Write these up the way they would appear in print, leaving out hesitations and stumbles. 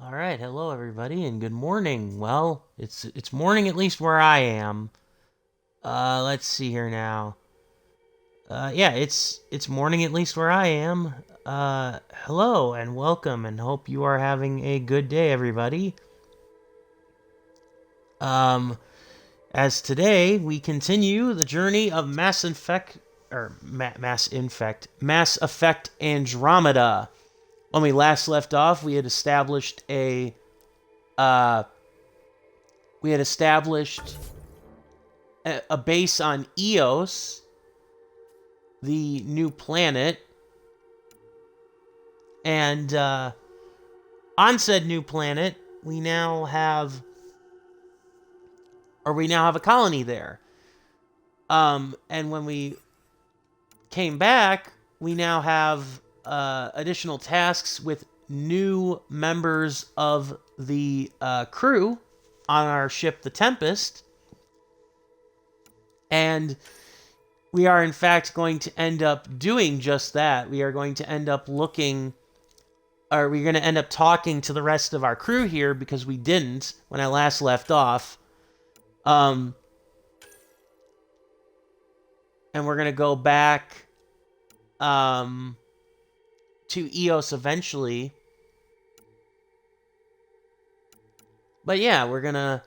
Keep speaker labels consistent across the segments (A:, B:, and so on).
A: All right, hello everybody, and good morning. Well, it's morning at least where I am. Let's see here now. Yeah, it's morning at least where I am. Hello and welcome, and hope you are having a good day, everybody. Um, as today we continue the journey of Mass Effect Andromeda. When we last left off, uh, we had established a base on Eos, the new planet, and on said new planet, we now have a colony there. And when we came back, we now have additional tasks with new members of the crew on our ship, the Tempest, and we are in fact going to end up doing just that. We are going to end up we're going to end up talking to the rest of our crew here because we didn't when I last left off. And we're going to go back to Eos eventually. But yeah, we're going to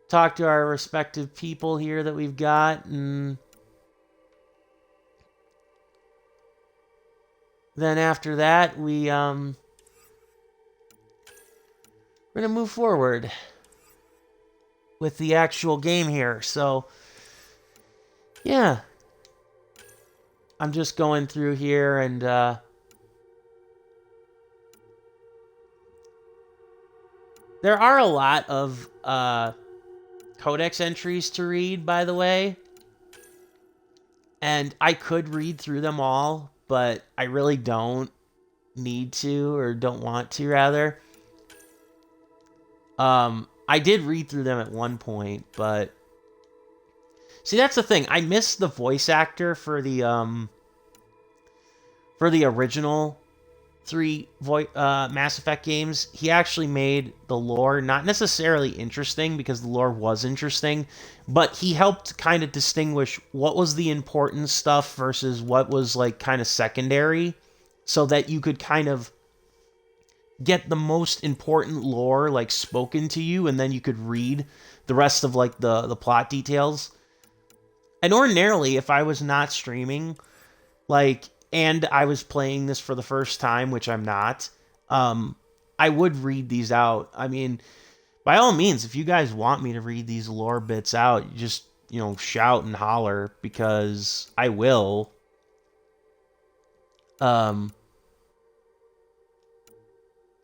A: talk to our respective people here that we've got, and then after that, we're going to move forward with the actual game here. So, yeah. I'm just going through here and there are a lot of codex entries to read, by the way. And I could read through them all, but I really don't need to, or don't want to, rather. I did read through them at one point, but see, that's the thing. I missed the voice actor for the original three Mass Effect games. He actually made the lore not necessarily interesting, because the lore was interesting, but he helped kind of distinguish what was the important stuff versus what was like kind of secondary, so that you could kind of get the most important lore like spoken to you, and then you could read the rest of like the plot details. And ordinarily, if I was not streaming, like, and I was playing this for the first time, which I'm not, I would read these out. I mean, by all means, if you guys want me to read these lore bits out, you just, shout and holler, because I will. Um,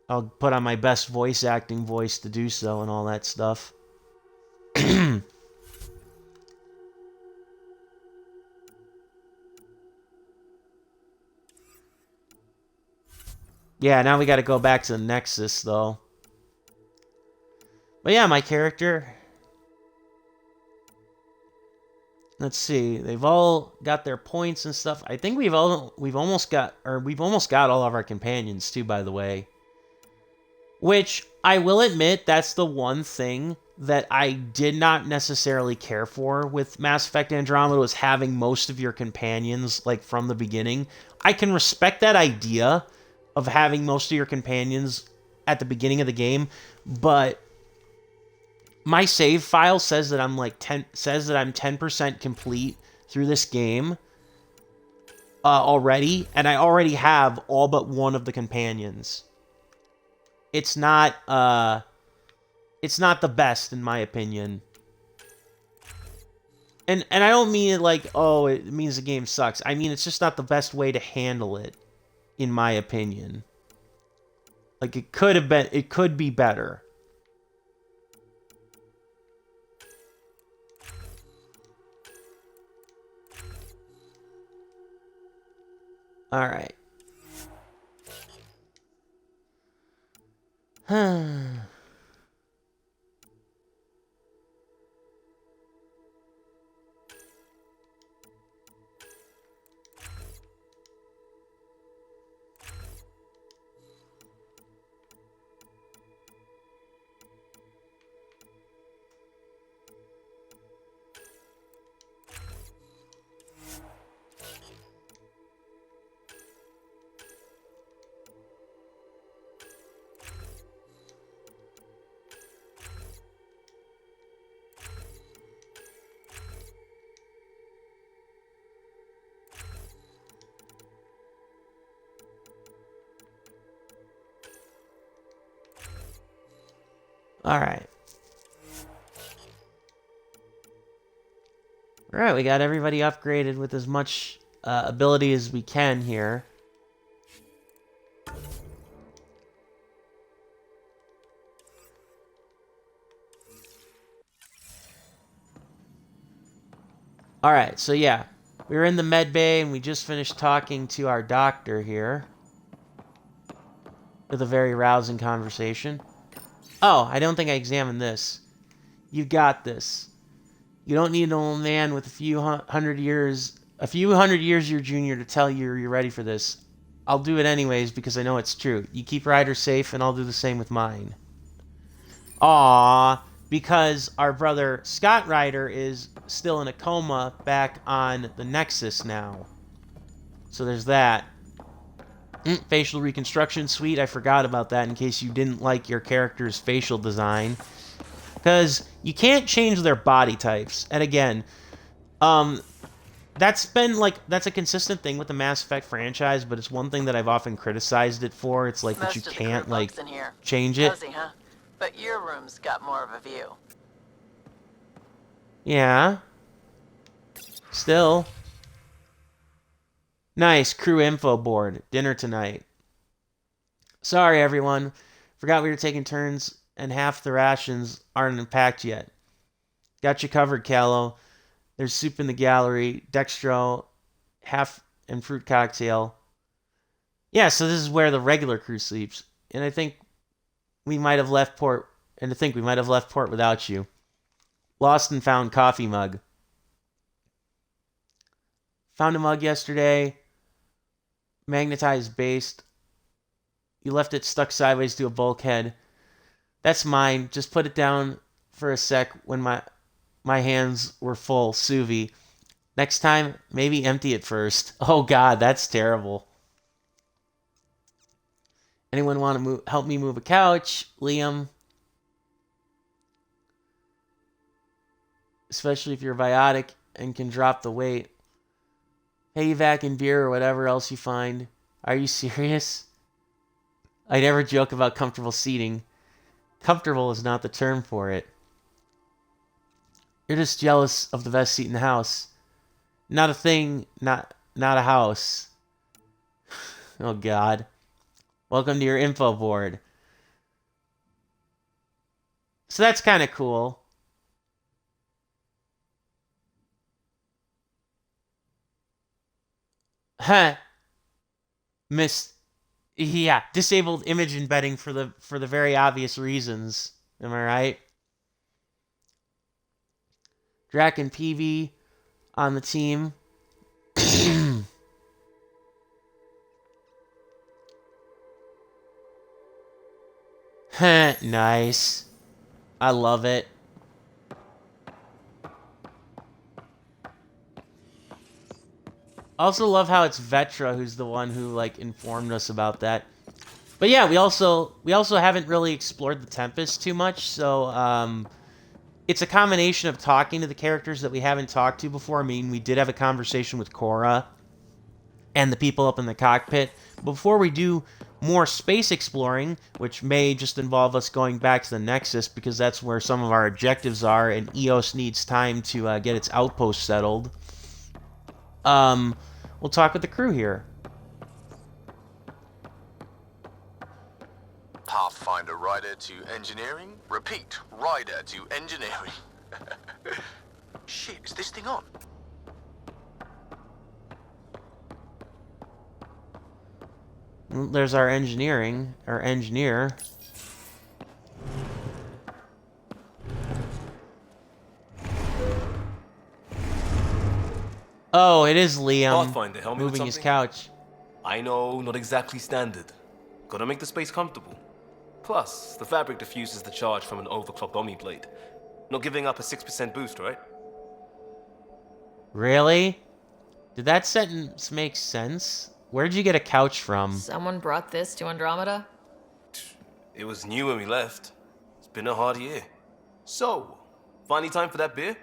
A: I'll put on my best voice acting voice to do so and all that stuff. Yeah, now we got to go back to the Nexus, though. But yeah, my character. Let's see. They've all got their points and stuff. I think we've almost got all of our companions too, by the way. Which I will admit, that's the one thing that I did not necessarily care for with Mass Effect Andromeda, was having most of your companions like from the beginning. I can respect that idea of having most of your companions at the beginning of the game, but my save file says that I'm 10% complete through this game already, and I already have all but one of the companions. It's not the best, in my opinion. And I don't mean it like, oh, it means the game sucks. I mean, it's just not the best way to handle it, in my opinion. Like, it could be better. All right. Alright. Alright, we got everybody upgraded with as much ability as we can here. Alright, so yeah. We were in the med bay and we just finished talking to our doctor here. With a very rousing conversation. Oh, I don't think I examined this. You got this. You don't need an old man with a few hundred years your junior to tell you you're ready for this. I'll do it anyways because I know it's true. You keep Ryder safe and I'll do the same with mine. Aww, because our brother Scott Ryder is still in a coma back on the Nexus now. So there's that. Facial reconstruction, sweet. I forgot about that in case you didn't like your character's facial design. Because you can't change their body types. And again, that's a consistent thing with the Mass Effect franchise, but it's one thing that I've often criticized it for. It's like that you can't, like, change it.
B: Cozy, huh? But your room's got more of a view.
A: Yeah. Still. Nice, crew info board. Dinner tonight. Sorry, everyone. Forgot we were taking turns, and half the rations aren't unpacked yet. Got you covered, Callow. There's soup in the gallery, dextro, half and fruit cocktail. Yeah, so this is where the regular crew sleeps. And I think we might have left port, without you. Lost and found coffee mug. Found a mug yesterday. Magnetized based. You left it stuck sideways to a bulkhead. That's mine. Just put it down for a sec when my hands were full. Suvi. Next time, maybe empty it first. Oh god, that's terrible. Anyone want to help me move a couch? Liam. Especially if you're biotic and can drop the weight. Hey, evac and beer or whatever else you find. Are you serious? I never joke about comfortable seating. Comfortable is not the term for it. You're just jealous of the best seat in the house. Not a thing, not a house. Oh god. Welcome to your info board. So that's kind of cool. Huh. Disabled image embedding for the very obvious reasons. Am I right? Drac and PV on the team. Nice. I love it. I also love how it's Vetra who's the one who like informed us about that. But yeah, we also haven't really explored the Tempest too much, so it's a combination of talking to the characters that we haven't talked to before. I mean, we did have a conversation with Cora and the people up in the cockpit. Before we do more space exploring, which may just involve us going back to the Nexus because that's where some of our objectives are, and EOS needs time to get its outpost settled. We'll talk with the crew here.
C: Pathfinder Rider to engineering. Repeat, Rider to engineering. Shit, is this thing on?
A: There's our engineer. Oh, it is Liam
D: Pathfinder, help me with
A: moving his
D: something?
A: couch.
D: I know, not exactly standard. Gotta make the space comfortable. Plus, the fabric diffuses the charge from an overclocked Omni blade. Not giving up a 6% boost, right?
A: Really? Did that sentence make sense? Where'd you get a couch from?
B: Someone brought this to Andromeda?
D: It was new when we left. It's been a hard year. So, finally time for that beer?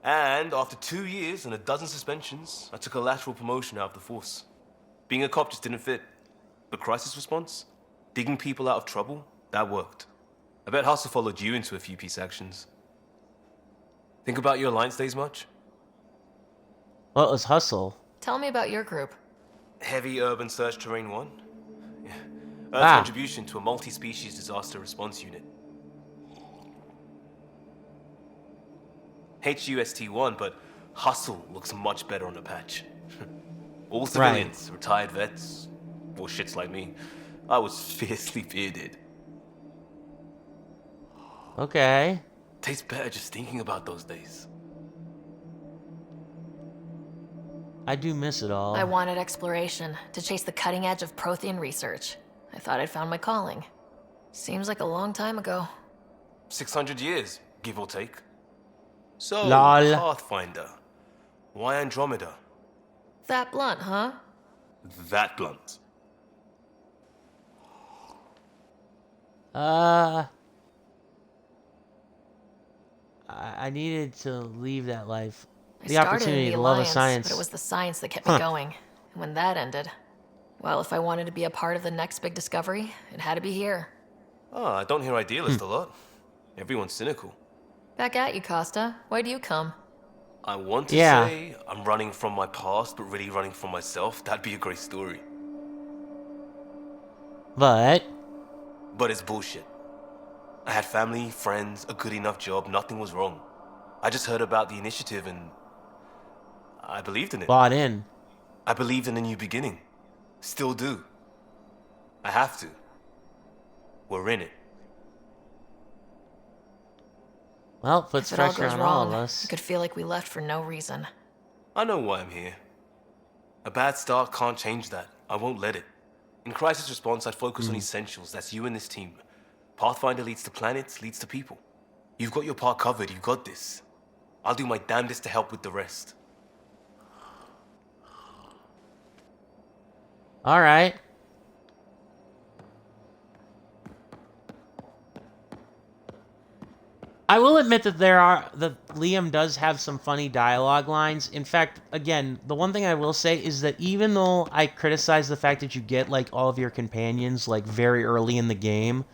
D: And after 2 years and a dozen suspensions, I took a lateral promotion out of the force. Being a cop just didn't fit. But crisis response? Digging people out of trouble? That worked. I bet Hustle followed you into a few peace actions. Think about your Alliance days much?
A: What was Hustle?
B: Tell me about your group.
D: Heavy Urban Search Terrain 1? Yeah. Earth's
A: Ah.
D: contribution to a multi-species disaster response unit. HUST-1, but Hustle looks much better on the patch. All civilians, retired vets, or shits like me. I was fiercely bearded.
A: Okay.
D: Tastes better just thinking about those days.
A: I do miss it all.
B: I wanted exploration, to chase the cutting edge of Prothean research. I thought I'd found my calling. Seems like a long time ago.
D: 600 years, give or take. So,
A: Lol.
D: Pathfinder. Why Andromeda?
B: That blunt, huh?
D: That blunt.
A: I needed to leave that life.
B: I
A: The
B: started in
A: opportunity,
B: the
A: the love of
B: Alliance,
A: science.
B: but it was the science that kept me going. And when that ended, well, if I wanted to be a part of the next big discovery, it had to be here.
D: Oh, I don't hear idealist a lot. Everyone's cynical.
B: Back at you, Costa. Why do you come?
D: I want to
A: Yeah.
D: say I'm running from my past, but really running from myself. That'd be a great story.
A: But
D: But it's bullshit. I had family, friends, a good enough job, nothing was wrong. I just heard about the initiative and I believed in it.
A: bought in.
D: I believed in a new beginning. Still do. I have to. We're in it.
A: Well, puts
B: If it all
A: pressure
B: goes
A: on all
B: wrong,
A: of
B: I
A: us.
B: could feel like we left for no reason.
D: I know why I'm here. A bad start can't change that. I won't let it. In crisis response, I'd focus on essentials. That's you and this team. Pathfinder leads to planets, leads to people. You've got your part covered. You've got this. I'll do my damnedest to help with the rest.
A: All right. I will admit that Liam does have some funny dialogue lines. In fact, again, the one thing I will say is that even though I criticize the fact that you get like all of your companions like very early in the game,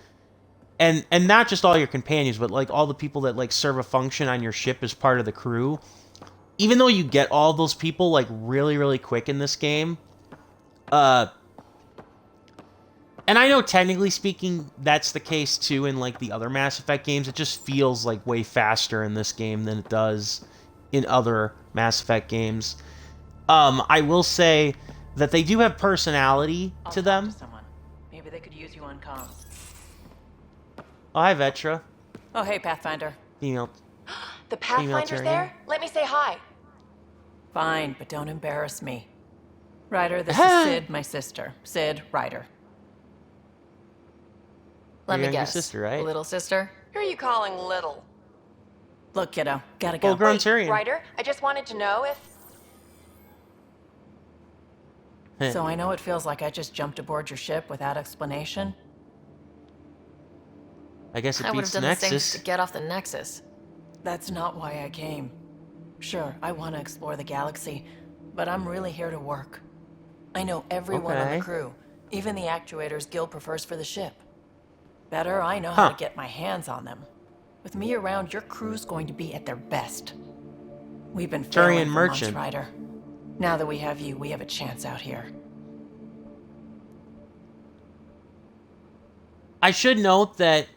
A: and not just all your companions, but like all the people that like serve a function on your ship as part of the crew, even though you get all those people like really quick in this game, and I know technically speaking that's the case too in like the other Mass Effect games. It just feels like way faster in this game than it does in other Mass Effect games. I will say that they do have personality
E: I'll
A: to
E: talk
A: them.
E: to someone. Maybe they could use you on comms.
A: Oh, hi Vetra.
E: Oh, hey, Pathfinder.
A: Female.
F: The Pathfinder's
A: Turian.
F: there? Let me say hi.
E: Fine, but don't embarrass me. Ryder, this is Sid, my sister. Sid, Ryder.
B: Let
A: You're
B: me
A: your
B: guess.
A: sister, right?
B: Little sister?
F: Who are you calling little?
E: Look, kiddo, gotta go.
A: Full-grown Turian.
F: Ryder, I just wanted to know if...
E: So I know it feels like I just jumped aboard your ship without explanation.
A: I guess it
B: I would
A: beats
B: have done the same
A: Nexus.
B: just to get off the Nexus.
E: That's not why I came. Sure, I want to explore the galaxy, but I'm really here to work. I know everyone on
A: Okay.
E: the crew, even the actuators Gil prefers for the ship. Better, I know how to get my hands on them. With me around, your crew's going to be at their best. We've been failing
A: Turian
E: for
A: merchant.
E: months, Ryder. Now that we have you, we have a chance out here.
A: I should note that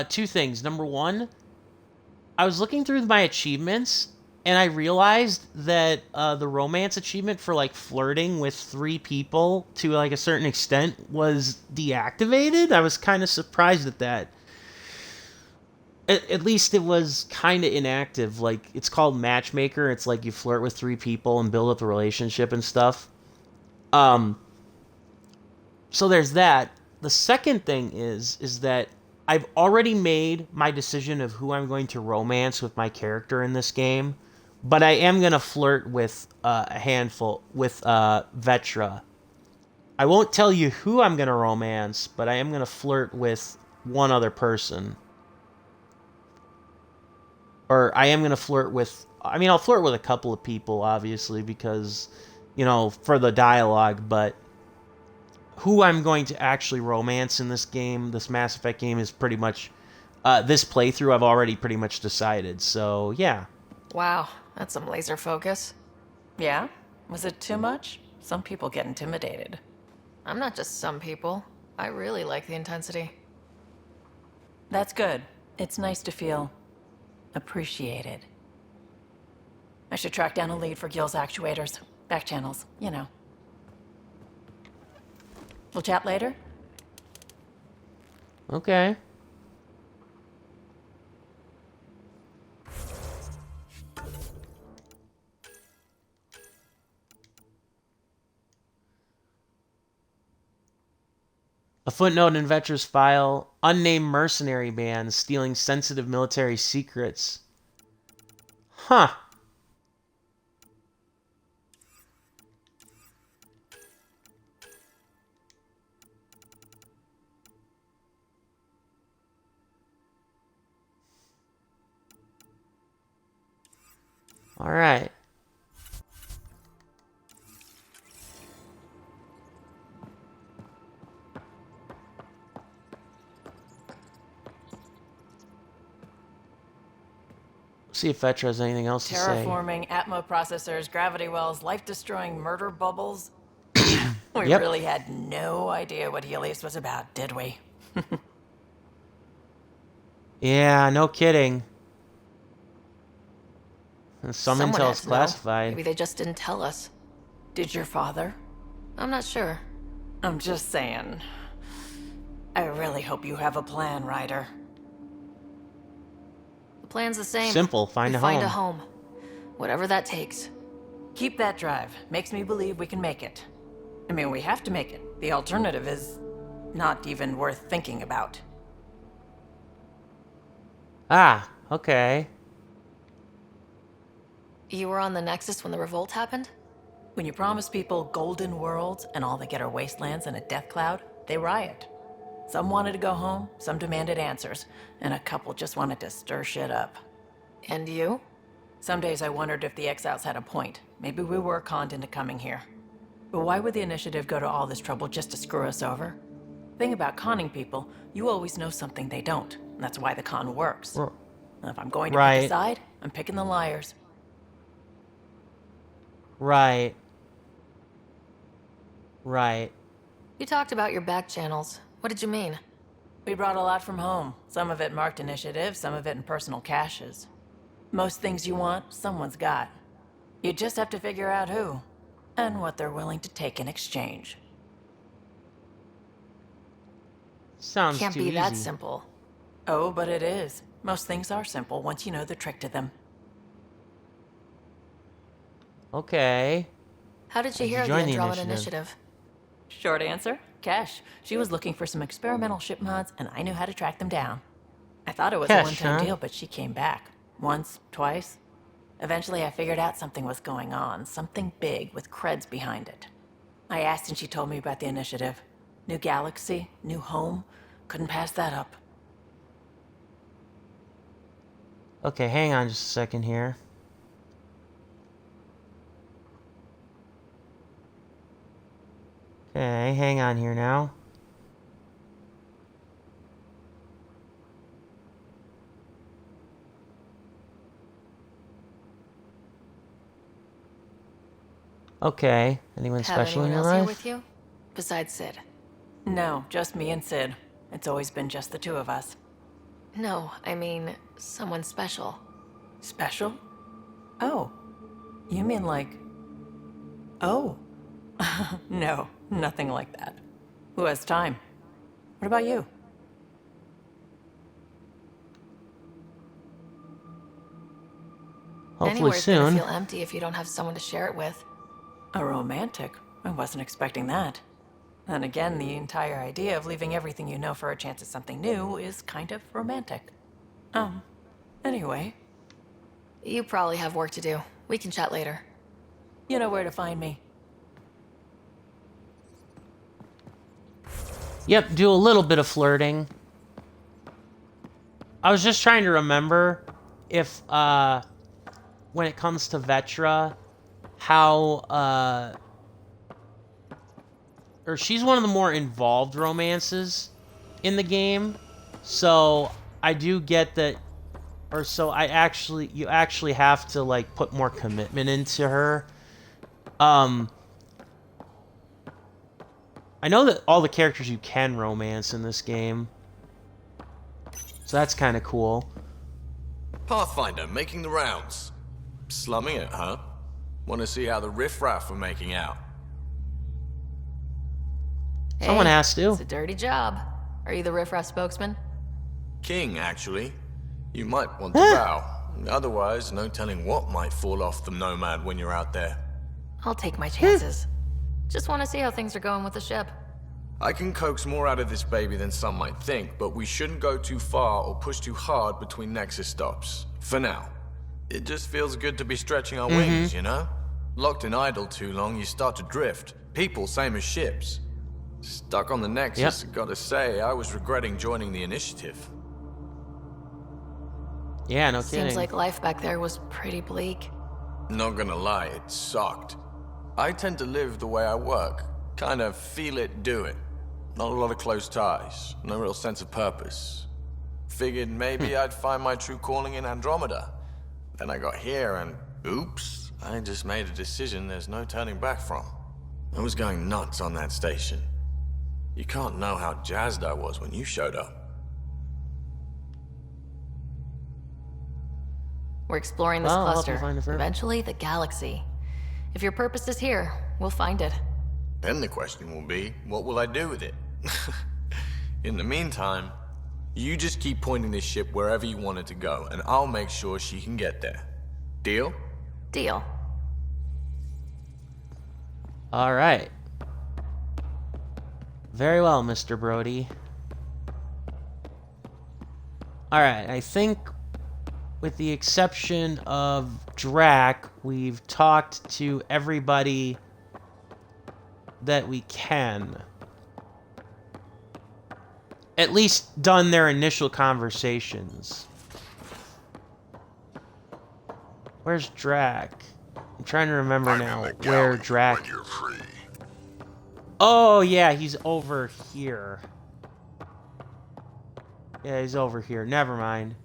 A: two things. Number one, I was looking through my achievements and I realized that the romance achievement for like flirting with 3 people to like a certain extent was deactivated. I was kind of surprised at that. At least it was kind of inactive. Like, it's called Matchmaker. It's like you flirt with 3 people and build up a relationship and stuff. So there's that. The second thing is that I've already made my decision of who I'm going to romance with my character in this game, but I am going to flirt with a handful, with Vetra. I won't tell you who I'm going to romance, but I am going to flirt with one other person. Or I am going to flirt with... I mean, I'll flirt with a couple of people, obviously, because, you know, for the dialogue, but who I'm going to actually romance in this game, this Mass Effect game, is pretty much this playthrough, I've already pretty much decided. So yeah.
B: Wow, that's some laser focus.
E: Yeah? Was it too much? Some people get intimidated.
B: I'm not just some people. I really like the intensity.
E: That's good. It's nice to feel appreciated. I should track down a lead for Gil's actuators. Back channels, you know. We'll chat later?
A: Okay. A footnote in Vetra's file: unnamed mercenary band stealing sensitive military secrets. Huh. All right. See if Vetra has anything else to say.
E: Terraforming, Atmo processors, gravity wells, life-destroying murder bubbles. We
A: Yep.
E: really had no idea what Helios was about, did we?
A: Yeah, no kidding. And some
B: Someone
A: intel
B: had
A: is
B: to know.
A: classified.
B: Maybe they just didn't tell us.
E: Did your father?
B: I'm not sure.
E: I'm just saying. I really hope you have a plan, Ryder.
B: The plan's the same.
A: Simple, find
B: We
A: a
B: find
A: home.
B: a home. Whatever that takes.
E: Keep that drive. Makes me believe we can make it. I mean, we have to make it. The alternative is not even worth thinking about.
A: Ah, okay.
B: You were on the Nexus when the revolt happened?
E: When you promise people golden worlds and all they get are wastelands and a death cloud, they riot. Some wanted to go home, some demanded answers, and a couple just wanted to stir shit up.
B: And you?
E: Some days I wondered if the exiles had a point. Maybe we were conned into coming here. But why would the initiative go to all this trouble just to screw us over? Thing about conning people, you always know something they don't. And that's why the con works.
A: R-
E: And if I'm going to
A: Right.
E: pick a side, I'm picking the liars.
A: Right. Right.
B: You talked about your back channels. What did you mean?
E: We brought a lot from home. Some of it marked initiative, some of it in personal caches. Most things you want, someone's got. You just have to figure out who, and what they're willing to take in exchange.
A: Sounds
B: Can't
A: too
B: be
A: easy.
B: that simple.
E: Oh, but it is. Most things are simple once you know the trick to them.
A: Okay.
B: How did you
A: How'd you
B: hear of the
A: join the
B: Andromeda
A: initiative?
B: initiative?
E: Short answer, Cash. She was looking for some experimental ship mods, and I knew how to track them down. I thought it was a
A: Cash,
E: one-time
A: huh?
E: deal, but she came back. Once, twice. Eventually, I figured out something was going on, something big with creds behind it. I asked and she told me about the initiative. New galaxy, new home. Couldn't pass that up.
A: Okay, hang on just a second here. Okay, hang on here now. Okay, anyone
B: Have
A: special in
B: anyone
A: your
B: else here
A: life?
B: with you? Besides Sid?
E: No, just me and Sid. It's always been just the two of us.
B: No, I mean, someone special.
E: Special? Oh. You mean like... Oh. No, nothing like that. Who has time? What about you?
A: Hopefully
B: Anywhere's gonna
A: soon.
B: feel empty if you don't have someone to share it with.
E: A romantic? I wasn't expecting that. Then again, the entire idea of leaving everything you know for a chance at something new is kind of romantic. Anyway,
B: You probably have work to do. We can chat later.
E: you know where to find me.
A: Yep, do a little bit of flirting. I was just trying to remember if, when it comes to Vetra, how, or she's one of the more involved romances in the game. So I do get that, or so you actually have to like put more commitment into her. I know that all the characters you can romance in this game, so that's kind of cool.
C: Pathfinder making the rounds. Slumming it, huh? Want to see how the riffraff are making out?
A: Someone has to.
B: It's a dirty job. Are you the riffraff spokesman?
C: King, actually. You might want to bow. Otherwise, no telling what might fall off the Nomad when you're out there.
B: I'll take my chances. Just want to see how things are going with the ship.
C: I can coax more out of this baby than some might think, but we shouldn't go too far or push too hard between Nexus stops. For now. It just feels good to be stretching our wings, you know? Locked in idle too long, you start to drift. People, same as ships. Stuck on the Nexus, gotta say, I was regretting joining the initiative.
A: Yeah, no kidding.
B: Seems like life back there was pretty bleak.
C: Not gonna lie, it sucked. I tend to live the way I work. Kind of feel it, do it. Not a lot of close ties. No real sense of purpose. Figured maybe I'd find my true calling in Andromeda. Then I got here and, oops, I just made a decision there's no turning back from. I was going nuts on that station. You can't know how jazzed I was when you showed up.
B: We're exploring this
A: Well, I'll have to
B: cluster.
A: find it first.
B: Eventually, the galaxy. If your purpose is here, we'll find it.
C: Then the question will be, what will I do with it? In the meantime, you just keep pointing this ship wherever you want it to go, and I'll make sure she can get there. Deal?
B: Deal.
A: All right. Very well, Mr. Brody. All right, I think with the exception of Drac, we've talked to everybody that we can. At least done their initial conversations. Where's Drac? I'm trying to remember now where Drac... Oh, yeah, he's over here. Yeah, he's over here. Never mind.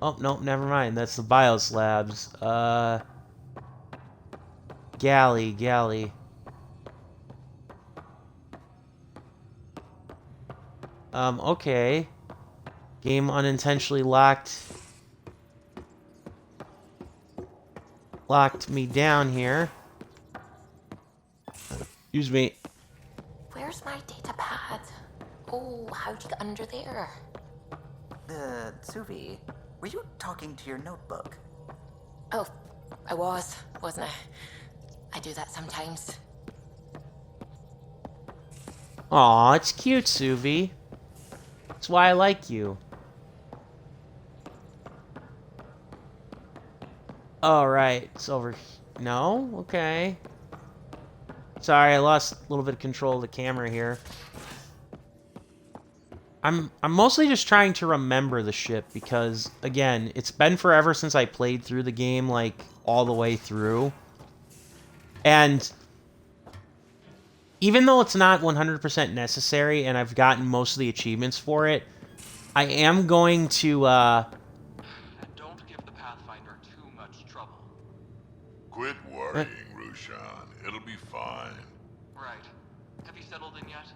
A: Oh, nope, never mind. That's the BIOS labs. Galley. Okay. Game unintentionally locked me down here. Excuse me.
F: Where's my data pad? Oh, how'd you get under there?
G: Suvi, were you talking to your notebook?
F: Oh, I wasn't I? I do that sometimes.
A: Aw, it's cute, Suvi. That's why I like you. Alright, it's over... No? Okay. Sorry, I lost a little bit of control of the camera here. I'm mostly just trying to remember the ship because, again, it's been forever since I played through the game, like, all the way through. And even though it's not 100% necessary and I've gotten most of the achievements for it, I am going to,
H: And don't give the Pathfinder too much trouble.
I: Quit worrying, Rushan. It'll be fine.
H: Right. Have you settled in yet?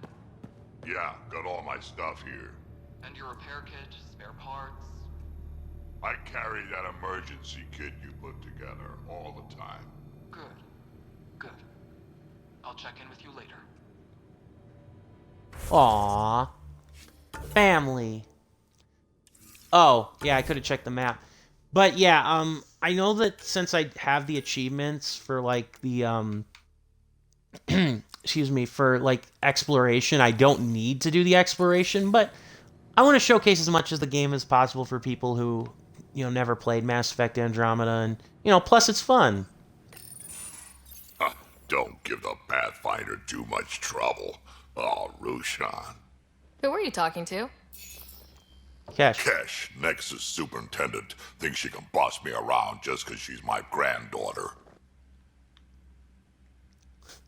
I: Yeah, got all my stuff here.
H: And your repair kit, spare parts?
I: I carry that emergency kit you put together all the time.
H: Good. I'll check in with you later.
A: Aww. Family. Oh, yeah, I could have checked the map. But yeah, I know that since I have the achievements for like the excuse me, for like exploration, I don't need to do the exploration, but I want to showcase as much of the game as possible for people who, you know, never played Mass Effect Andromeda, and, you know, plus it's fun.
I: Don't give the Pathfinder too much trouble. Oh, Rushan.
B: Who were you talking to?
A: Cash.
I: Kesh, Nexus Superintendent, thinks she can boss me around just because she's my granddaughter.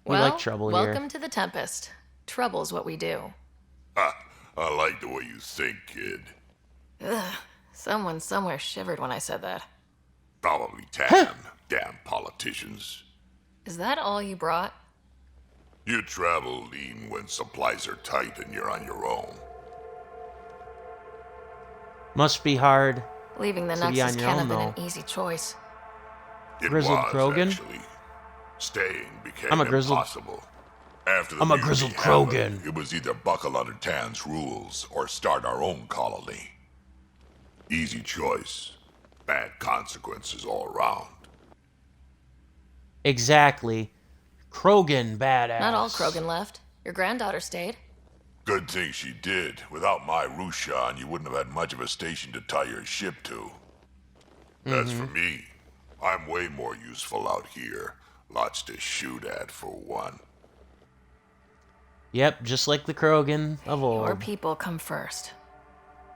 A: We like trouble here.
B: Welcome to the Tempest. Trouble's what we do.
I: I like the way you think, kid.
B: Ugh. Someone somewhere shivered when I said that.
I: Probably Tam. Damn politicians.
B: Is that all you brought?
I: You travel lean when supplies are tight and you're on your own.
A: Must be hard.
B: Leaving the
A: To be
B: Nexus
A: on your
B: can't
A: own,
B: have been an
A: though.
B: easy choice.
I: It
A: Grizzled
I: was,
A: Krogan?
I: actually. Staying became
A: I'm a grizzled-
I: impossible. After the
A: I'm a
I: mutiny
A: grizzled
I: happened,
A: Krogan.
I: It was either buckle under Tan's rules or start our own colony. Easy choice. Bad consequences all around.
A: Exactly. Krogan badass.
B: Not all Krogan left. Your granddaughter stayed.
I: Good thing she did. Without my Rushan, you wouldn't have had much of a station to tie your ship to. As for me, I'm way more useful out here. Lots to shoot at, for one.
A: Yep, just like the Krogan of
B: Your
A: old.
B: people come first.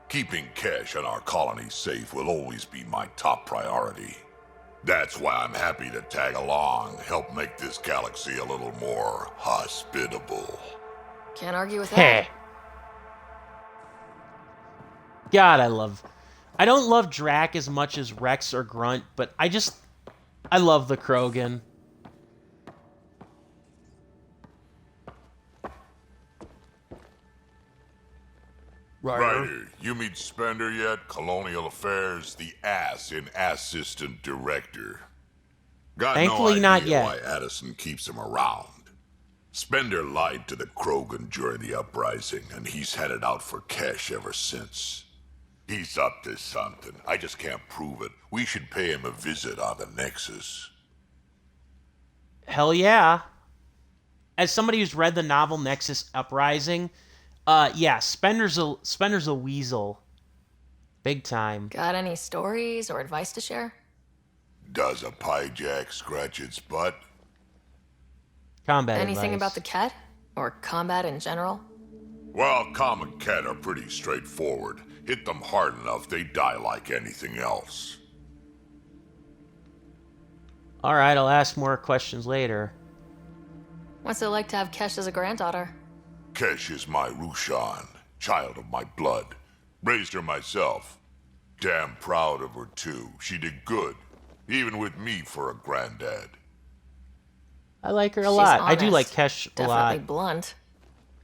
I: Keeping Kesh and our colony safe will always be my top priority. That's why I'm happy to tag along, help make this galaxy a little more hospitable.
B: Can't argue with
A: Heh.
B: that.
A: God, I don't love Drac as much as Rex or Grunt, but I love the Krogan.
I: Ryder, you meet Spender yet? Colonial Affairs, the ass in Assistant Director. Got
A: Thankfully,
I: no
A: not
I: idea
A: yet.
I: why Addison keeps him around. Spender lied to the Krogan during the uprising, and he's headed out for Kesh ever since. He's up to something. I just can't prove it. We should pay him a visit on the Nexus.
A: Hell yeah. As somebody who's read the novel Nexus Uprising, yeah, Spender's a weasel. Big time.
B: Got any stories or advice to share?
I: Does a pie jack scratch its butt?
A: Combat
B: Anything
A: advice.
B: about the Ket? Or combat in general?
I: Well, common cat are pretty straightforward. Hit them hard enough, they die like anything else.
A: Alright, I'll ask more questions later.
B: What's it like to have Kesh as a granddaughter?
I: Kesh is my Rushan, child of my blood. Raised her myself. Damn proud of her too. She did good, even with me for a granddad.
A: I like her a
B: She's
A: lot. I do
B: honest.
A: like Kesh a
B: Definitely
A: lot.
B: blunt.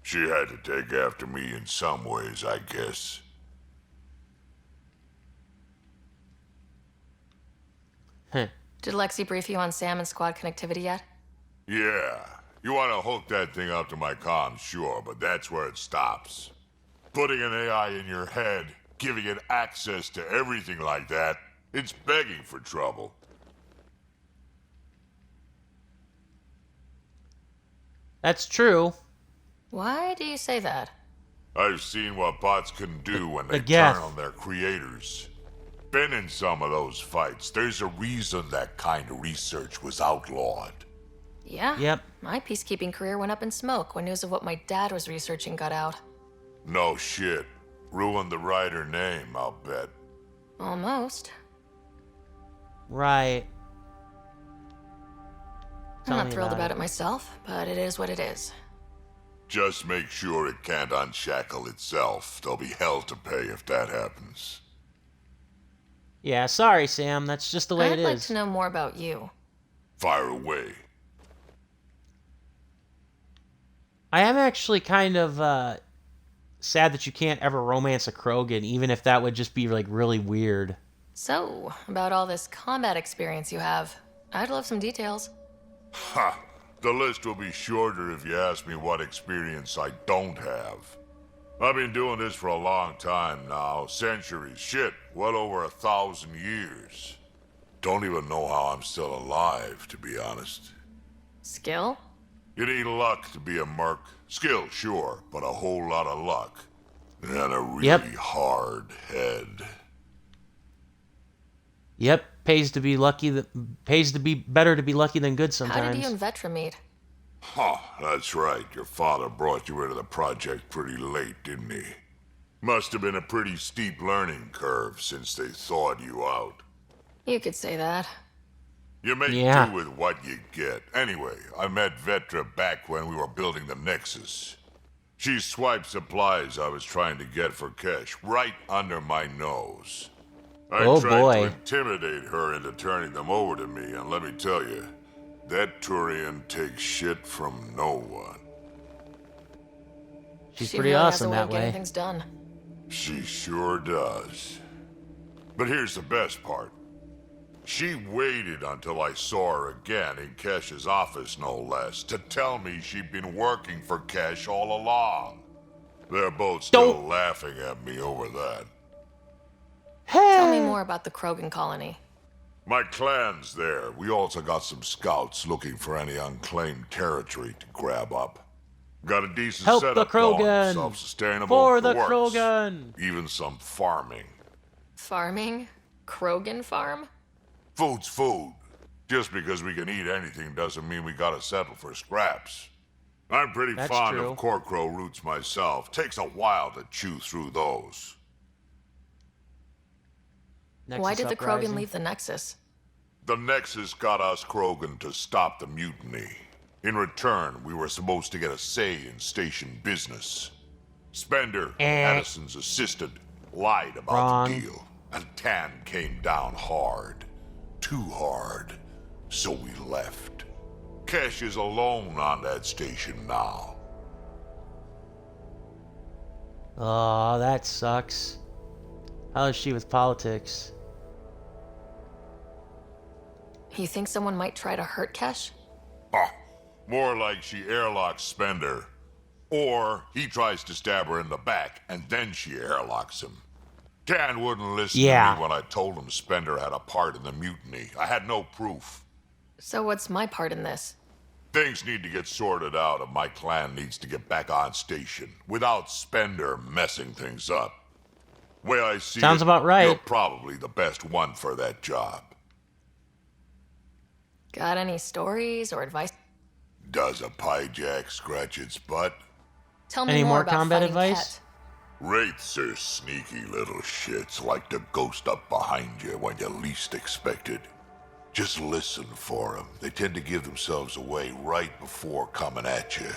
I: She had to take after me in some ways, I guess.
A: Huh.
B: Did Lexi brief you on Sam and squad connectivity yet?
I: Yeah, you want to hook that thing up to my comms, sure, but that's where it stops. Putting an AI in your head, giving it access to everything like that, it's begging for trouble.
A: That's true.
B: Why do you say that?
I: I've seen what bots can do when they
A: The Geth.
I: turn on their creators. Been in some of those fights. There's a reason that kind of research was outlawed.
B: Yeah.
A: Yep.
B: My peacekeeping career went up in smoke when news of what my dad was researching got out.
I: No shit. Ruined the writer name, I'll bet.
B: Almost.
A: Right.
B: I'm
A: Tell
B: not
A: me
B: thrilled
A: about
B: about it myself, but it is what it is.
I: Just make sure it can't unshackle itself. There'll be hell to pay if that happens.
A: Yeah, sorry, Sam. That's just the way
B: I'd
A: it
B: like
A: is.
B: to know more about you.
I: Fire away.
A: I am actually kind of sad that you can't ever romance a Krogan, even if that would just be like really weird.
B: So, about all this combat experience you have, I'd love some details.
I: Ha! The list will be shorter if you ask me what experience I don't have. I've been doing this for a long time now. Centuries. Shit, well over 1,000 years. Don't even know how I'm still alive, to be honest.
B: Skill?
I: You need luck to be a merc. Skill, sure, but a whole lot of luck. And a really hard head.
A: Yep, pays to be better to be lucky than good sometimes.
B: How did you and Vetra meet?
I: Huh, that's right. Your father brought you into the project pretty late, didn't he? Must have been a pretty steep learning curve since they thawed you out.
B: You could say that.
I: You make
A: Yeah.
I: do with what you get. Anyway, I met Vetra back when we were building the Nexus. She swiped supplies I was trying to get for cash right under my nose. I
A: Oh,
I: tried
A: boy.
I: to intimidate her into turning them over to me, and let me tell you, that Turian takes shit from no one.
A: She's
B: She
A: pretty
B: really
A: awesome
B: has a way
A: that
B: of getting
A: way.
B: things done.
I: She sure does. But here's the best part. She waited until I saw her again in Kesh's office, no less, to tell me she'd been working for Kesh all along. They're both still laughing at me over that.
B: Tell me more about the Krogan colony.
I: My clan's there. We also got some scouts looking for any unclaimed territory to grab up. Got a decent
A: Help the
I: setup going,
A: Krogan!
I: self-sustainable.
A: For
I: it
A: the
I: works.
A: Krogan!
I: Even some farming.
B: Farming? Krogan farm?
I: Food's food. Just because we can eat anything doesn't mean we gotta settle for scraps. I'm pretty
A: That's
I: fond
A: true.
I: of Corcrow roots myself. Takes a while to chew through those.
B: Why
A: Nexus
B: did the Krogan
A: Uprising.
B: leave the Nexus?
I: The Nexus got us Krogan to stop the mutiny. In return, we were supposed to get a say in station business. Spender, Addison's assistant, lied about
A: Wrong.
I: the deal, and Tan came down hard. Too hard. So we left. Kesh is alone on that station now.
A: Oh, that sucks. How is she with politics?
B: You think someone might try to hurt Kesh?
I: More like she airlocks Spender. Or he tries to stab her in the back, and then she airlocks him. Tan wouldn't listen to me when I told him Spender had a part in the mutiny. I had no proof.
B: So what's my part in this?
I: Things need to get sorted out, and my clan needs to get back on station without Spender messing things up. Way I see
A: Sounds
I: it,
A: about right.
I: You're probably the best one for that job.
B: Got any stories or advice?
I: Does a piejack scratch its butt?
B: Tell me
A: Any more
B: about
A: combat
B: finding
A: advice?
B: Ket.
I: Wraiths are sneaky little shits, like to ghost up behind you when you least expect it. Just listen for them. They tend to give themselves away right before coming at you.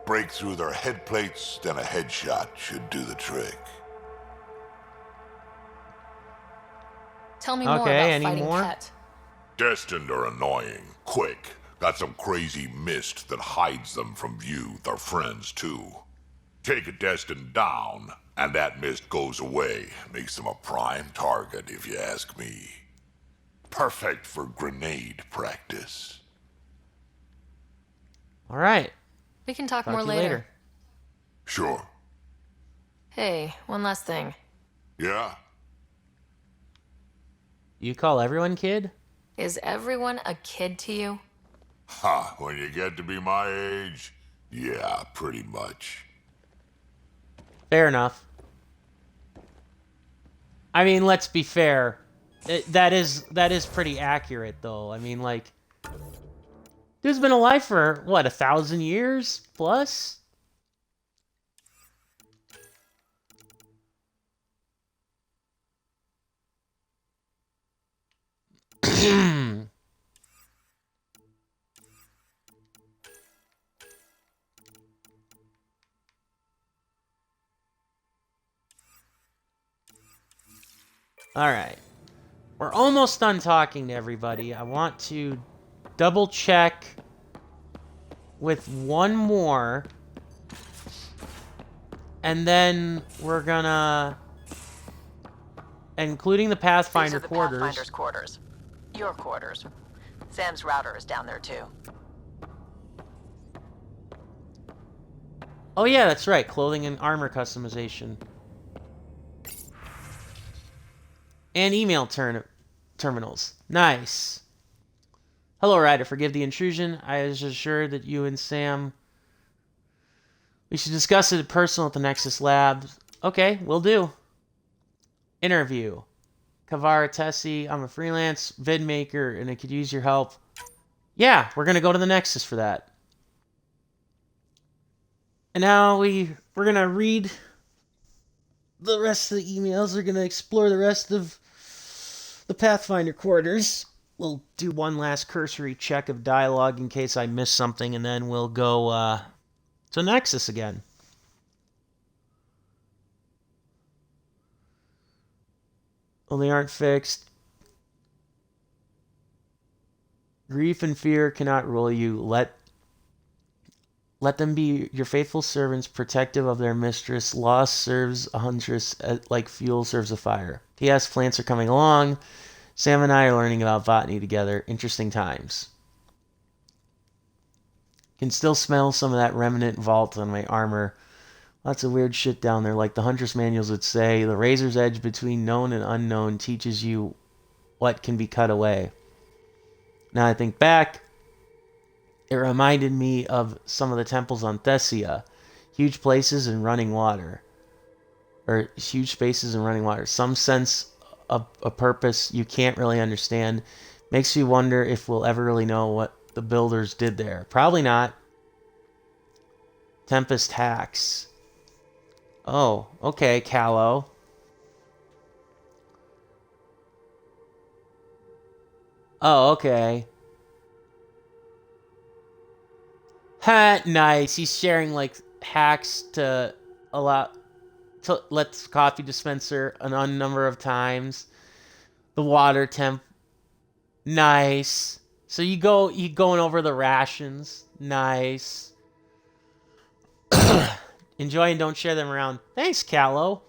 I: Break through their head plates, then a headshot should do the trick.
B: Tell me more
A: Okay,
B: about
A: any
B: fighting
A: more?
B: Ket.
I: Destined are annoying, quick. Got some crazy mist that hides them from view, their friends too. Take a Destined down, and that mist goes away. Makes them a prime target, if you ask me. Perfect for grenade practice.
A: All right.
B: We can talk
A: Talk
B: more
A: to you
B: later.
A: later.
I: Sure.
B: Hey, one last thing.
I: Yeah?
A: You call everyone kid?
B: Is everyone a kid to you?
I: Ha, when you get to be my age, yeah, pretty much.
A: Fair enough. I mean, let's be fair. That is pretty accurate, though. I mean, like, dude's been alive for what, 1,000 years plus? All right. We're almost done talking to everybody. I want to double check with one more. And then we're gonna... Including the Pathfinder
E: These are the
A: quarters.
E: Pathfinder's quarters. Your quarters. Sam's router is down there too.
A: Oh yeah, that's right. Clothing and armor customization. And email terminals. Nice. Hello, Ryder. Forgive the intrusion. I was assured that you and Sam... We should discuss it personal at the Nexus Labs. Okay, will do. Interview. Kavara Tessie, I'm a freelance vid maker and I could use your help. Yeah, we're going to go to the Nexus for that. And now we're going to read the rest of the emails. We're going to explore the rest of the Pathfinder quarters. We'll do one last cursory check of dialogue in case I miss something, and then we'll go to Nexus again. Well, they aren't fixed. Grief and fear cannot rule you. Let them be your faithful servants, protective of their mistress. Loss serves a huntress like fuel serves a fire. P.S. Plants are coming along. Sam and I are learning about botany together. Interesting times. Can still smell some of that remnant vault on my armor. Lots of weird shit down there, like the Huntress manuals would say. The razor's edge between known and unknown teaches you what can be cut away. Now I think back, it reminded me of some of the temples on Thessia. Huge places and running water. Or huge spaces and running water. Some sense of a purpose you can't really understand. Makes you wonder if we'll ever really know what the builders did there. Probably not. Tempest hacks. Oh, okay, Callow. Oh, okay. Ha, nice. He's sharing like hacks to let the coffee dispenser an unnumber of times. The water temp. Nice. So you going over the rations. Nice. Enjoy and don't share them around. Thanks, Callow.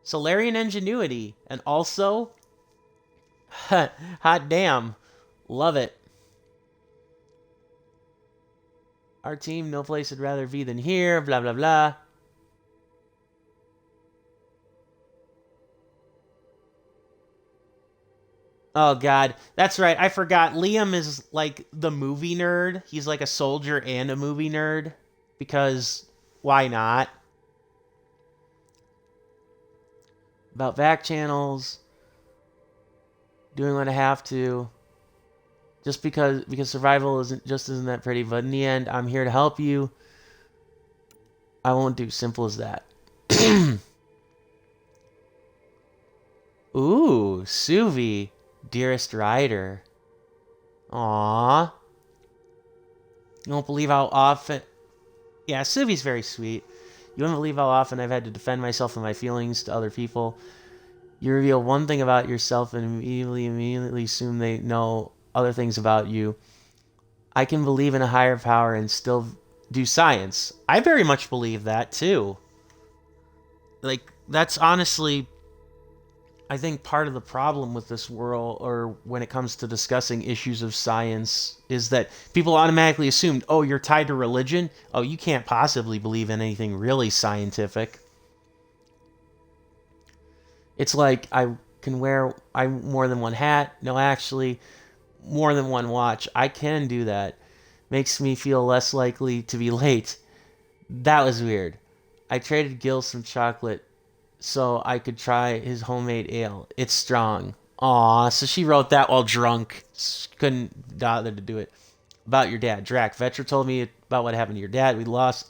A: Solarian ingenuity. And also, hot damn. Love it. Our team, no place I'd rather be than here. Blah, blah, blah. Oh, God. That's right. I forgot. Liam is like the movie nerd. He's like a soldier and a movie nerd. Because why not? About back channels. Doing what I have to. Just because survival isn't that pretty. But in the end, I'm here to help you. I won't do simple as that. Ooh, Suvi. Dearest Rider. Aww. You won't believe how often... Yeah, Suvi's very sweet. You won't believe how often I've had to defend myself and my feelings to other people. You reveal one thing about yourself and immediately assume they know other things about you. I can believe in a higher power and still do science. I very much believe that, too. Like, that's honestly... I think part of the problem with this world, or when it comes to discussing issues of science, is that people automatically assumed, oh, you're tied to religion? Oh, you can't possibly believe in anything really scientific. It's like, I more than one hat. No, actually, more than one watch. I can do that. Makes me feel less likely to be late. That was weird. I traded Gil some chocolate so I could try his homemade ale. It's strong. Aw, so she wrote that while drunk. Couldn't bother to do it. About your dad. Drac, Vetra told me about what happened to your dad.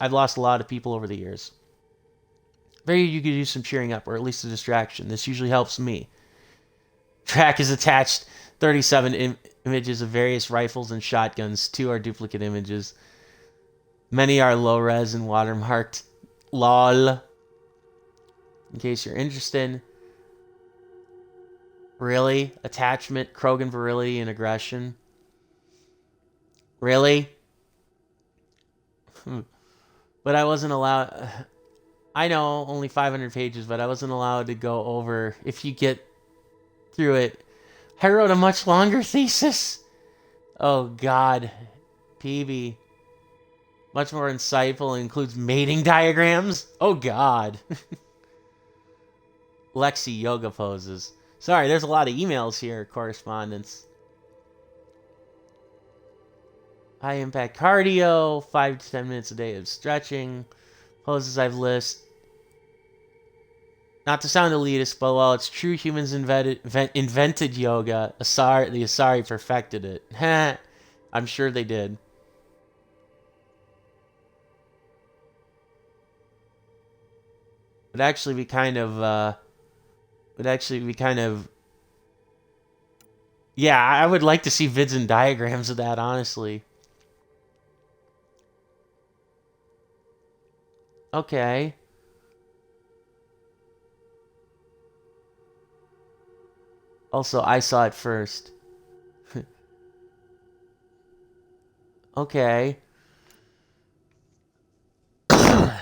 A: I've lost a lot of people over the years. Maybe you could use some cheering up, or at least a distraction. This usually helps me. Drac has attached 37 images of various rifles and shotguns. 2 are duplicate images. Many are low-res and watermarked. LOL. In case you're interested. Really? Attachment, Krogan virility, and aggression. Really? But I wasn't allowed... I know, only 500 pages, but I wasn't allowed to go over... If you get through it... I wrote a much longer thesis! Oh, God. PB. Much more insightful and includes mating diagrams? Oh, God. Lexi yoga poses. Sorry, there's a lot of emails here, correspondence. High impact cardio, 5 to 10 minutes a day of stretching. Poses I've listed. Not to sound elitist, but while it's true humans invented yoga, the Asari perfected it. I'm sure they did. Would actually be kind of... Yeah, I would like to see vids and diagrams of that, honestly. Okay. Also, I saw it first. Okay. And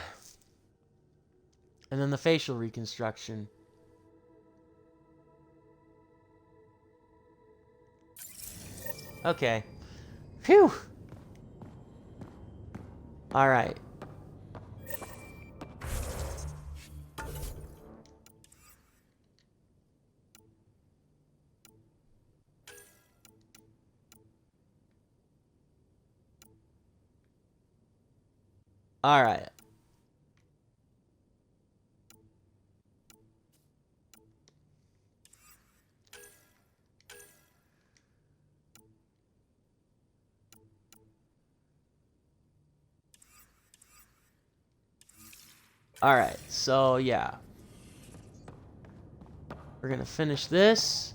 A: then the facial reconstruction. Okay. Phew. All right. All right. All right. So, yeah. We're going to finish this.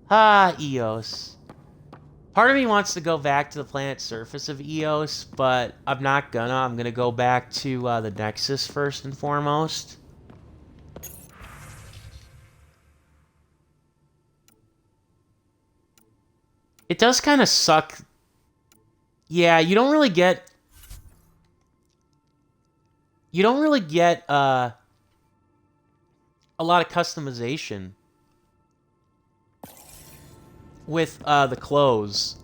A: Eos. Part of me wants to go back to the planet surface of Eos, but I'm not gonna. I'm gonna go back to the Nexus first and foremost. It does kind of suck. Yeah, you don't really get... You don't really get a lot of customization with the clothes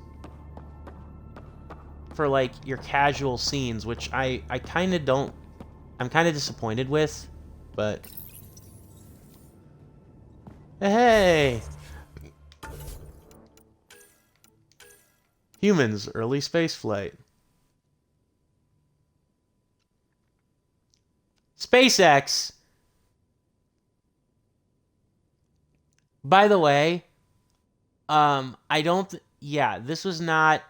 A: for, like, your casual scenes, which I kind of don't... I'm kind of disappointed with, but... Hey! Humans, early spaceflight. SpaceX! By the way, I don't... yeah, this was not...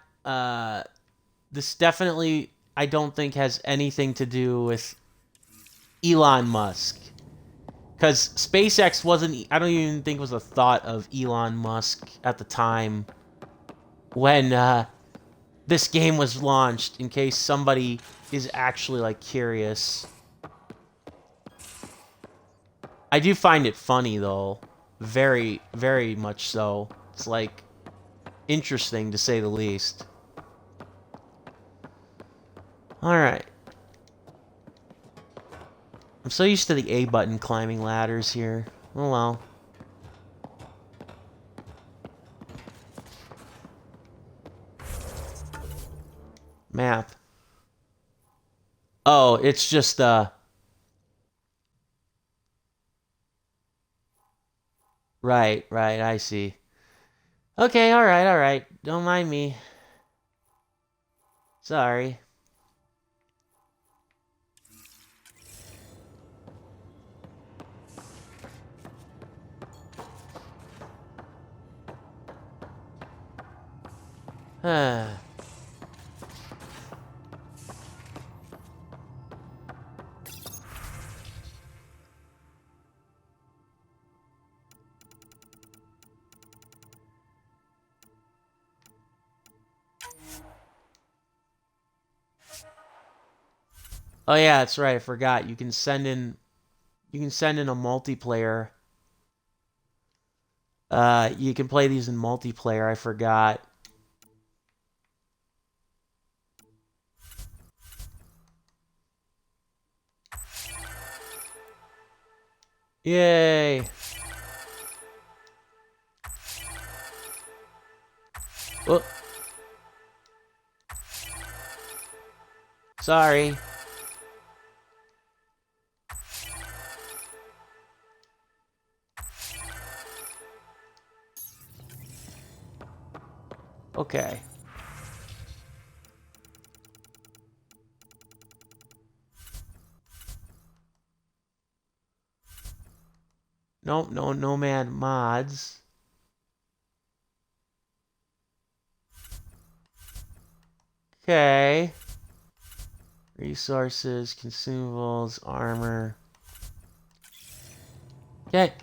A: this definitely, I don't think, has anything to do with Elon Musk. Because SpaceX wasn't... I don't even think was a thought of Elon Musk at the time when this game was launched, in case somebody is actually, like, curious. I do find it funny, though. Very, very much so. It's, like, interesting, to say the least. Alright. I'm so used to the A button climbing ladders here. Oh well. Map. Oh, it's just, Right, I see. Okay, alright. Don't mind me. Sorry. Oh yeah, that's right. I forgot. You can send in a multiplayer. You can play these in multiplayer. I forgot. Yay. Oh. Sorry. Okay. Nope, no Nomad mods. Okay. Resources, consumables, armor. Okay.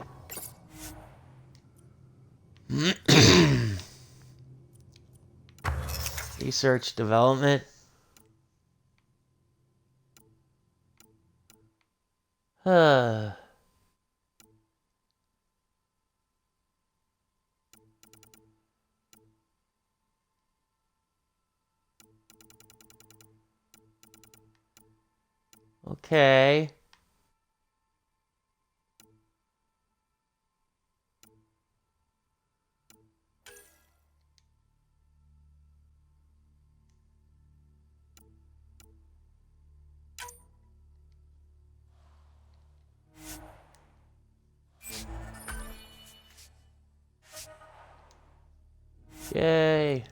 A: Research, development. Okay. Yay.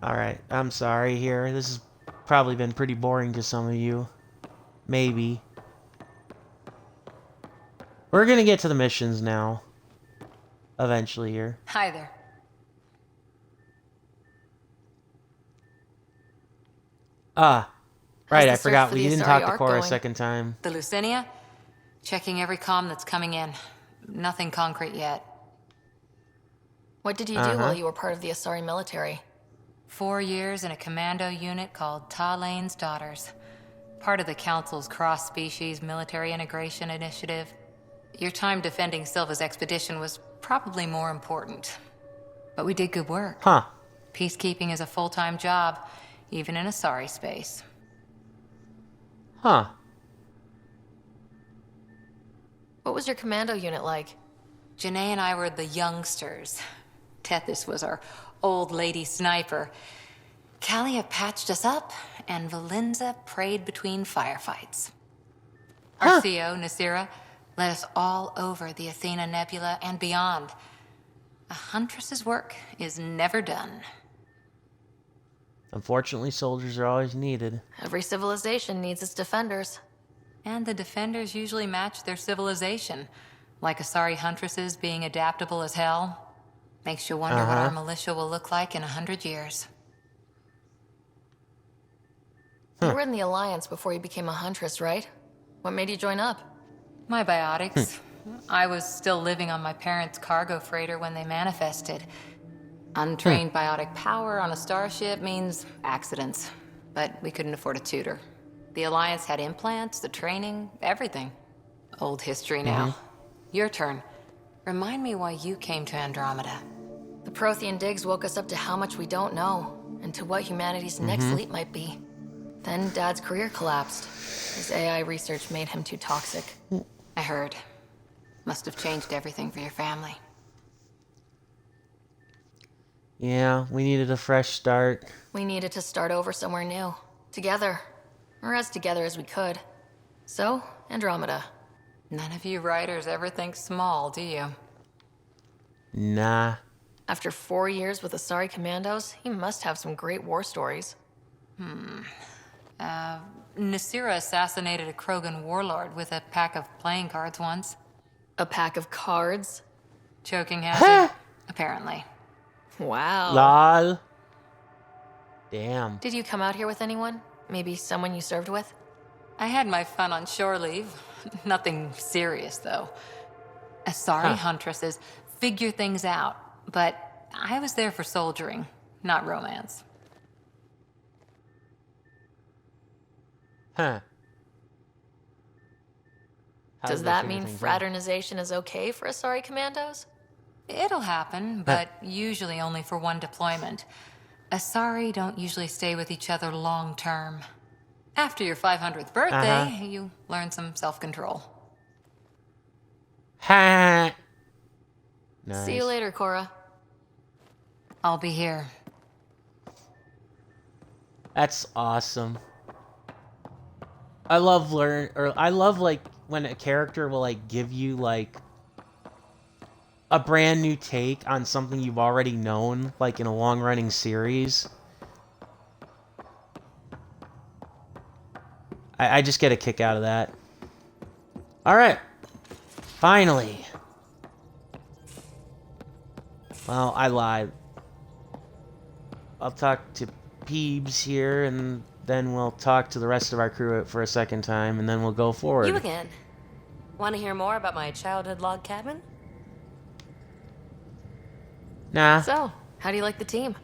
A: Alright. I'm sorry here. This has probably been pretty boring to some of you. Maybe. We're gonna get to the missions now. Eventually here.
E: Hi there.
A: Ah. Right, I
B: the search
A: forgot.
B: for
A: We
B: the
A: didn't
B: Asari
A: talk to
B: Ark
A: Cora a
B: going?
A: second time.
E: The Lucinia? Checking every comm that's coming in. Nothing concrete yet.
B: What did you do while you were part of the Asari military?
E: 4 years in a commando unit called Ta Lane's Daughters. Part of the Council's cross-species military integration initiative. Your time defending Silva's expedition was probably more important. But we did good work.
A: Huh.
E: Peacekeeping is a full-time job, even in Asari space.
A: Huh.
B: What was your commando unit like?
E: Janae and I were the youngsters. Tethys was our old lady sniper. Kalia patched us up, and Valenza prayed between firefights. Our CO, Nasira, led us all over the Athena Nebula and beyond. A huntress's work is never done.
A: Unfortunately, soldiers are always needed.
B: Every civilization needs its defenders.
E: And the defenders usually match their civilization, like Asari huntresses being adaptable as hell. Makes you wonder what our militia will look like in 100 years.
B: You were in the Alliance before you became a huntress, right? What made you join up?
E: My biotics. I was still living on my parents' cargo freighter when they manifested. Untrained biotic power on a starship means accidents, but we couldn't afford a tutor. The Alliance had implants, the training, everything. Old history now. Your turn. Remind me why you came to Andromeda.
B: The Prothean digs woke us up to how much we don't know, and to what humanity's next leap might be. Then Dad's career collapsed. His AI research made him too toxic.
E: I heard. Must have changed everything for your family.
A: Yeah, we needed a fresh start.
B: We needed to start over somewhere new. Together. Or as together as we could. So, Andromeda.
E: None of you writers ever think small, do you?
A: Nah.
B: After 4 years with Asari Commandos, he must have some great war stories.
E: Nasira assassinated a Krogan warlord with a pack of playing cards once.
B: A pack of cards?
E: Choking hazard, apparently.
B: Wow.
A: Lol. Damn.
B: Did you come out here with anyone? Maybe someone you served with?
E: I had my fun on shore leave. Nothing serious, though. Asari huntresses figure things out, but I was there for soldiering, not romance.
A: Huh. How
B: Does
A: did they
B: that
A: figure
B: mean
A: things out?
B: fraternization is okay for Asari Commandos?
E: It'll happen, but usually only for one deployment. Asari don't usually stay with each other long term. After your 500th birthday, you learn some self-control.
A: Ha! Nice.
B: See you later, Cora.
E: I'll be here.
A: That's awesome. I love like when a character will like give you like a brand new take on something you've already known, like in a long-running series. I just get a kick out of that. Alright. Finally. Well, I lied. I'll talk to Peebs here, and then we'll talk to the rest of our crew for a second time, and then we'll go forward.
F: You again.
J: Want to hear more about my childhood log cabin?
A: Nah.
B: So, how do you like the team?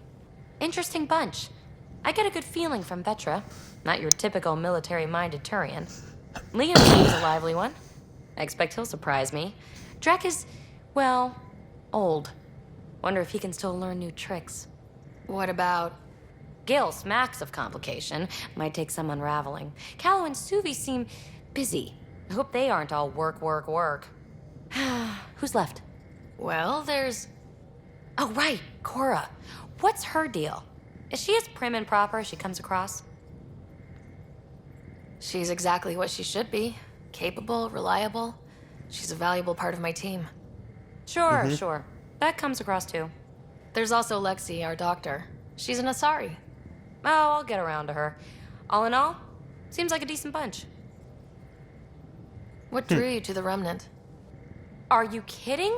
J: Interesting bunch. I get a good feeling from Vetra. Not your typical military-minded Turian. Liam seems a lively one. I expect he'll surprise me. Drek is, well, old. Wonder if he can still learn new tricks.
B: What about...
J: Gil smacks of complication. Might take some unraveling. Callow and Suvi seem busy. I hope they aren't all work, work, work. Who's left?
B: Well, there's...
J: Oh, right, Cora. What's her deal? Is she as prim and proper as she comes across?
B: She's exactly what she should be. Capable, reliable. She's a valuable part of my team.
J: Sure, sure. That comes across too.
B: There's also Lexi, our doctor. She's an Asari.
J: Oh, I'll get around to her. All in all, seems like a decent bunch.
B: What drew you to the Remnant?
J: Are you kidding?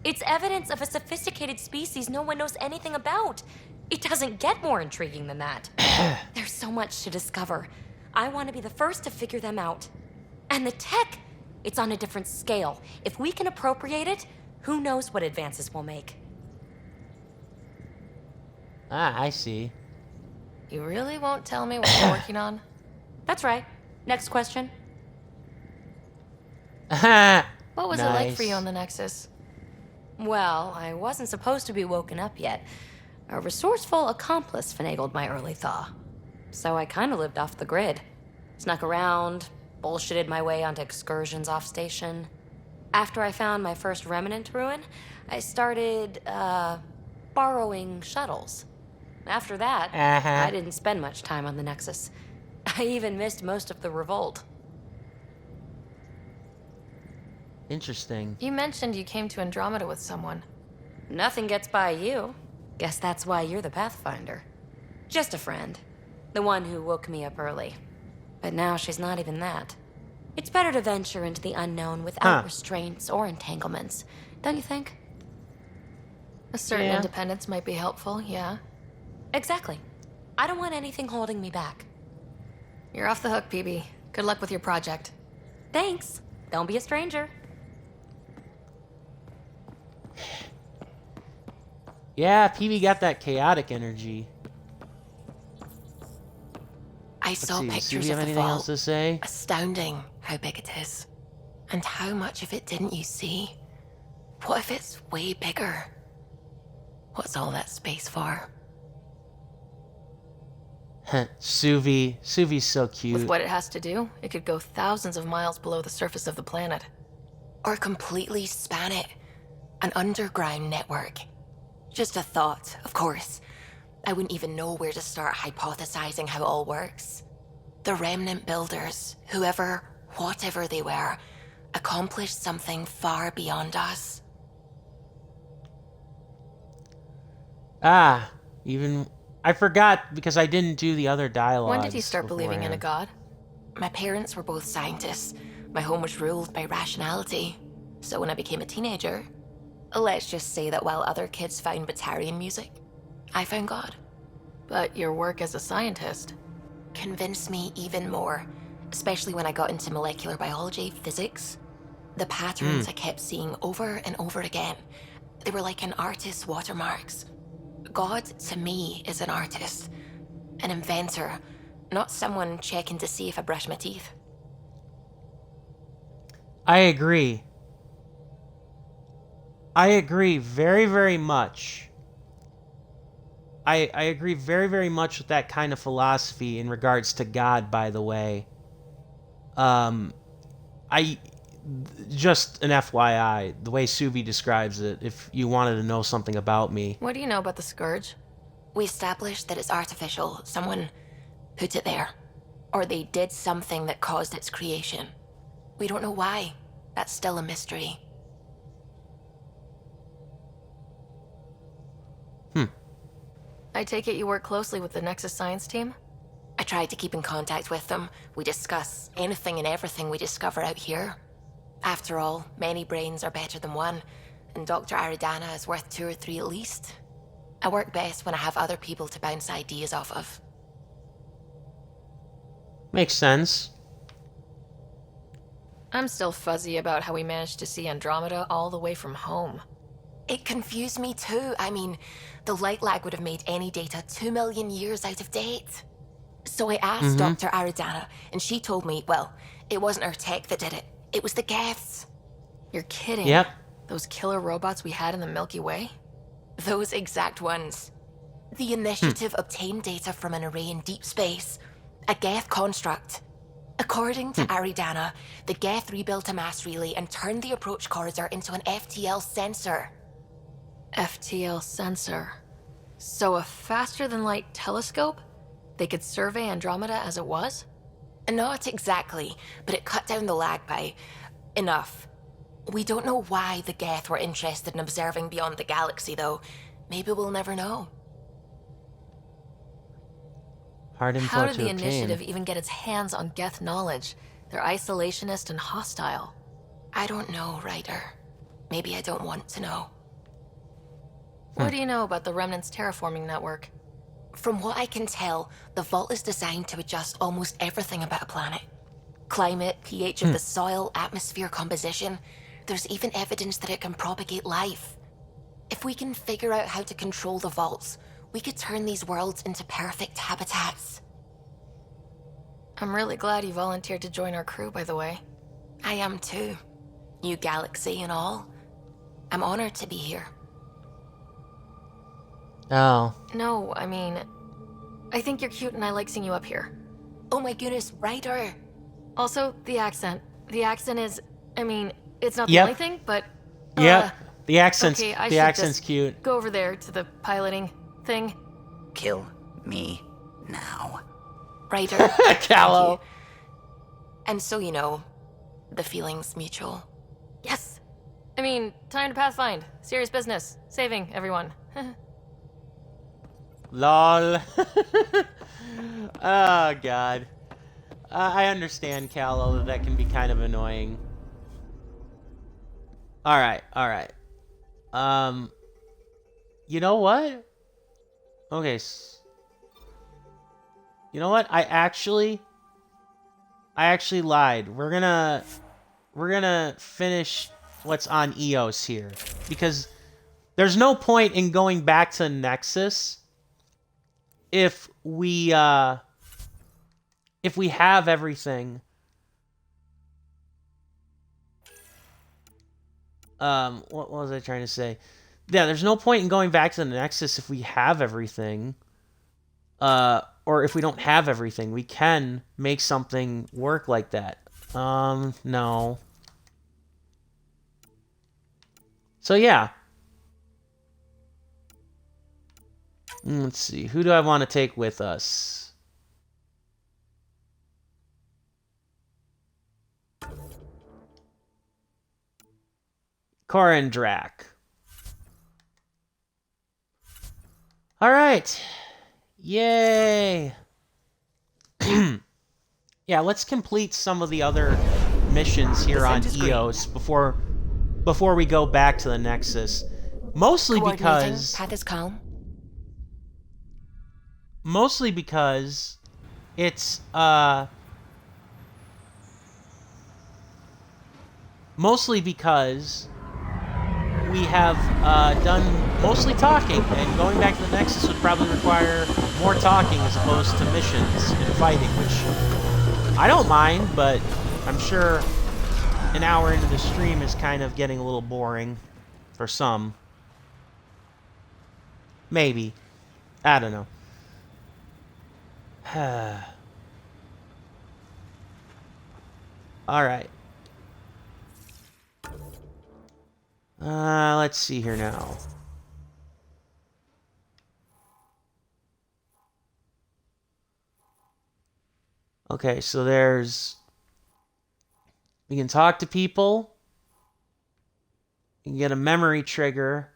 J: It's evidence of a sophisticated species no one knows anything about. It doesn't get more intriguing than that. There's so much to discover. I want to be the first to figure them out. And the tech, it's on a different scale. If we can appropriate it, who knows what advances we'll make.
A: Ah, I see.
B: You really won't tell me what you're working on?
J: That's right. Next question.
B: What was it like for you
A: Nice.
B: on the Nexus?
J: Well, I wasn't supposed to be woken up yet. A resourceful accomplice finagled my early thaw. So I kind of lived off the grid. Snuck around, bullshitted my way onto excursions off station. After I found my first remnant ruin, I started, borrowing shuttles. After that, I didn't spend much time on the Nexus. I even missed most of the revolt.
A: Interesting.
B: You mentioned you came to Andromeda with someone.
J: Nothing gets by you. Guess that's why you're the Pathfinder. Just a friend. The one who woke me up early. But now she's not even that. It's better to venture into the unknown without restraints or entanglements, don't you think?
B: A certain
A: Yeah.
B: independence might be helpful, yeah.
J: Exactly. I don't want anything holding me back.
B: You're off the hook, PB. Good luck with your project.
J: Thanks. Don't be a stranger.
A: Yeah, PB got that chaotic energy.
F: I
A: Let's
F: saw
A: see, does
F: pictures
A: Suvi have
F: of the
A: anything else
F: vault.
A: to say?
F: Astounding how big it is. And how much of it didn't you see? What if it's way bigger? What's all that space for?
A: Suvi's so cute.
B: With what it has to do, it could go thousands of miles below the surface of the planet.
F: Or completely span it. An underground network. Just a thought, of course. I wouldn't even know where to start hypothesizing how it all works. The Remnant builders, whoever, whatever they were, accomplished something far beyond us.
A: Even I forgot because I didn't do the other dialogue.
B: When did you start believing in a god?
F: My parents were both scientists. My home was ruled by rationality. So when I became a teenager, let's just say that while other kids found Batarian music, I found God.
B: But your work as a scientist
F: Convinced me even more, especially when I got into molecular biology, physics. The patterns I kept seeing over and over again, they were like an artist's watermarks. God, to me, is an artist, an inventor, not someone checking to see if I brush my teeth.
A: I agree. I agree very, very much. I agree very, very much with that kind of philosophy in regards to God, by the way. Just an FYI, the way Suvi describes it, if you wanted to know something about me.
B: What do you know about the Scourge?
F: We established that it's artificial. Someone put it there. Or they did something that caused its creation. We don't know why. That's still a mystery.
B: I take it you work closely with the Nexus Science team?
F: I tried to keep in contact with them. We discuss anything and everything we discover out here. After all, many brains are better than one, and Dr. Aridana is worth 2 or 3 at least. I work best when I have other people to bounce ideas off of.
A: Makes sense.
B: I'm still fuzzy about how we managed to see Andromeda all the way from home.
F: It confused me too. I mean, the light lag would have made any data 2 million years out of date. So I asked Dr. Aridana, and she told me, well, it wasn't our tech that did it. It was the Geths.
B: You're kidding.
A: Yep.
B: Those killer robots we had in the Milky Way?
F: Those exact ones. The initiative obtained data from an array in deep space, a Geth construct. According to Aridana, the Geth rebuilt a mass relay and turned the approach corridor into an FTL sensor.
B: FTL sensor. So a faster-than-light telescope? They could survey Andromeda as it was?
F: Not exactly, but it cut down the lag by enough. We don't know why the Geth were interested in observing beyond the galaxy, though. Maybe we'll never know.
A: Hard info
B: How did
A: to
B: the
A: obtain.
B: initiative even get its hands on Geth knowledge? They're isolationist and hostile.
F: I don't know, Ryder. Maybe I don't want to know.
B: What do you know about the Remnant's terraforming network?
F: From what I can tell, the vault is designed to adjust almost everything about a planet. Climate, pH of the soil, atmosphere composition. There's even evidence that it can propagate life. If we can figure out how to control the vaults, we could turn these worlds into perfect habitats.
B: I'm really glad you volunteered to join our crew, by the way.
F: I am too. New galaxy and all. I'm honored to be here.
A: Oh.
B: No, I mean, I think you're cute and I like seeing you up here.
F: Oh my goodness, Ryder!
B: Also, the accent. The accent is, I mean, it's not the
A: Yep.
B: only thing, but...
A: Yep. The accent's
B: okay, I
A: the
B: should
A: accent's
B: just
A: cute.
B: Go over there to the piloting thing.
G: Kill me now.
F: Ryder.
A: Callow.
F: thank you. And so you know, the feeling's mutual.
B: Yes! I mean, time to pathfind. Serious business. Saving everyone.
A: Lol. Oh, God. I understand, Callow, that can be kind of annoying. Alright, alright. You know what? Okay. You know what? I actually lied. We're gonna finish what's on EOS here. Because there's no point in going back to Nexus if we have everything. What was I trying to say? Yeah, there's no point in going back to the Nexus if we have everything. Or if we don't have everything. We can make something work like that. No. So, yeah. Let's see. Who do I want to take with us? Cora and Drac. All right. Yay. Yeah, let's complete some of the other missions here on EOS before we go back to the Nexus. Mostly because...
F: Path is calm.
A: Mostly because it's, mostly because we have done mostly talking, and going back to the Nexus would probably require more talking as opposed to missions and fighting, which I don't mind, but I'm sure an hour into the stream is kind of getting a little boring for some. Maybe. I don't know. Alright. Let's see here now. Okay, so there's... We can talk to people. You can get a memory trigger.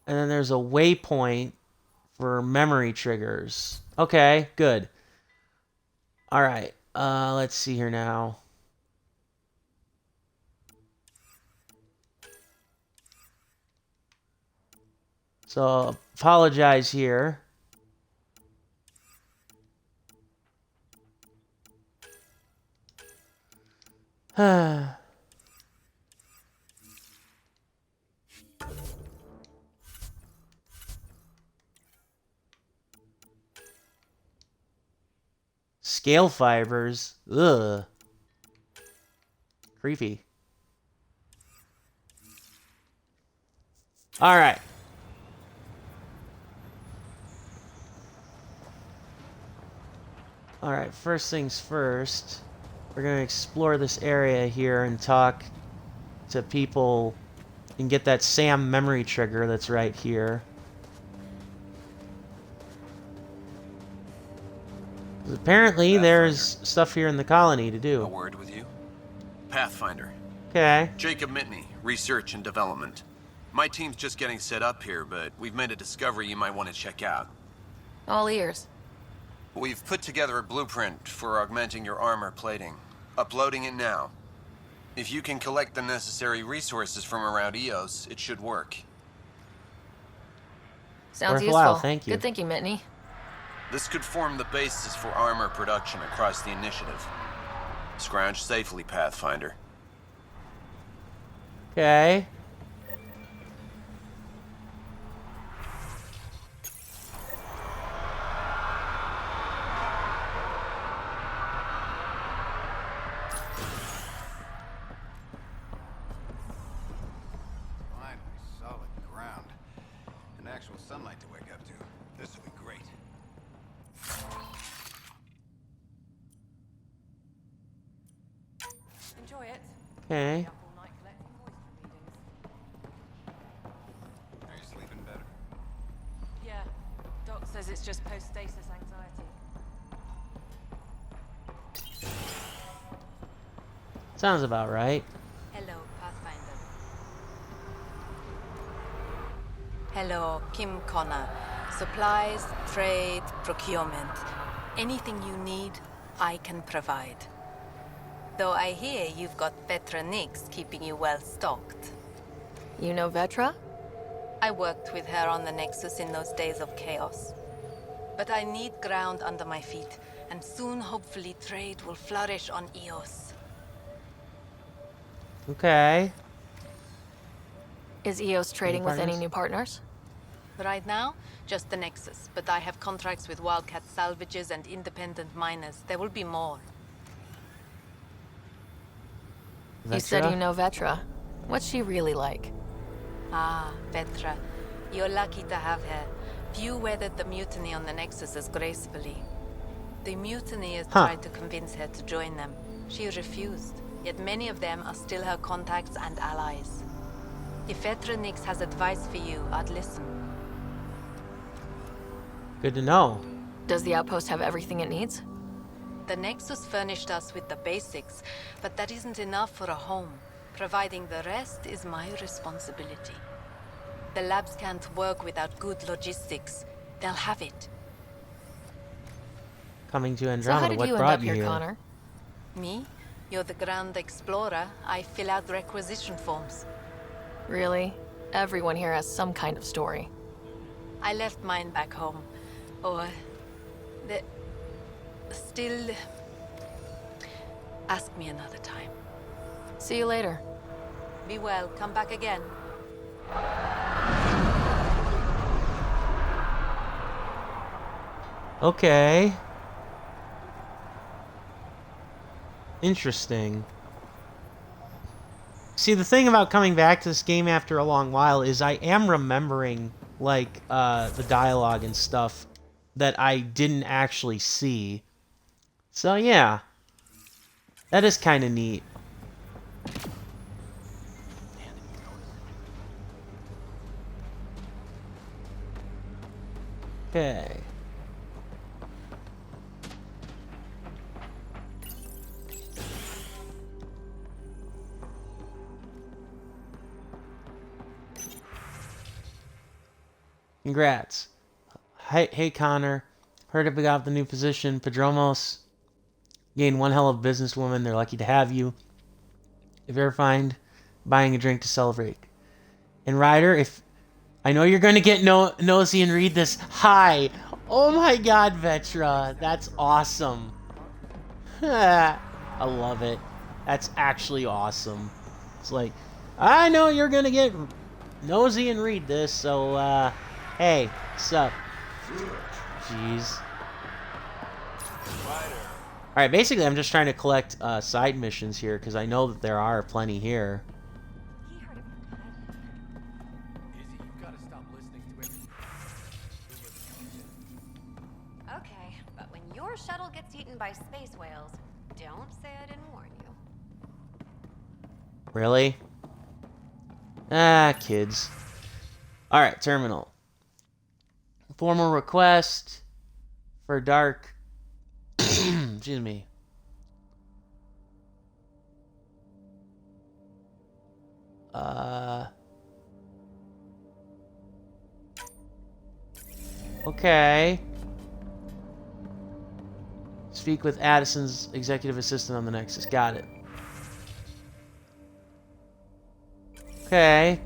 A: And then there's a waypoint for memory triggers. Okay, good. Alright, let's see here now. So, apologize here. Scale fibers. Ugh. Creepy. All right. All right, first things first. We're going to explore this area here and talk to people and get that Sam memory trigger that's right here. 'Cause apparently there's stuff here in the colony to
K: A
A: do.
K: word with you? Pathfinder.
A: Okay.
K: Jacob Mitney, Research and Development. My team's just getting set up here, but we've made a discovery you might want to check out.
B: All ears.
K: We've put together a blueprint for augmenting your armor plating. Uploading it now. If you can collect the necessary resources from around EOS, it should work.
B: Sounds
A: Worthwhile,
B: useful.
A: thank you.
B: Good thinking, Mitney.
K: This could form the basis for armor production across the initiative. Scrounge safely, Pathfinder.
A: Okay.
L: Finally, solid ground. And actual sunlight to wake up to. This will be great.
E: Enjoy it.
A: Okay.
L: Are you sleeping better?
E: Yeah. Doc says it's just post-stasis anxiety.
A: Sounds about right.
M: Hello, Pathfinder. Hello, Kim Connor. Supplies, trade, procurement. Anything you need, I can provide. Though I hear you've got Vetra Nix keeping you well stocked.
B: You know Vetra?
M: I worked with her on the Nexus in those days of chaos. But I need ground under my feet, and soon hopefully trade will flourish on EOS.
A: Okay.
B: Is EOS trading with any
A: partners?
B: new partners?
M: Right now, just the Nexus, but I have contracts with Wildcat salvages and independent miners. There will be more.
B: You said
A: Vetra?
B: you know Vetra. What's she really like?
M: Ah, Vetra. You're lucky to have her. Few weathered the mutiny on the Nexus as gracefully. The mutineers tried to convince her to join them. She refused, yet many of them are still her contacts and allies. If Vetra Nix has advice for you, I'd listen.
A: Good to know.
B: Does the outpost have everything it needs?
M: The Nexus furnished us with the basics, but that isn't enough for a home. Providing the rest is my responsibility. The labs can't work without good logistics. They'll have it.
A: Coming to
B: So how
A: Andromeda,
B: did
A: what
B: you end
A: brought
B: up
A: you
B: here,
A: here?
B: Connor?
M: Me? You're the Grand Explorer. I fill out requisition forms.
B: Really? Everyone here has some kind of story.
M: I left mine back home. Or... the... still... Ask me another time.
B: See you later.
M: Be well. Come back again.
A: Okay. Interesting. See, the thing about coming back to this game after a long while is I am remembering, like, the dialogue and stuff that I didn't actually see. So, yeah. That is kind of neat. Okay. Congrats. Hey Connor. Heard about the new position. Padromos. Gained one hell of a businesswoman. They're lucky to have you. If you ever find buying a drink to celebrate. And Ryder, if I know you're going to get nosy and read this. Hi. Oh my god, Vetra. That's awesome. I love it. That's actually awesome. It's like, I know you're gonna get nosy and read this, so, hey, what's up? Jeez. Alright, basically I'm just trying to collect side missions here, because I know that there are plenty here.
J: Okay, but when your shuttle gets eaten by space whales, don't say I didn't warn you.
A: Really? Ah, kids. Alright, terminal. Formal request for dark... Excuse me. Okay. Speak with Addison's executive assistant on the Nexus. Got it. Okay.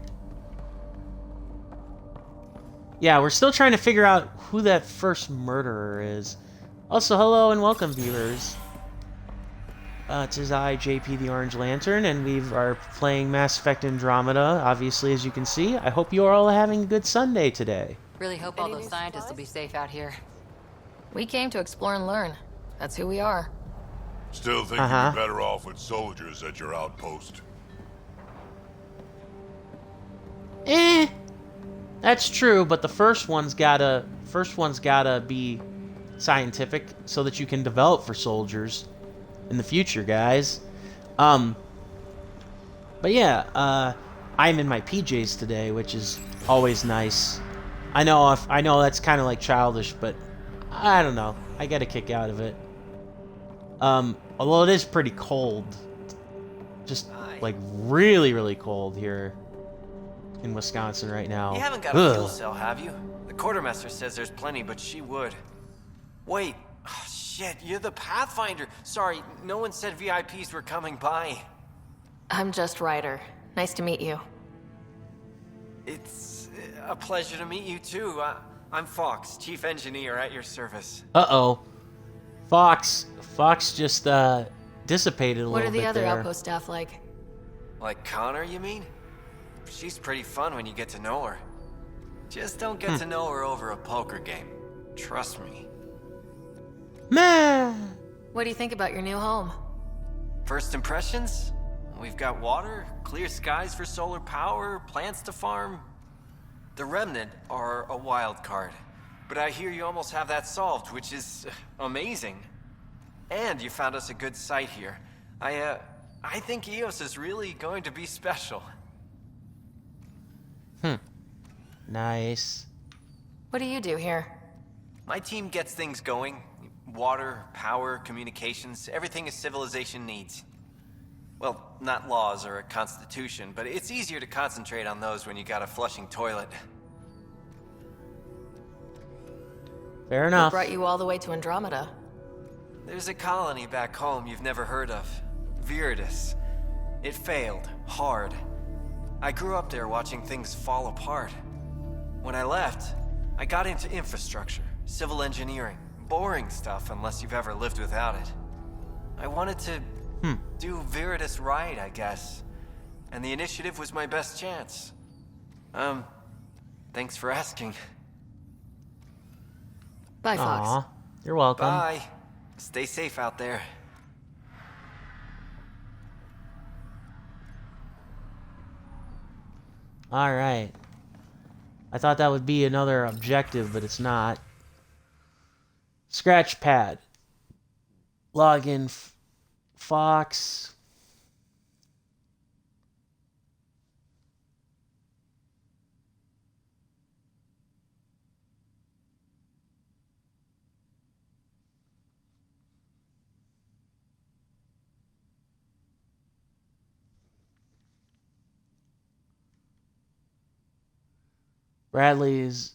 A: Yeah, we're still trying to figure out who that first murderer is. Also, hello and welcome, viewers. It is I, JPtheOrangeLantern, and we are playing Mass Effect Andromeda, obviously, as you can see. I hope you are all having a good Sunday today.
B: Really hope all those scientists will be safe out here. We came to explore and learn. That's who we are.
I: Still think you'd be better off with soldiers at your outpost.
A: That's true, but the first one's gotta be scientific so that you can develop for soldiers in the future, guys. But yeah, I'm in my PJs today, which is always nice. I know that's kind of like childish, but I don't know. I get a kick out of it. Although it is pretty cold, just like really, really cold here in Wisconsin right now.
N: You haven't got a fuel cell, have you? The quartermaster says there's plenty, but she would. Wait, oh, shit, you're the Pathfinder. Sorry, no one said VIPs were coming by.
B: I'm just Ryder. Nice to meet you.
N: It's a pleasure to meet you too. I'm Fox, chief engineer at your service.
A: Uh-oh. Fox just dissipated a
B: What
A: little
B: are
A: bit
B: the other
A: there.
B: outpost staff like?
N: Like Connor, you mean? She's pretty fun when you get to know her. Just don't get to know her over a poker game. Trust me.
A: Man.
B: What do you think about your new home?
N: First impressions? We've got water, clear skies for solar power, plants to farm. The Remnant are a wild card, but I hear you almost have that solved, which is amazing. And you found us a good site here. I think EOS is really going to be special.
A: Nice.
B: What do you do here?
N: My team gets things going. Water, power, communications, everything a civilization needs. Well, not laws or a constitution, but it's easier to concentrate on those when you got a flushing toilet.
A: Fair enough.
B: What brought you all the way to Andromeda?
N: There's a colony back home you've never heard of. Viridis. It failed, hard. I grew up there watching things fall apart. When I left, I got into infrastructure, civil engineering. Boring stuff unless you've ever lived without it. I wanted to do Viridis right, I guess. And the initiative was my best chance. Thanks for asking.
B: Bye, Fox.
A: Aw, you're welcome.
N: Bye. Stay safe out there.
A: Alright. I thought that would be another objective, but it's not. Scratch pad. Login Fox. Bradley's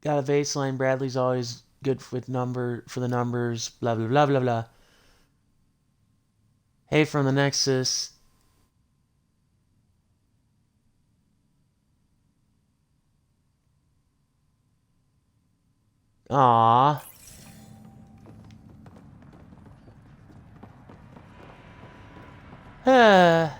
A: got a baseline. Bradley's always good with for the numbers. Blah blah blah blah blah. Hey, from the Nexus. Aww. So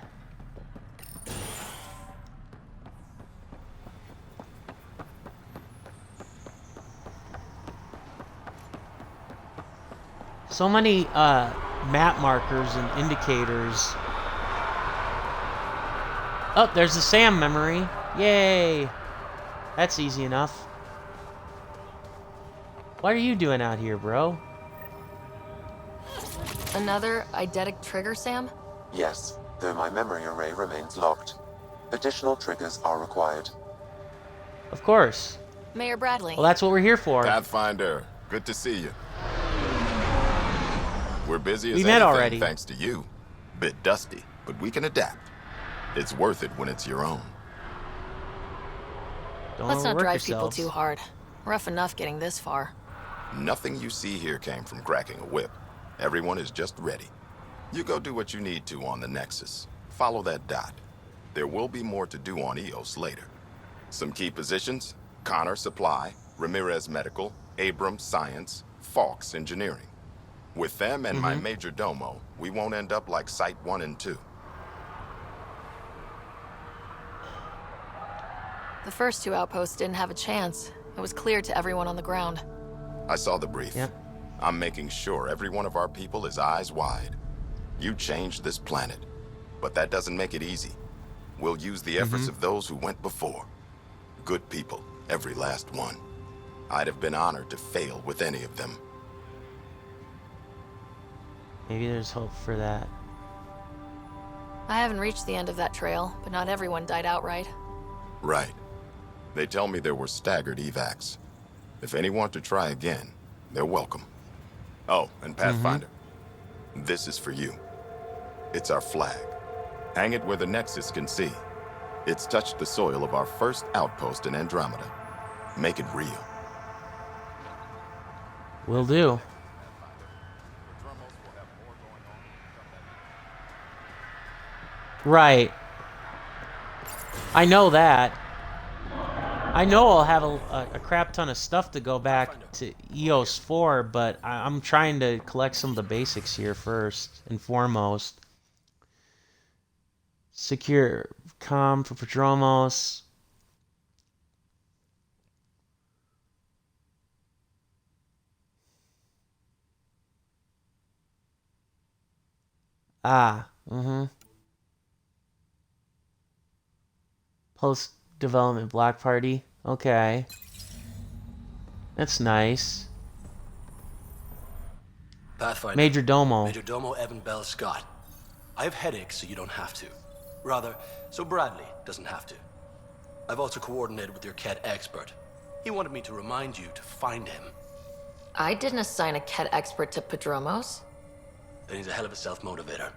A: many map markers and indicators. Oh, there's the Sam memory. Yay! That's easy enough. What are you doing out here, bro?
B: Another eidetic trigger, Sam?
O: Yes, though my memory array remains locked. Additional triggers are required.
A: Of course.
B: Mayor Bradley.
A: Well, that's what we're here for.
P: Pathfinder, good to see you. We're busy as
A: We met
P: anything,
A: already.
P: thanks to you. Bit dusty, but we can adapt. It's worth it when it's your own.
A: Don't
B: Let's not
A: overwork
B: drive people
A: yourselves.
B: too hard. Rough enough getting this far.
P: Nothing you see here came from cracking a whip. Everyone is just ready. You go do what you need to on the Nexus. Follow that dot. There will be more to do on EOS later. Some key positions: Connor Supply, Ramirez Medical, Abrams Science, Fawkes Engineering. With them and my major domo, we won't end up like Site 1 and 2.
B: The first two outposts didn't have a chance. It was clear to everyone on the ground.
P: I saw the brief.
A: Yep.
P: I'm making sure every one of our people is eyes wide. You changed this planet, but that doesn't make it easy. We'll use the efforts of those who went before. Good people, every last one. I'd have been honored to fail with any of them.
A: Maybe there's hope for that.
B: I haven't reached the end of that trail, but not everyone died outright.
P: Right. They tell me there were staggered evacs. If any want to try again, they're welcome. Oh, and Pathfinder, this is for you. It's our flag. Hang it where the Nexus can see. It's touched the soil of our first outpost in Andromeda. Make it real.
A: Will do. Right. I know that. I know I'll have a crap ton of stuff to go back to EOS 4, but I'm trying to collect some of the basics here first and foremost. Secure comm for Prodromos. Post-development block party. Okay. That's nice.
Q: Pathfinder.
A: Major Domo.
Q: Major Domo Evan Bell Scott. I have headaches, so you don't have to. Rather, so Bradley doesn't have to. I've also coordinated with your Ket expert. He wanted me to remind you to find him.
B: I didn't assign a Ket expert to Prodromos.
Q: Then he's a hell of a self-motivator.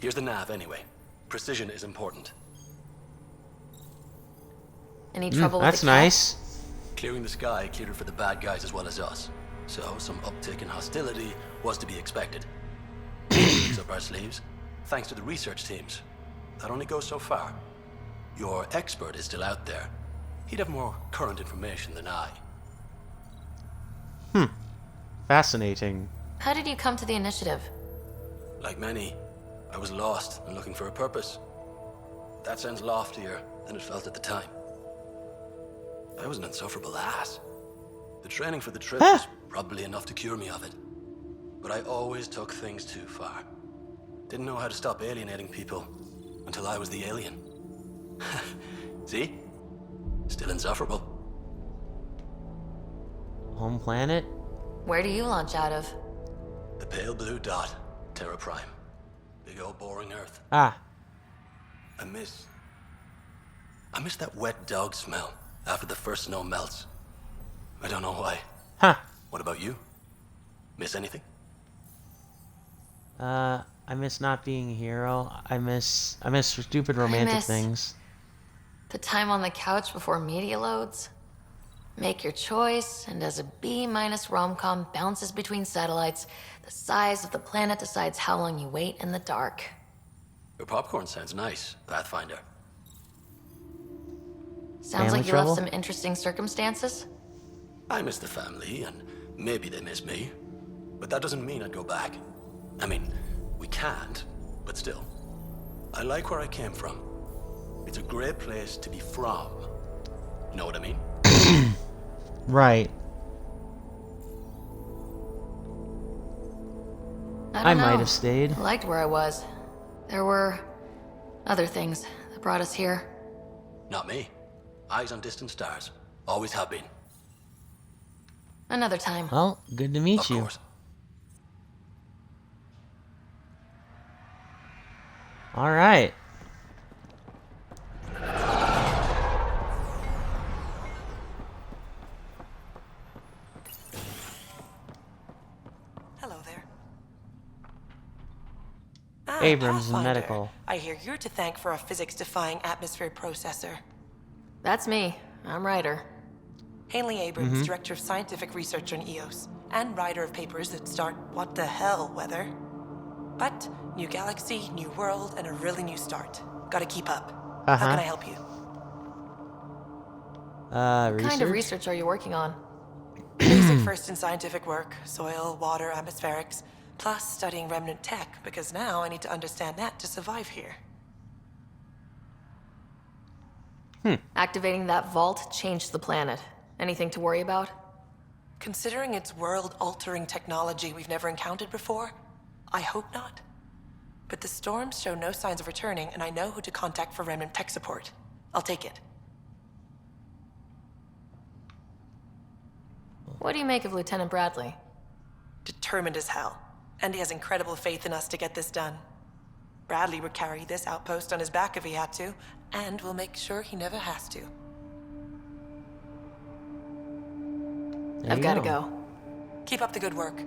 Q: Here's the nav anyway. Precision is important.
B: Any trouble with
A: that's
B: the Ket?
A: nice.
Q: Clearing the sky cleared it for the bad guys as well as us. So some uptick in hostility was to be expected. Tricks up our sleeves, thanks to the research teams. That only goes so far. Your expert is still out there. He'd have more current information than I.
A: Fascinating.
B: How did you come to the initiative?
Q: Like many, I was lost and looking for a purpose. That sounds loftier than it felt at the time. I was an insufferable ass. The training for the trip was probably enough to cure me of it. But I always took things too far. Didn't know how to stop alienating people until I was the alien. See? Still insufferable.
A: Home planet?
B: Where do you launch out of?
Q: The pale blue dot, Terra Prime. Big old boring Earth.
A: Ah.
Q: I miss that wet dog smell after the first snow melts. I don't know why.
A: Huh.
Q: What about you? Miss anything?
A: I miss not being a hero. I miss stupid romantic
B: miss-
A: things.
B: The time on the couch before media loads? Make your choice, and as a B- rom-com bounces between satellites, the size of the planet decides how long you wait in the dark.
Q: Your popcorn sounds nice, Pathfinder.
B: Sounds
A: Family
B: like you
A: trouble?
B: left some interesting circumstances?
Q: I miss the family, and maybe they miss me. But that doesn't mean I'd go back. I mean, we can't, but still. I like where I came from. It's a great place to be from. You know what I mean?
A: Right.
B: I
A: might
B: know.
A: have stayed.
B: I liked where I was. There were other things that brought us here.
Q: Not me. Eyes on distant stars. Always have been.
B: Another time.
A: Well, good to meet
Q: Of
A: you.
Q: course.
A: All right.
R: Hello there.
A: Abrams
R: Pathfinder.
A: Medical.
R: I hear you're to thank for a physics-defying atmosphere processor.
B: That's me. I'm Ryder.
R: Haley Abrams, Director of Scientific Research on EOS, and writer of papers that start what the hell weather. But new galaxy, new world, and a really new start. Gotta keep up. How can I help you?
A: Research?
B: What kind of research are you working on?
R: Basic first in scientific work, soil, water, atmospherics, plus studying remnant tech, because now I need to understand that to survive here.
B: Activating that vault changed the planet. Anything to worry about?
R: Considering it's world-altering technology we've never encountered before, I hope not. But the storms show no signs of returning, and I know who to contact for remnant tech support. I'll take it.
B: What do you make of Lieutenant Bradley?
R: Determined as hell. And he has incredible faith in us to get this done. Bradley would carry this outpost on his back if he had to, and we'll make sure he never has to.
B: I've gotta go.
R: Keep up the good work.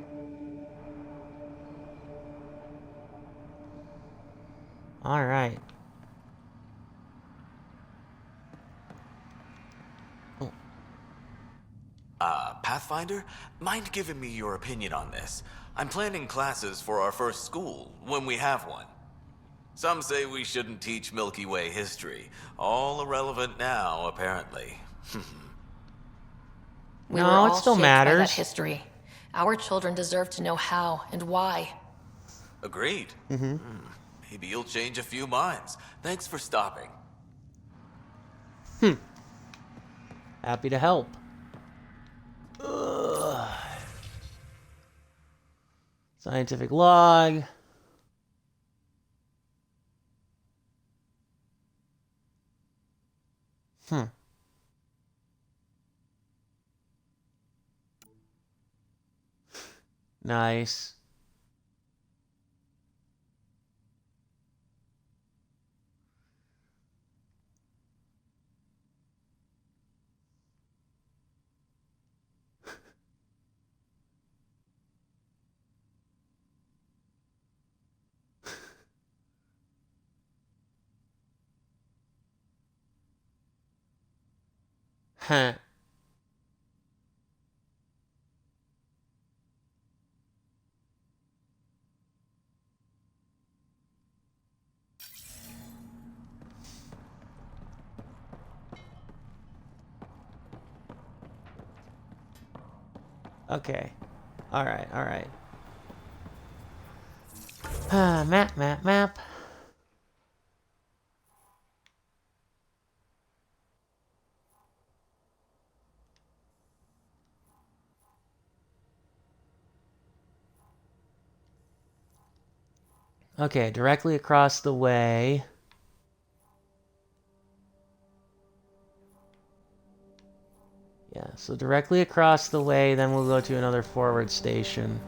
A: All right.
S: Pathfinder, mind giving me your opinion on this? I'm planning classes for our first school, when we have one. Some say we shouldn't teach Milky Way history. All irrelevant now, apparently.
B: We
A: No,
B: were all
A: it still
B: shaped by that
A: matters.
B: history. Our children deserve to know how and why.
S: Agreed. Maybe you'll change a few minds. Thanks for stopping.
A: Happy to help. Ugh. Scientific log. Nice. Huh. Okay. All right, all right. Map. Okay, directly across the way. Yeah, so directly across the way, then we'll go to another forward station.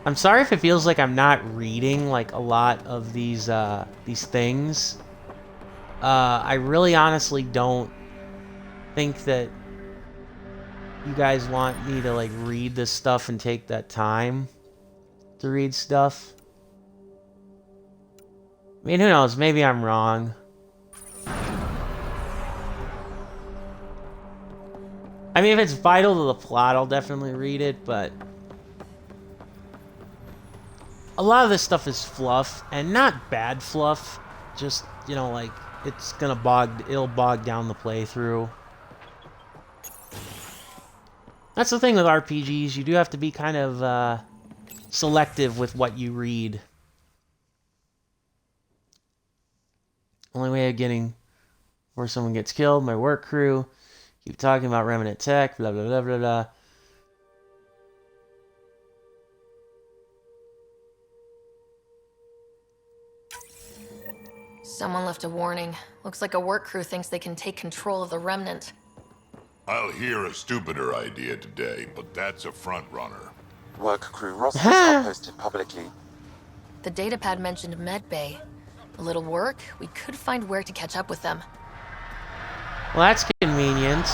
A: I'm sorry if it feels like I'm not reading like a lot of these things. I really honestly don't think that you guys want me to like read this stuff and take that time to read stuff. I mean, who knows? Maybe I'm wrong. I mean, if it's vital to the plot, I'll definitely read it, but a lot of this stuff is fluff, and not bad fluff. Just, you know, like, it'll bog down the playthrough. That's the thing with RPGs. You do have to be kind of selective with what you read. Only way of getting where someone gets killed, my work crew. Keep talking about remnant tech, blah, blah, blah, blah, blah.
B: Someone left a warning. Looks like a work crew thinks they can take control of the remnant.
I: I'll hear a stupider idea today, but that's a front runner.
O: Work crew rosters are posted publicly.
B: The datapad mentioned medbay. A little work, we could find where to catch up with them.
A: Well, that's convenient.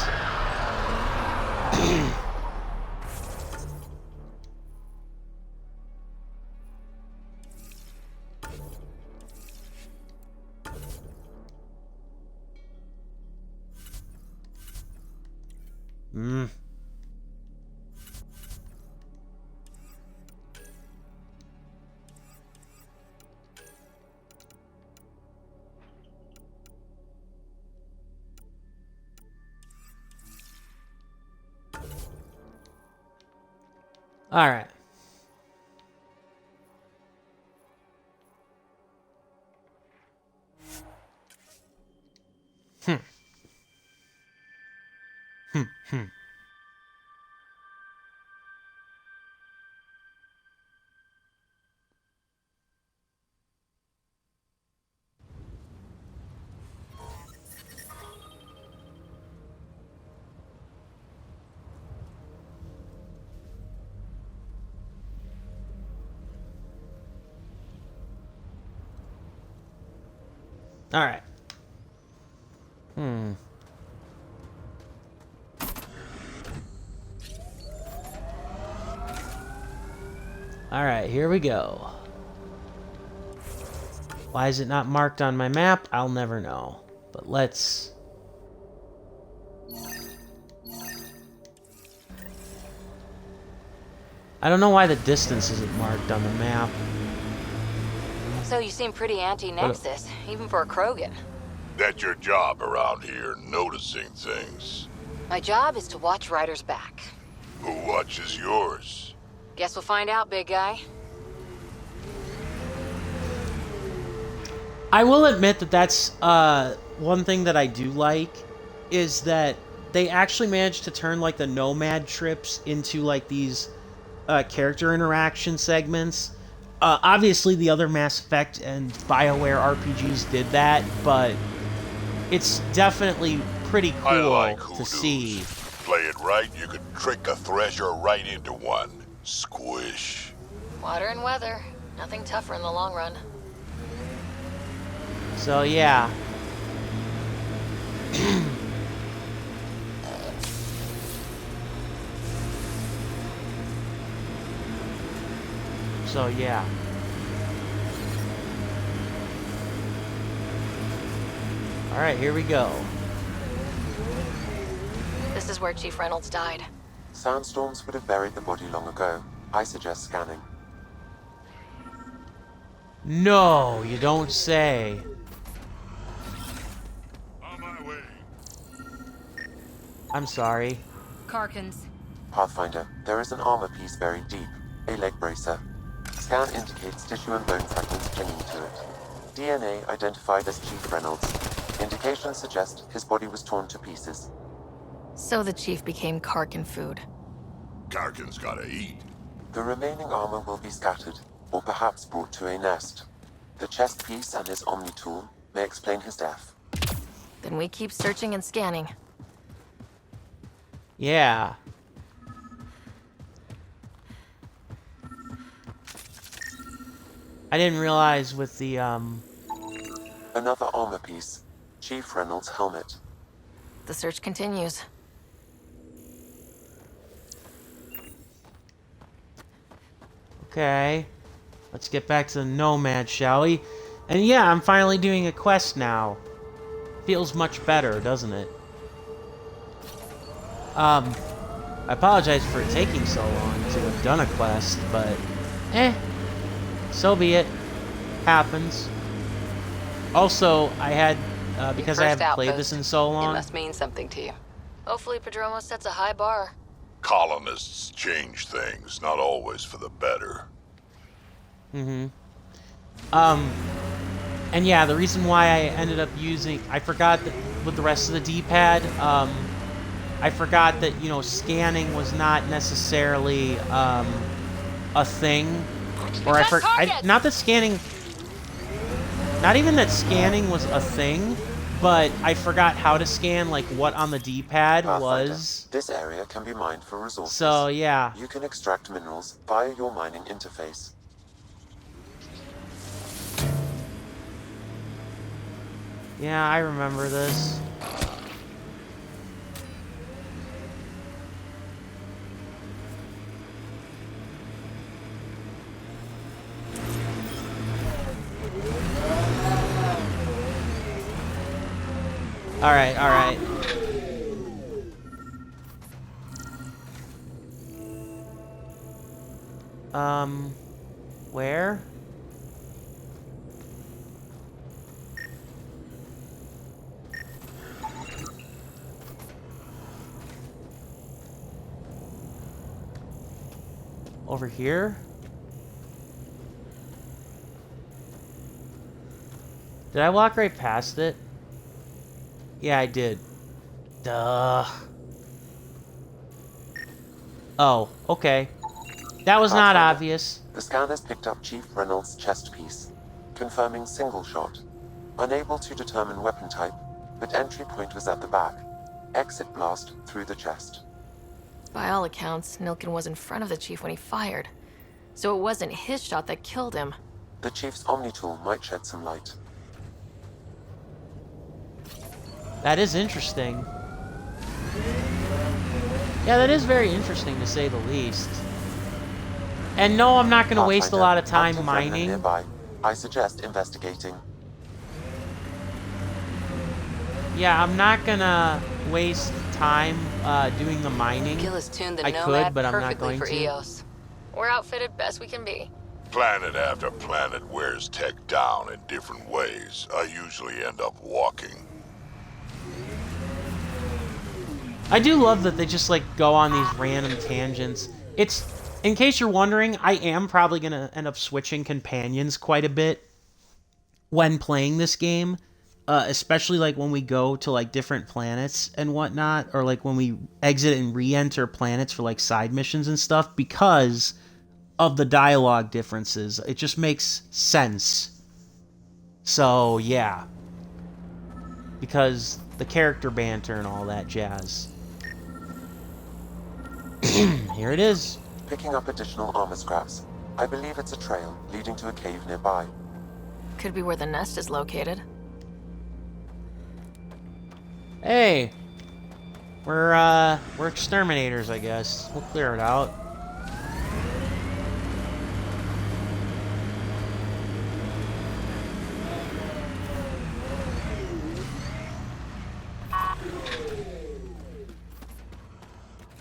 A: All right. All right. All right, here we go. Why is it not marked on my map? I'll never know. But let's... I don't know why the distance isn't marked on the map.
J: So you seem pretty anti-Nexus, even for a Krogan.
I: That's your job around here, noticing things.
J: My job is to watch Ryder's back.
I: Who watches yours?
J: Guess we'll find out, big guy.
A: I will admit that that's one thing that I do like, is that they actually managed to turn like the Nomad trips into like these character interaction segments. Obviously the other Mass Effect and BioWare RPGs did that, but it's definitely pretty cool to see.
I: Play it right, you could trick a Thresher right into one. Squish.
B: Water and weather. Nothing tougher in the long run.
A: So yeah. So yeah. Alright, here we go.
B: This is where Chief Reynolds died.
O: Sandstorms would have buried the body long ago. I suggest scanning.
A: No, you don't say.
I: On my way.
A: I'm sorry.
J: Karkins.
O: Pathfinder, there is an armor piece buried deep. A leg bracer. Scan indicates tissue and bone fragments clinging to it. DNA identified as Chief Reynolds. Indications suggest his body was torn to pieces.
B: So the Chief became Karkin food.
I: Karkin's gotta eat.
O: The remaining armor will be scattered, or perhaps brought to a nest. The chest piece and his Omni tool may explain his death.
B: Then we keep searching and scanning.
A: Yeah. I didn't realize with the,
O: Another armor piece. Chief Reynolds' helmet.
B: The search continues.
A: Okay. Let's get back to the Nomad, shall we? And yeah, I'm finally doing a quest now. Feels much better, doesn't it? I apologize for it taking so long to have done a quest, but so be it. Happens. Also, I had, because I haven't played this in so long.
J: It must mean something to you.
B: Hopefully Padromo sets a high bar.
I: Colonists change things, not always for the better.
A: And yeah, the reason why I ended up using, I forgot that with the rest of the D-pad, I forgot that, you know, scanning was not necessarily a thing. Or not that scanning, not even that scanning was a thing, but I forgot how to scan, like what on the D-pad was.
O: This area can be mined for resources.
A: So yeah.
O: You can extract minerals via your mining interface.
A: Yeah, I remember this. All right. Where? Over here? Did I walk right past it? Yeah, I did. Duh. Oh, okay. That was not obvious.
O: The scanners picked up Chief Reynolds' chest piece, confirming single shot. Unable to determine weapon type, but entry point was at the back. Exit blast through the chest.
B: By all accounts, Nilken was in front of the Chief when he fired. So it wasn't his shot that killed him.
O: The Chief's Omni tool might shed some light.
A: That is interesting. Yeah, that is very interesting to say the least. And no, I'm not going to waste a lot of time mining.
O: Nearby. I suggest investigating.
A: Yeah, I'm not going to waste time doing the mining.
B: Gil has tuned the
A: I
B: Nomad
A: could, but I'm not
B: perfectly
A: going
B: for
A: to.
B: EOS. We're outfitted best we can be.
I: Planet after planet wears tech down in different ways. I usually end up walking.
A: I do love that they just like go on these random tangents. It's, in case you're wondering, I am probably going to end up switching companions quite a bit when playing this game. Especially like when we go to like different planets and whatnot, or like when we exit and re-enter planets for like side missions and stuff, because of the dialogue differences. It just makes sense. So yeah, because the character banter and all that jazz. Here it is.
O: Picking up additional armor scraps. I believe it's a trail leading to a cave nearby.
B: Could be where the nest is located.
A: Hey, we're exterminators, I guess. We'll clear it out.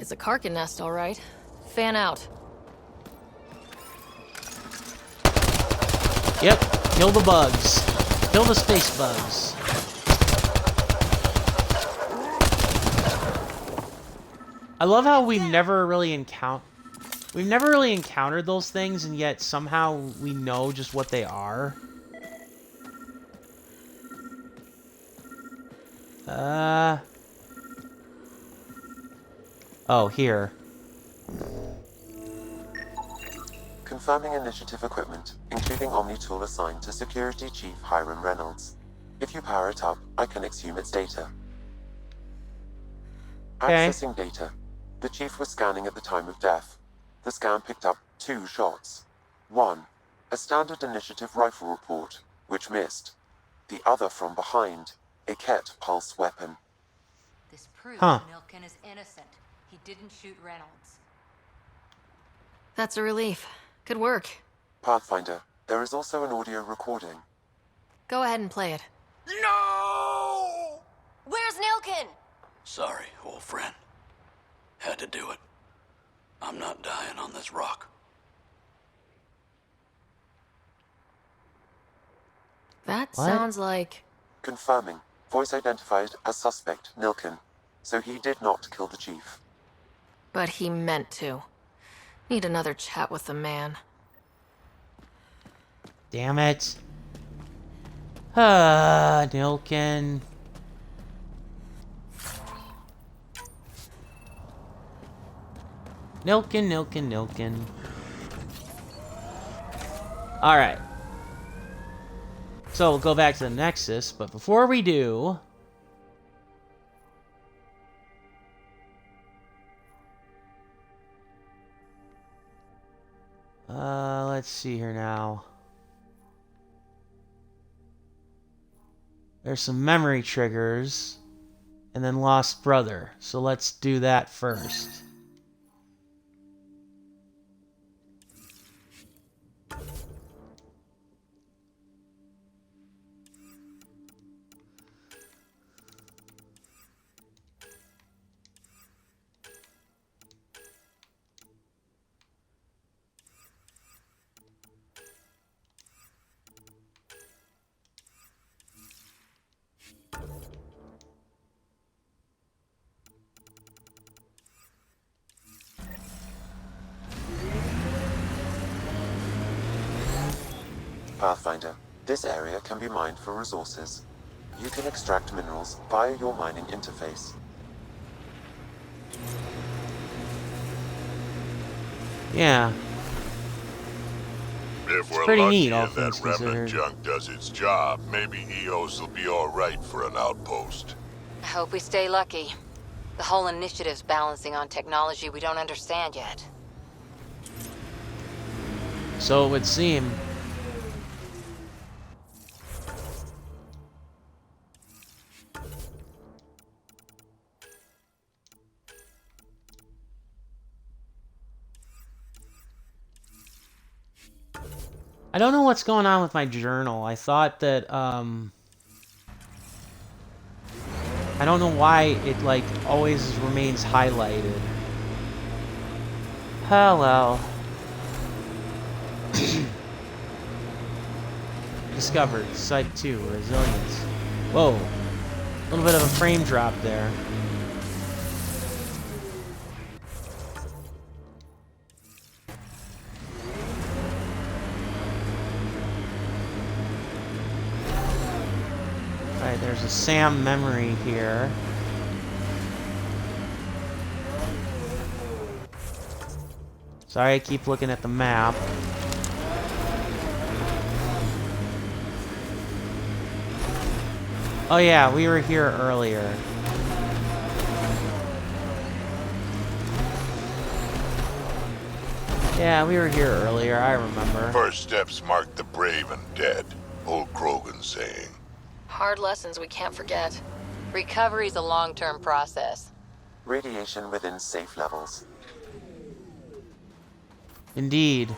B: It's a Karkin nest, all right. Fan out.
A: Yep, kill the bugs. Kill the space bugs. I love how we've never really encountered those things, and yet somehow we know just what they are. Oh, here.
O: Confirming initiative equipment, including Omni tool assigned to Security Chief Hiram Reynolds. If you power it up, I can exhume its data.
A: Okay.
O: Accessing data. The Chief was scanning at the time of death. The scan picked up 2 shots. One, a standard initiative rifle report, which missed. The other from behind, a Ket pulse weapon.
T: This proves Nilken is innocent. He didn't shoot Reynolds.
B: That's a relief. Good work.
O: Pathfinder, there is also an audio recording.
B: Go ahead and play it.
K: No!
T: Where's Nilken?
Q: Sorry, old friend. Had to do it. I'm not dying on this rock.
B: That sounds like...
O: Confirming. Voice identified as suspect, Nilken. So he did not kill the Chief.
B: But he meant to. Need another chat with the man.
A: Damn it. Nilken. Nilken. Alright. So we'll go back to the Nexus, but before we do... let's see here now. There's some memory triggers, and then Lost Brother. So let's do that first.
O: Pathfinder, this area can be mined for resources. You can extract minerals via your mining interface.
A: Yeah.
I: If we're
A: pretty
I: lucky
A: neat, all
I: and that
A: things
I: remnant
A: considered.
I: junk does its job, maybe EOS will be alright for an outpost.
J: I hope we stay lucky. The whole initiative's balancing on technology we don't understand yet.
A: So it would seem. I don't know what's going on with my journal. I thought that, I don't know why it, like, always remains highlighted. Hello. Discovered. Site 2. Resilience. Whoa. A little bit of a frame drop there. Alright, there's a Sam memory here. Sorry, I keep looking at the map. Oh yeah, we were here earlier. Yeah, we were here earlier, I remember.
I: First steps mark the brave and dead. Old Krogan saying.
B: Hard lessons we can't forget.
J: Recovery's a long-term process.
O: Radiation within safe levels.
A: Indeed.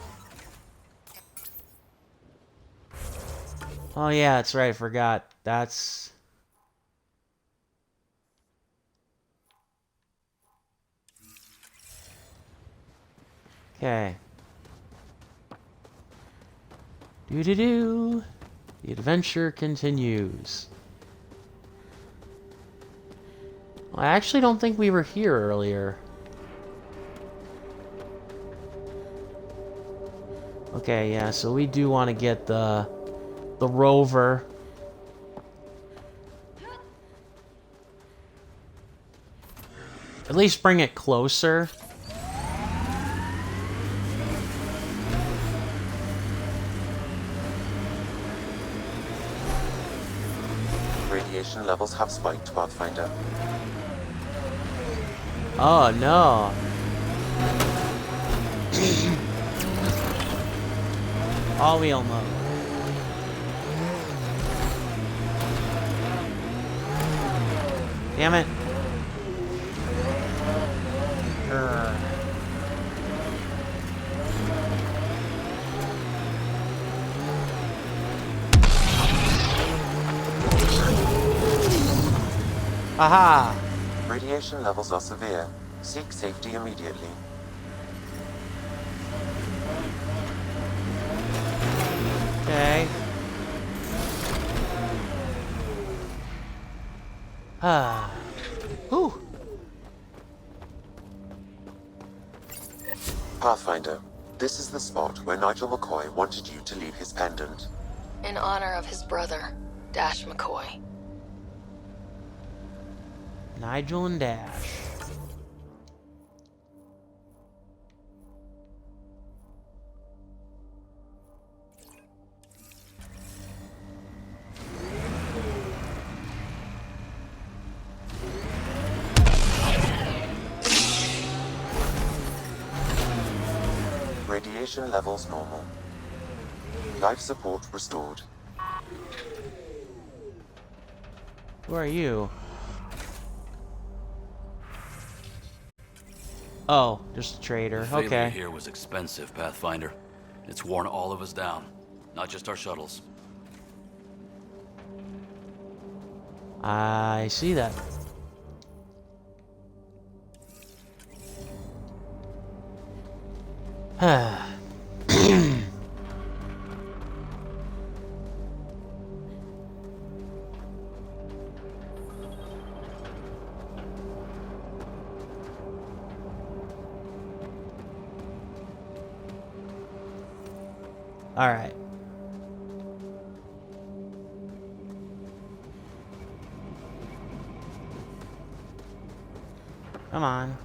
A: Oh yeah, that's right, I forgot. That's... Okay. Doo-doo-doo. The adventure continues. Well, I actually don't think we were here earlier. Okay, yeah, so we do want to get the rover. At least bring it closer.
O: Radiation levels have spiked, Pathfinder.
A: Oh no. All wheel mode. Damn it. Grr. Aha!
O: Radiation levels are severe. Seek safety immediately.
A: Okay. Ah. Whew.
O: Pathfinder, this is the spot where Nigel McCoy wanted you to leave his pendant.
B: In honor of his brother, Dash McCoy.
A: Nigel and Dash.
O: Radiation levels normal. Life support restored.
A: Who are you? Oh, just a trader.
U: The failure
A: Okay.
U: here was expensive, Pathfinder. It's worn all of us down, not just our shuttles.
A: I see that. All right. Come on.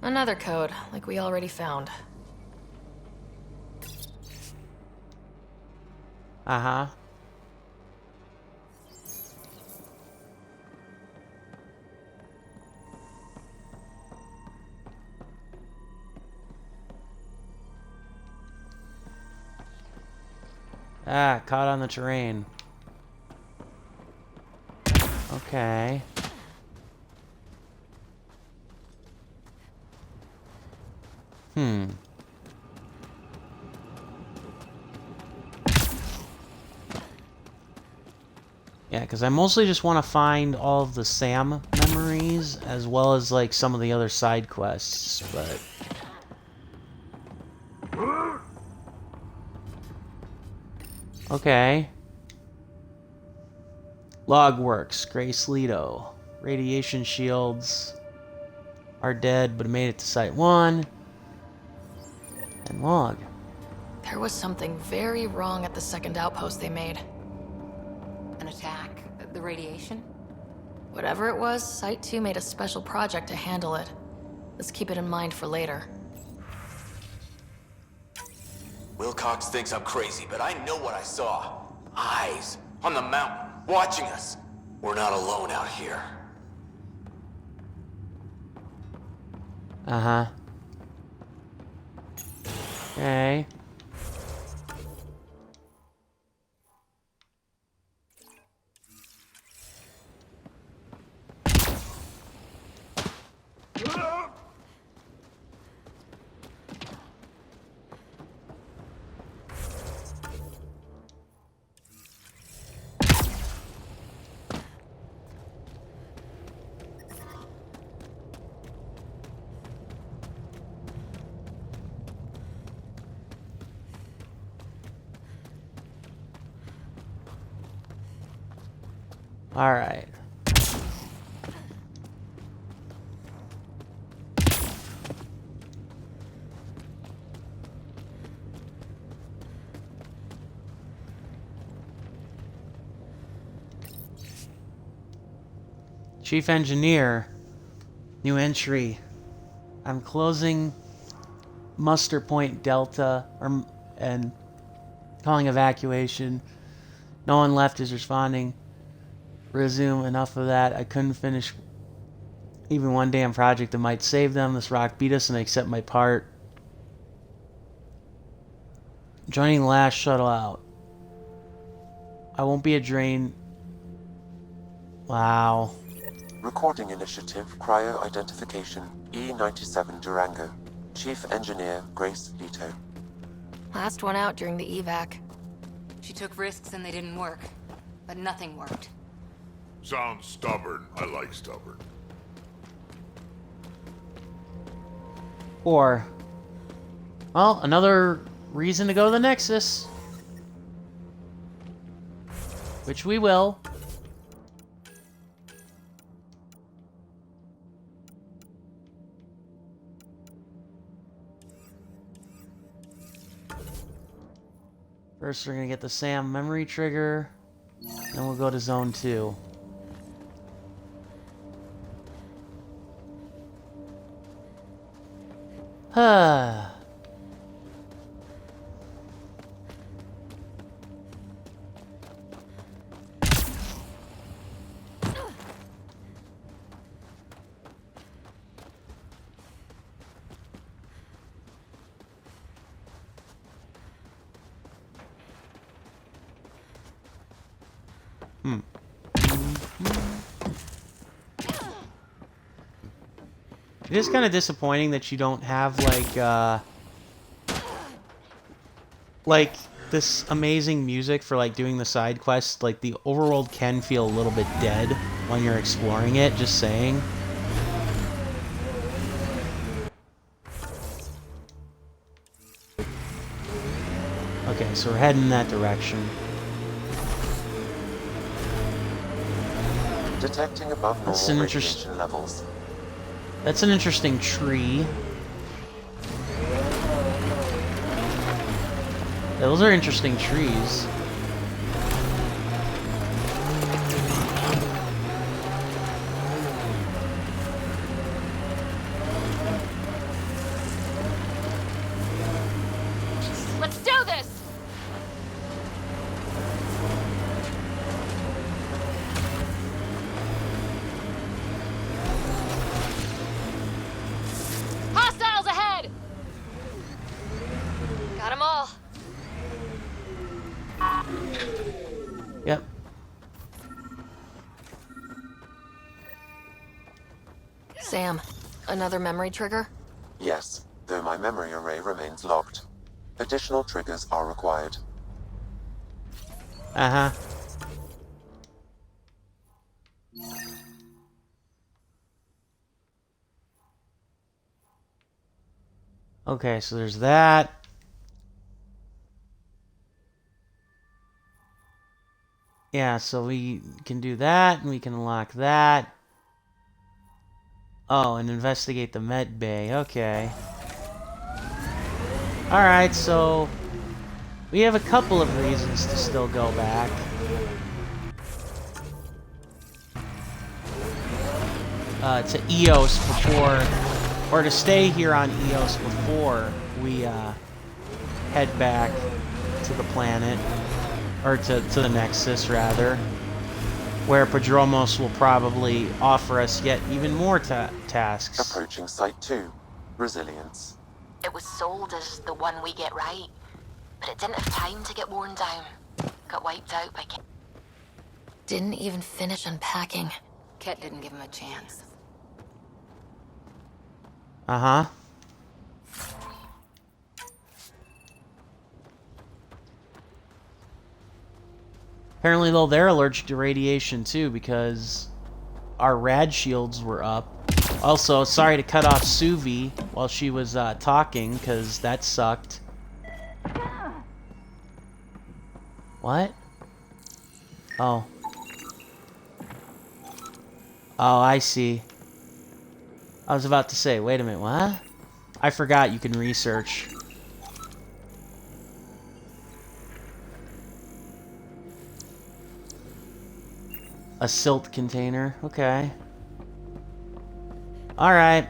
B: Another code, like we already found.
A: Uh-huh. Ah, caught on the terrain. Okay. Yeah, because I mostly just want to find all of the Sam memories, as well as, like, some of the other side quests, but... Okay. Log works. Grace Leto. Radiation shields are dead, but made it to Site 1. And log.
B: There was something very wrong at the second outpost they made.
J: An attack? The radiation?
B: Whatever it was, Site 2 made a special project to handle it. Let's keep it in mind for later.
S: Wilcox thinks I'm crazy, but I know what I saw. Eyes on the mountain, watching us. We're not alone out here.
A: Uh-huh. Okay. All right. Chief Engineer, new entry. I'm closing muster point Delta and calling evacuation. No one left is responding. Resume. Enough of that. I couldn't finish even one damn project that might save them. This rock beat us and I accept my part. Joining the last shuttle out. I won't be a drain. Wow.
O: Recording Initiative Cryo Identification E97 Durango. Chief Engineer Grace Leto.
B: Last one out during the evac.
J: She took risks and they didn't work. But nothing worked.
I: Sounds stubborn. I like stubborn.
A: Or, well, another reason to go to the Nexus. Which we will. First, we're gonna get the Sam memory trigger, then we'll go to Zone 2. Huh. It is kind of disappointing that you don't have like this amazing music for like doing the side quests. Like the overworld can feel a little bit dead when you're exploring it, just saying. Okay, so we're heading in that direction.
O: Detecting above normal radiation levels.
A: That's an interesting tree. Yeah, those are interesting trees.
B: Let's do this! Hostiles ahead! Got 'em all.
A: Yep.
F: Sam, another memory trigger?
O: Yes, though my memory array remains locked. Additional triggers are required.
A: Uh-huh. Okay, so there's that. Yeah, so we can do that, and we can unlock that. Oh, and investigate the med bay. Okay. Alright, so we have a couple of reasons to still go back. To Eos before, or to stay here on Eos before we head back to the planet, or to the Nexus rather, where Prodromos will probably offer us yet even more tasks.
O: Approaching Site 2, Resilience.
F: It was sold as the one we get right, but it didn't have time to get worn down. Got wiped out by Ket. Didn't even finish unpacking.
T: Ket didn't give him a chance.
A: Uh-huh. Apparently, though, they're allergic to radiation, too, because our rad shields were up. Also, sorry to cut off Suvi while she was talking, because that sucked. What? Oh. Oh, I see. I was about to say, wait a minute, what? I forgot you can research. A silt container. Okay. Alright.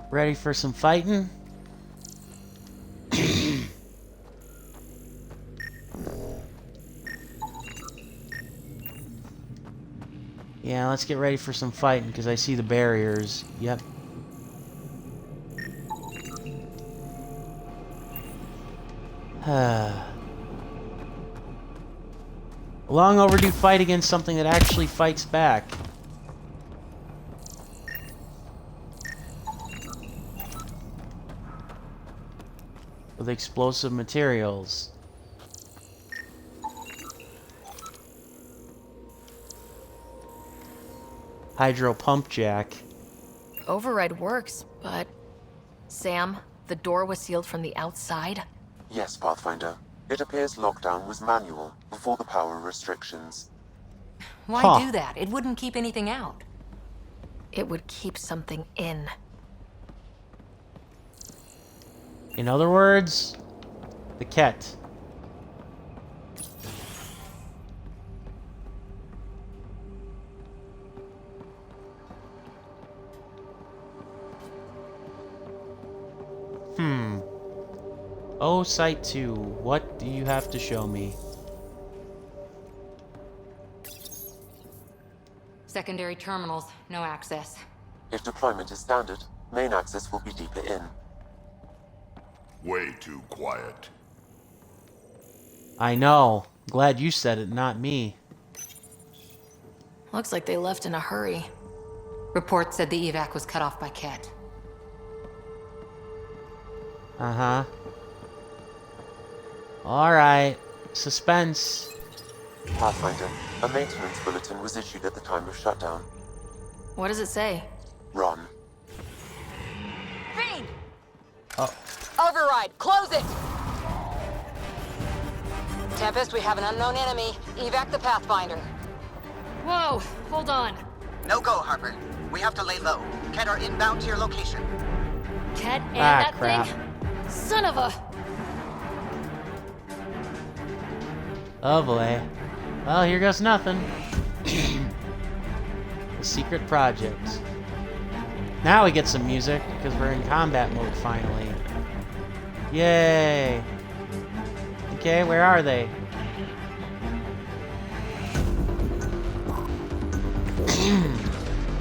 A: Ready for some fighting? Yeah, let's get ready for some fighting, because I see the barriers. Yep. Long overdue fight against something that actually fights back. With explosive materials. Hydro pump jack.
F: Override works, but... Sam, the door was sealed from the outside?
O: Yes, Pathfinder. It appears lockdown was manual before the power restrictions.
J: Why do that? It wouldn't keep anything out.
B: It would keep something in.
A: In other words, the cat. Oh, Site 2, what do you have to show me?
J: Secondary terminals, no access.
O: If deployment is standard, main access will be deeper in.
I: Way too quiet.
A: I know. Glad you said it, not me.
B: Looks like they left in a hurry.
J: Report said the evac was cut off by Ket.
A: Uh-huh. Alright. Suspense.
O: Pathfinder, a maintenance bulletin was issued at the time of shutdown.
B: What does it say?
O: Run.
J: Fiend!
A: Oh.
J: Override! Close it! Tempest, we have an unknown enemy. Evac the Pathfinder.
B: Whoa! Hold on.
G: No go, Harper. We have to lay low. Ket are inbound to your location.
B: Ket and that
A: crap.
B: thing? Son of a...
A: Oh boy. Well, here goes nothing. The secret project. Now we get some music, because we're in combat mode finally. Yay! Okay, where are they?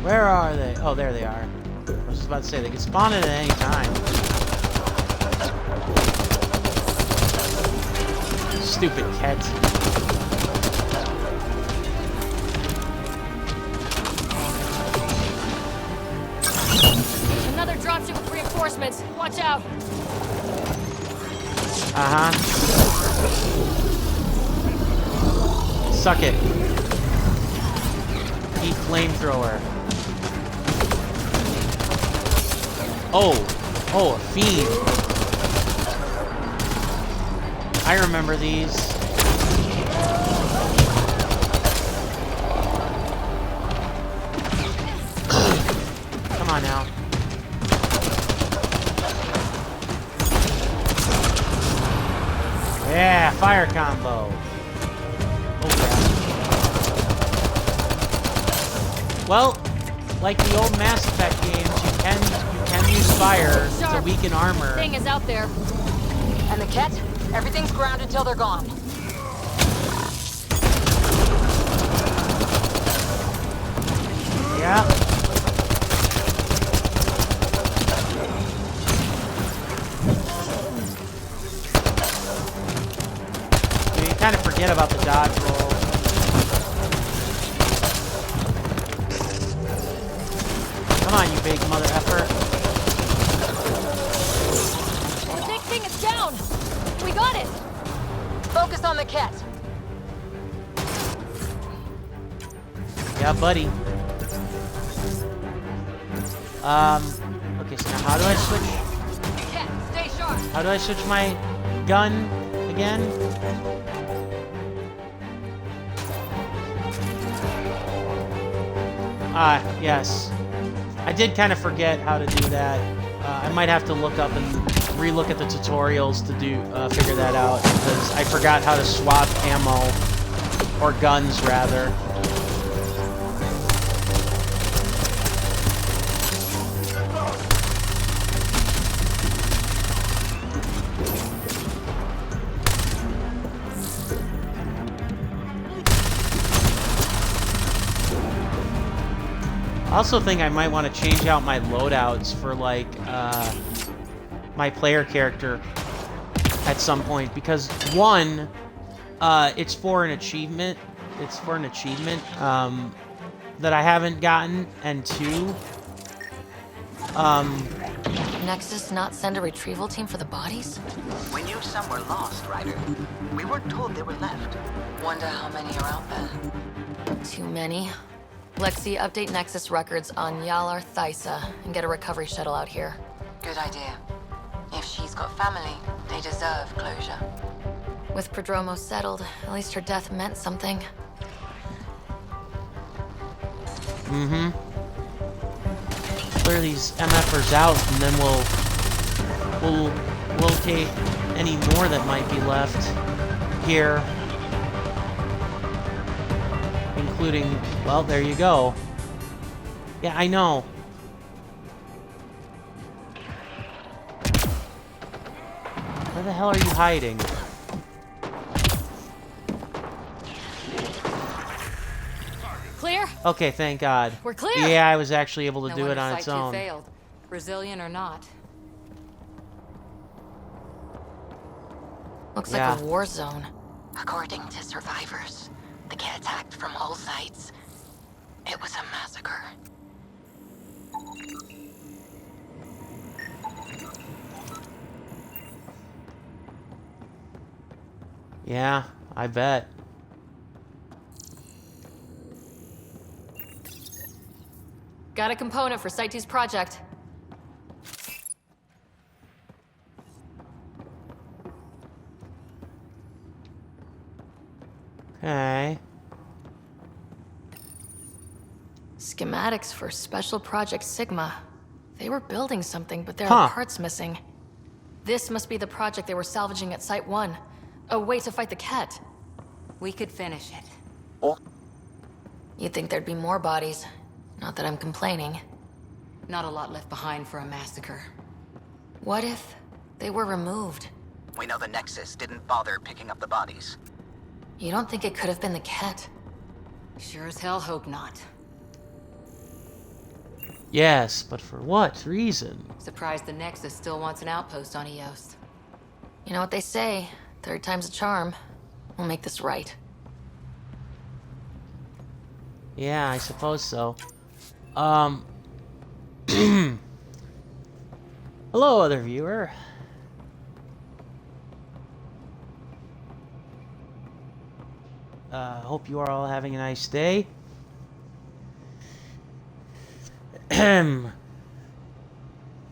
A: Where are they? Oh, there they are. I was just about to say, they can spawn in at any time. Stupid cat.
B: Another dropship with reinforcements. Watch out.
A: Uh-huh. Suck it. Eat flamethrower. Oh. Oh, a fiend. I remember these. Come on now. Yeah, fire combo. Oh crap. Well, like the old Mass Effect games, you can use fire to weaken armor.
B: Thing is out there.
J: And the Ket? Everything's grounded till they're gone.
A: Yeah. You kind of forget about the dodge roll. Come on, you big mother effer.
B: The big thing is down. We got it.
J: Focus on the Ket.
A: Yeah, buddy. Okay, so now how do I switch?
J: Ket, stay sharp.
A: How do I switch my gun again? Ah, yes. I did kind of forget how to do that. I might have to look up and re-look at the tutorials to do figure that out, because I forgot how to swap ammo, or guns rather. I also think I might want to change out my loadouts for, like, my player character at some point, because one, it's for an achievement. It's for an achievement that I haven't gotten, and two,
B: Nexus not send a retrieval team for the bodies?
G: We knew some were lost, Ryder. We weren't told they were left.
B: Wonder how many are out there. Too many. Lexi, update Nexus records on Yalar Thysa and get a recovery shuttle out here.
T: Good idea. If she's got family, they deserve closure.
B: With Prodromo settled, at least her death meant something.
A: Mm-hmm. Clear these MFers out, and then we'll locate any more that might be left here. Including, well, there you go. Yeah, I know. Where the hell are you hiding?
J: Clear?
A: Okay, thank God.
J: We're clear.
A: Yeah, I was actually able to
J: No
A: do it
J: wonder
A: on its
J: Site 2
A: own.
J: failed. Brazilian or not.
B: Looks
A: Yeah.
B: like a war zone.
F: According to survivors, they get attacked from all sides. It was a massacre.
A: Yeah, I bet.
B: Got a component for Site 2's project.
A: Okay.
B: Schematics for Special Project Sigma. They were building something, but there
A: Huh.
B: are parts missing. This must be the project they were salvaging at Site 1. A way to fight the Ket.
J: We could finish it.
B: You'd think there'd be more bodies. Not that I'm complaining.
J: Not a lot left behind for a massacre.
B: What if they were removed?
G: We know the Nexus didn't bother picking up the bodies.
B: You don't think it could have been the Ket?
J: Sure as hell hope not.
A: Yes, but for what reason?
J: Surprised the Nexus still wants an outpost on Eos.
B: You know what they say, third time's a charm. We'll make this right.
A: Yeah, I suppose so. Hello, other viewer. Hope you are all having a nice day.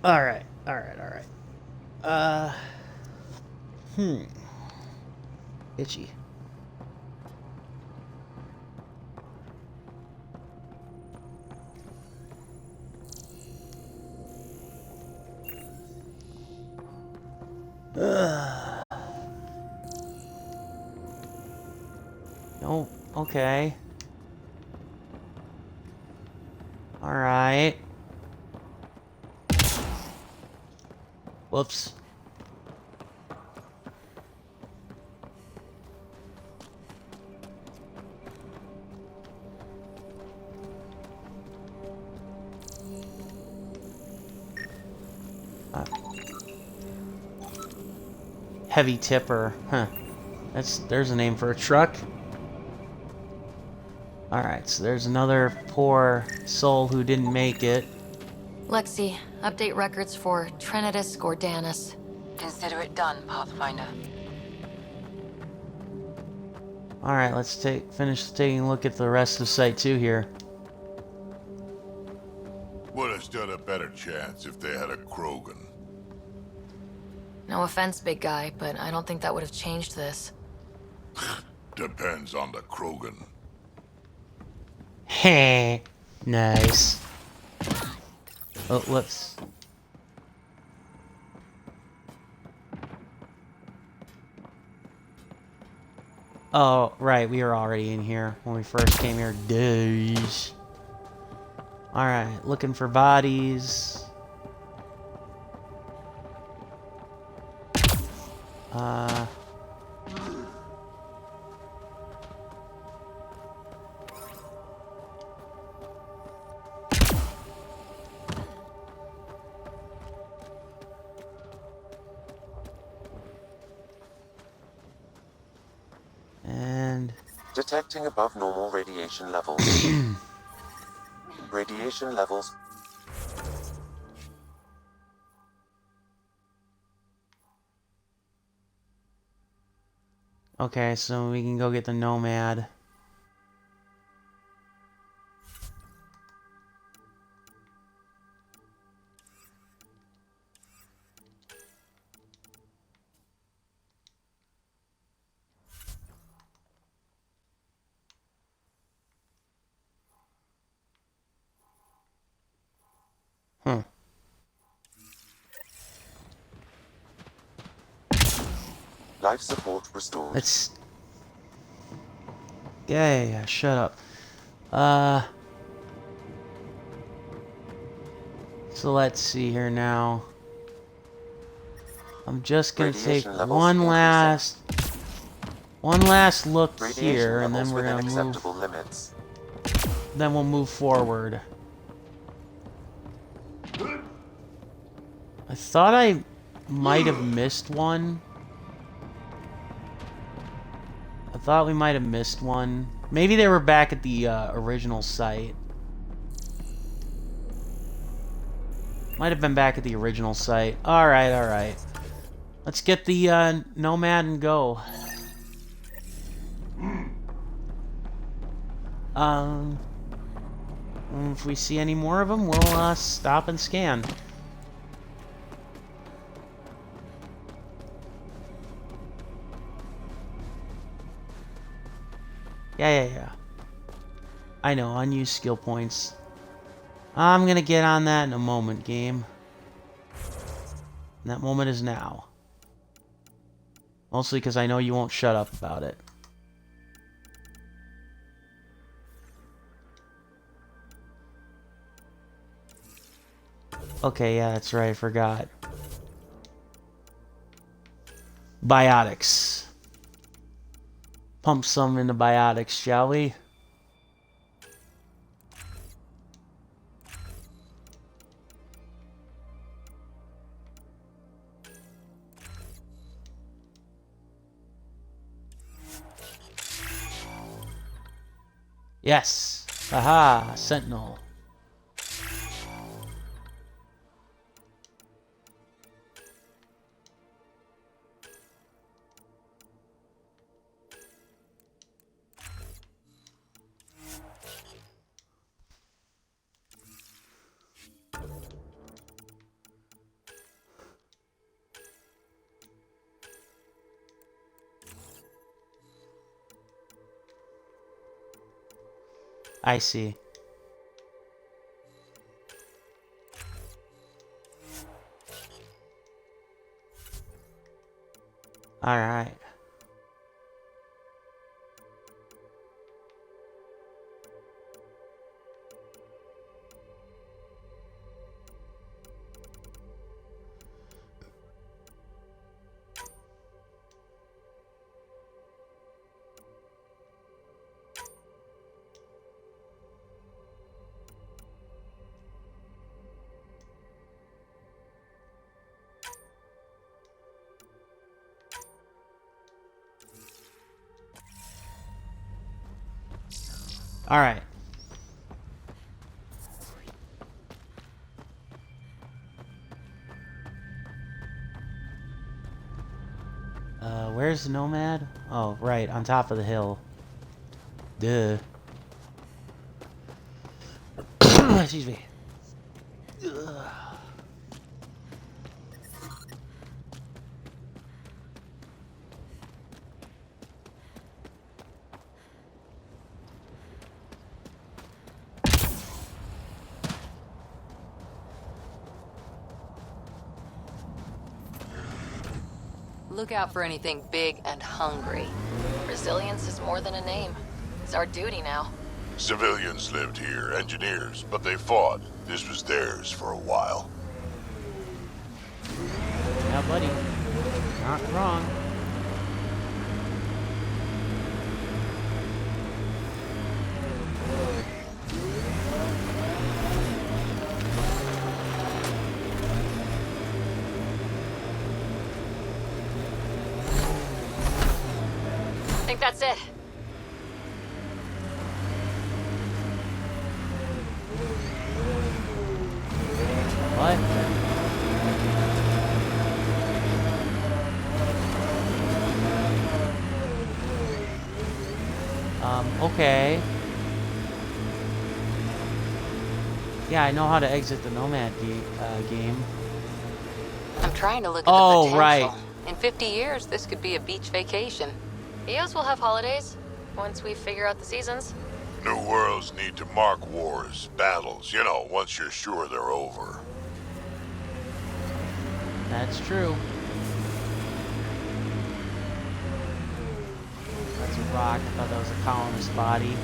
A: Alright. Itchy. No, okay. Alright. Whoops. Heavy tipper. Huh. There's a name for a truck. Alright, so there's another poor soul who didn't make it.
B: Lexi, update records for Trinitas Gordanus.
F: Consider it done, Pathfinder.
A: Alright, let's finish taking a look at the rest of Site 2 here.
I: Would have stood a better chance if they had a Krogan.
B: No offense, big guy, but I don't think that would have changed this.
I: Depends on the Krogan.
A: Heh. Nice. Oh, whoops. Oh, right, we were already in here when we first came here. Days. Alright, looking for bodies. And
O: Detecting above normal radiation levels. Radiation levels.
A: okay, so we can go get the Nomad.
O: Life support restored.
A: Let's... Yeah, shut up. So let's see here now. I'm just gonna take one last look here, and then we're gonna move.
O: Limits.
A: Then we'll move forward. I thought I might have missed one. I thought we might have missed one. Maybe they were back at the original site. Might have been back at the original site. Alright, alright. Let's get the Nomad and go. If we see any more of them, we'll stop and scan. Yeah. I know, unused skill points. I'm gonna get on that in a moment, game. And that moment is now. Mostly because I know you won't shut up about it. Okay, yeah, that's right, I forgot. Biotics. Pump some into biotics, shall we? Yes. Aha, Sentinel. I see. All right. All right. Where's the Nomad? Oh, right, on top of the hill. Duh. Excuse me. Ugh.
B: Look out for anything big and hungry. Resilience is more than a name. It's our duty now.
I: Civilians lived here, engineers, but they fought. This was theirs for a while.
A: Yeah, buddy. Not wrong.
B: I think that's it.
A: What? Okay. Yeah, I know how to exit the Nomad game.
B: I'm trying to look at the potential.
A: Right.
B: In 50 years, this could be a beach vacation. EOS will have holidays once we figure out the seasons.
I: New worlds need to mark wars, battles, you know, once you're sure they're over.
A: That's true. that's a rock. I thought that was a colonist body.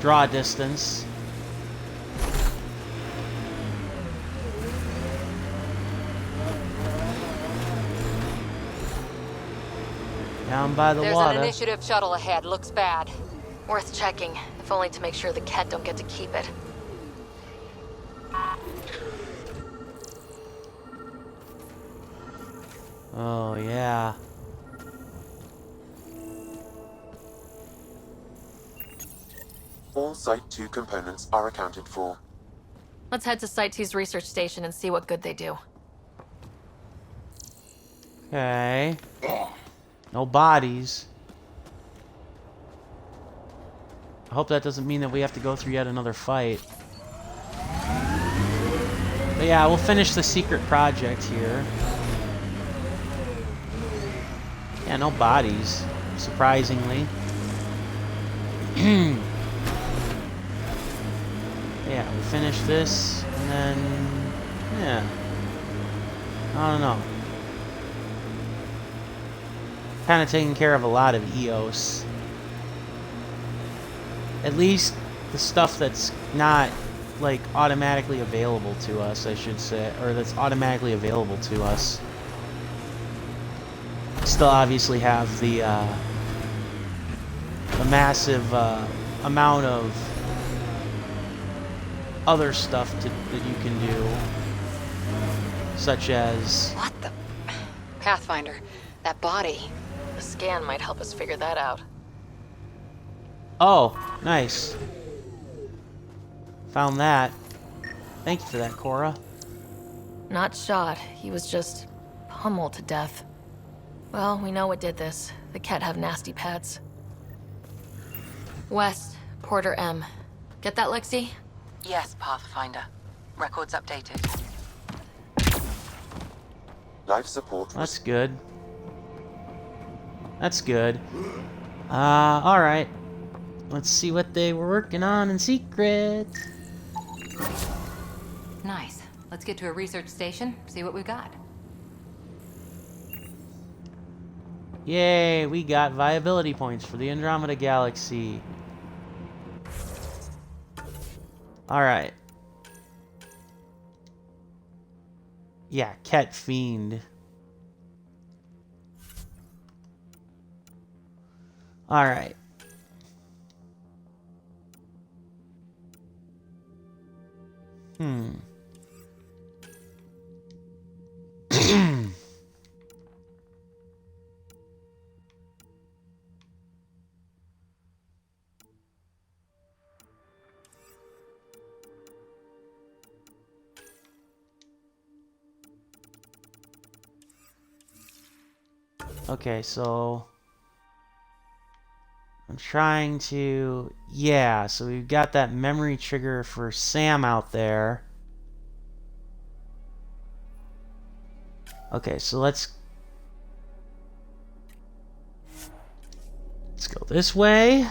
A: Draw distance. Down by the water.
J: There's an initiative shuttle ahead. Looks bad.
B: Worth checking, if only to make sure the Ket don't get to keep it.
A: Oh, yeah.
O: All Site 2 components are accounted for.
B: Let's head to Site 2's research station and see what good they do.
A: Okay. No bodies. I hope that doesn't mean that we have to go through yet another fight. But yeah, we'll finish the secret project here. Yeah, no bodies, surprisingly. Yeah, we finish this, and then... yeah. I don't know. Kind of taking care of a lot of EOS. At least the stuff that's not, like, automatically available to us, I should say. Or that's automatically available to us. Still obviously have the massive amount of other stuff that you can do. Such as...
B: What the...
J: Pathfinder, that body.
B: The scan might help us figure that out.
A: Oh, nice. Found that. Thank you for that, Cora.
B: Not shot. He was just pummeled to death. Well, we know what did this. The Ket have nasty pets. West, Porter M. Get that, Lexi?
R: Yes, Pathfinder. Records updated.
O: Life support.
A: That's good. That's good. Alright. Let's see what they were working on in secret.
T: Nice. Let's get to a research station, see what we've got.
A: Yay, we got viability points for the Andromeda Galaxy. Alright. Yeah, Ket Fiend. Alright. Okay, so I'm trying to... yeah, so we've got that memory trigger for Sam out there. Okay, so let's go this way.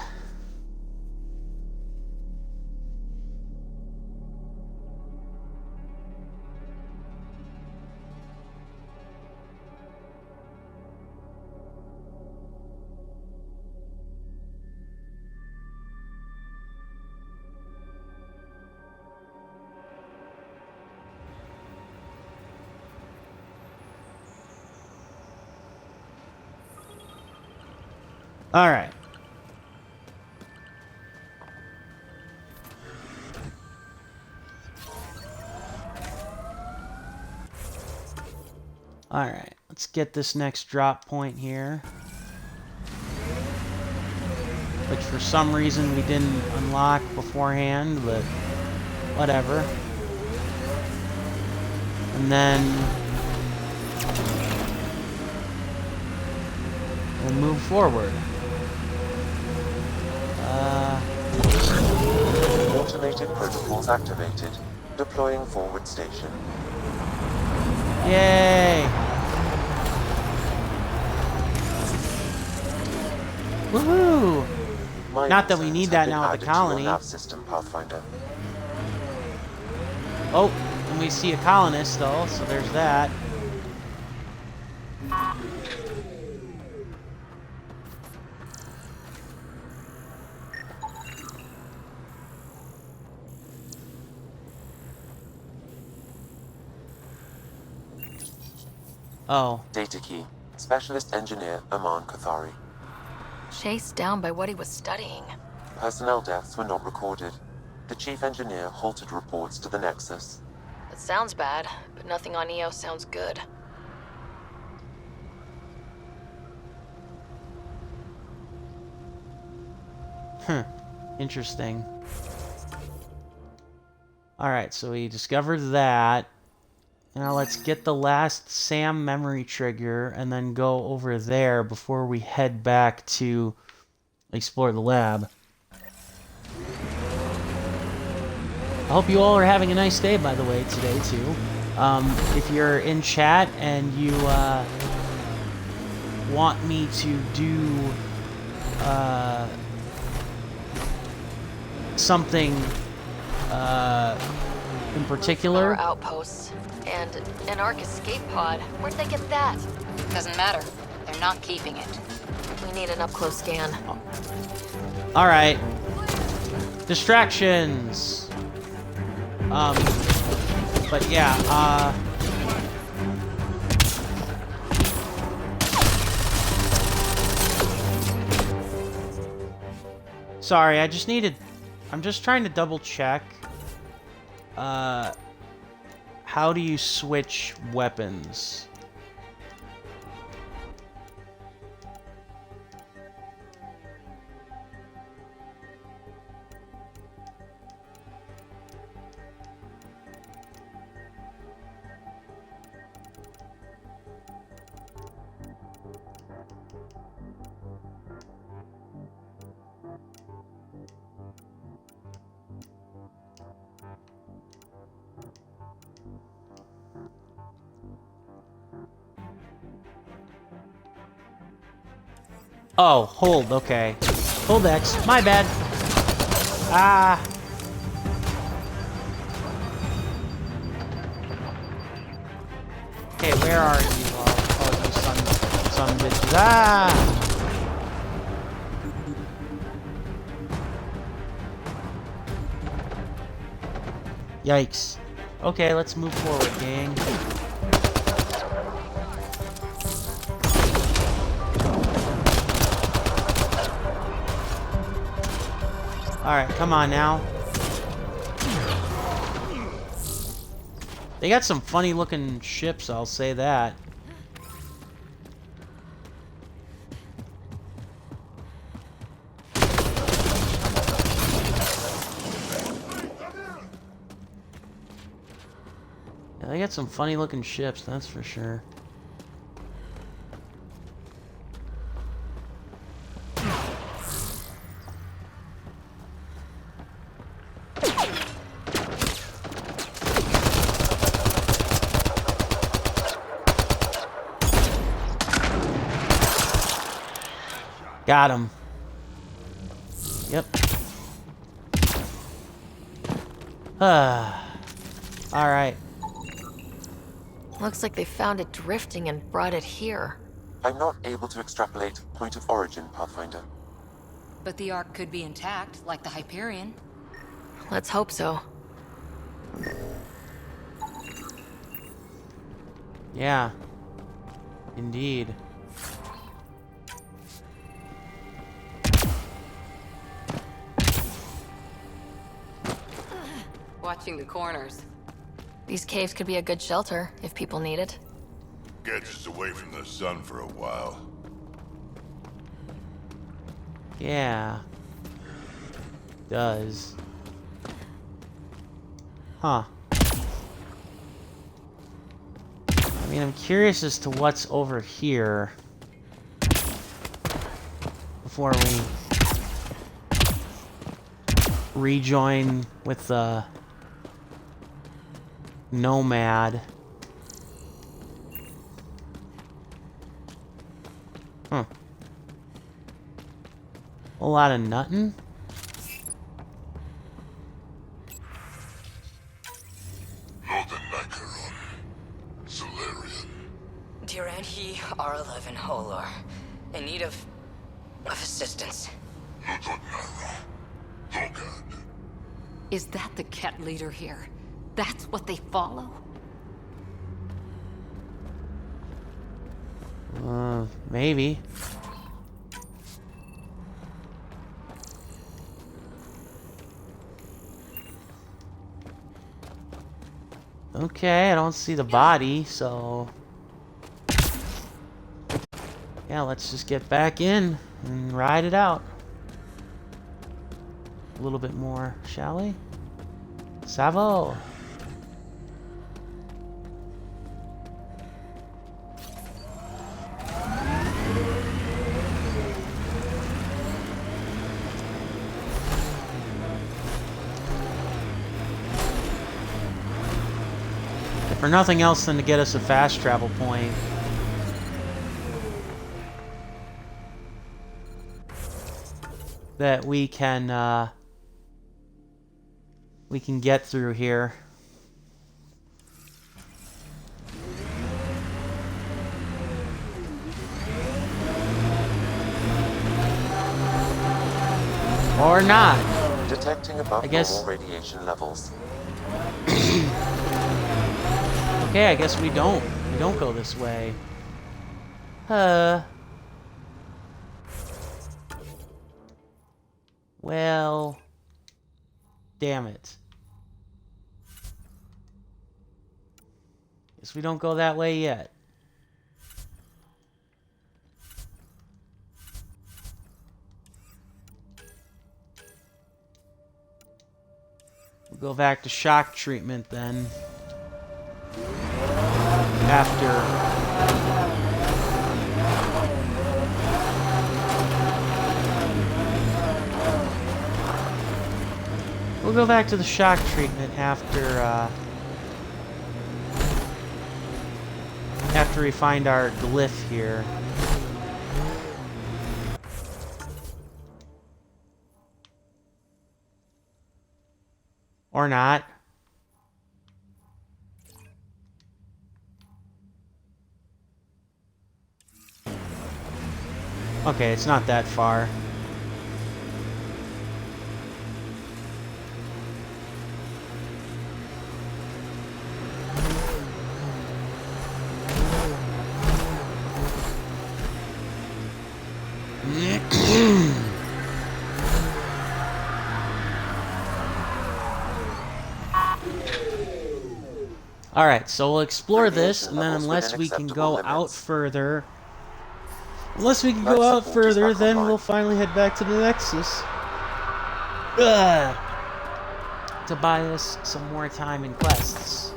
A: All right. All right. Let's get this next drop point here. Which for some reason we didn't unlock beforehand, but whatever. And then we'll move forward.
O: Automated protocols activated. Deploying forward station.
A: Yay! Woohoo! Not that we need that now at the colony.
O: System, Pathfinder.
A: Oh, and we see a colonist though, so there's that. Oh.
O: Data key. Specialist Engineer Aman Kathari.
B: Chased down by what he was studying.
O: Personnel deaths were not recorded. The Chief Engineer halted reports to the Nexus.
B: It sounds bad, but nothing on EOS sounds good.
A: Interesting. Alright, so we discovered that. Now let's get the last SAM memory trigger and then go over there before we head back to explore the lab. I hope you all are having a nice day, by the way, today, too. If you're in chat and you want me to do something in particular...
B: Our outposts and an Ark escape pod. Where'd they get that?
J: Doesn't matter. They're not keeping it.
B: We need an up-close scan.
A: Alright. Distractions. But yeah, sorry, I'm just trying to double check. How do you switch weapons? Oh, hold, okay. Hold X, my bad. Ah. Okay, where are you? Oh, you son bitches. Ah! Yikes. Okay, let's move forward, gang. Alright, come on now. They got some funny looking ships, I'll say that. Yeah, they got some funny looking ships, that's for sure. Got him. Yep. Alright.
B: Looks like they found it drifting and brought it here.
O: I'm not able to extrapolate point of origin, Pathfinder.
J: But the Ark could be intact, like the Hyperion.
B: Let's hope so.
A: Yeah. Indeed.
J: Watching the corners.
B: These caves could be a good shelter, if people need it.
I: Gets us away from the sun for a while.
A: Yeah. Does. Huh. I mean, I'm curious as to what's over here. Before we rejoin with the Nomad. Huh. A lot of nuttin'.
I: Nothing like her on Solarian.
D: Duranhi R11 Holor. In need of assistance.
J: Is that the Ket leader here? That's what they follow?
A: Maybe. Okay, I don't see the body, so... Yeah, let's just get back in and ride it out. A little bit more, shall we? Savo! For nothing else than to get us a fast travel point. That we can get through here. Or not.
O: Detecting above
A: I guess.
O: normal radiation levels.
A: Okay, I guess we don't go this way. Well, damn it. Guess we don't go that way yet. We'll go back to shock treatment then. We'll go back to the shock treatment after we find our glyph here. Or not. Okay, it's not that far. Alright, so we'll explore this, and then unless we can go out further... then we'll finally head back to the Nexus. To buy us some more time in quests.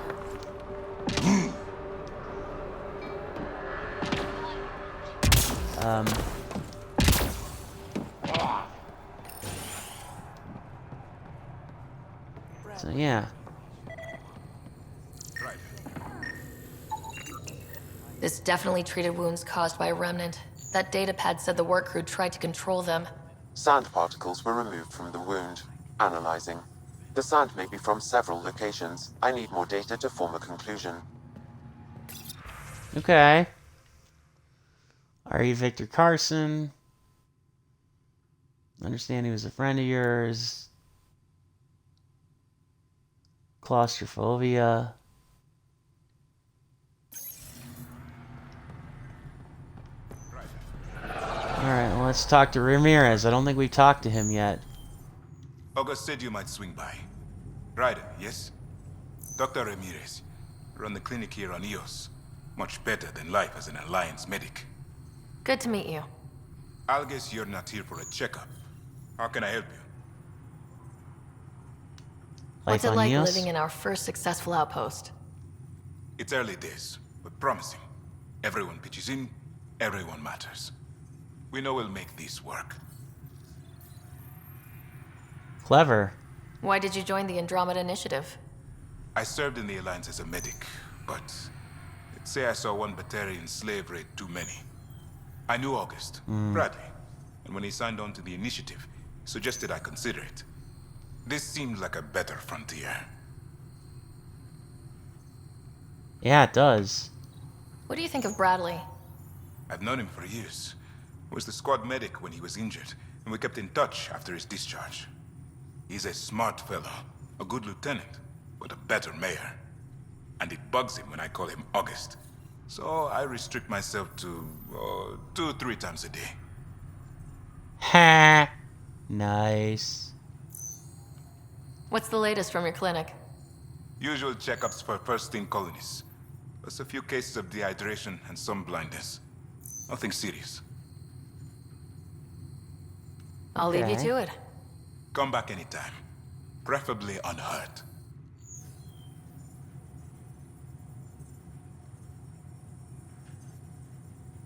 A: So yeah.
B: This definitely treated wounds caused by a remnant. That datapad said the work crew tried to control them.
O: Sand particles were removed from the wound. Analyzing. The sand may be from several locations. I need more data to form a conclusion.
A: Okay. Are you Victor Carson? Understand he was a friend of yours. Claustrophobia. Alright, well, let's talk to Ramirez. I don't think we've talked to him yet.
C: August said you might swing by. Ryder, yes? Dr. Ramirez. Run the clinic here on Eos. Much better than life as an Alliance medic.
B: Good to meet you.
C: I'll guess you're not here for a checkup. How can I help you?
B: What's it like living in our first successful outpost?
C: It's early days, but promising. Everyone pitches in, everyone matters. We know we'll make this work.
A: Clever.
B: Why did you join the Andromeda Initiative?
C: I served in the Alliance as a medic, but let's say I saw one Batarian slave raid too many. I knew August, Bradley, and when he signed on to the initiative, he suggested I consider it. This seemed like a better frontier.
A: Yeah, it does.
B: What do you think of Bradley?
C: I've known him for years. He was the squad medic when he was injured, and we kept in touch after his discharge. He's a smart fellow, a good lieutenant, but a better mayor. And it bugs him when I call him August. So I restrict myself to 2-3 times a day.
A: Ha! Nice.
B: What's the latest from your clinic?
C: Usual checkups for first-team colonists. Plus a few cases of dehydration and some blindness. Nothing serious.
B: I'll leave you to it.
C: Come back anytime. Preferably unhurt.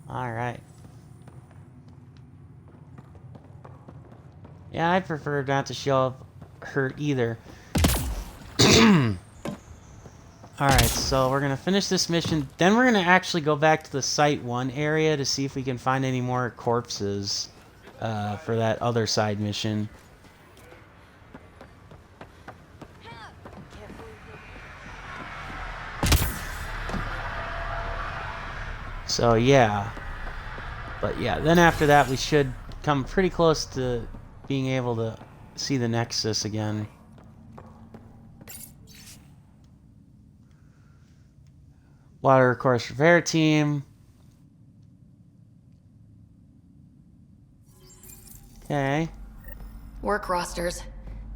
A: Alright. Yeah, I prefer not to show up hurt either. Alright, so we're gonna finish this mission. Then we're gonna actually go back to the Site 1 area to see if we can find any more corpses for that other side mission. So yeah. But yeah, then after that we should come pretty close to being able to see the Nexus again. Water course repair team. Okay.
B: Work rosters.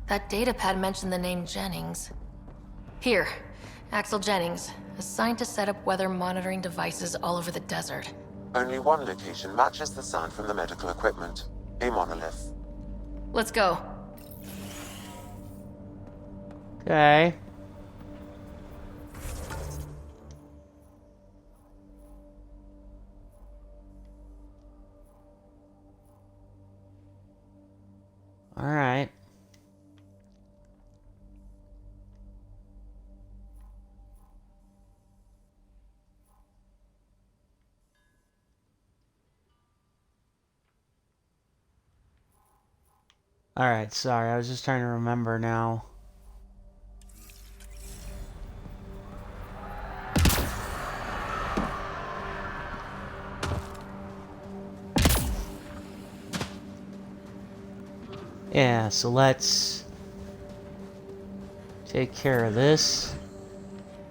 B: That datapad mentioned the name Jennings. Here, Axel Jennings, assigned to set up weather monitoring devices all over the desert.
O: Only one location matches the sound from the medical equipment. A monolith.
B: Let's go.
A: Okay. All right. All right, sorry. I was just trying to remember now. Yeah, so let's take care of this.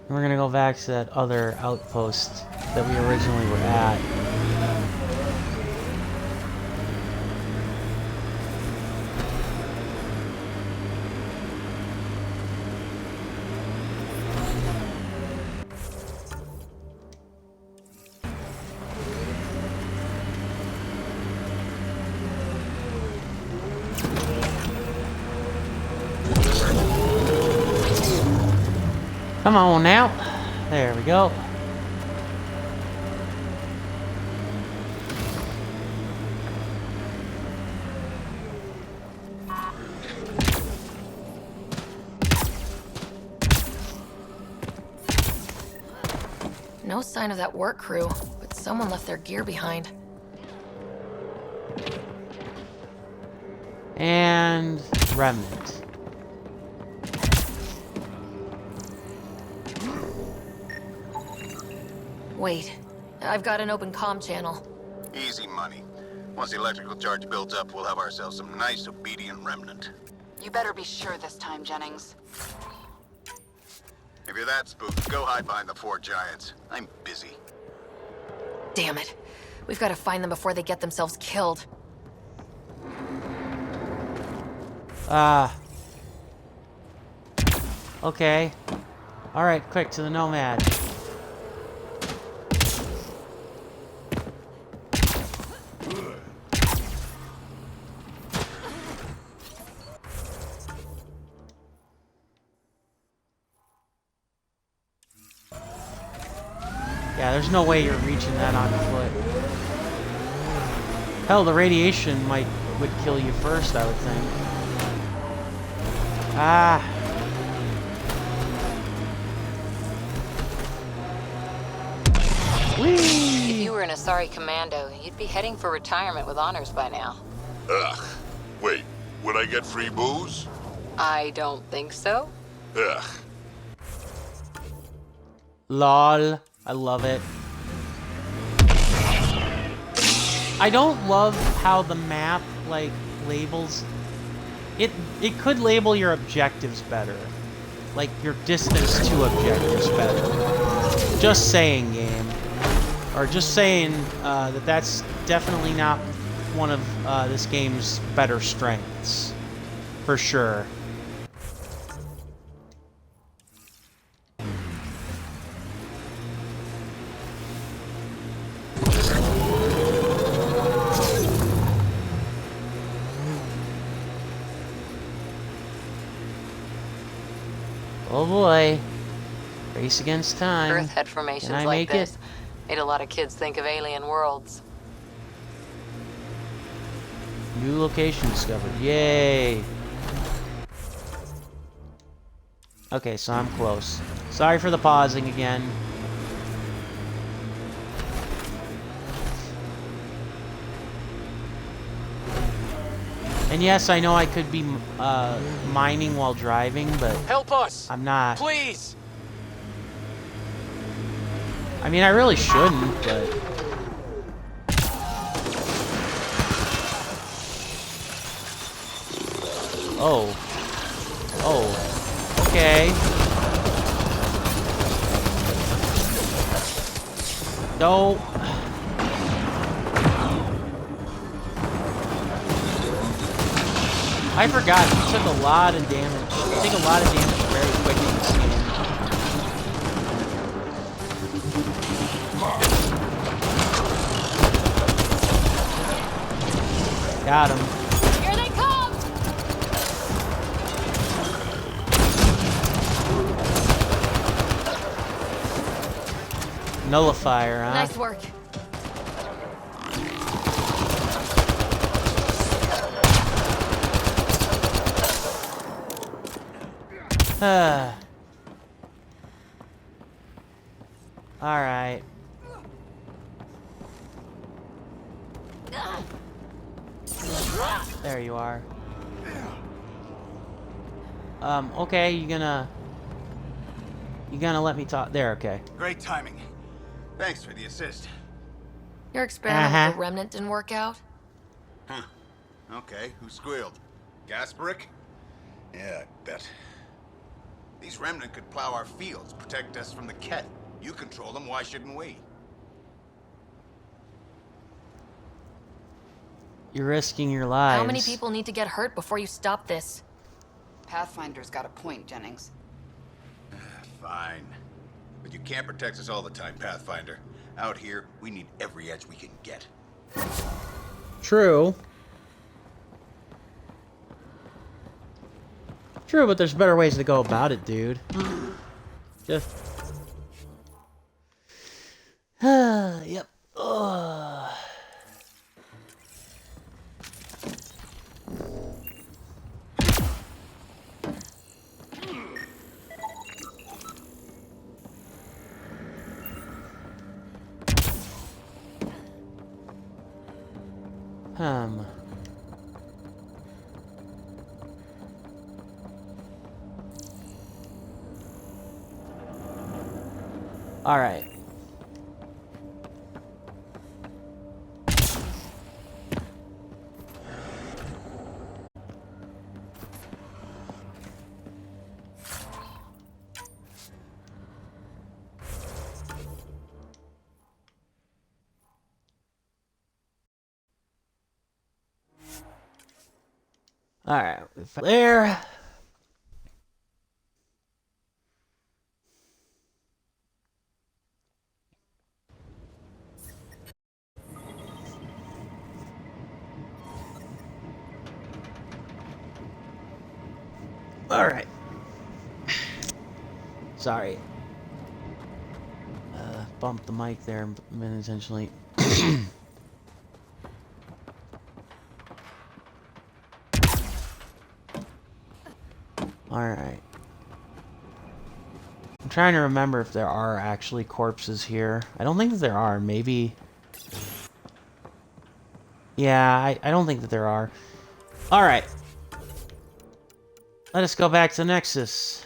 A: And we're gonna go back to that other outpost that we originally were at. Come on now. There we go.
B: No sign of that work crew, but someone left their gear behind.
A: And remnant.
B: Wait, I've got an open comm channel.
H: Easy money. Once the electrical charge builds up, we'll have ourselves some nice, obedient remnant.
D: You better be sure this time, Jennings.
H: If you're that spooked, go hide behind the 4 giants. I'm busy.
B: Damn it. We've got to find them before they get themselves killed.
A: Okay. Alright, quick, to the Nomad. Yeah, there's no way you're reaching that on foot. Hell, the radiation would kill you first, I would think. Ah. Whee!
D: If you were an Asari commando, you'd be heading for retirement with honors by now.
I: Ugh. Wait, would I get free booze?
D: I don't think so.
I: Ugh.
A: LOL. I love it. I don't love how the map, like, labels... It could label your objectives better. Like, your distance to objectives better. Just saying, game. Or just saying that that's definitely not one of this game's better strengths. For sure. Oh boy. Race against time.
B: Earth had formations
A: Can I
B: like
A: make
B: this.
A: it?
B: Made a lot of kids think of alien worlds.
A: New location discovered. Yay! Okay, so I'm close. Sorry for the pausing again. And yes, I know I could be mining while driving, but
N: help us!
A: I'm not.
N: Please!
A: I mean, I really shouldn't, but... Oh. Oh. Okay. No. I forgot, he took a lot of damage. You take a lot of damage very quickly in this game. Got him.
J: Here they come!
A: Nullifier, huh?
J: Nice work.
A: Alright. There you are. Okay, you gonna let me talk? There, okay.
H: Great timing. Thanks for the assist.
B: Your experiment with the remnant didn't work out?
H: Huh. Okay, who squealed? Gasparic? Yeah, I bet. These remnant could plow our fields, protect us from the Ket. You control them, why shouldn't we?
A: You're risking your lives.
B: How many people need to get hurt before you stop this?
L: Pathfinder's got a point, Jennings.
H: Fine. But you can't protect us all the time, Pathfinder. Out here, we need every edge we can get.
A: True. True, but there's better ways to go about it, dude. Just... yep. Ugh. All right. All right. There. All right. Sorry. Bumped the mic there unintentionally. All right. I'm trying to remember if there are actually corpses here. I don't think that there are. Maybe. Yeah, I don't think that there are. All right. Let us go back to Nexus.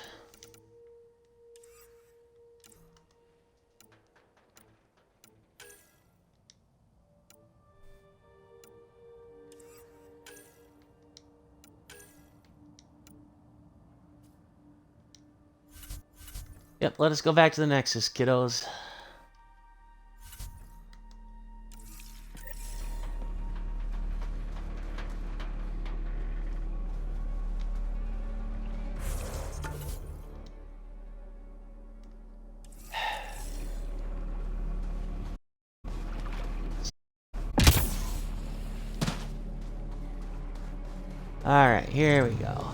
A: Yep, let us go back to the Nexus, kiddos. Alright, here we go.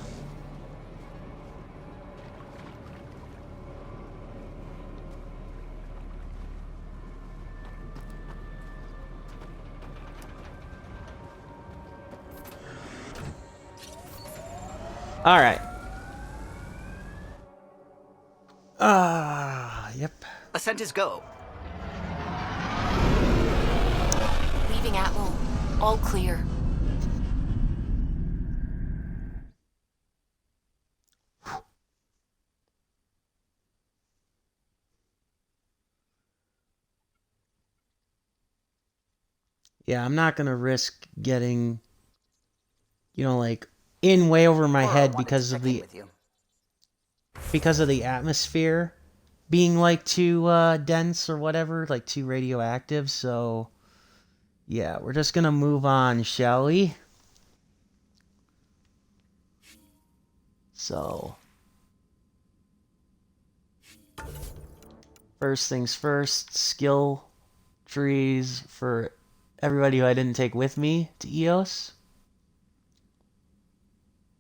A: Alright. Yep.
G: Ascent is go.
F: Leaving Atmo. All clear.
A: Yeah, I'm not gonna risk getting, you know, like, in way over my head because of the atmosphere being like too dense or whatever, like too radioactive. So yeah, we're just gonna move on, shall we? So first things first, skill trees for everybody who I didn't take with me to EOS.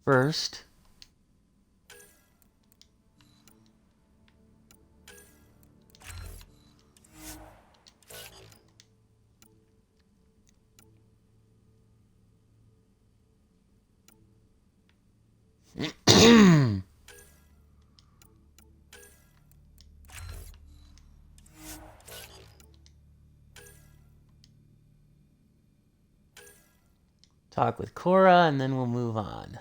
A: First, talk with Cora, and then we'll move on.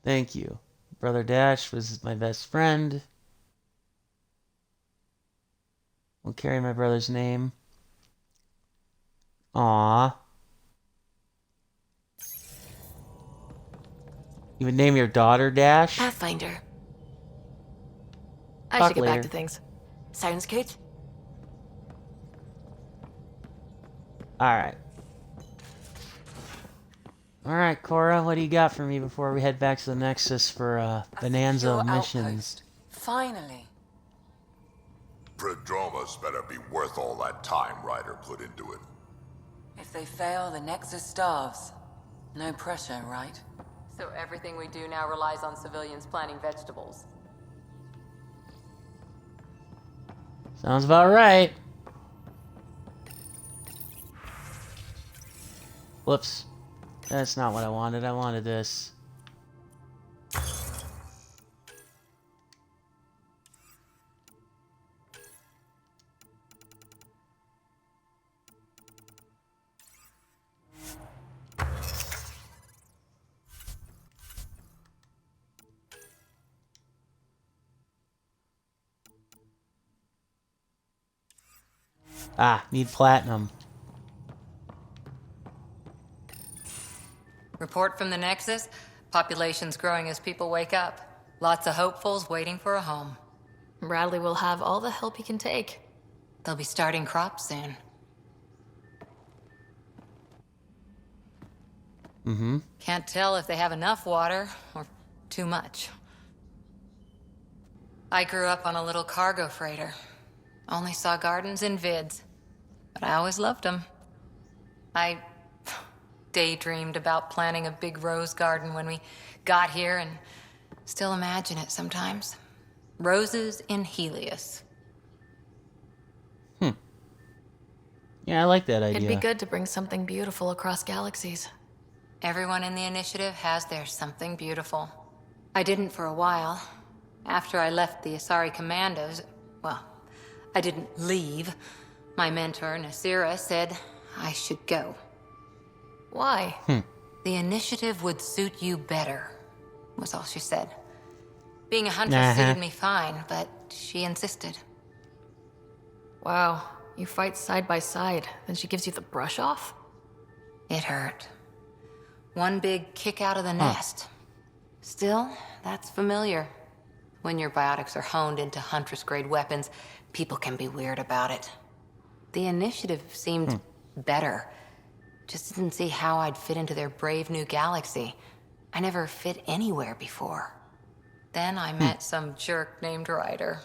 A: Thank you. Brother Dash was my best friend. Will carry my brother's name. Aww. You would name your daughter Dash?
F: Pathfinder. I
A: Talk
F: should get
A: later.
F: back to things. Sounds good?
A: Alright. Alright, Cora, what do you got for me before we head back to the Nexus for Bonanza
L: secure
A: missions?
L: Finally.
I: Prodromus better be worth all that time Ryder put into it.
L: If they fail, the Nexus starves. No pressure, right?
D: So everything we do now relies on civilians planting vegetables.
A: Sounds about right. Whoops. That's not what I wanted. I wanted this. Ah, need platinum.
D: Report from the Nexus. Population's growing as people wake up. Lots of hopefuls waiting for a home.
B: Bradley will have all the help he can take.
D: They'll be starting crops soon.
A: Mm-hmm.
D: Can't tell if they have enough water or too much. I grew up on a little cargo freighter. Only saw gardens in vids, but I always loved them. I daydreamed about planting a big rose garden when we got here and still imagine it sometimes. Roses in Helios.
A: Yeah, I like that idea.
B: It'd be good to bring something beautiful across galaxies.
D: Everyone in the initiative has their something beautiful. I didn't for a while. After I left the Asari Commandos, well, I didn't leave. My mentor, Nasira, said I should go.
B: Why?
D: The initiative would suit you better, was all she said. Being a hunter suited me fine, but she insisted.
B: Wow, you fight side by side, then she gives you the brush off?
D: It hurt. One big kick out of the nest. Still, that's familiar. When your biotics are honed into Huntress-grade weapons, people can be weird about it. The initiative seemed better.
B: Just didn't see how I'd fit into their brave new galaxy. I never fit anywhere before. Then I met some jerk named Ryder.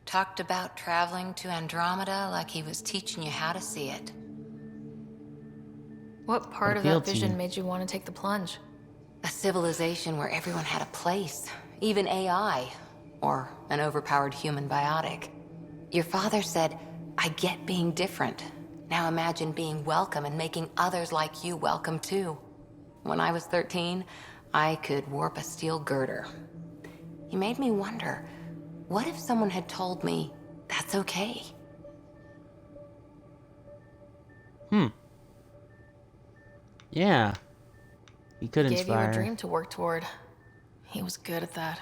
B: Talked about traveling to Andromeda like he was teaching you how to see it.
F: What part of that vision made you want to take the plunge?
B: A civilization where everyone had a place, even AI, or an overpowered human biotic. Your father said, I get being different. Now imagine being welcome and making others like you welcome too. When I was 13, I could warp a steel girder. He made me wonder, what if someone had told me that's okay?
A: Yeah. He could
F: Gave
A: inspire.
F: you a dream to work toward. He was good at that.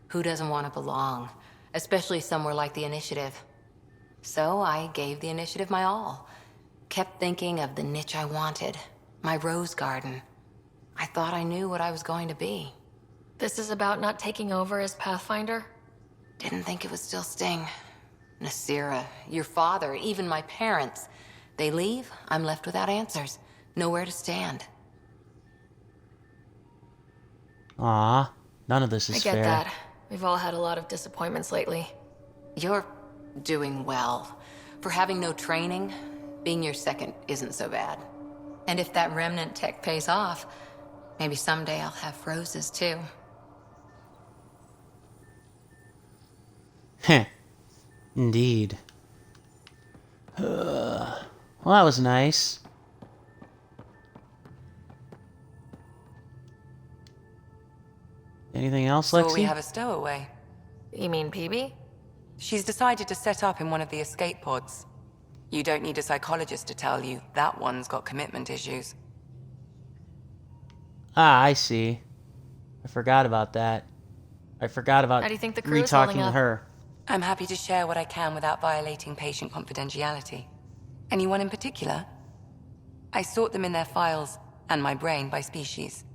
B: Who doesn't want to belong? Especially somewhere like the Initiative. So I gave the Initiative my all. Kept thinking of the niche I wanted. My rose garden. I thought I knew what I was going to be.
F: This is about not taking over as Pathfinder?
B: Didn't think it would still sting. Nasira, your father, even my parents. They leave, I'm left without answers. Nowhere to stand.
A: Aw, none of this is fair.
F: I get that. We've all had a lot of disappointments lately.
B: You're doing well. For having no training, being your second isn't so bad. And if that remnant tech pays off, maybe someday I'll have roses too.
A: Heh. Indeed. Well, that was nice. Anything else, Lexi?
L: So we have a stowaway.
F: You mean PB?
L: She's decided to set up in one of the escape pods. You don't need a psychologist to tell you that one's got commitment issues.
A: Ah, I see. I forgot about that. I forgot about
F: How do you think the crew is holding
A: re-talking to
F: up?
A: her.
L: I'm happy to share what I can without violating patient confidentiality. Anyone in particular? I sort them in their files and my brain by species.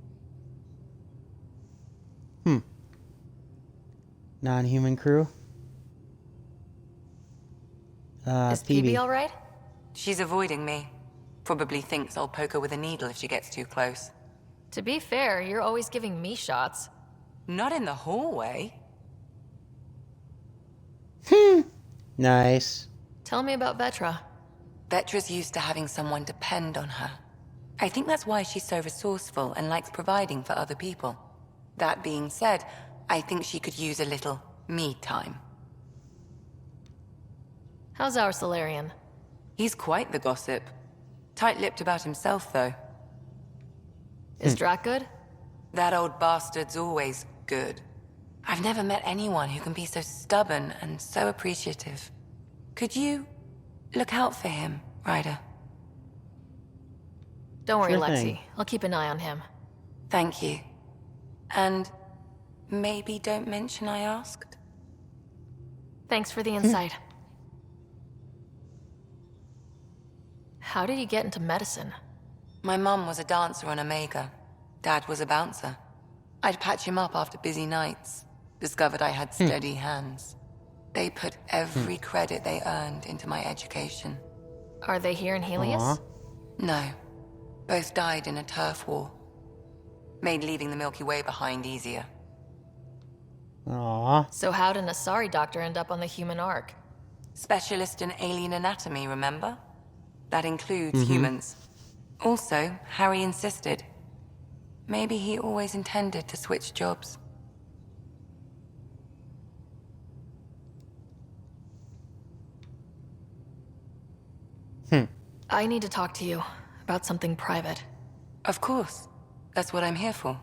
A: Non-human crew?
F: Is PB all right?
L: She's avoiding me. Probably thinks I'll poke her with a needle if she gets too close.
F: To be fair, you're always giving me shots.
L: Not in the hallway.
A: Nice.
F: Tell me about Vetra.
L: Vetra's used to having someone depend on her. I think that's why she's so resourceful and likes providing for other people. That being said, I think she could use a little me time.
F: How's our Solarian?
L: He's quite the gossip. Tight-lipped about himself, though.
F: Is Drac good?
L: That old bastard's always good. I've never met anyone who can be so stubborn and so appreciative. Could you look out for him, Ryder?
F: Don't worry,
A: Sure
F: Lexi.
A: thing.
F: I'll keep an eye on him.
L: Thank you. And maybe don't mention I asked?
F: Thanks for the insight. How did you get into medicine?
L: My mum was a dancer on Omega. Dad was a bouncer. I'd patch him up after busy nights. Discovered I had steady hands. They put every credit they earned into my education.
F: Are they here in Helios?
L: No. Both died in a turf war. Made leaving the Milky Way behind easier.
A: Aww.
F: So how did an Asari doctor end up on the human ark?
L: Specialist in alien anatomy, remember? That includes humans. Also, Harry insisted. Maybe he always intended to switch jobs.
F: I need to talk to you about something private.
L: Of course. That's what I'm here for.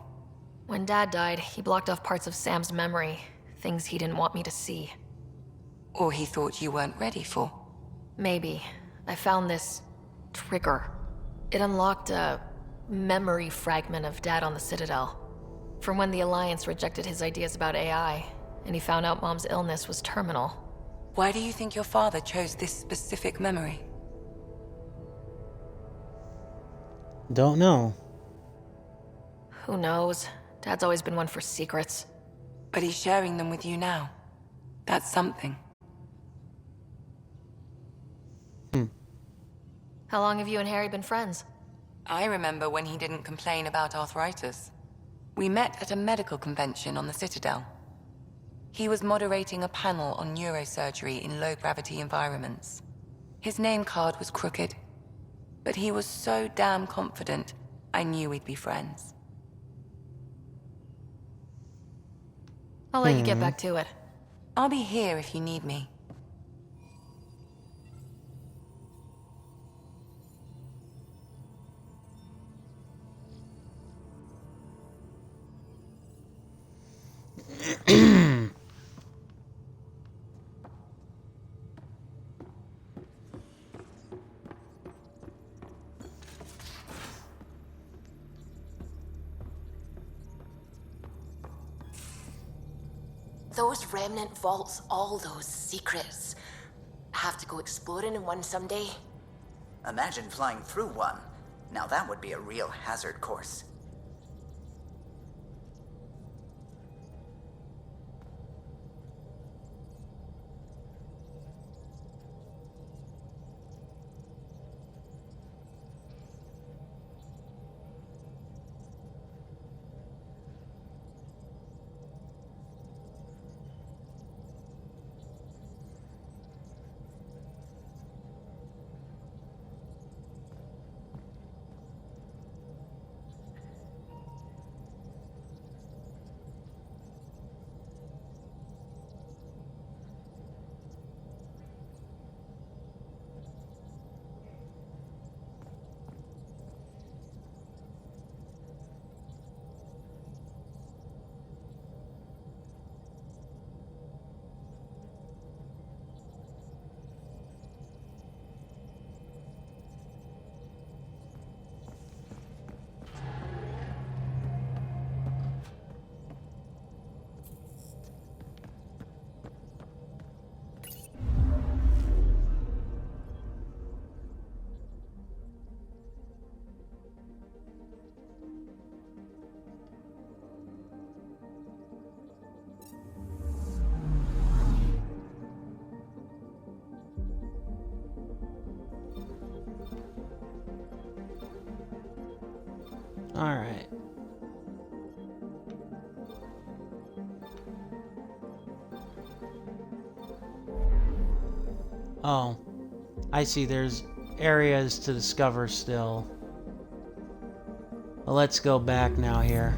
F: When Dad died, he blocked off parts of Sam's memory, things he didn't want me to see.
L: Or he thought you weren't ready for.
F: Maybe. I found this trigger. It unlocked a memory fragment of Dad on the Citadel. From when the Alliance rejected his ideas about AI, and he found out Mom's illness was terminal.
L: Why do you think your father chose this specific memory?
A: Don't know.
F: Who knows? Dad's always been one for secrets.
L: But he's sharing them with you now. That's something.
F: How long have you and Harry been friends?
L: I remember when he didn't complain about arthritis. We met at a medical convention on the Citadel. He was moderating a panel on neurosurgery in low-gravity environments. His name card was crooked, but he was so damn confident, I knew we'd be friends.
B: I'll let you get back to it.
L: I'll be here if you need me.
F: Those remnant vaults, all those secrets. Have to go exploring in one someday.
G: Imagine flying through one. Now that would be a real hazard course.
A: All right. Oh, I see. There's areas to discover still. Well, let's go back now here.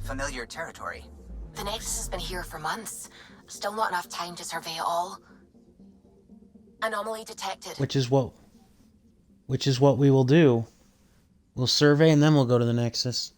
G: Familiar territory.
F: The Nexus has been here for months. Still not enough time to survey it all. Anomaly detected.
A: Which is what we will do. We'll survey and then we'll go to the Nexus.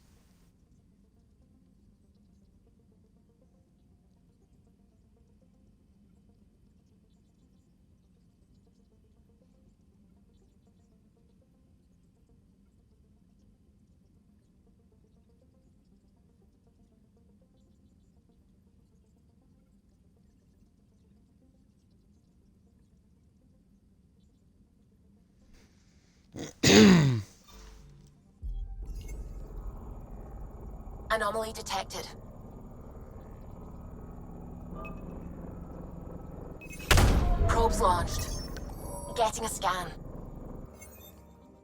F: Anomaly detected. Probes launched. Getting a scan.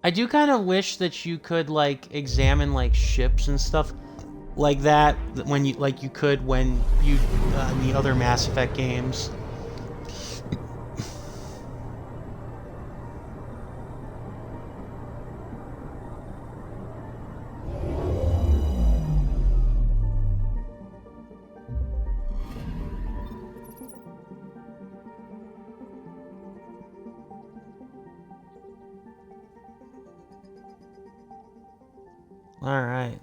A: I do kind of wish that you could like examine like ships and stuff like that when you like you could when you in the other Mass Effect games. All right.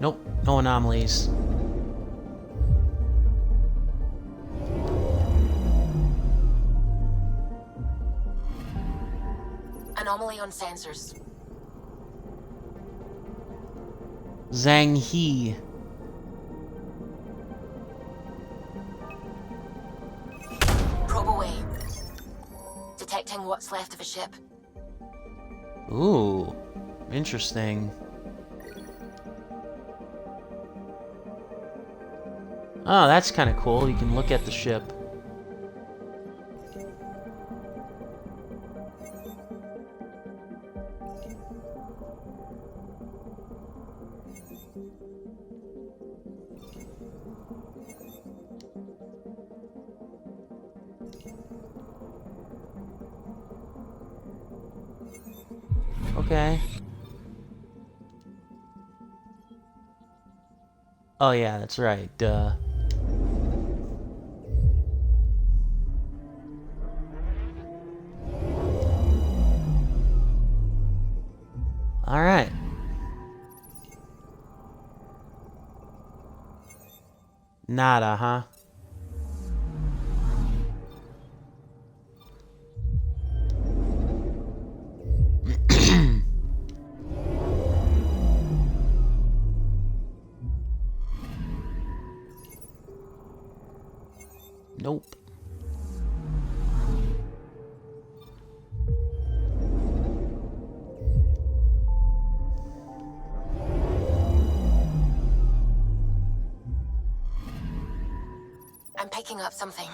A: Nope, no anomalies.
F: Anomaly on sensors.
A: Zhang He.
F: Probe away. Detecting what's left of a ship.
A: Ooh, interesting. Oh, that's kind of cool. You can look at the ship. Okay. Oh yeah, that's right. Duh. All right. Nada, huh? Nope.
F: I'm picking up something.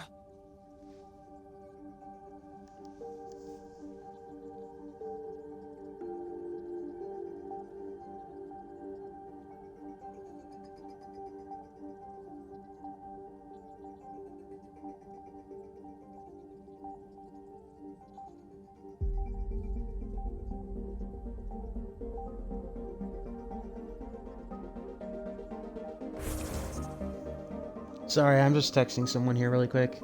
A: Sorry, I'm just texting someone here really quick.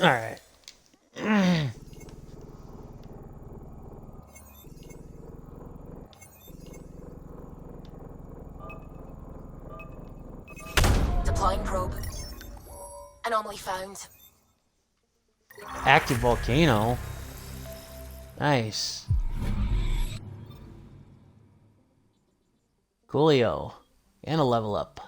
A: All right.
F: Deploying probe. Anomaly found.
A: Active volcano. Nice. Coolio. And a level up.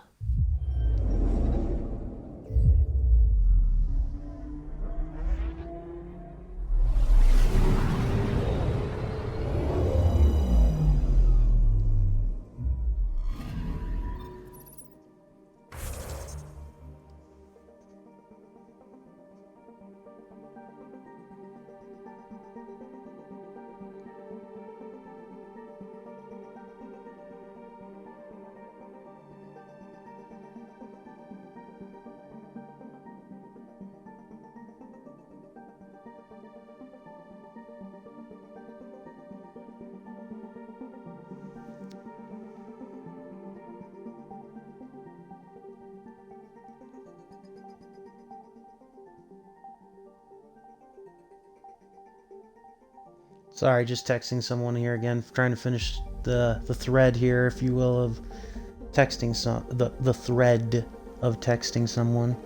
A: Sorry, just texting someone here again, trying to finish the thread here, if you will, of texting the thread of texting someone.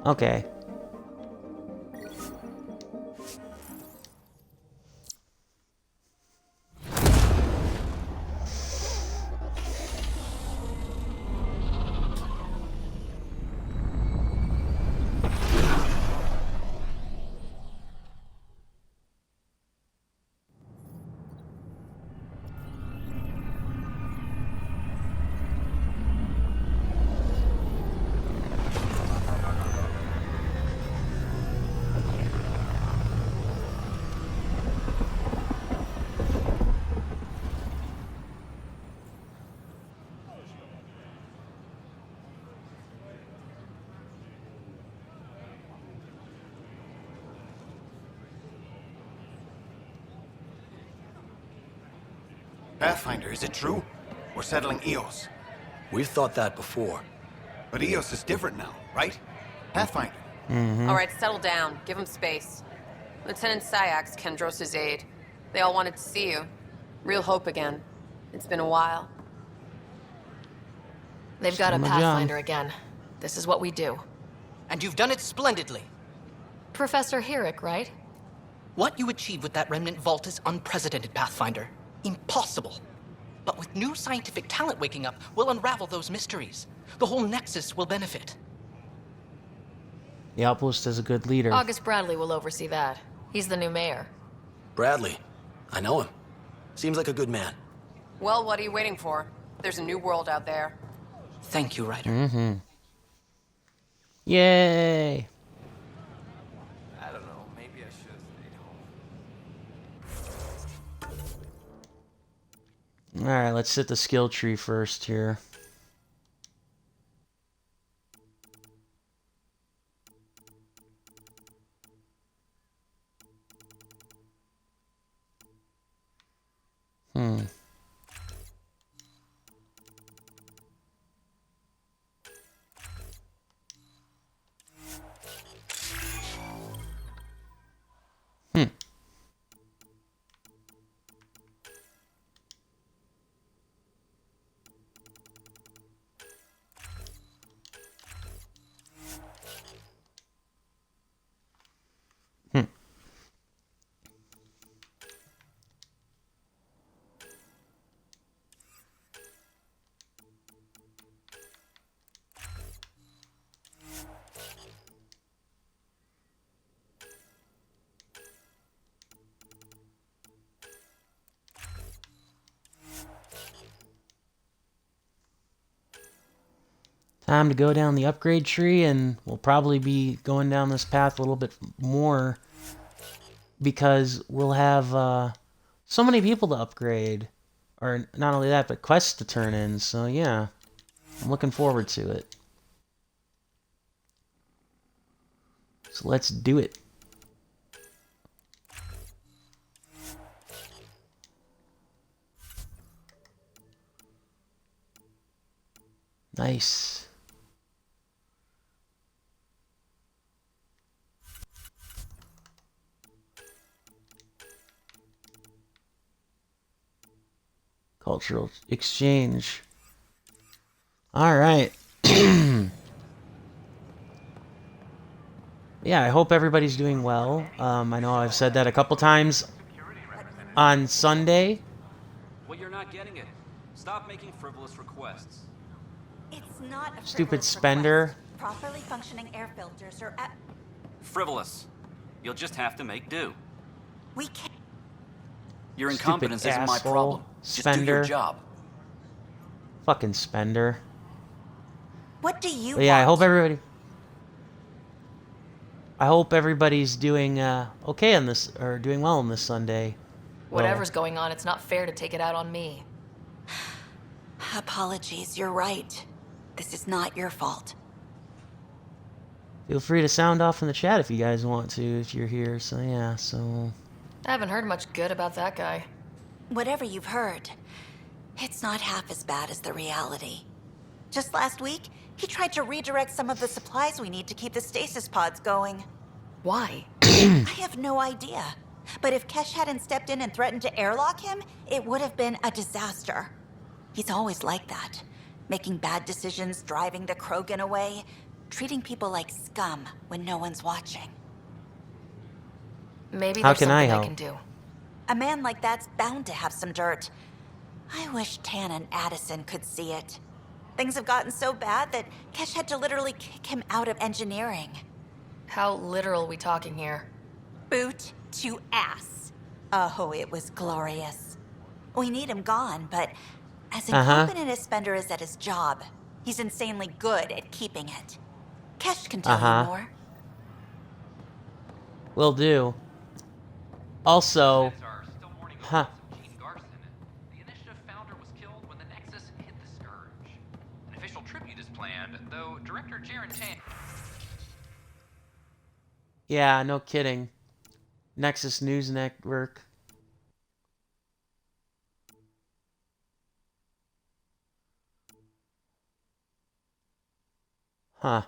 A: Okay.
H: Pathfinder, is it true? We're settling Eos.
Q: We've thought that before.
H: But Eos is different now, right? Pathfinder.
E: All right, settle down. Give him space. Lieutenant Syax, Kendros' aide. They all wanted to see you. Real hope again. It's been a while.
B: They've got a Pathfinder again. This is what we do.
V: And you've done it splendidly.
B: Professor Herrick, right?
V: What you achieved with that remnant vault is unprecedented, Pathfinder. Impossible. But with new scientific talent waking up, we'll unravel those mysteries. The whole Nexus will benefit.
A: The Outpost is a good leader.
B: August Bradley will oversee that. He's the new mayor.
Q: Bradley. I know him. Seems like a good man.
E: Well, what are you waiting for? There's a new world out there.
V: Thank you, Ryder.
A: Mm-hmm. Yay!
N: I don't know. Maybe I should have stayed home.
A: Alright, let's hit the skill tree first here. Hmm. Time to go down the upgrade tree, and we'll probably be going down this path a little bit more because we'll have so many people to upgrade. Or not only that, but quests to turn in. So yeah, I'm looking forward to it. So let's do it. Nice. Cultural exchange. All right. Yeah, I hope everybody's doing well. I know I've said that a couple times on Sunday.
U: Well, you're not getting it. Stop making frivolous requests.
M: It's not a
A: Stupid
M: frivolous
A: spender.
M: request. Properly functioning air filters are at...
U: Frivolous. You'll just have to make do.
M: We can't...
U: Your
A: Stupid
U: incompetence isn't my
A: asshole.
U: problem. Just do
A: Spender.
U: your job.
A: Fucking spender.
M: What do you
A: But yeah,
M: want?
A: I hope everybody's doing okay on this, or doing well on this Sunday.
B: Whatever's going on, it's not fair to take it out on me.
M: Apologies, you're right. This is not your fault.
A: Feel free to sound off in the chat if you guys want to, if you're here. So yeah, so...
B: I haven't heard much good about that guy.
M: Whatever you've heard, it's not half as bad as the reality. Just last week, he tried to redirect some of the supplies we need to keep the stasis pods going.
B: Why?
M: I have no idea. But if Kesh hadn't stepped in and threatened to airlock him, it would have been a disaster. He's always like that. Making bad decisions, driving the Krogan away, treating people like scum when no one's watching.
B: Maybe
A: How
B: there's
A: can I
B: something I
A: help?
B: can do.
M: A man like that's bound to have some dirt. I wish Tan and Addison could see it. Things have gotten so bad that Kesh had to literally kick him out of engineering.
B: How literal we talking here?
M: Boot to ass. Oh, it was glorious. We need him gone, but as incompetent as Spender is at his job, he's insanely good at keeping it. Kesh can tell you more.
A: Will do. Also... Huh.
P: The initiative founder was killed when the Nexus hit the Scourge. An official tribute is planned, though Director Jaren Tan...
A: Yeah, no kidding. Nexus News Network. Huh.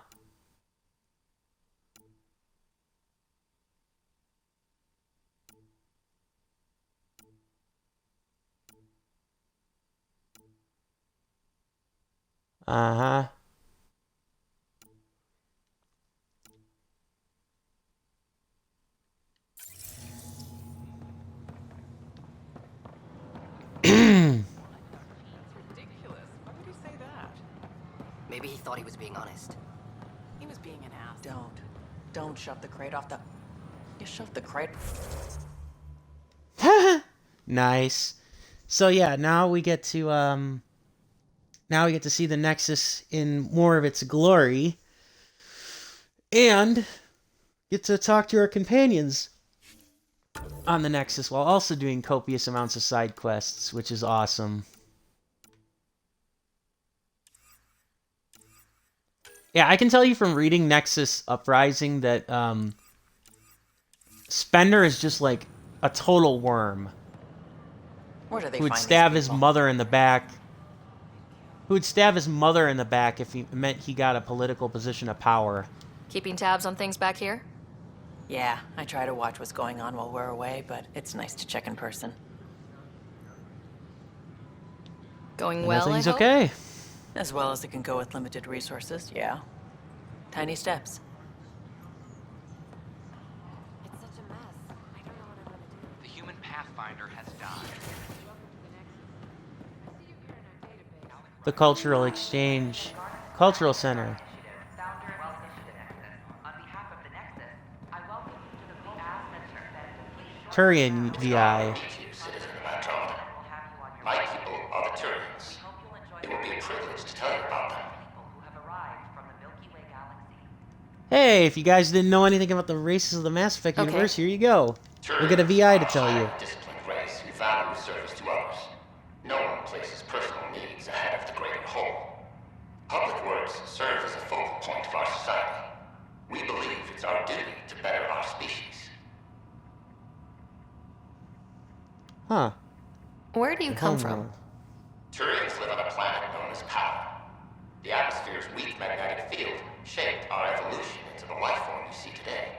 A: Uh-huh.
W: Maybe he thought he was being honest.
X: He was being an ass. Don't shove the crate off the... You shoved the crate...
A: Nice. So yeah, now we get to see the Nexus in more of its glory. And get to talk to our companions on the Nexus while also doing copious amounts of side quests, which is awesome. Yeah, I can tell you from reading Nexus Uprising that Spender is just like a total worm.
X: Where do they
A: Who would
X: find
A: stab
X: these
A: his
X: people?
A: mother in the back. Who would stab his mother in the back if he meant he got a political position of power.
B: Keeping tabs on things back here?
X: Yeah, I try to watch what's going on while we're away, but it's nice to check in person.
B: Going well,
A: Everything's
B: I hope?
A: okay.
X: As well as it can go with limited resources, yeah. Tiny steps.
P: The human Pathfinder has died.
A: The Cultural Exchange. Cultural Center. Turian VI.
Y: Citizen of Andromeda. My people are the Turians. It will be a privilege to tell you about them.
A: Hey, if you guys didn't know anything about the races of the Mass Effect universe, here you go. We'll get a VI to tell you.
K: Disciplined race who value service to others. No one places personal needs ahead of the greater whole. Public works serve as a focal point of our society. We believe it's our duty to better our species.
A: Huh.
B: Where do you come from?
K: Turians live on a planet known as Power. The atmosphere's weak magnetic field shaped our evolution into the life form you see today.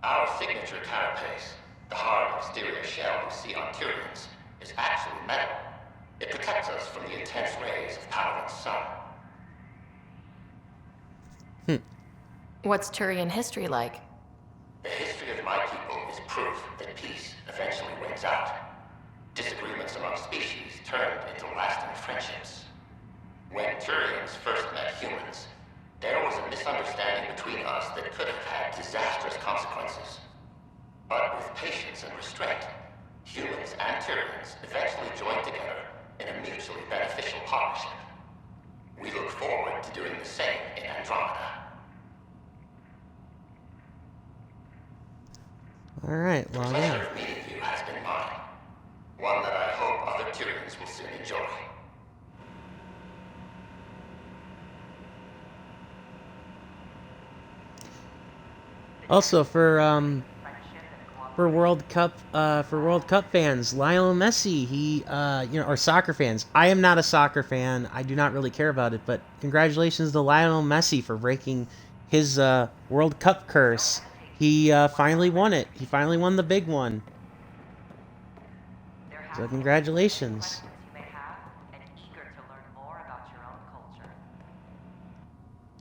K: Our signature carapace, the hard exterior shell you see on Turians, is actually metal. It protects us from the intense rays of Power's sun.
B: What's Turian history like?
K: The history of my people is proof that peace eventually wins out. Disagreements among species turned into lasting friendships. When Turians first met humans, there was a misunderstanding between us that could have had disastrous consequences. But with patience and restraint, humans and Turians eventually joined together in a mutually beneficial partnership. We look forward to doing the same in Andromeda.
A: Alright, well, yeah.
K: The pleasure of meeting you has been mine. One that I hope other Turians will soon enjoy.
A: Also, for World Cup fans, Lionel Messi, he or soccer fans. I am not a soccer fan. I do not really care about it, but congratulations to Lionel Messi for breaking his World Cup curse. He finally won it. He finally won the big one. So congratulations.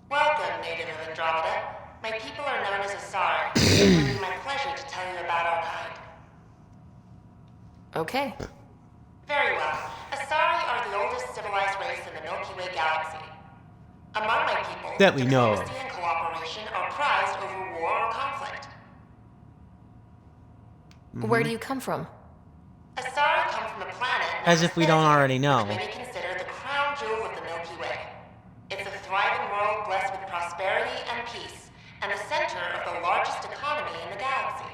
R: Welcome, native of Andromeda. My people are known as Asari. It would be my pleasure to tell you about our kind.
B: Okay.
R: Very well. Asari are the oldest civilized race in the Milky Way galaxy. Among my people,
A: that we know of.
R: Diplomacy and cooperation are prized over war or conflict.
B: Where do you come from?
R: Asari come from a planet
A: As if we don't already know.
R: which many consider the crown jewel of the Milky Way. It's a thriving world blessed with prosperity and peace, and the center of the largest economy in the galaxy.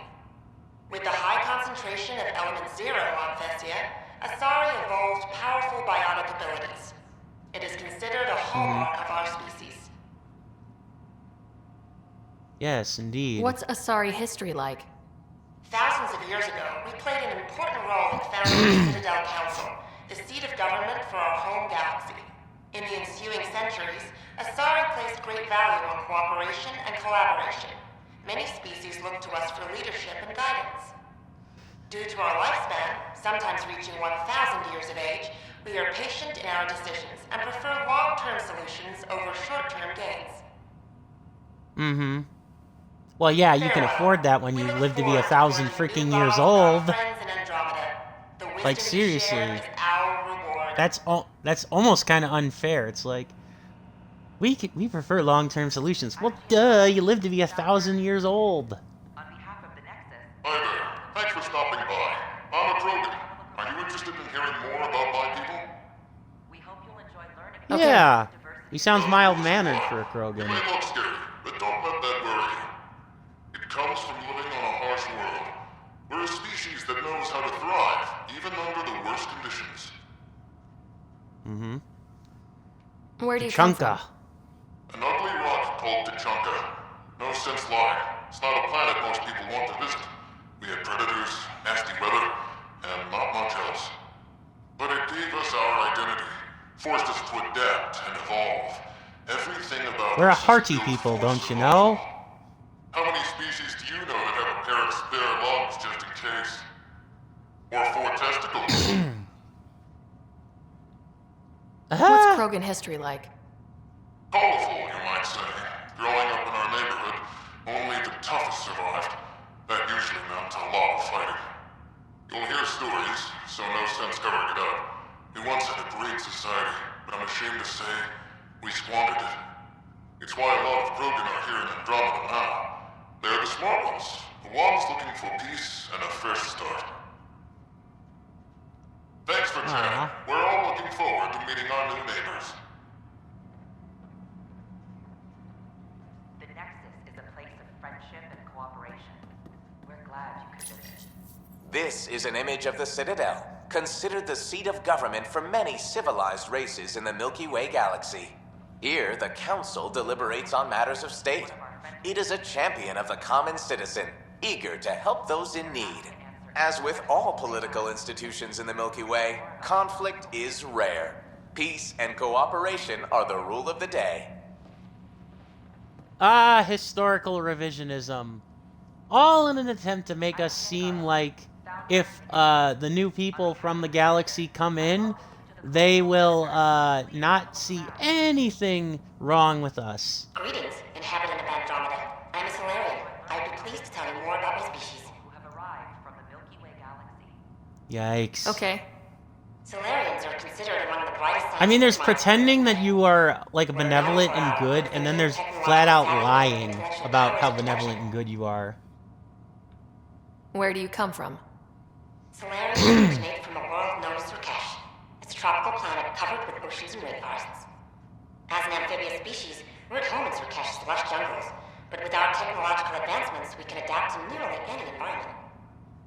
R: With the high concentration of element zero on Thessia, Asari evolved powerful biotic abilities. It is considered a hallmark of our species.
A: Yes, indeed.
B: What's Asari history like?
R: Thousands of years ago, we played an important role in founding the Citadel Council, the seat of government for our home galaxy. In the ensuing centuries, Asari placed great value on cooperation and collaboration. Many species look to us for leadership and guidance. Due to our lifespan, sometimes reaching 1,000 years of age, we are patient in our decisions and prefer long-term solutions over short-term gains.
A: Mm-hmm. Well, yeah, you can afford that when you live to be 1,000 freaking years old. Like, seriously. That's almost kind of unfair. It's like, we prefer long-term solutions. Well, duh, you live to be 1,000 years old.
I: Hi there. Thanks for stopping by. I'm a Krogan. Are you interested in hearing more about my people?
A: Yeah, he sounds mild-mannered for a Krogan.
I: You may look scary, but don't let that worry you. It comes from living on a harsh world. We're a species that knows how to thrive, even under the worst conditions.
A: Mm-hmm.
B: Where do you come
A: Tuchanka.
B: from?
I: An ugly rock called Tuchanka. No sense lying. It's not a planet most people want to visit. We had predators, nasty weather, and not much else. But it gave us our identity, forced us to adapt and evolve. Everything about
A: We're a
I: us is
A: hearty
I: built
A: people,
I: for
A: don't you know?
I: How many species do you know that have a pair of spare lungs just in case? Or 4 testicles?
B: What's Krogan history like?
I: Colorful, you might say. Growing up in our neighborhood, only the toughest survived. That usually meant a lot of fighting. You'll hear stories, so no sense covering it up. We once had a great society, but I'm ashamed to say, we squandered it. It's why a lot of Krogan are here in Andromeda now. They're the smart ones, the ones looking for peace and a fresh start. Thanks for chatting. We're all looking forward to meeting our new neighbors.
R: The Nexus
C: This is an image of the Citadel, considered the seat of government for many civilized races in the Milky Way galaxy. Here, the Council deliberates on matters of state. It is a champion of the common citizen, eager to help those in need. As with all political institutions in the Milky Way, conflict is rare. Peace and cooperation are the rule of the day.
A: Ah, historical revisionism. All in an attempt to make us seem like if the new people from the galaxy come in, they will not see anything wrong with us.
R: Greetings, inhabitant of Andromeda. I'm a Solarian. I'd be pleased to tell you more about my species.
A: Yikes.
B: Okay.
R: Solarians are considered among the brightest
A: I mean, there's
R: scientific minds.
A: pretending that you are, like, benevolent and good, and then there's flat out lying about how benevolent and good you are.
B: Where do you come from?
R: Solarians originate from a world known as Surkesh. It's a tropical planet covered with oceans and rainforests. As an amphibious species, we're at home in Surkesh's lush jungles, but with our technological advancements, we can adapt to nearly any environment.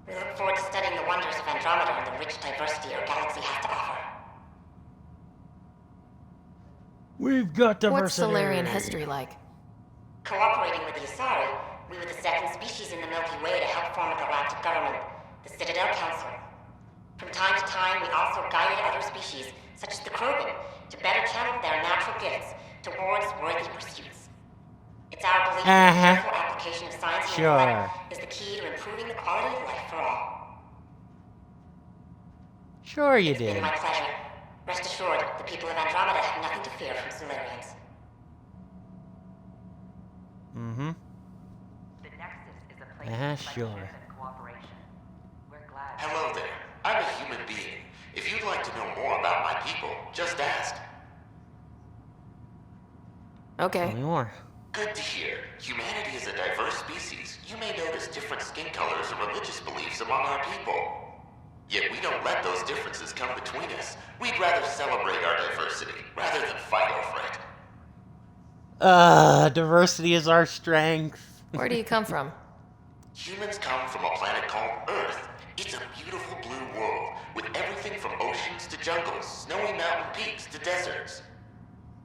R: We look forward to studying the wonders of Andromeda and the rich diversity our galaxy has to offer.
A: We've got diversity.
B: What's Solarian history like?
R: Cooperating with the Asari, we were the second species in the Milky Way to help form a galactic government, the Citadel Council. From time to time, we also guided other species, such as the Krogan, to better channel their natural gifts towards worthy pursuits. It's our belief that the careful application of science and intellect is the key to improving the quality of life for all.
A: Sure you
R: It's
A: did.
R: been my pleasure. Rest assured, the people of Andromeda have nothing to fear from Solarians.
A: Mm-hmm. Sure.
K: Hello there. I'm a human being. If you'd like to know more about my people, just ask.
B: Okay.
A: Tell me more.
K: Good to hear. Humanity is a diverse species. You may notice different skin colors or religious beliefs among our people. Yet we don't let those differences come between us. We'd rather celebrate our diversity, rather than fight over it.
A: Diversity is our strength.
B: Where do you come from?
K: Humans come from a planet called Earth. It's a beautiful blue world, with everything from oceans to jungles, snowy mountain peaks to deserts.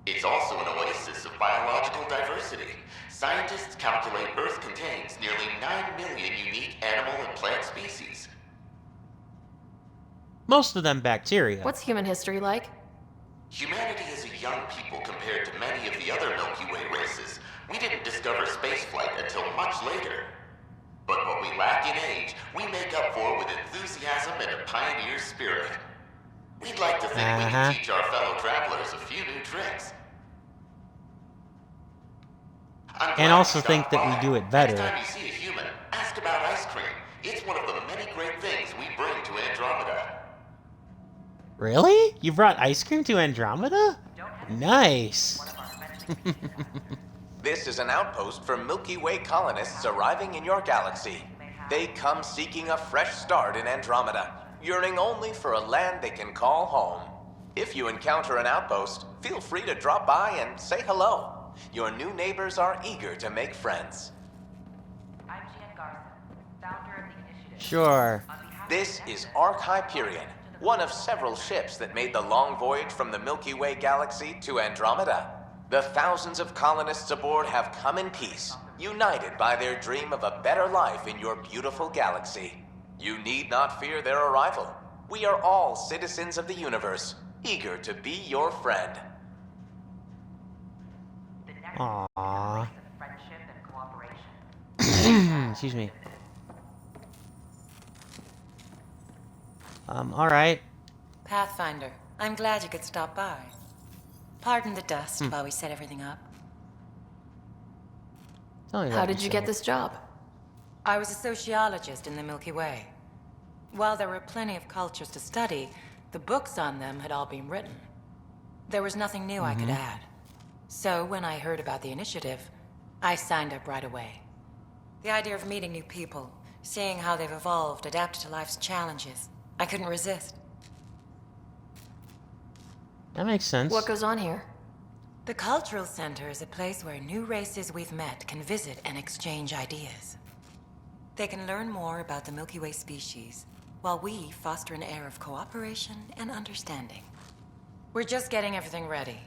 K: It's also an oasis of biological diversity. Scientists calculate Earth contains nearly 9 million unique animal and plant species.
A: Most of them bacteria.
B: What's human history like?
K: Humanity is a young people compared to many of the other Milky Way races. We didn't discover spaceflight until much later. But what we lack in age, we make up for with enthusiasm and a pioneer spirit. We'd like to think we can teach our fellow travelers a few new tricks.
A: And also think that we do it better.
K: Next time you see a human, ask about ice cream. It's one of the many great things we bring to Andromeda.
A: Really? You brought ice cream to Andromeda? Nice.
C: This is an outpost for Milky Way colonists arriving in your galaxy. They come seeking a fresh start in Andromeda, yearning only for a land they can call home. If you encounter an outpost, feel free to drop by and say hello. Your new neighbors are eager to make friends.
A: Sure.
C: This is Ark Hyperion, one of several ships that made the long voyage from the Milky Way galaxy to Andromeda. The thousands of colonists aboard have come in peace, united by their dream of a better life in your beautiful galaxy. You need not fear their arrival. We are all citizens of the universe, eager to be your friend.
A: Aww. Excuse me. Alright.
L: Pathfinder, I'm glad you could stop by. Pardon the dust while we set everything up.
B: How did you get this job?
L: I was a sociologist in the Milky Way. While there were plenty of cultures to study, the books on them had all been written. There was nothing new I could add. So when I heard about the initiative, I signed up right away. The idea of meeting new people, seeing how they've evolved, adapted to life's challenges, I couldn't resist.
A: That makes sense.
B: What goes on here?
L: The Cultural Center is a place where new races we've met can visit and exchange ideas. They can learn more about the Milky Way species,
J: while we foster an air of cooperation and understanding. We're just getting everything ready.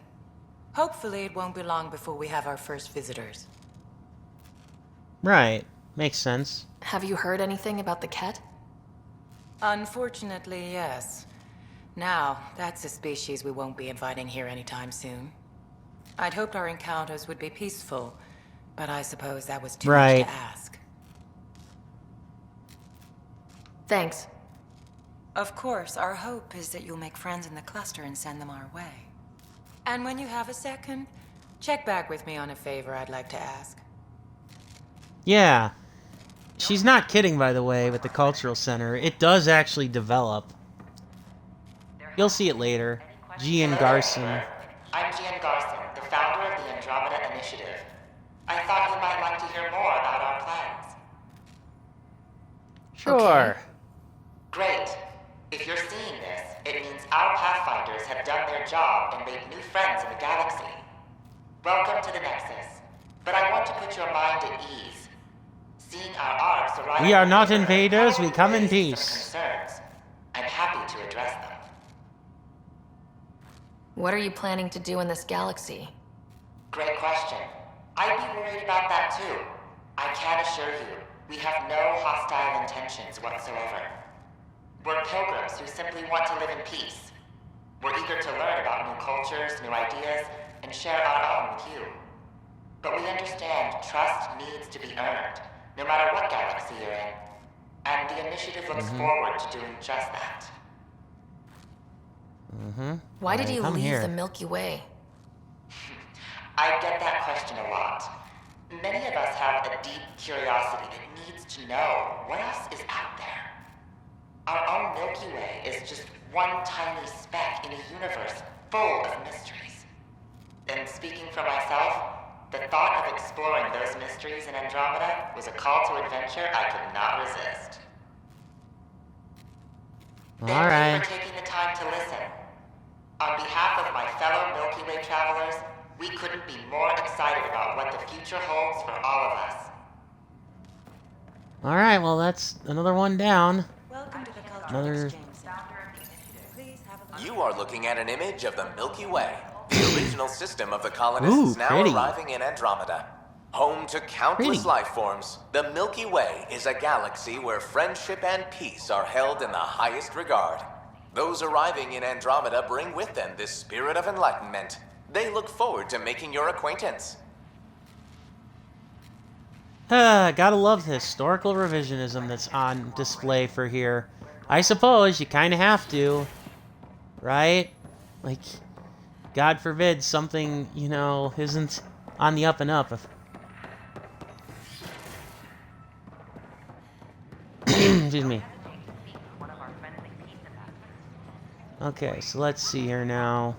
J: Hopefully it won't be long before we have our first visitors.
A: Right. Makes sense.
B: Have you heard anything about the Ket?
J: Unfortunately, yes. Now, that's a species we won't be inviting here anytime soon. I'd hoped our encounters would be peaceful, but I suppose that was too much to ask.
B: Thanks.
J: Of course, our hope is that you'll make friends in the cluster and send them our way. And when you have a second, check back with me on a favor I'd like to ask.
A: Yeah. She's not kidding, by the way, with the cultural center. It does actually develop. You'll see it later. Gian Garson.
R: I'm Gian Garson, the founder of the Andromeda Initiative. I thought you might like to hear more about our plans.
A: Sure.
R: Great. If you're seeing this, it means our Pathfinders have done their job and made new friends in the galaxy. Welcome to the Nexus. But I want to put your mind at ease. Seeing our arcs arrive...
A: We are not invaders, we come in peace.
R: Concerns. I'm happy to address them.
B: What are you planning to do in this galaxy?
R: Great question. I'd be worried about that too. I can assure you, we have no hostile intentions whatsoever. We're pilgrims who simply want to live in peace. We're eager to learn about new cultures, new ideas, and share our own with you. But we understand trust needs to be earned, no matter what galaxy you're in. And the initiative looks forward to doing just that.
B: Why did you leave the Milky Way?
R: I get that question a lot. Many of us have a deep curiosity that needs to know what else is out there. Our own Milky Way is just one tiny speck in a universe full of mysteries. And speaking for myself, the thought of exploring those mysteries in Andromeda was a call to adventure I could not resist. Thank you for taking the time to listen. On behalf of my fellow Milky Way travelers, we couldn't be more excited about what the future holds for all of us.
A: Alright, well that's another one down.
J: Welcome to the Cultural
A: Another...
J: Exchange Center.
C: You are looking at an image of the Milky Way. The original system of the colonists is now arriving in Andromeda. Home to countless life forms, the Milky Way is a galaxy where friendship and peace are held in the highest regard. Those arriving in Andromeda bring with them this spirit of enlightenment. They look forward to making your acquaintance.
A: Gotta love the historical revisionism that's on display for here. I suppose you kind of have to, right? Like, God forbid something, you know, isn't on the up and up. Excuse me. Okay, so let's see here now.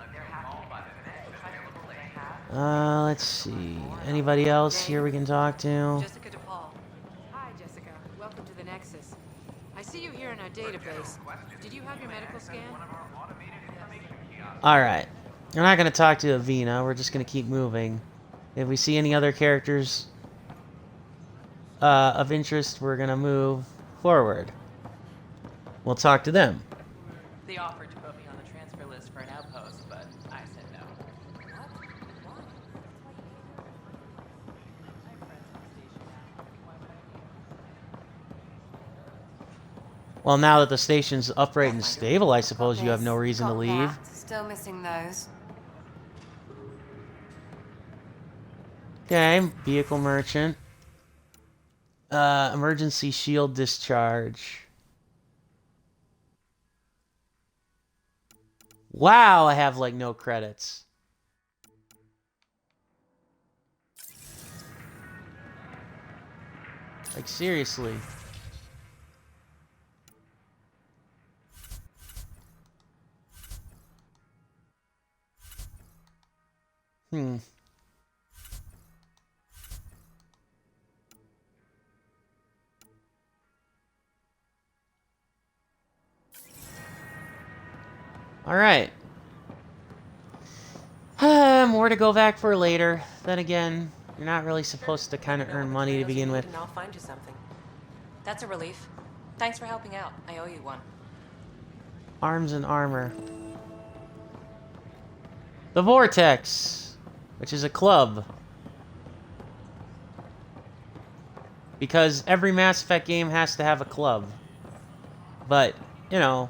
A: Let's see. Anybody else here we can talk to?
O: Jessica DePaul. Hi, Jessica. Welcome to the Nexus. I see you here in our database. Did you have your medical scan?
A: Alright. We're not going to talk to Avina. We're just going to keep moving. If we see any other characters of interest, we're going to move forward. We'll talk to them.
S: They offered to put me on the transfer list for an outpost, but I said no.
A: Well, now that the station's upright and stable, I suppose you have no reason to leave.
L: Still missing those.
A: Okay, vehicle merchant. Emergency shield discharge. Wow, I have like no credits. Like seriously. Alright. More to go back for later. Then again, you're not really supposed to kind of earn money to begin with.
X: And I'll find you something. That's a relief.
J: Thanks for helping out. I owe you one.
A: Arms and armor. The Vortex, which is a club. Because every Mass Effect game has to have a club. But, you know,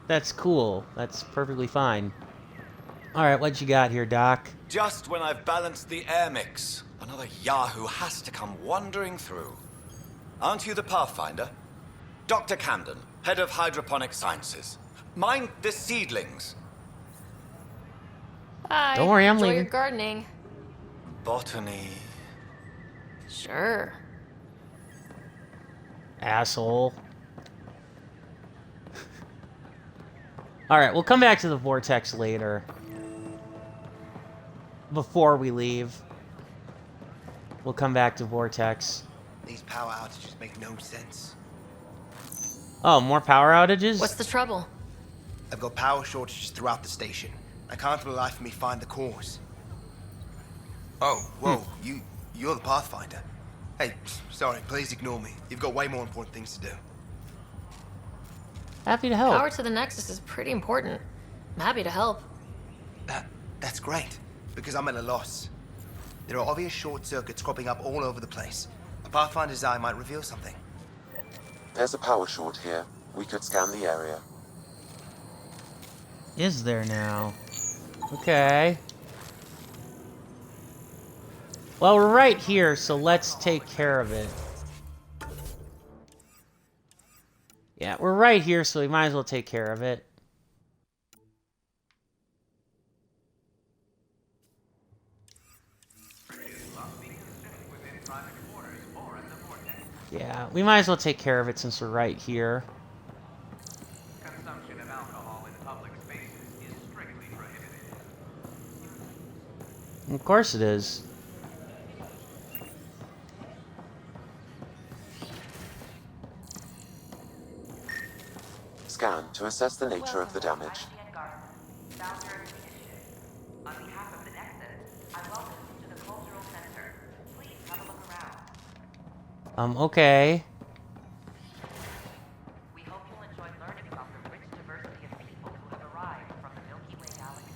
A: that's cool. That's perfectly fine. Alright, what you got here, Doc?
D: Just when I've balanced the air mix, another Yahoo has to come wandering through. Aren't you the Pathfinder? Dr. Camden, head of hydroponic sciences. Mind the seedlings.
B: Bye.
A: Don't worry, I'm
B: Enjoy
A: leaving.
B: your gardening.
D: Botany.
B: Sure.
A: Asshole. Alright, we'll come back to the Vortex later. Before we leave. We'll come back to Vortex.
F: These power outages make no sense.
A: Oh, more power outages?
B: What's the trouble?
F: I've got power shortages throughout the station. I can't for the life of me find the cause. Oh, whoa, you're the Pathfinder. Hey, sorry, please ignore me. You've got way more important things to do.
A: Happy to help.
B: Power to the Nexus is pretty important. I'm happy to help.
F: That's great, because I'm at a loss. There are obvious short circuits cropping up all over the place. A Pathfinder's eye might reveal something.
G: There's a power short here. We could scan the area.
A: Is there now? Okay. Well, we're right here, so let's take care of it. Yeah, we're right here, so we might as well take care of it. Yeah, we might as well take care of it since we're right here.
P: Consumption of alcohol in public spaces is strictly prohibited.
A: Of course it is.
G: Scan to assess the nature of the damage.
R: On behalf of the Nexus, I welcome you to the Cultural Center. Please have a look around.
A: Okay.
R: We hope you'll enjoy learning about the rich diversity of people who have arrived from the Milky Way galaxy.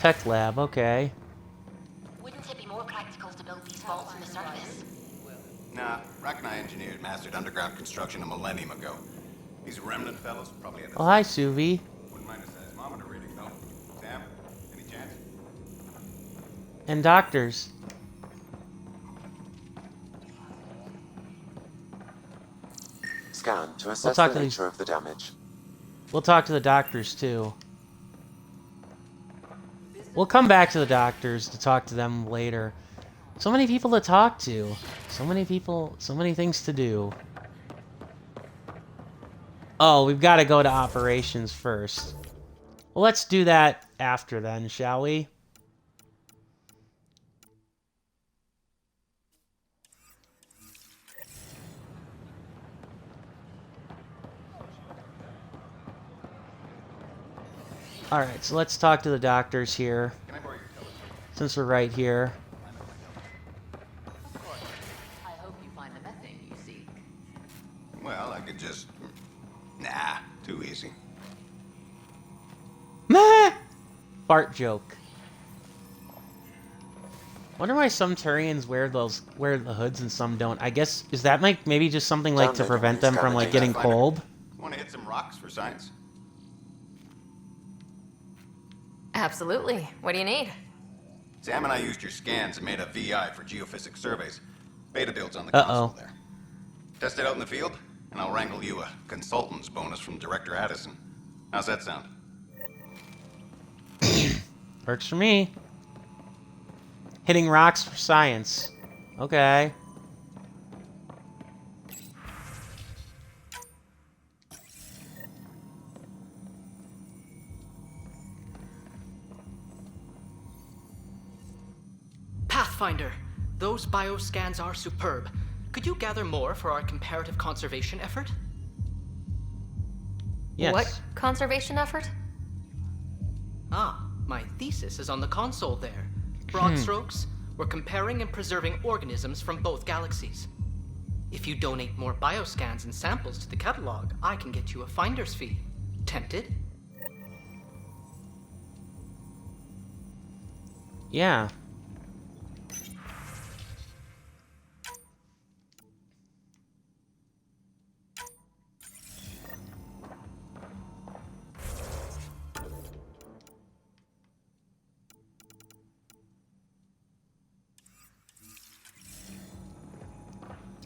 A: Tech lab, okay.
R: Wouldn't it be more practical to build these vaults on the surface?
H: Nah, Rack and I engineered mastered underground construction a millennium ago. These remnant fellows probably had
A: Oh, hi, Suvi.
H: Wouldn't mind a seismometer reading, though. Sam, any chance?
A: And doctors.
G: Scan to assess
A: talk
G: the
A: to
G: nature of the damage.
A: We'll talk to the doctors, too. We'll come back to the doctors to talk to them later. So many people to talk to. So many people, so many things to do. Oh, we've got to go to operations first. Well, let's do that after then, shall we? Alright, so let's talk to the doctors here. Since we're right here.
S: I hope you find the methane you seek.
H: Well, I could just... Nah, too easy.
A: Meh! Fart joke. Wonder why some Turians wear the hoods and some don't. I guess, is that like maybe just something like to prevent them from like getting cold?
H: Want to hit some rocks for science?
B: Absolutely. What do you need?
H: Sam and I used your scans and made a VI for geophysics surveys. Beta builds on the console there. Test it out in the field, and I'll wrangle you a consultant's bonus from Director Addison. How's that sound?
A: Works for me. Hitting rocks for science. Okay.
V: Pathfinder, those bioscans are superb. Could you gather more for our comparative conservation effort?
A: Yes.
B: What conservation effort?
V: Ah, my thesis is on the console there. Broad strokes, We're comparing and preserving organisms from both galaxies. If you donate more bioscans and samples to the catalog, I can get you a finder's fee. Tempted?
A: Yeah.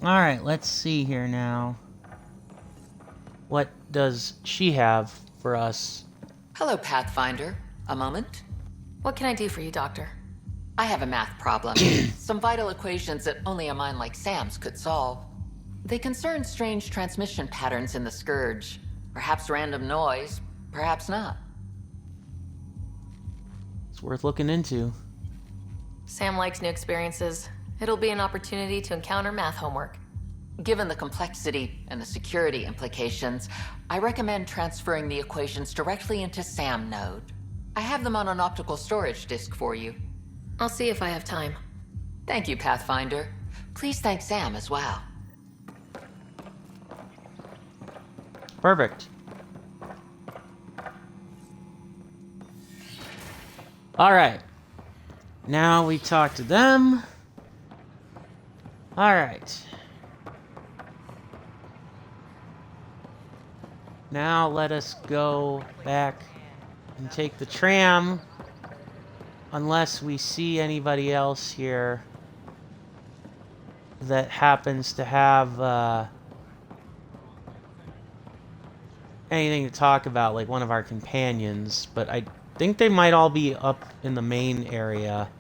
A: Alright, let's see here now. What does she have for us?
B: Hello, Pathfinder. A moment? What can I do for you, Doctor? I have a math problem. Some vital equations that only a mind like Sam's could solve. They concern strange transmission patterns in the Scourge. Perhaps random noise, perhaps not.
A: It's worth looking into.
B: Sam likes new experiences. It'll be an opportunity to encounter math homework. Given the complexity and the security implications, I recommend transferring the equations directly into SAM node. I have them on an optical storage disk for you. I'll see if I have time. Thank you, Pathfinder. Please thank Sam as well.
A: Perfect. Alright. Now we talk to them. Alright. Now let us go back and take the tram. Unless we see anybody else here that happens to have anything to talk about, like one of our companions. But I think they might all be up in the main area.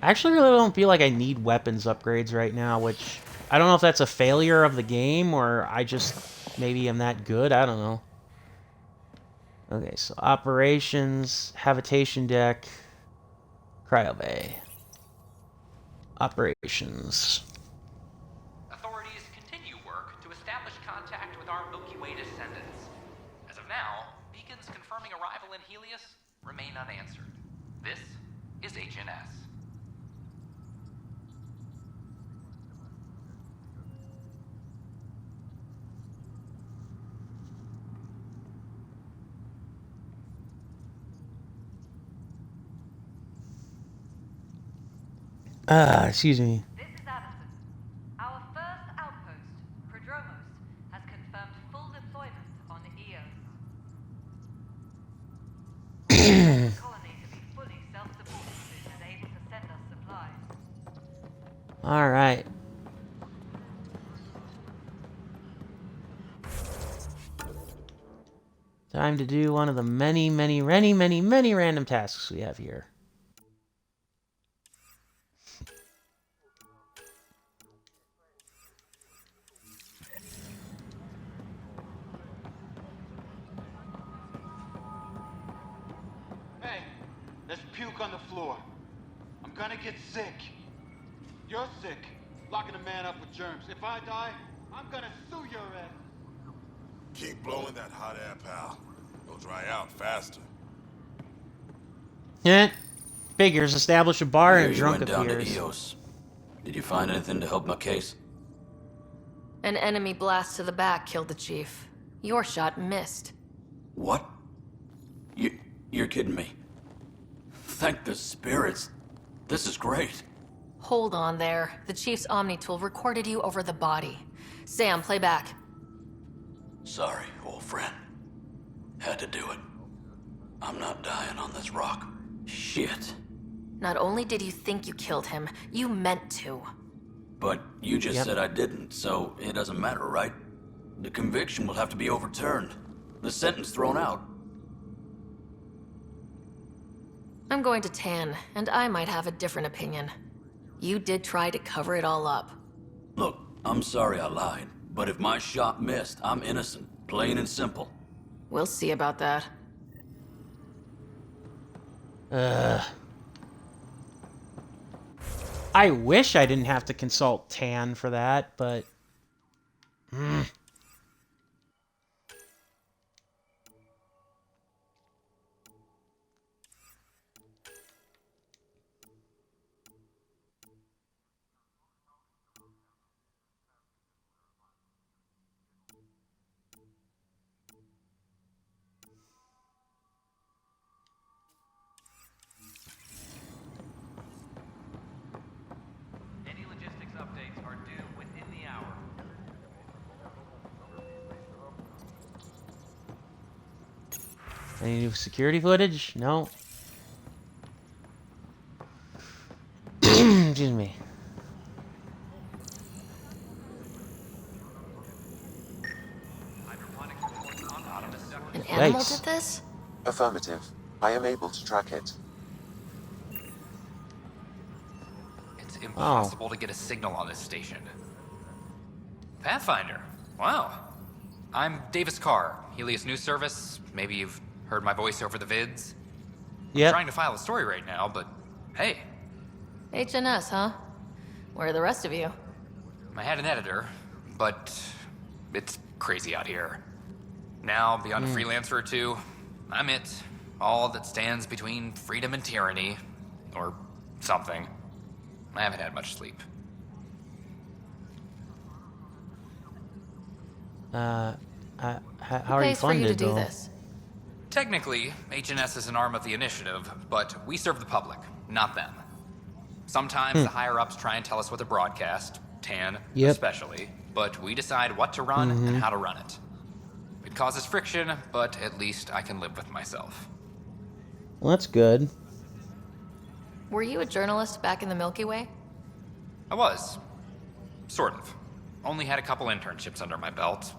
A: I actually really don't feel like I need weapons upgrades right now, which I don't know if that's a failure of the game or I just maybe am that good. I don't know. Okay, so operations, habitation deck, cryo bay. Operations.
P: Authorities continue work to establish contact with our Milky Way descendants. As of now, beacons confirming arrival in Helios remain unanswered. This is HNS.
A: Excuse me.
E: This is Allison. Our first outpost, Prodromos, has confirmed full deployment on Eos. The colony to be fully self-supporting soon and able to send us supplies.
A: Alright. Time to do one of the many random tasks we have here.
N: Hey, there's puke on the floor. I'm gonna get sick. You're sick, locking a man up with germs. If I die, I'm gonna sue your ass.
I: Keep blowing that hot air, pal. It'll dry out faster.
A: Yeah. Figures. Establish a bar and a
U: You
A: drunk
U: went down to
A: appears.
U: Eos. Did you find anything to help my case?
B: An enemy blast to the back killed the chief. Your shot missed.
U: What? You're kidding me. Thank the spirits. This is great.
B: Hold on there. The chief's Omni tool recorded you over the body. Sam, play back.
U: Sorry, old friend. Had to do it. I'm not dying on this rock. Shit.
B: Not only did you think you killed him, you meant to.
U: But you just said I didn't, so it doesn't matter, right? The conviction will have to be overturned. The sentence thrown out.
B: I'm going to Tan, and I might have a different opinion. You did try to cover it all up.
U: Look, I'm sorry I lied, but if my shot missed, I'm innocent. Plain and simple.
B: We'll see about that.
A: I wish I didn't have to consult Tan for that, but... Any new security footage? No. Excuse me.
B: An animal
A: Yikes.
B: did this?
G: Affirmative. I am able to track it.
P: It's impossible to get a signal on this station. Pathfinder. Wow. I'm Davis Carr, Helios News Service. Maybe you've heard my voice over the vids.
A: Yep.
P: I'm trying to file a story right now, but hey.
B: HNS, huh? Where are the rest of you?
P: I had an editor, but it's crazy out here. Now, beyond a freelancer or two, I'm it. All that stands between freedom and tyranny. Or something. I haven't had much sleep.
A: How are you
B: pays for you
A: funded,
B: to do
A: though?
B: this?
P: Technically, HNS is an arm of the initiative, but we serve the public, not them. Sometimes the higher-ups try and tell us what to broadcast, TAN especially, but we decide what to run and how to run it. It causes friction, but at least I can live with myself.
A: Well, that's good.
B: Were you a journalist back in the Milky Way?
P: I was. Sort of. Only had a couple internships under my belt.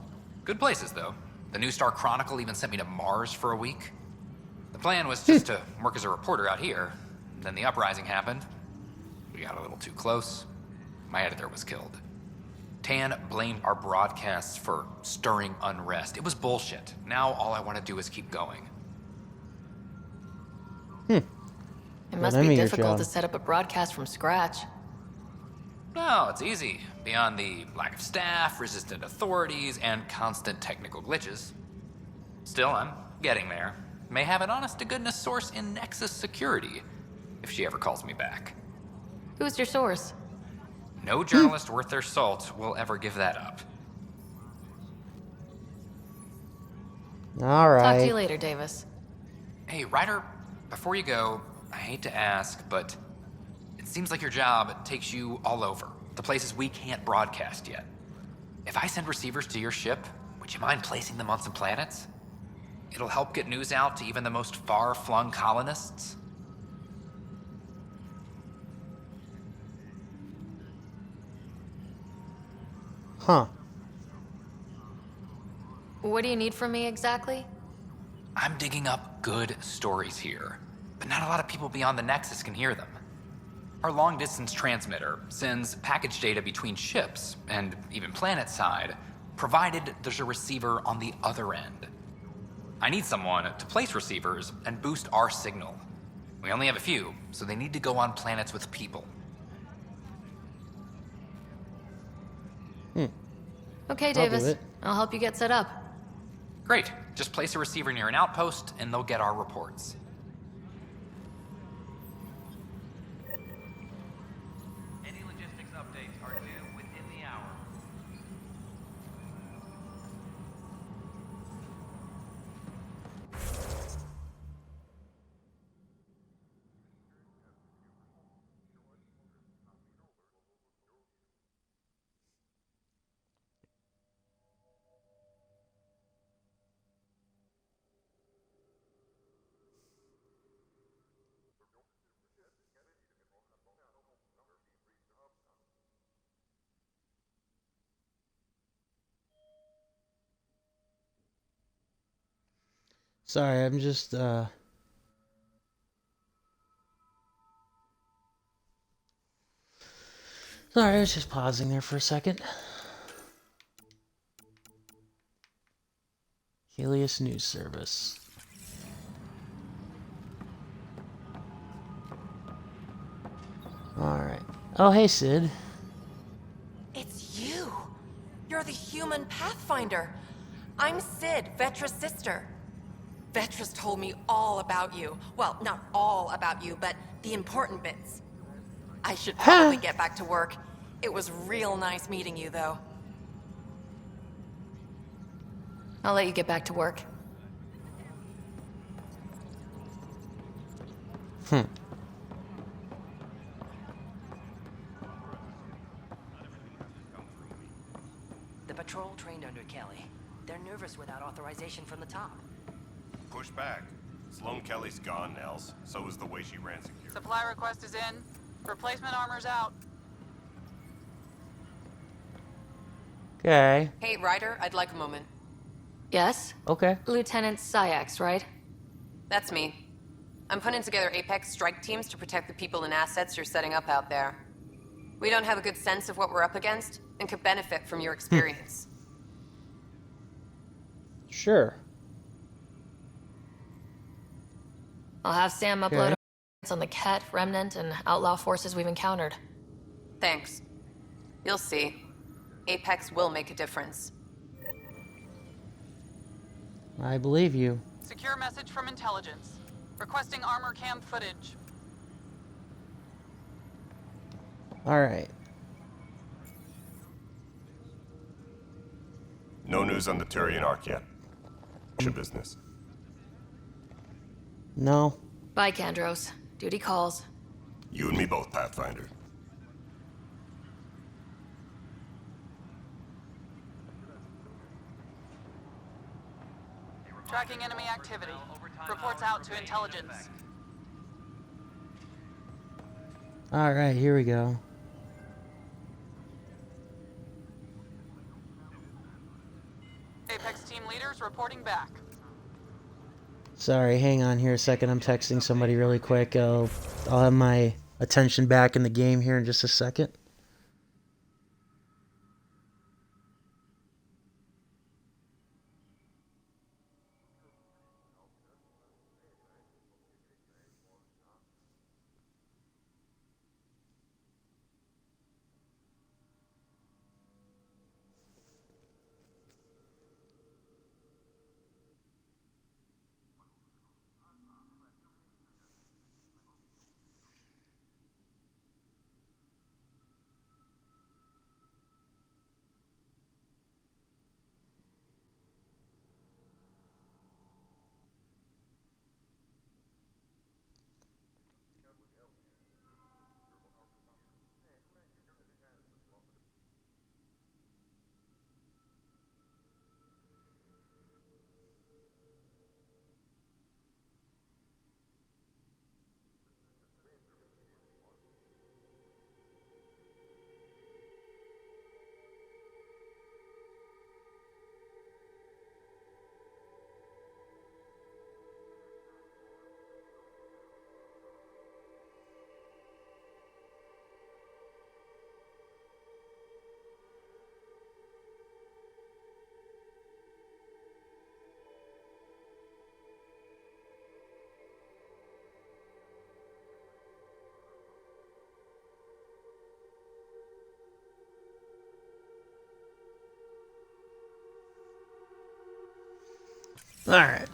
P: Good places, though. The New Star Chronicle even sent me to Mars for a week. The plan was just to work as a reporter out here. Then the uprising happened. We got a little too close. My editor was killed. Tan blamed our broadcasts for stirring unrest. It was bullshit. Now all I want to do is keep going.
B: It must be difficult to set up a broadcast from scratch.
P: No, it's easy. Beyond the lack of staff, resistant authorities, and constant technical glitches. Still, I'm getting there. May have an honest-to-goodness source in Nexus Security, if she ever calls me back.
B: Who's your source?
P: No journalist worth their salt will ever give that up.
A: All right.
B: Talk to you later, Davis.
P: Hey, Ryder, before you go, I hate to ask, but it seems like your job takes you all over, the places we can't broadcast yet. If I send receivers to your ship, would you mind placing them on some planets? It'll help get news out to even the most far-flung colonists.
A: Huh.
B: What do you need from me exactly?
P: I'm digging up good stories here, but not a lot of people beyond the Nexus can hear them. Our long-distance transmitter sends package data between ships, and even planet-side, provided there's a receiver on the other end. I need someone to place receivers and boost our signal. We only have a few, so they need to go on planets with people.
B: Okay,
A: I'll do
B: Davis.
A: it.
B: I'll help you get set up.
P: Great. Just place a receiver near an outpost, and they'll get our reports.
M: Any logistics updates are due within the hour.
A: Sorry, I'm just, Sorry, I was just pausing there for a second. Helios News Service. Alright. Oh, hey, Sid.
R: It's you! You're the human Pathfinder. I'm Sid, Vetra's sister. Vetra's told me all about you. Well, not all about you, but the important bits. I should probably get back to work. It was real nice meeting you, though.
B: I'll let you get back to work.
Q: The patrol trained under Kelly. They're nervous without authorization from the top.
H: Push back.
C: Sloane Kelly's gone, Nels. So is the way she ran security.
X: Supply request is in. Replacement armor's out.
A: Okay.
K: Hey, Ryder, I'd like a moment.
B: Yes?
A: Okay.
B: Lieutenant Syx, right?
K: That's me. I'm putting together Apex strike teams to protect the people and assets you're setting up out there. We don't have a good sense of what we're up against and could benefit from your experience.
A: Sure.
B: I'll have Sam
A: Okay.
B: upload on the Ket, Remnant, and Outlaw forces we've encountered.
K: Thanks. You'll see. Apex will make a difference.
A: I believe you.
X: Secure message from intelligence. Requesting armor cam footage.
A: All right.
C: No news on the Turian Ark yet. Your business.
A: No.
B: Bye, Kandros. Duty calls.
C: You and me both, Pathfinder.
X: Tracking enemy activity. Reports out to intelligence.
A: All right, here we go.
X: Apex team leaders reporting back.
A: Sorry, hang on here a second. I'm texting somebody really quick. I'll have my attention back in the game here in just a second. All right.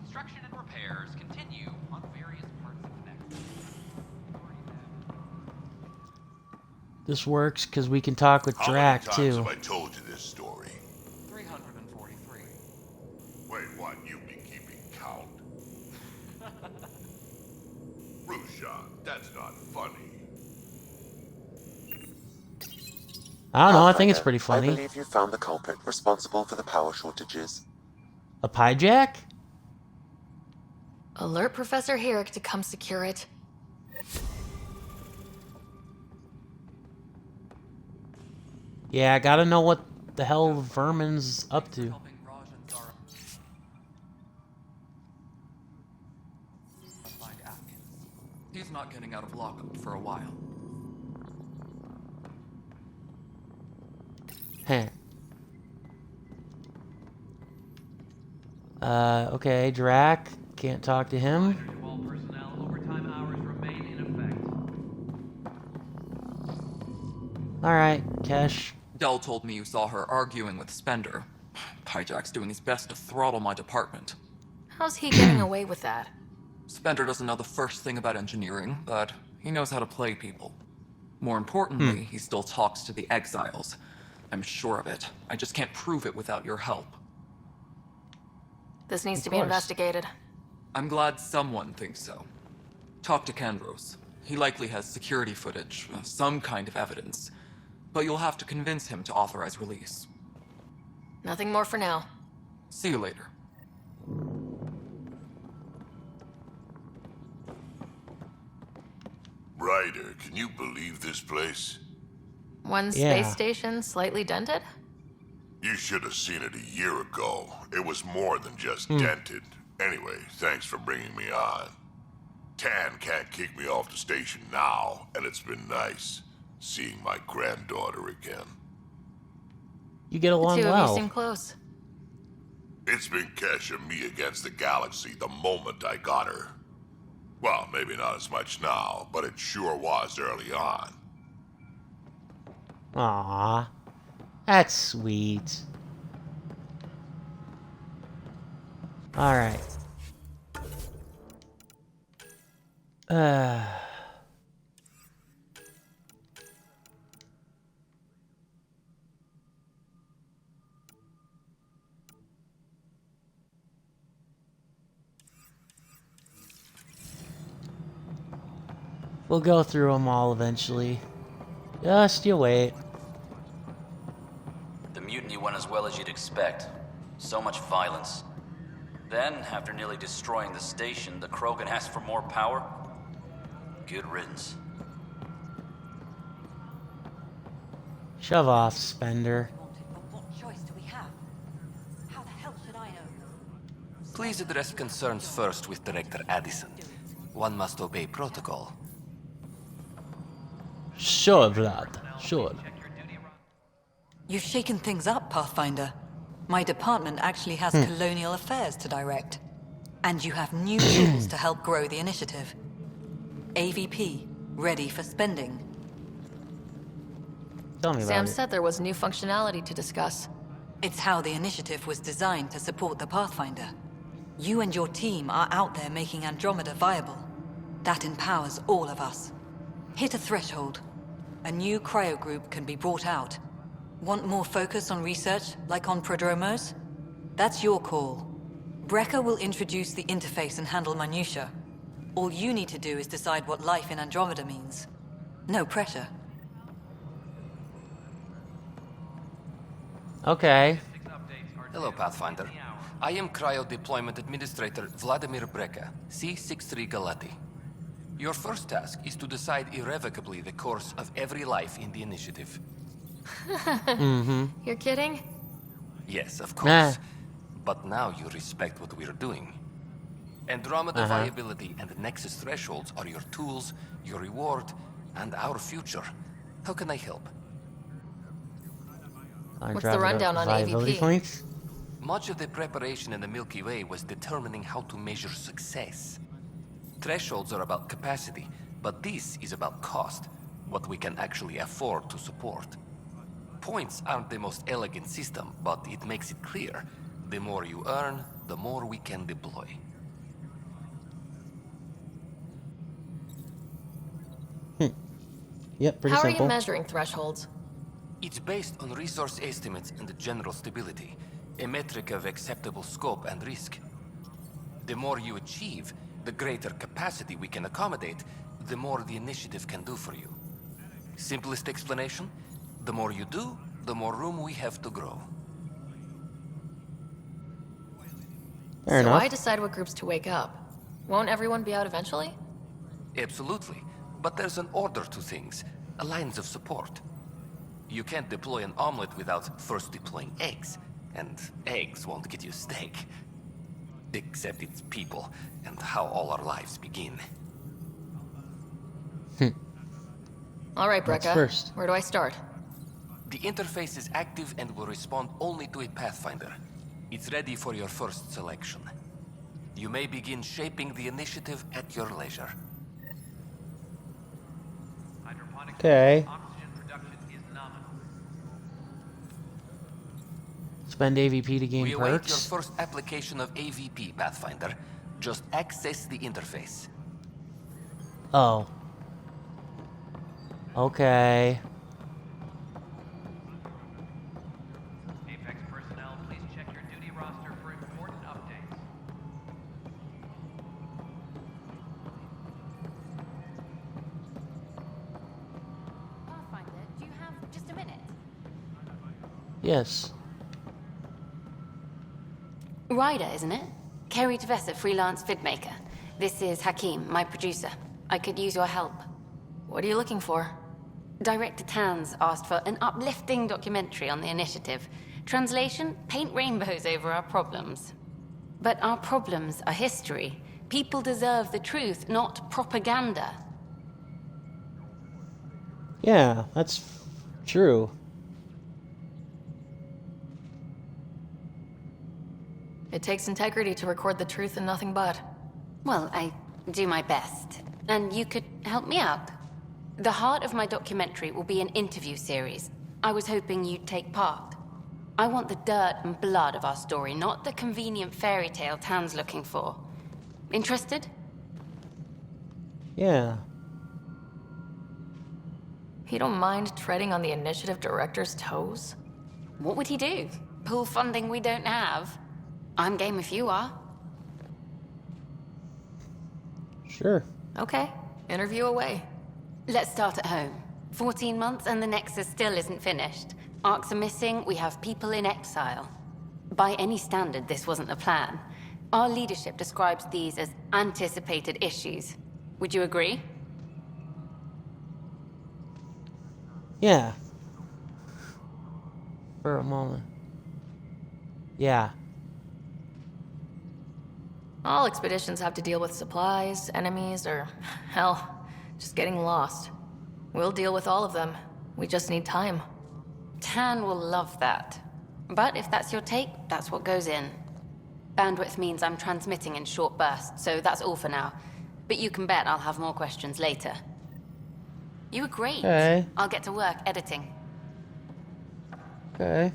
P: Construction and repairs continue on various parts of the nexus.
A: This works because we can talk with
I: How
A: Drac
I: many times
A: too.
I: have I told you this story?
P: 343.
I: Wait, what? You've been keeping count? Rushan, that's not funny.
A: I don't know. I think it's
G: Pathfinder,
A: pretty
G: I
A: funny.
G: believe you found the culprit responsible for the power shortages.
A: A pie jack?
B: Alert Professor Herrick to come secure it.
A: Yeah, I gotta know what the hell Vermin's up to.
T: He's not getting out of lockup for a while.
A: Heh. Okay, Drac. Can't talk to him.
M: All personnel, overtime hours remain in effect.
A: Alright, Kesh.
T: Dell told me you saw her arguing with Spender. Hijack's doing his best to throttle my department.
B: How's he getting away with that?
T: Spender doesn't know the first thing about engineering, but he knows how to play people. More importantly, he still talks to the exiles. I'm sure of it. I just can't prove it without your help.
B: This needs
A: Of
B: to be
A: course.
B: investigated.
T: I'm glad someone thinks so. Talk to Kandros. He likely has security footage, some kind of evidence. But you'll have to convince him to authorize release.
B: Nothing more for now.
T: See you later.
I: Ryder, can you believe this place?
B: One
A: Yeah.
B: space station slightly dented?
I: You should have seen it a year ago. It was more than just dented. Anyway, thanks for bringing me on. Tan can't kick me off the station now, and it's been nice seeing my granddaughter again.
A: You get
B: The
A: along
B: two of you
A: well.
B: seem close.
I: It's been Kesha and me against the galaxy the moment I got her. Well, maybe not as much now, but it sure was early on.
A: Aww. That's sweet. Alright. We'll go through them all eventually. Just you wait.
U: The mutiny went as well as you'd expect. So much violence. Then, after nearly destroying the station, the Krogan asked for more power? Good riddance.
A: Shove off, Spender.
X: What choice do we have? How the hell should I know?
J: Please address concerns first with Director Addison. One must obey protocol.
A: Sure, Vlad. Sure.
X: You've shaken things up, Pathfinder. My department actually has colonial affairs to direct. And you have new tools to help grow the initiative. AVP, ready for spending.
A: Tell me about
B: Sam
A: it.
B: said there was new functionality to discuss.
X: It's how the initiative was designed to support the Pathfinder. You and your team are out there making Andromeda viable. That empowers all of us. Hit a threshold. A new cryo group can be brought out. Want more focus on research, like on Prodromos? That's your call. Brecker will introduce the interface and handle minutiae. All you need to do is decide what life in Andromeda means. No pressure.
A: Okay.
J: Hello, Pathfinder. I am Cryo Deployment Administrator Vladimir Breca, C-63 Galati. Your first task is to decide irrevocably the course of every life in the initiative.
B: You're kidding?
J: Yes, of course. But now you respect what we're doing. Andromeda viability and Nexus thresholds are your tools, your reward, and our future. How can I help?
B: What's the rundown on
A: viability
B: AVP?
A: points?
J: Much of the preparation in the Milky Way was determining how to measure success. Thresholds are about capacity, but this is about cost, what we can actually afford to support. Points aren't the most elegant system, but it makes it clear. The more you earn, the more we can deploy.
A: Yep, pretty
B: How
A: simple.
B: are you measuring thresholds?
J: It's based on resource estimates and general stability, a metric of acceptable scope and risk. The more you achieve, the greater capacity we can accommodate, the more the initiative can do for you. Simplest explanation, the more you do, the more room we have to grow.
A: Fair
B: so
A: enough.
B: I decide what groups to wake up. Won't everyone be out eventually?
J: Absolutely, but there's an order to things, a lines of support. You can't deploy an omelet without first deploying eggs, and eggs won't get you steak. Except it's people, and how all our lives begin.
B: All right,
A: What's
B: Breca.
A: first?
B: Where do I start?
J: The interface is active and will respond only to a Pathfinder. It's ready for your first selection. You may begin shaping the initiative at your leisure.
A: Okay.
M: Oxygen production is nominal.
A: Spend AVP to gain
J: We await your
A: perks.
J: first application of AVP, Pathfinder. Just access the interface.
A: Oh. Okay.
M: Apex personnel, please check your duty roster for important updates.
A: Yes.
D: Ryder, isn't it? Kerry Tavessa, freelance vidmaker. This is Hakim, my producer. I could use your help.
B: What are you looking for?
D: Director Tan's asked for an uplifting documentary on the initiative. Translation, paint rainbows over our problems. But our problems are history. People deserve the truth, not propaganda.
A: Yeah, that's true.
B: It takes integrity to record the truth and nothing but.
D: Well, I do my best. And you could help me out. The heart of my documentary will be an interview series. I was hoping you'd take part. I want the dirt and blood of our story, not the convenient fairy tale Tan's looking for. Interested?
A: Yeah.
B: You don't mind treading on the initiative director's toes?
D: What would he do? Pull funding we don't have? I'm game if you are.
A: Sure.
B: Okay, interview away.
D: Let's start at home. 14 months and the Nexus still isn't finished. Arcs are missing, we have people in exile. By any standard, this wasn't the plan. Our leadership describes these as anticipated issues. Would you agree?
A: Yeah. For a moment. Yeah.
B: All expeditions have to deal with supplies, enemies, or, hell, just getting lost. We'll deal with all of them. We just need time.
D: Tan will love that. But if that's your take, that's what goes in. Bandwidth means I'm transmitting in short bursts, so that's all for now. But you can bet I'll have more questions later. You were great.
A: Okay.
D: I'll get to work editing.
A: Okay.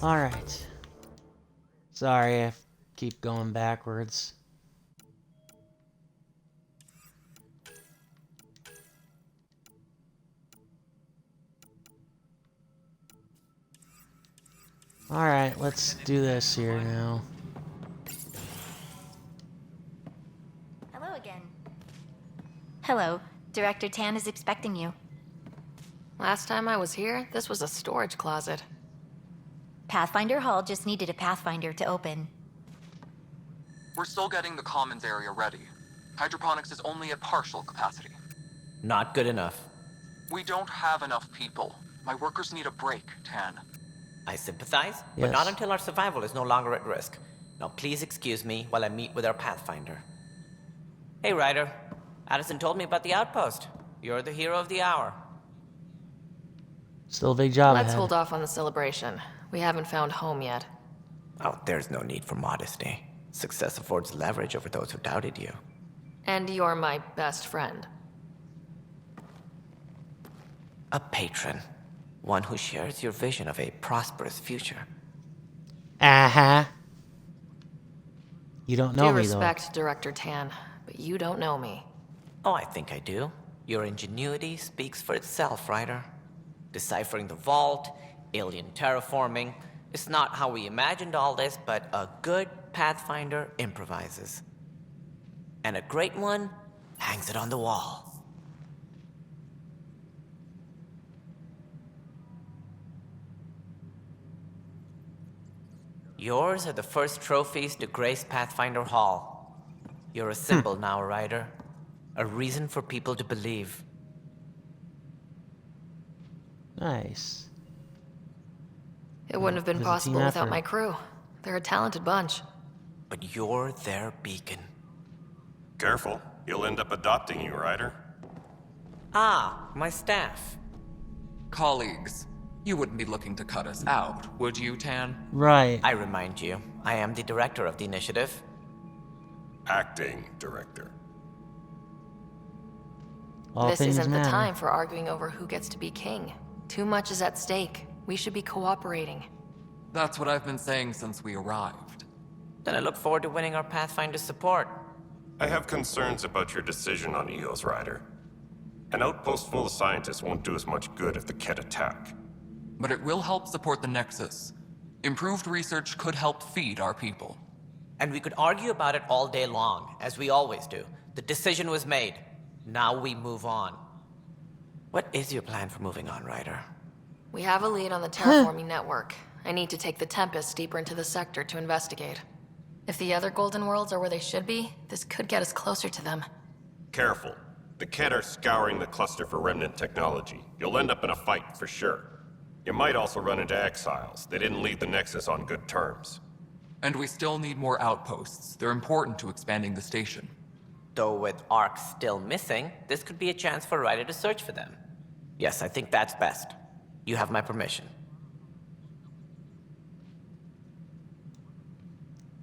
A: All right. Sorry, I keep going backwards. All right, let's do this here now.
L: Hello again. Hello. Director Tan is expecting you.
B: Last time I was here, this was a storage closet.
L: Pathfinder Hall just needed a Pathfinder to open.
T: We're still getting the commons area ready. Hydroponics is only at partial capacity.
O: Not good enough.
T: We don't have enough people. My workers need a break, Tan.
O: I sympathize,
A: Yes.
O: but not until our survival is no longer at risk. Now please excuse me while I meet with our Pathfinder. Hey, Ryder. Addison told me about the outpost. You're the hero of the hour.
A: Still a big job
B: Let's
A: ahead.
B: hold off on the celebration. We haven't found home yet.
O: Oh, there's no need for modesty. Success affords leverage over those who doubted you.
B: And you're my best friend.
O: A patron. One who shares your vision of a prosperous future.
A: Uh-huh. You don't know
B: Due
A: me,
B: respect, Director Tan, but you don't know me.
O: Oh, I think I do. Your ingenuity speaks for itself, Ryder. Deciphering the vault, alien terraforming. It's not how we imagined all this, but a good Pathfinder improvises. And a great one hangs it on the wall. Yours are the first trophies to grace Pathfinder Hall. You're a symbol now, Ryder. A reason for people to believe.
A: Nice.
B: It wouldn't have been
A: It was a
B: possible
A: team
B: without
A: effort.
B: my crew. They're a talented bunch.
O: But you're their beacon.
C: Careful, he'll end up adopting you, Ryder.
O: Ah, my staff.
T: Colleagues, You wouldn't be looking to cut us out, would you, Tan?
A: Right.
O: I remind you, I am the director of the initiative.
C: Acting director.
A: All
B: This
A: things
B: isn't
A: matter.
B: the time for arguing over who gets to be king. Too much is at stake. We should be cooperating.
T: That's what I've been saying since we arrived.
O: Then I look forward to winning our Pathfinder's support.
C: I have concerns about your decision on Eos Rider. An outpost full of scientists won't do us much good if the Kett attack.
T: But it will help support the Nexus. Improved research could help feed our people.
O: And we could argue about it all day long, as we always do. The decision was made. Now we move on. What is your plan for moving on, Ryder?
B: We have a lead on the terraforming network. I need to take the Tempest deeper into the sector to investigate. If the other Golden Worlds are where they should be, this could get us closer to them.
C: Careful. The Kett are scouring the cluster for remnant technology. You'll end up in a fight, for sure. You might also run into exiles. They didn't leave the Nexus on good terms.
T: And we still need more outposts. They're important to expanding the station.
O: Though with Ark still missing, this could be a chance for Ryder to search for them. Yes, I think that's best. You have my permission.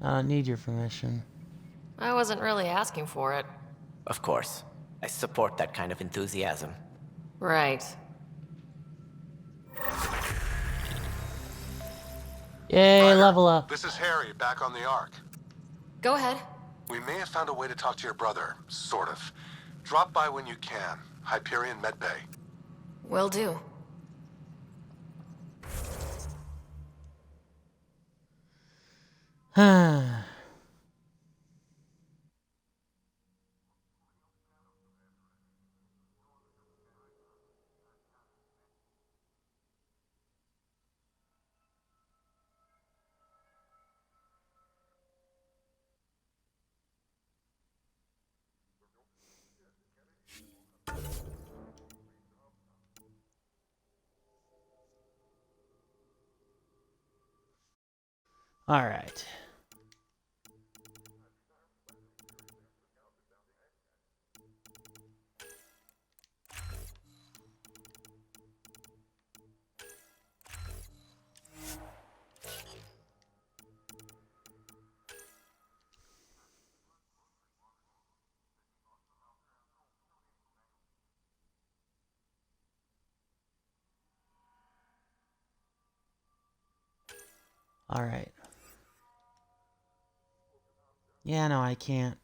A: I don't need your permission.
B: I wasn't really asking for it.
O: Of course. I support that kind of enthusiasm.
B: Right.
A: Yay, level up.
F: This is Harry, back on the Ark.
B: Go ahead.
F: We may have found a way to talk to your brother, sort of. Drop by when you can. Hyperion Medbay.
B: Will do.
A: All right. All right. Yeah, no, I can't.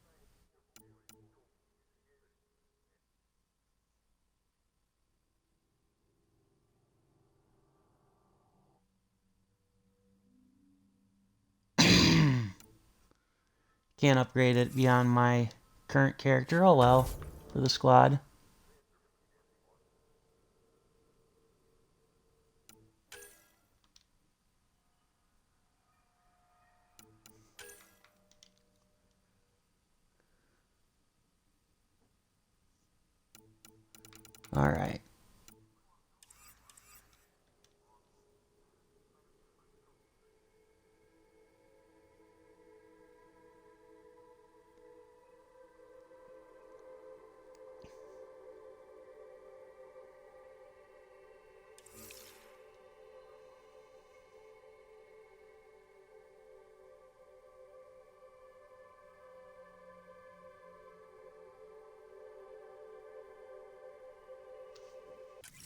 A: Can't upgrade it beyond my current character. Oh well, for the squad. All right.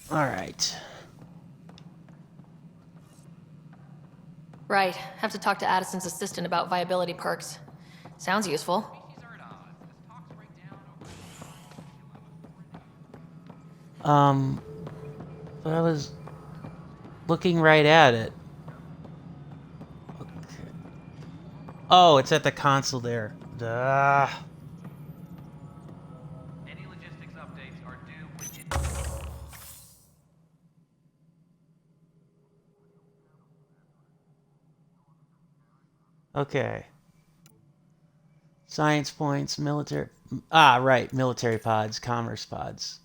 A: All right.
B: Right. Have to talk to Addison's assistant about viability perks. Sounds useful.
A: But I was looking right at it. Okay. Oh, it's at the console there. Duh.
M: Any logistics updates are due within...
A: Okay. Science points, military... Ah, right. Military pods, commerce pods.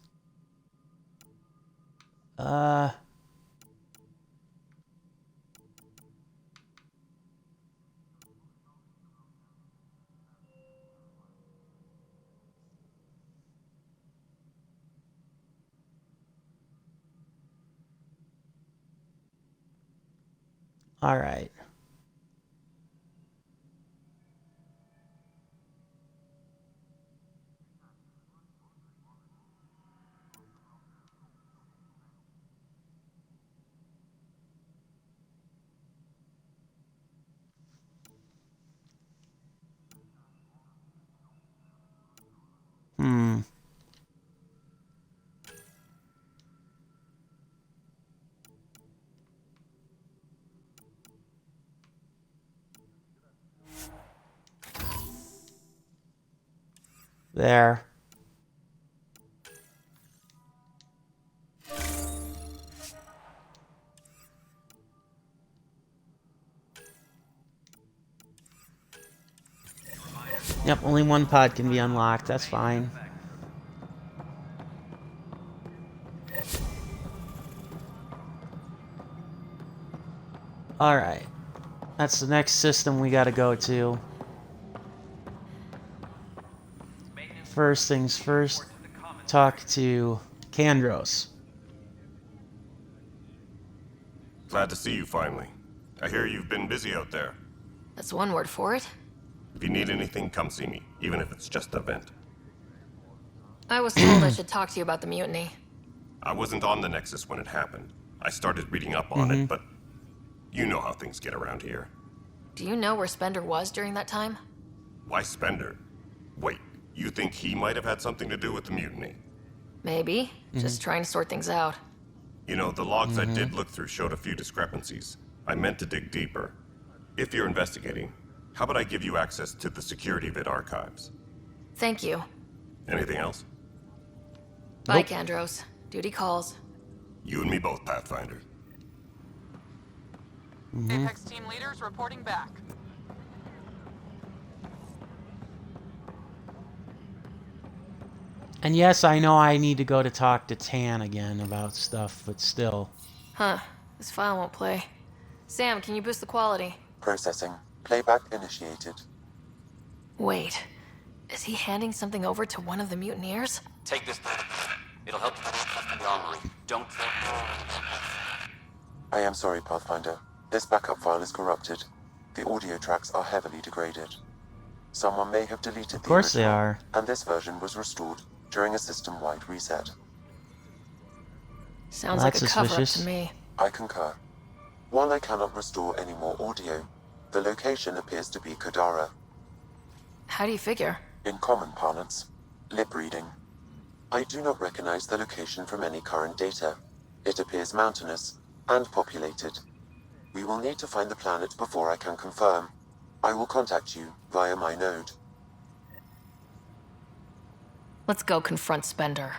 A: All right. Hmm. There. Yep, only one pod can be unlocked. That's fine. Alright. That's the next system we gotta go to. First things first, talk to Kandros.
C: Glad to see you finally. I hear you've been busy out there.
B: That's one word for it.
C: If you need anything, come see me, even if it's just a vent.
B: I was told I should talk to you about the mutiny.
C: I wasn't on the Nexus when it happened. I started reading up on it, but you know how things get around here.
B: Do you know where Spender was during that time?
C: Why Spender? Wait, you think he might have had something to do with the mutiny?
B: Maybe. Just trying to sort things out.
C: You know, the logs I did look through showed a few discrepancies. I meant to dig deeper. If you're investigating, how about I give you access to the security vid archives?
B: Thank you.
C: Anything else?
B: Bye, Kandros. Duty calls.
C: You and me both, Pathfinder.
E: Apex team leaders reporting back.
A: And yes, I know I need to go to talk to Tan again about stuff, but still.
B: Huh. This file won't play. Sam, can you boost the quality?
G: Processing. Playback initiated.
B: Wait. Is he handing something over to one of the mutineers?
U: Take this. It'll help you hungry. Don't.
G: I am sorry, Pathfinder. This backup file is corrupted. The audio tracks are heavily degraded. Someone may have deleted the original.
A: Of course they are.
G: And this version was restored during a system-wide reset.
B: Sounds like a cover-up to me.
G: I concur. While I cannot restore any more audio, the location appears to be Kadara.
B: How do you figure?
G: In common parlance, lip reading. I do not recognize the location from any current data. It appears mountainous and populated. We will need to find the planet before I can confirm. I will contact you via my node.
B: Let's go confront Spender.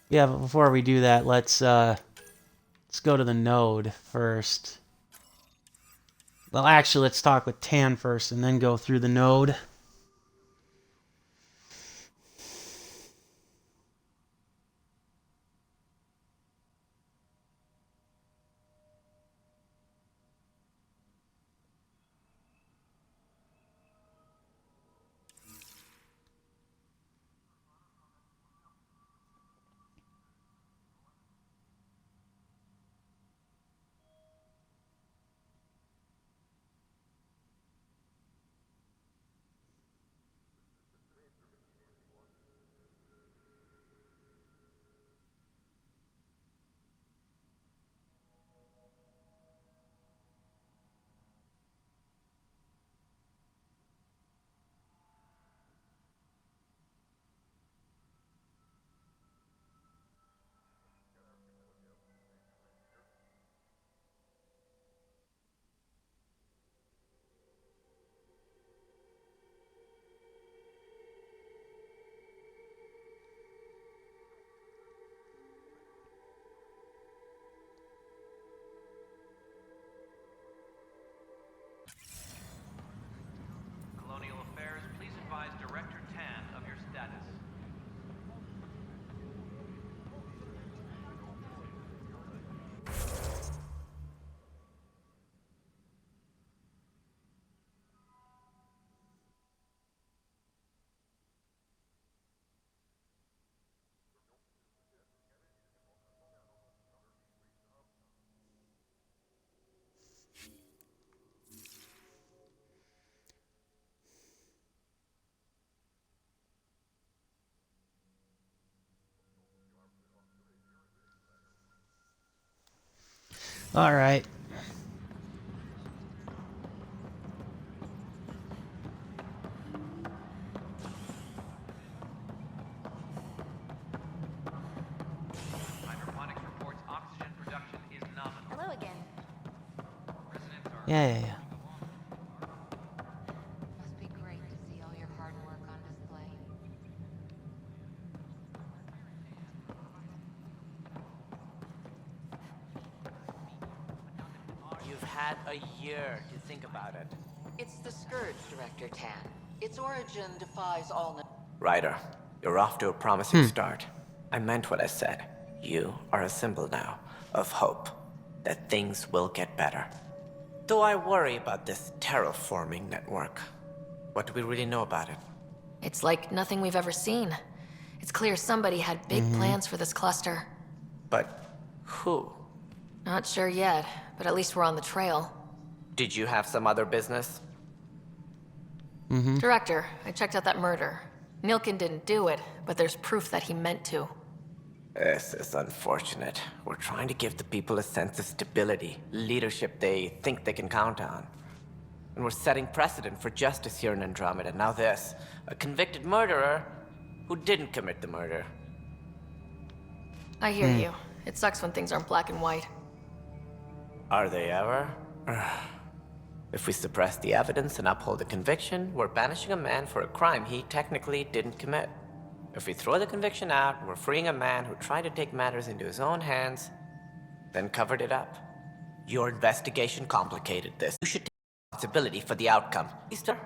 A: Yeah, but before we do that, let's go to the node first. Well, actually, let's talk with Tan first and then go through the node. All right.
M: Hydroponics reports oxygen production is nominal.
L: Hello again.
M: Residents are
A: Yeah.
N: Must be great to see all your hard work on display.
O: You've had a year to think about it.
S: It's the Scourge, Director Tan. Its origin defies all...
O: Ryder, you're off to a promising start. I meant what I said. You are a symbol now of hope that things will get better. Though I worry about this terraforming network. What do we really know about it?
B: It's like nothing we've ever seen. It's clear somebody had big plans for this cluster.
O: But who?
B: Not sure yet, but at least we're on the trail.
O: Did you have some other business?
B: Director, I checked out that murder. Nilkin didn't do it, but there's proof that he meant to.
O: This is unfortunate. We're trying to give the people a sense of stability, leadership they think they can count on. And we're setting precedent for justice here in Andromeda. Now this, a convicted murderer who didn't commit the murder.
B: I hear you. It sucks when things aren't black and white.
O: Are they ever? If we suppress the evidence and uphold the conviction, we're banishing a man for a crime he technically didn't commit. If we throw the conviction out, we're freeing a man who tried to take matters into his own hands, then covered it up. Your investigation complicated this. You should take responsibility for the outcome. Easter?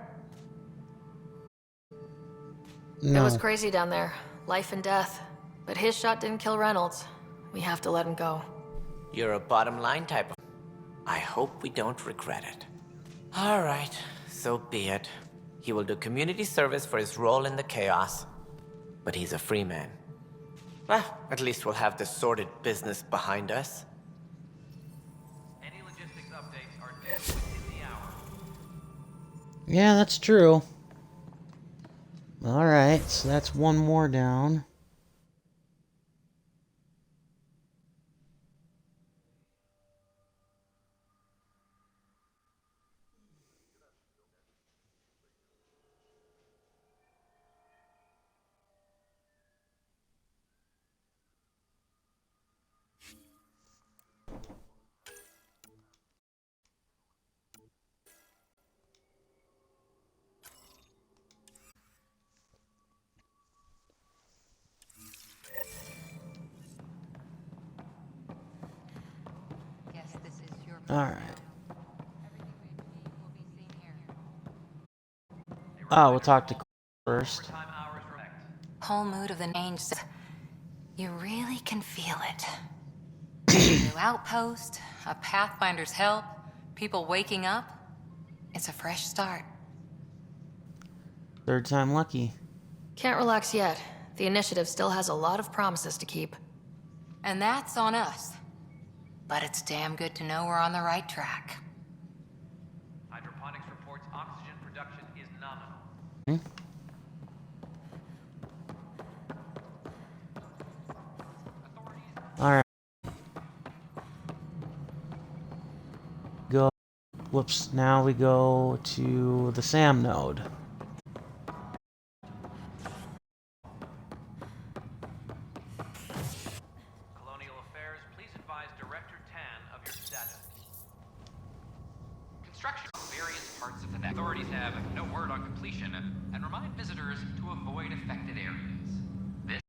B: It was crazy down there. Life and death. But his shot didn't kill Reynolds. We have to let him go.
O: You're a bottom line type of... I hope we don't regret it. All right, so be it. He will do community service for his role in the chaos. But he's a free man. Well, at least we'll have this sordid business behind us.
M: Any logistics updates are due within the hour.
A: Yeah, that's true. All right, so that's one more down.
N: Guess this is your...
A: All right. Oh, we'll talk to first.
N: Whole mood of the angels. You really can feel it. A new outpost, a Pathfinder's help, people waking up. It's a fresh start.
A: Third time lucky.
B: Can't relax yet. The initiative still has a lot of promises to keep.
N: And that's on us. But it's damn good to know we're on the right track.
M: Hydroponics reports oxygen production is nominal.
A: All right. Go. Whoops. Now we go to the SAM node.
M: Colonial Affairs, please advise Director Tan of your status. Construction on various parts of the net. Authorities have no word on completion and remind visitors to avoid affected areas. This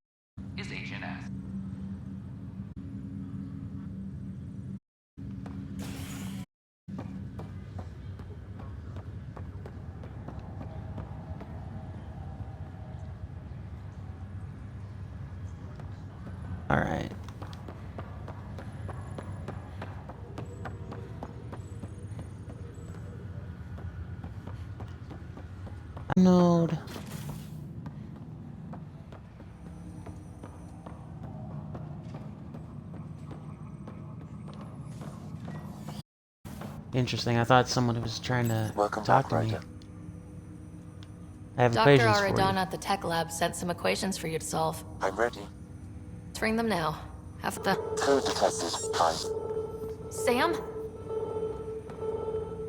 M: is HNS.
A: All right. Node. Interesting. I thought someone was trying to talk to me. I have
B: Dr.
A: equations for you.
B: Aridon at the tech lab sent some equations for you to solve.
G: I'm ready.
B: Let's ring them now. Have the...
G: Code detected. Hi.
B: Sam?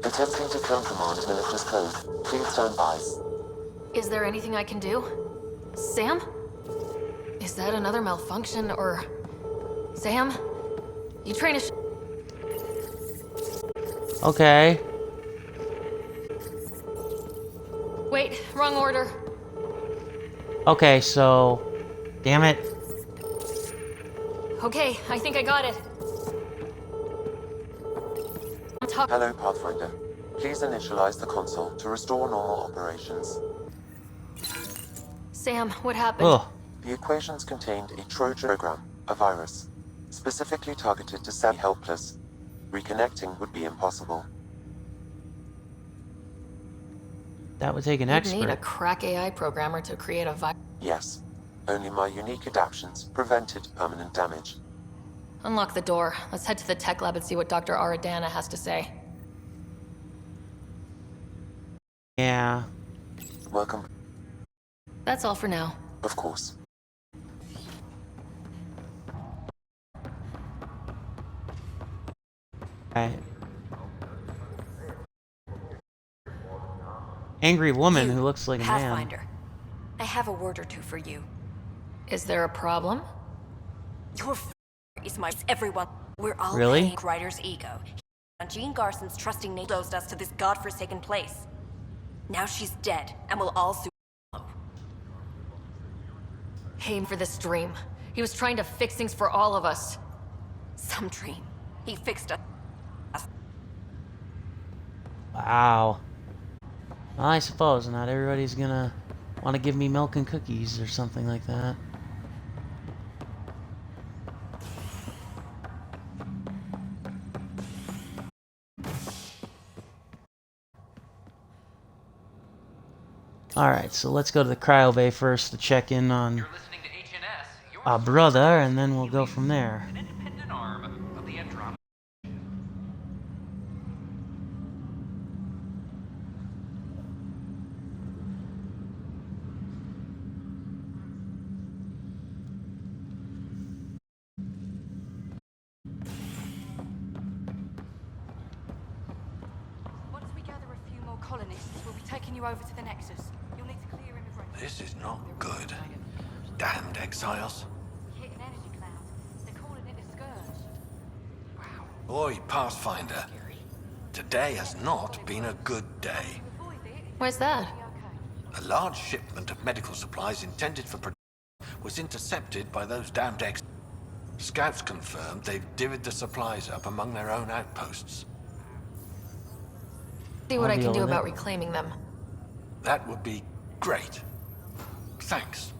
G: Attempting to countermand malicious code. Please stand by.
B: Is there anything I can do? Sam? Is that another malfunction, or... Sam? You trying to
A: Okay.
B: Wait, wrong order.
A: Okay, so... Damn it.
B: Okay, I think I got it.
G: Hello, Pathfinder. Please initialize the console to restore normal operations.
B: Sam, what happened?
A: Ugh.
G: The equations contained a Trojan program, a virus, specifically targeted to set helpless. Reconnecting would be impossible.
A: That would take an
B: You'd
A: expert.
B: need a crack AI programmer to create a virus.
G: Yes. Only my unique adaptions prevented permanent damage.
B: Unlock the door. Let's head to the tech lab and see what Dr. Aradana has to say.
A: Yeah.
G: Welcome.
B: That's all for now.
G: Of course.
A: Right. Angry woman who looks like a man.
L: Pathfinder, I have a word or two for you.
B: Is there a problem?
L: Your is my everyone. We're all
A: Really?
L: paying Ryder's ego. And Jean Garson's trusting Nate dosed us to this godforsaken place. Now she's dead, and we'll all soon follow.
B: Aim for this dream. He was trying to fix things for all of us.
L: Some dream. He fixed us.
A: Wow. Well, I suppose not everybody's gonna want to give me milk and cookies or something like that. Alright, so let's go to the cryo bay first to check in on our brother, and then we'll go from there.
M: An independent arm of the Andromeda.
Q: Once we gather a few more colonists, we'll be taking you over to the Nexus. You'll need to clear immigration.
R: This is not good. Damned exiles.
Q: Hit an energy cloud. They're calling it a scourge.
R: Boy, Pathfinder. Today has not been a good day.
B: Why's that?
R: A large shipment of medical supplies intended for production was intercepted by those damned exiles. Scouts confirmed they've divvied the supplies up among their own outposts.
B: See what
A: I'll
B: I can
A: deal
B: do
A: with
B: about
A: it.
B: reclaiming them.
R: That would be great. Thanks.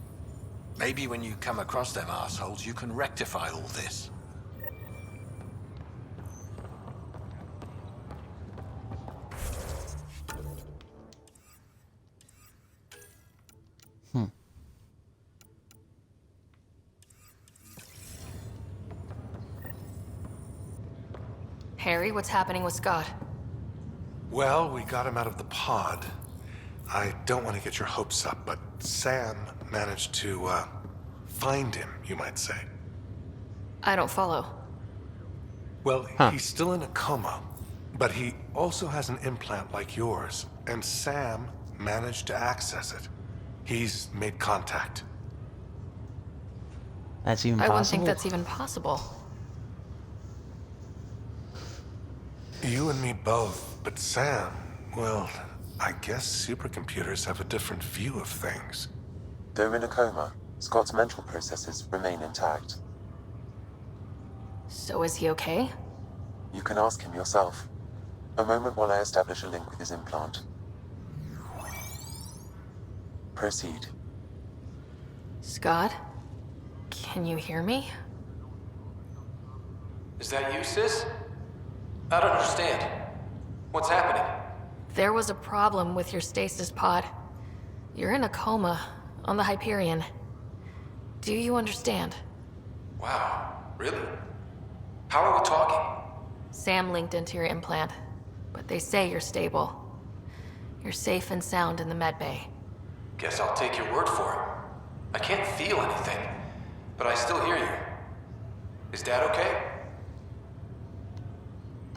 R: Maybe when you come across them assholes, you can rectify all this.
B: Harry, what's happening with Scott?
F: Well, we got him out of the pod. I don't want to get your hopes up, but Sam managed to, find him, you might say.
B: I don't follow.
F: Well, he's still in a coma, but he also has an implant like yours, and Sam managed to access it. He's made contact.
A: That's even
B: I
A: possible?
B: wouldn't think that's even possible.
F: You and me both, but Sam, well, I guess supercomputers have a different view of things.
G: Though in a coma, Scott's mental processes remain intact.
B: So is he okay?
G: You can ask him yourself. A moment while I establish a link with his implant. Proceed.
B: Scott? Can you hear me?
V: Is that you, sis? I don't understand. What's happening?
B: There was a problem with your stasis pod. You're in a coma on the Hyperion. Do you understand?
V: Wow, really? How are we talking?
B: Sam linked into your implant, but they say you're stable. You're safe and sound in the medbay.
V: Guess I'll take your word for it. I can't feel anything, but I still hear you. Is Dad okay?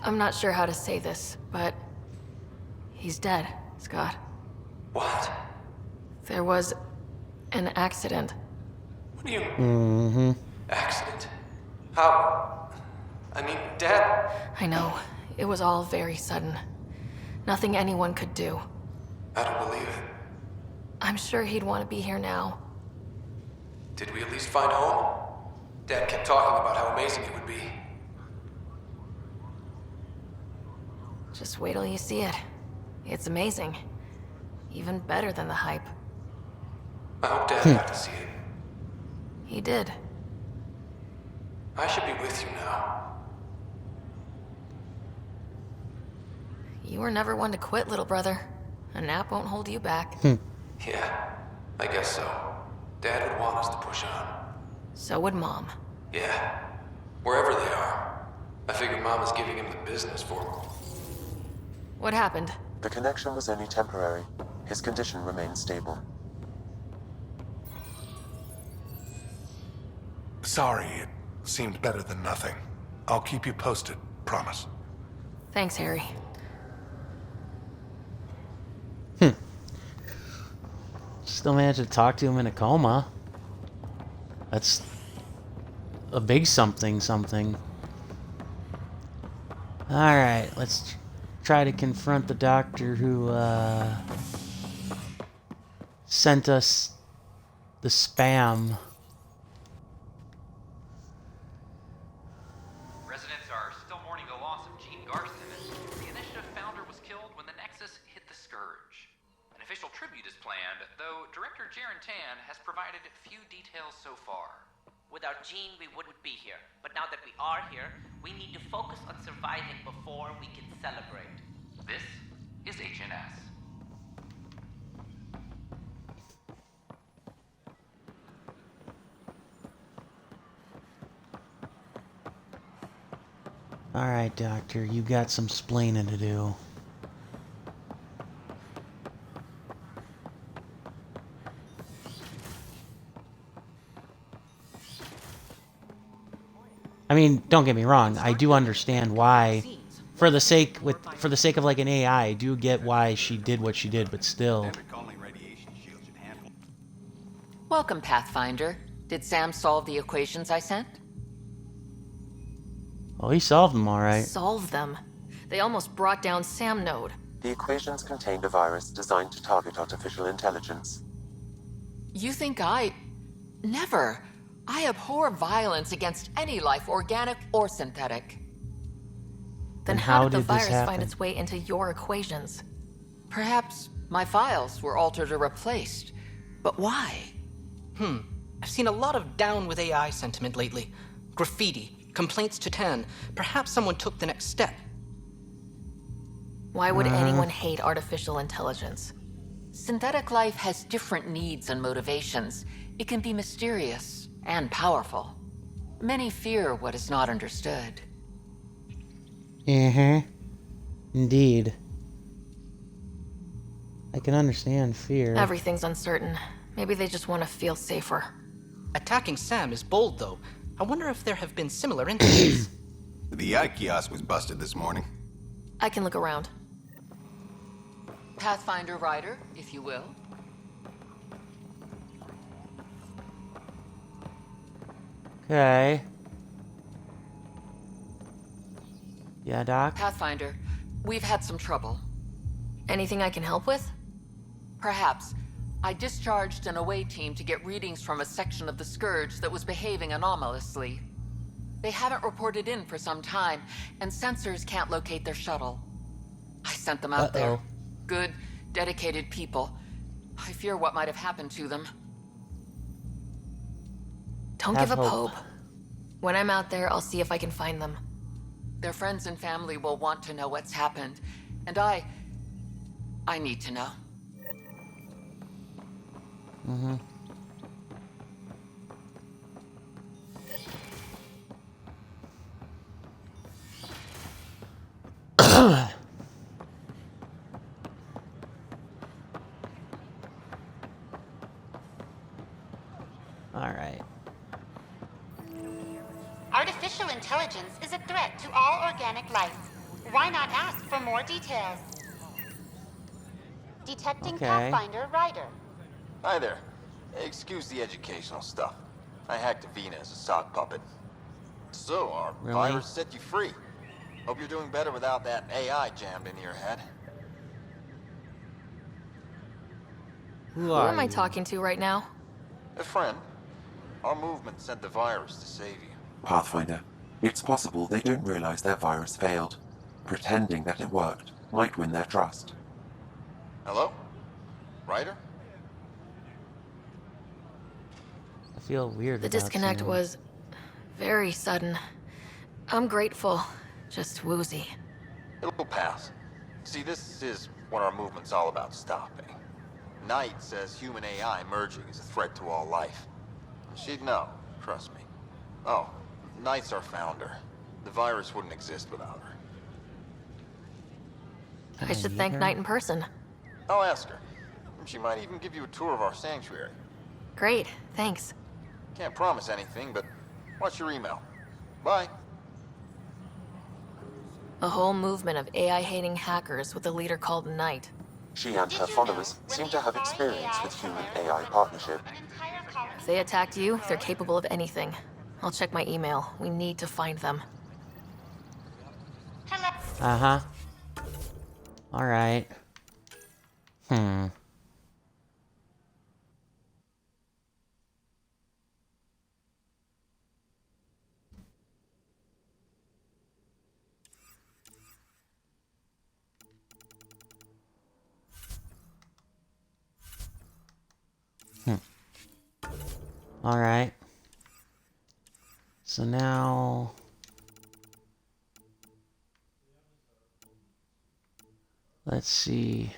B: I'm not sure how to say this, but he's dead, Scott.
V: What?
B: There was an accident.
V: What do you... Accident? How? I mean, Dad...
B: I know. It was all very sudden. Nothing anyone could do.
V: I don't believe it.
B: I'm sure he'd want to be here now.
V: Did we at least find home? Dad kept talking about how amazing it would be.
B: Just wait till you see it. It's amazing. Even better than the hype.
V: I hope Dad got to see it.
B: He did.
V: I should be with you now.
B: You were never one to quit, little brother. A nap won't hold you back.
V: Yeah, I guess so. Dad would want us to push on.
B: So would Mom.
V: Yeah, wherever they are. I figure Mom is giving him the business for him.
B: What happened?
G: The connection was only temporary. His condition remains stable.
F: Sorry, it seemed better than nothing. I'll keep you posted, promise.
B: Thanks, Harry.
A: Still managed to talk to him in a coma. That's a big something. Alright, let's try to confront the doctor who sent us the spam.
M: Residents are still mourning the loss of Gene Garson. The initiative founder was killed when the Nexus hit the Scourge. An official tribute is planned, though Director JPtheOrangeLantern has provided few details so far.
O: Without Gene, we wouldn't be here. But now that we are here, we need to focus on surviving before we can celebrate.
M: This is HNS.
A: Alright, Doctor, you got some splaining to do. I mean, don't get me wrong, I do understand why, for the sake of like an AI, I do get why she did what she did, but still.
S: Welcome, Pathfinder. Did Sam solve the equations I sent?
A: Well, he solved them alright.
B: Solve them. They almost brought down Sam Node.
G: The equations contained a virus designed to target artificial intelligence.
S: You think Never. I abhor violence against any life, organic or synthetic.
B: Then how did the virus find its way into your equations?
S: Perhaps my files were altered or replaced. But why?
H: I've seen a lot of down with AI sentiment lately. Graffiti, complaints to 10. Perhaps someone took the next step.
B: Why would anyone hate artificial intelligence?
S: Synthetic life has different needs and motivations. It can be mysterious and powerful. Many fear what is not understood.
A: Indeed. I can understand fear.
B: Everything's uncertain. Maybe they just want to feel safer.
H: Attacking Sam is bold, though. I wonder if there have been similar incidents.
K: The eye kiosk was busted this morning.
B: I can look around.
S: Pathfinder Rider, if you will.
A: Okay. Yeah, Doc?
S: Pathfinder, we've had some trouble.
B: Anything I can help with?
S: Perhaps. I discharged an away team to get readings from a section of the Scourge that was behaving anomalously. They haven't reported in for some time, and sensors can't locate their shuttle. I sent them out there. Good, dedicated people. I fear what might have happened to them.
B: Don't give up hope. When I'm out there, I'll see if I can find them.
S: Their friends and family will want to know what's happened. And I need to know.
A: Alright.
P: Artificial intelligence is a threat to all organic life.
I: Why not ask for more details? Detecting
A: Okay.
I: Pathfinder Ryder.
P: Hi there. Excuse the educational stuff. I hacked Avina as a sock puppet. So, our
A: Really?
P: virus set you free. Hope you're doing better without that AI jammed into your head.
A: Who
B: Who
A: are
B: am I
A: you?
B: talking to right now?
P: A friend. Our movement sent the virus to save you.
G: Pathfinder, it's possible they don't realize their virus failed. Pretending that it worked might win their trust.
P: Hello? Ryder?
A: I feel weird
B: The
A: about
B: disconnect
A: someone.
B: was very sudden. I'm grateful, just woozy.
P: It'll pass. See, this is what our movement's all about stopping. Knight says human AI merging is a threat to all life. She'd know, trust me. Oh, Knight's our founder. The virus wouldn't exist without her.
B: I should thank Knight in person.
P: I'll ask her. She might even give you a tour of our sanctuary.
B: Great, thanks.
P: Can't promise anything, but watch your email. Bye.
B: A whole movement of AI-hating hackers with a leader called Knight.
G: She and her followers seem to have experience with human-AI partnership.
B: If they attacked you, they're capable of anything. I'll check my email. We need to find them.
A: Uh-huh. Alright. Alright. So now... Let's see.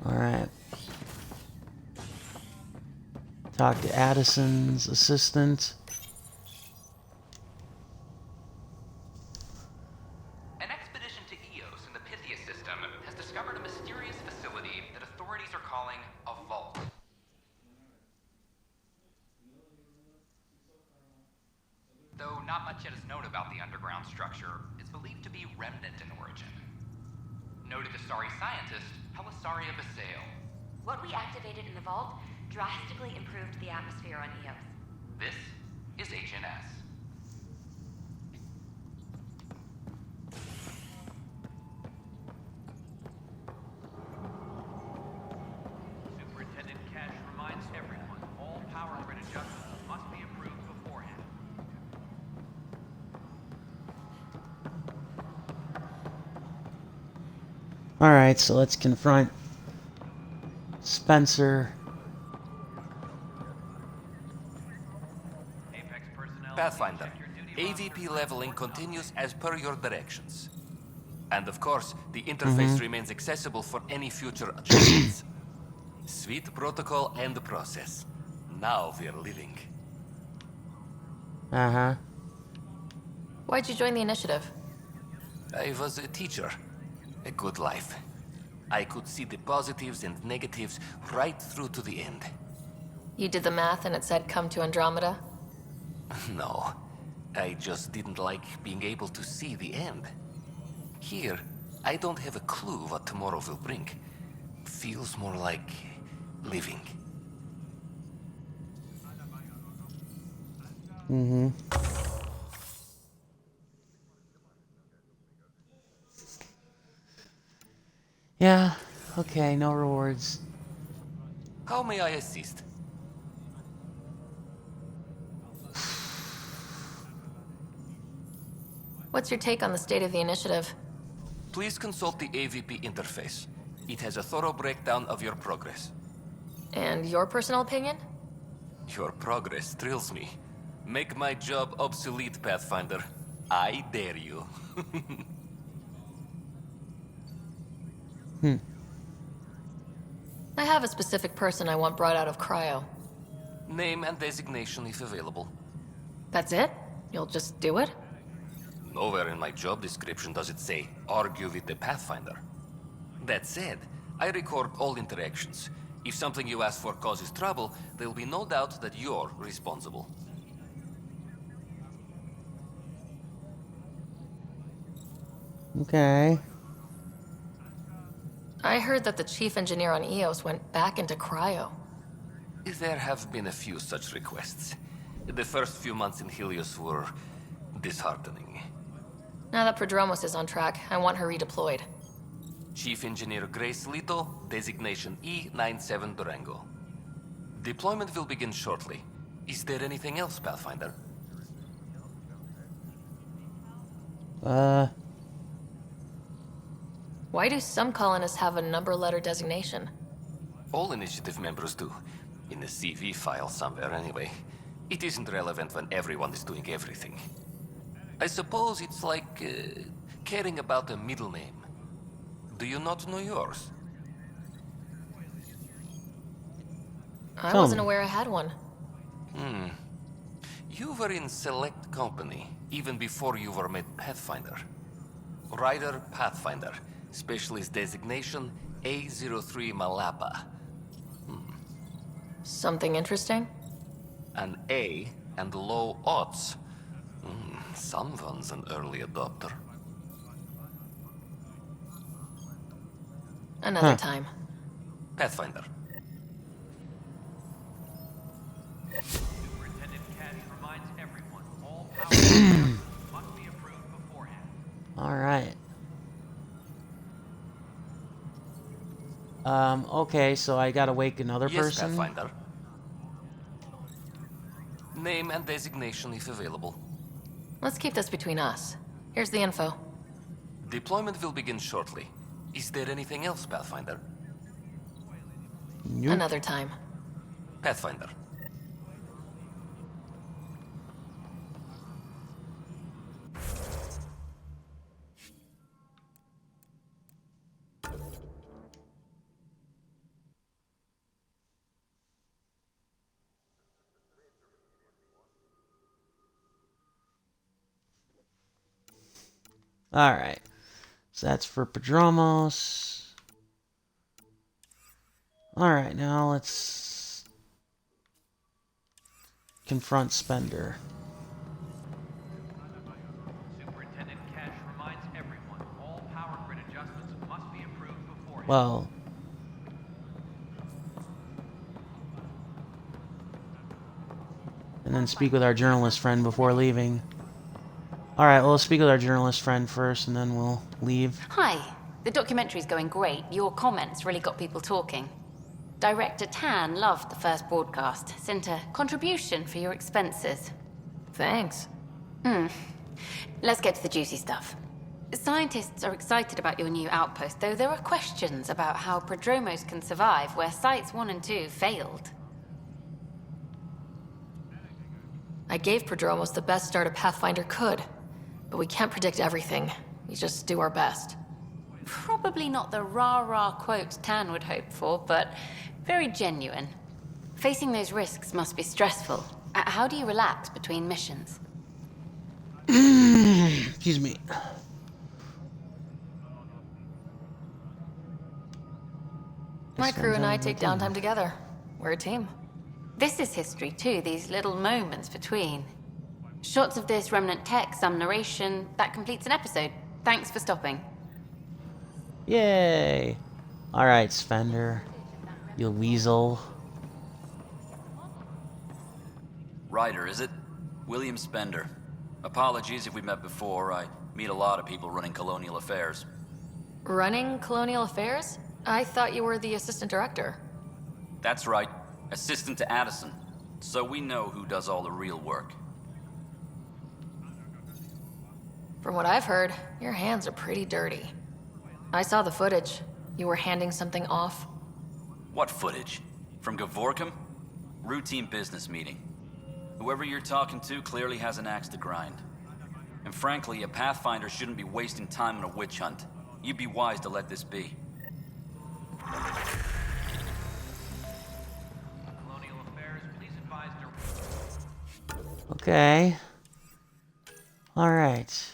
A: Alright. Talk to Addison's assistant.
M: An expedition to Eos in the Pythia system has discovered a mysterious facility that authorities are calling a vault. Though not much yet is known about the underground structure, it's believed to be remnant in origin. Noted Asari scientist, Pelisaria Basale.
L: What we activated in the vault drastically improved the atmosphere on Eos.
M: This is HNS.
W: Superintendent Cash reminds everyone, all power grid adjustments must be approved beforehand.
A: Alright, so let's confront Spencer.
J: Pathfinder, AVP leveling continues as per your directions. And of course, the interface remains accessible for any future adjustments. Sweet protocol and process. Now we're living.
A: Uh-huh.
B: Why'd you join the initiative?
J: I was a teacher. A good life. I could see the positives and negatives right through to the end.
B: You did the math and it said come to Andromeda?
J: No, I just didn't like being able to see the end. Here, I don't have a clue what tomorrow will bring. Feels more like living.
A: Yeah, okay, no rewards.
J: How may I assist?
B: What's your take on the state of the initiative?
J: Please consult the AVP interface. It has a thorough breakdown of your progress.
B: And your personal opinion?
J: Your progress thrills me. Make my job obsolete, Pathfinder. I dare you.
B: I have a specific person I want brought out of cryo.
J: Name and designation if available.
B: That's it? You'll just do it?
J: Nowhere in my job description does it say, argue with the Pathfinder. That said, I record all interactions. If something you ask for causes trouble, there will be no doubt that you're responsible.
A: Okay.
B: I heard that the chief engineer on Eos went back into cryo.
J: There have been a few such requests. The first few months in Helios were disheartening.
B: Now that Prodromos is on track, I want her redeployed.
J: Chief Engineer Grace Lito, designation E97 Durango. Deployment will begin shortly. Is there anything else, Pathfinder?
B: Why do some colonists have a number letter designation?
J: All initiative members do. In the CV file somewhere, anyway. It isn't relevant when everyone is doing everything. I suppose it's like caring about a middle name. Do you not know yours?
B: I wasn't aware I had one.
J: You were in select company, even before you were made Pathfinder. Rider Pathfinder, specialist designation A03 Malapa.
B: Something interesting?
J: An A and low odds. Someone's an early adopter.
B: Another time.
J: Pathfinder.
W: Superintendent Cash reminds everyone all power must be approved beforehand.
A: Alright. Okay, so I gotta wake another person?
J: Yes, Pathfinder. Name and designation if available.
B: Let's keep this between us. Here's the info.
J: Deployment will begin shortly. Is there anything else, Pathfinder?
A: Nope.
B: Another time.
J: Pathfinder.
A: Alright. So that's for Prodromos. Alright, now let's confront Spender.
W: Superintendent Cash reminds everyone all power grid adjustments must be approved beforehand.
A: Well, and then speak with our journalist friend before leaving. Alright, well, let's speak with our journalist friend first, and then we'll leave.
C: Hi. The documentary's going great. Your comments really got people talking. Director Tan loved the first broadcast. Sent a contribution for your expenses.
B: Thanks.
C: Let's get to the juicy stuff. Scientists are excited about your new outpost, though there are questions about how Prodromos can survive where Sites 1 and 2 failed.
B: I gave Prodromos the best start a Pathfinder could, but we can't predict everything. We just do our best.
C: Probably not the rah-rah quote Tan would hope for, but very genuine. Facing those risks must be stressful. How do you relax between missions?
A: Excuse me.
B: My crew and I take downtime together. We're a team.
C: This is history too, these little moments between. Shots of this remnant tech, some narration, that completes an episode. Thanks for stopping.
A: Yay! Alright, Spender. You weasel.
U: Ryder, is it? William Spender. Apologies if we met before. I meet a lot of people running colonial affairs.
B: Running colonial affairs? I thought you were the assistant director.
U: That's right. Assistant to Addison. So we know who does all the real work.
B: From what I've heard, your hands are pretty dirty. I saw the footage. You were handing something off.
U: What footage? From Gavorkum? Routine business meeting. Whoever you're talking to clearly has an axe to grind. And frankly, a Pathfinder shouldn't be wasting time on a witch hunt. You'd be wise to let this be.
W: Colonial Affairs, please advise
A: Okay. Alright.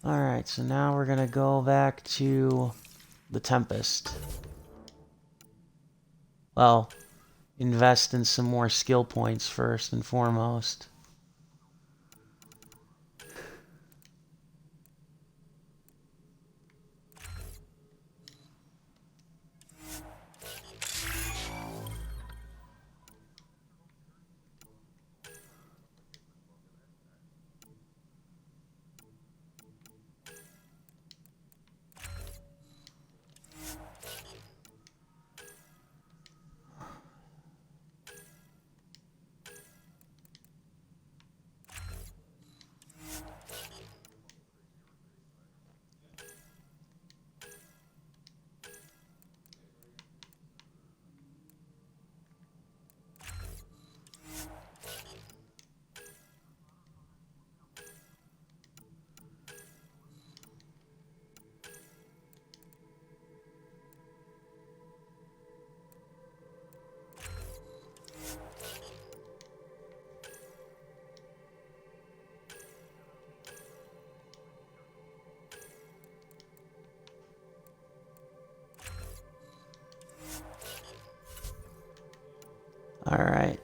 A: Alright, so now we're gonna go back to the Tempest. Well, invest in some more skill points first and foremost. Alright.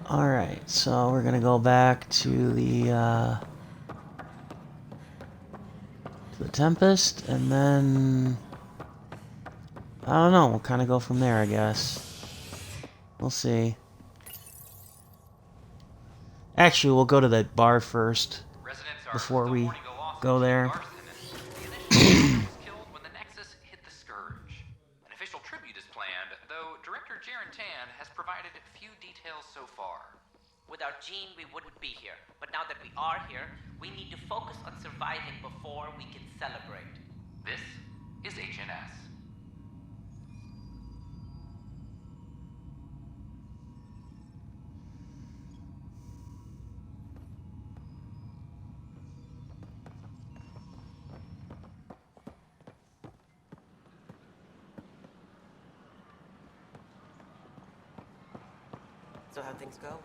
A: Alright, so we're gonna go back to the Tempest, and then I don't know, we'll kind of go from there, I guess. We'll see. Actually, we'll go to that bar first before we go there.
M: Killed when the Nexus hit the Scourge. An official tribute is planned, though Director JPtheOrangeLantern has provided few details so far.
O: Without Jean, we wouldn't be here. But now that we are here, we need to focus on surviving before we can celebrate.
M: This is HNS.
O: So how'd things go?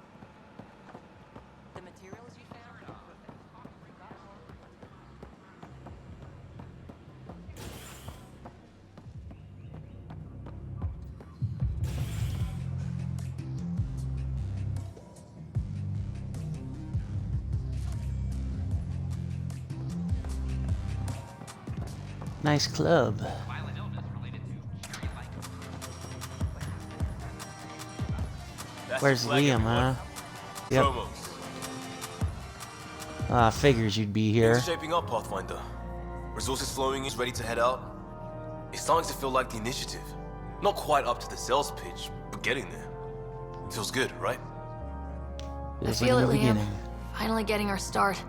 C: The materials you found?
A: Nice club. Where's Liam, huh? Yep. Figures you'd be here.
D: Things shaping up, Pathfinder. Resources flowing in, ready to head out. It's starting to feel like the initiative. Not quite up to the sales pitch, but getting there. Feels good, right?
B: I feel it, Liam. Finally getting our start.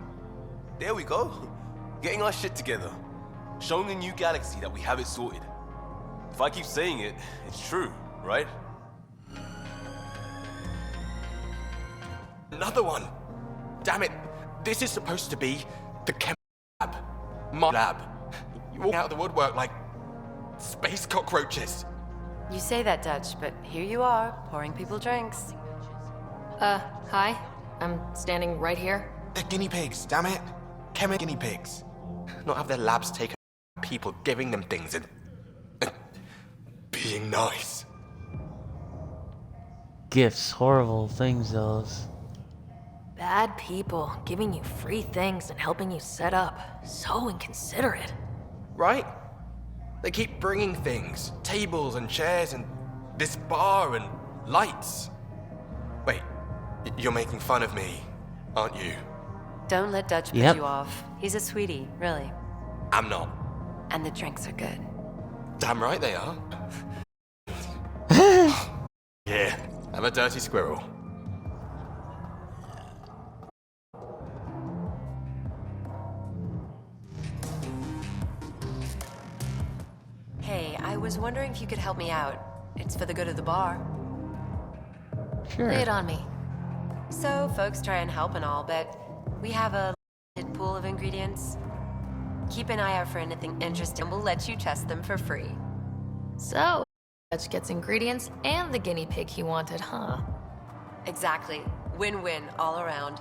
D: There we go. Getting our shit together. Showing the new galaxy that we have it sorted. If I keep saying it, it's true, right?
E: Another one! Damn it! This is supposed to be the chem lab. My lab. You walk out of the woodwork like space cockroaches.
T: You say that, Dutch, but here you are, pouring people drinks.
B: Hi. I'm standing right here.
E: They're guinea pigs, damn it! Chem guinea pigs. Not have their labs taken people giving them things and being nice.
A: Gifts, horrible things, those.
B: Bad people giving you free things and helping you set up. So inconsiderate.
E: Right? They keep bringing things. Tables and chairs and this bar and lights. Wait, you're making fun of me, aren't you?
T: Don't let Dutch put you off. He's a sweetie, really.
E: I'm not.
T: And the drinks are good.
E: Damn right they are. Yeah, I'm a dirty squirrel.
T: Hey, I was wondering if you could help me out. It's for the good of the bar.
A: Sure.
B: Lay it on me.
T: So, folks try and help and all, but we have a limited pool of ingredients. Keep an eye out for anything interesting. We'll let you test them for free.
B: So, Dutch gets ingredients and the guinea pig he wanted, huh?
T: Exactly. Win-win all around.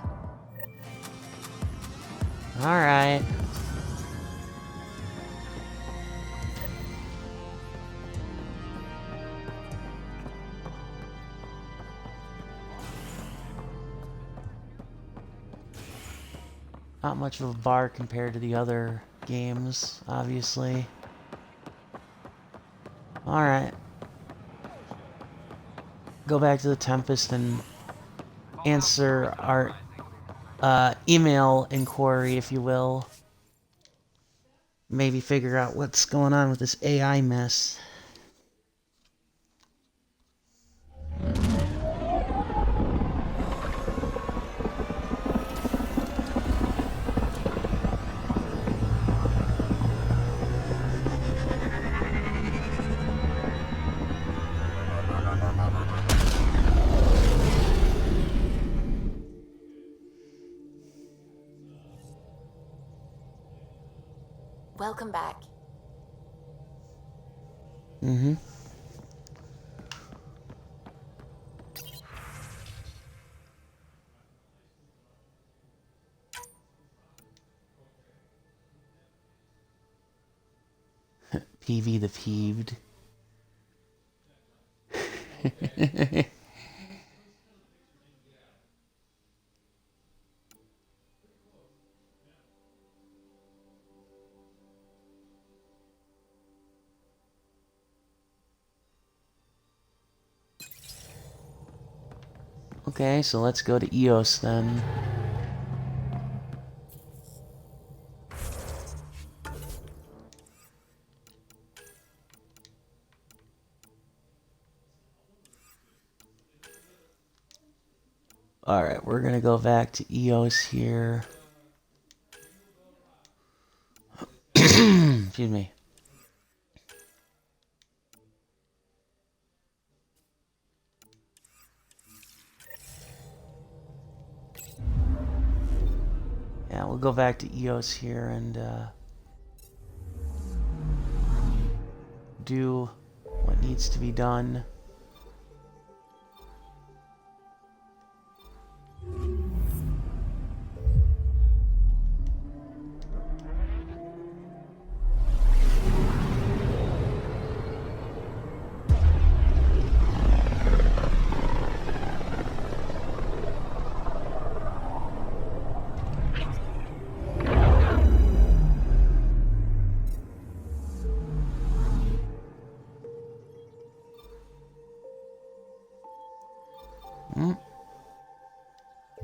A: Alright. Not much of a bar compared to the other games, obviously. Alright. Go back to the Tempest and answer our email inquiry, if you will. Maybe figure out what's going on with this AI mess.
L: Welcome back.
A: Mm-hmm. PV the peeved. Okay, so let's go to EOS then. Alright, we're gonna go back to EOS here. Excuse me. Yeah, we'll go back to EOS here and do what needs to be done.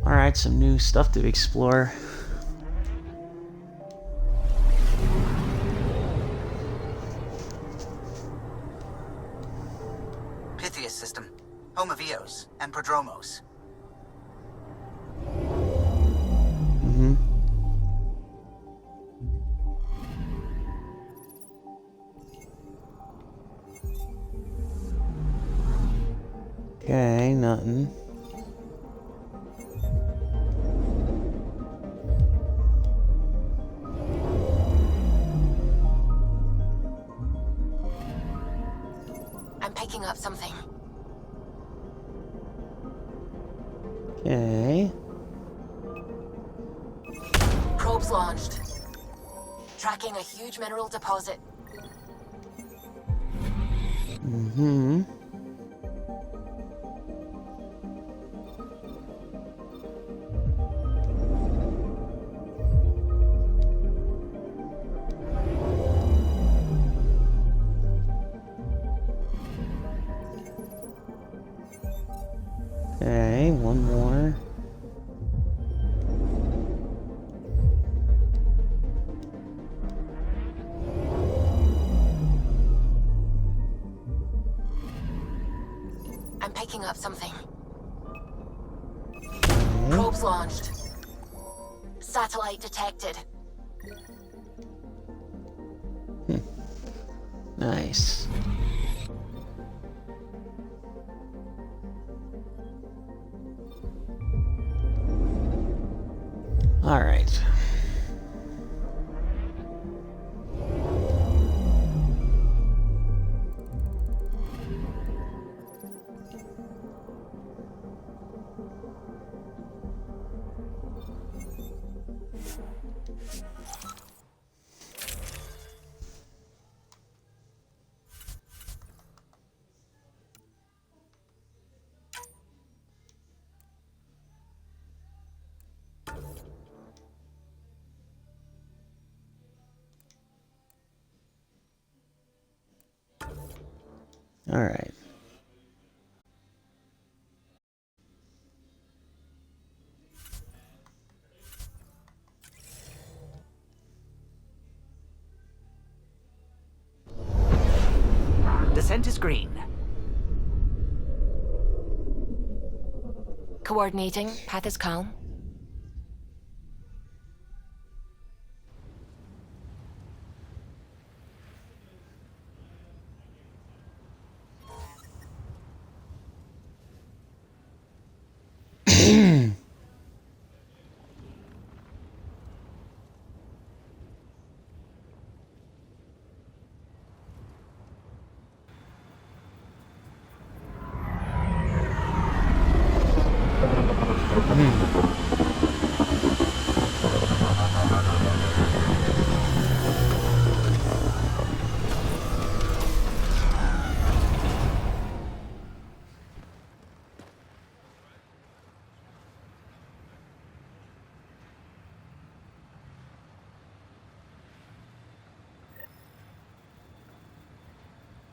A: Alright, some new stuff to explore.
N: Pythias system, home of Eos and Prodromos.
A: Okay, nothing.
L: I'm picking up something.
A: Okay.
L: Probes launched. Tracking a huge mineral deposit.
A: Mm-hmm. Okay, one more.
L: I'm picking up something.
A: Okay.
L: Probes launched. Satellite detected.
A: Nice. All right. All right.
Q: Descent is green.
B: Coordinating. Path is calm.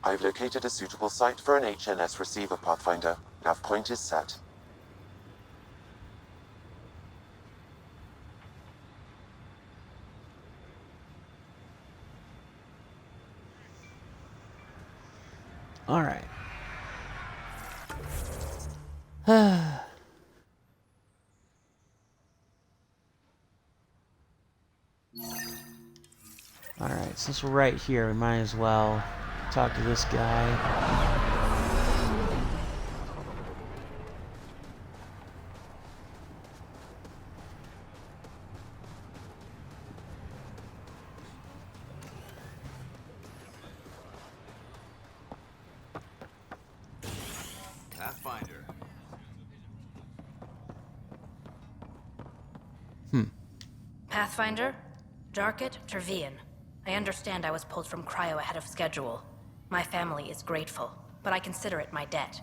G: I've located a suitable site for an HNS receiver, Pathfinder. Nav point is set.
A: All right. All right, since we're right here, we might as well talk to this guy.
K: Pathfinder.
R: Pathfinder? Jarkett, Tervian. I understand I was pulled from cryo ahead of schedule. My family is grateful, but I consider it my debt.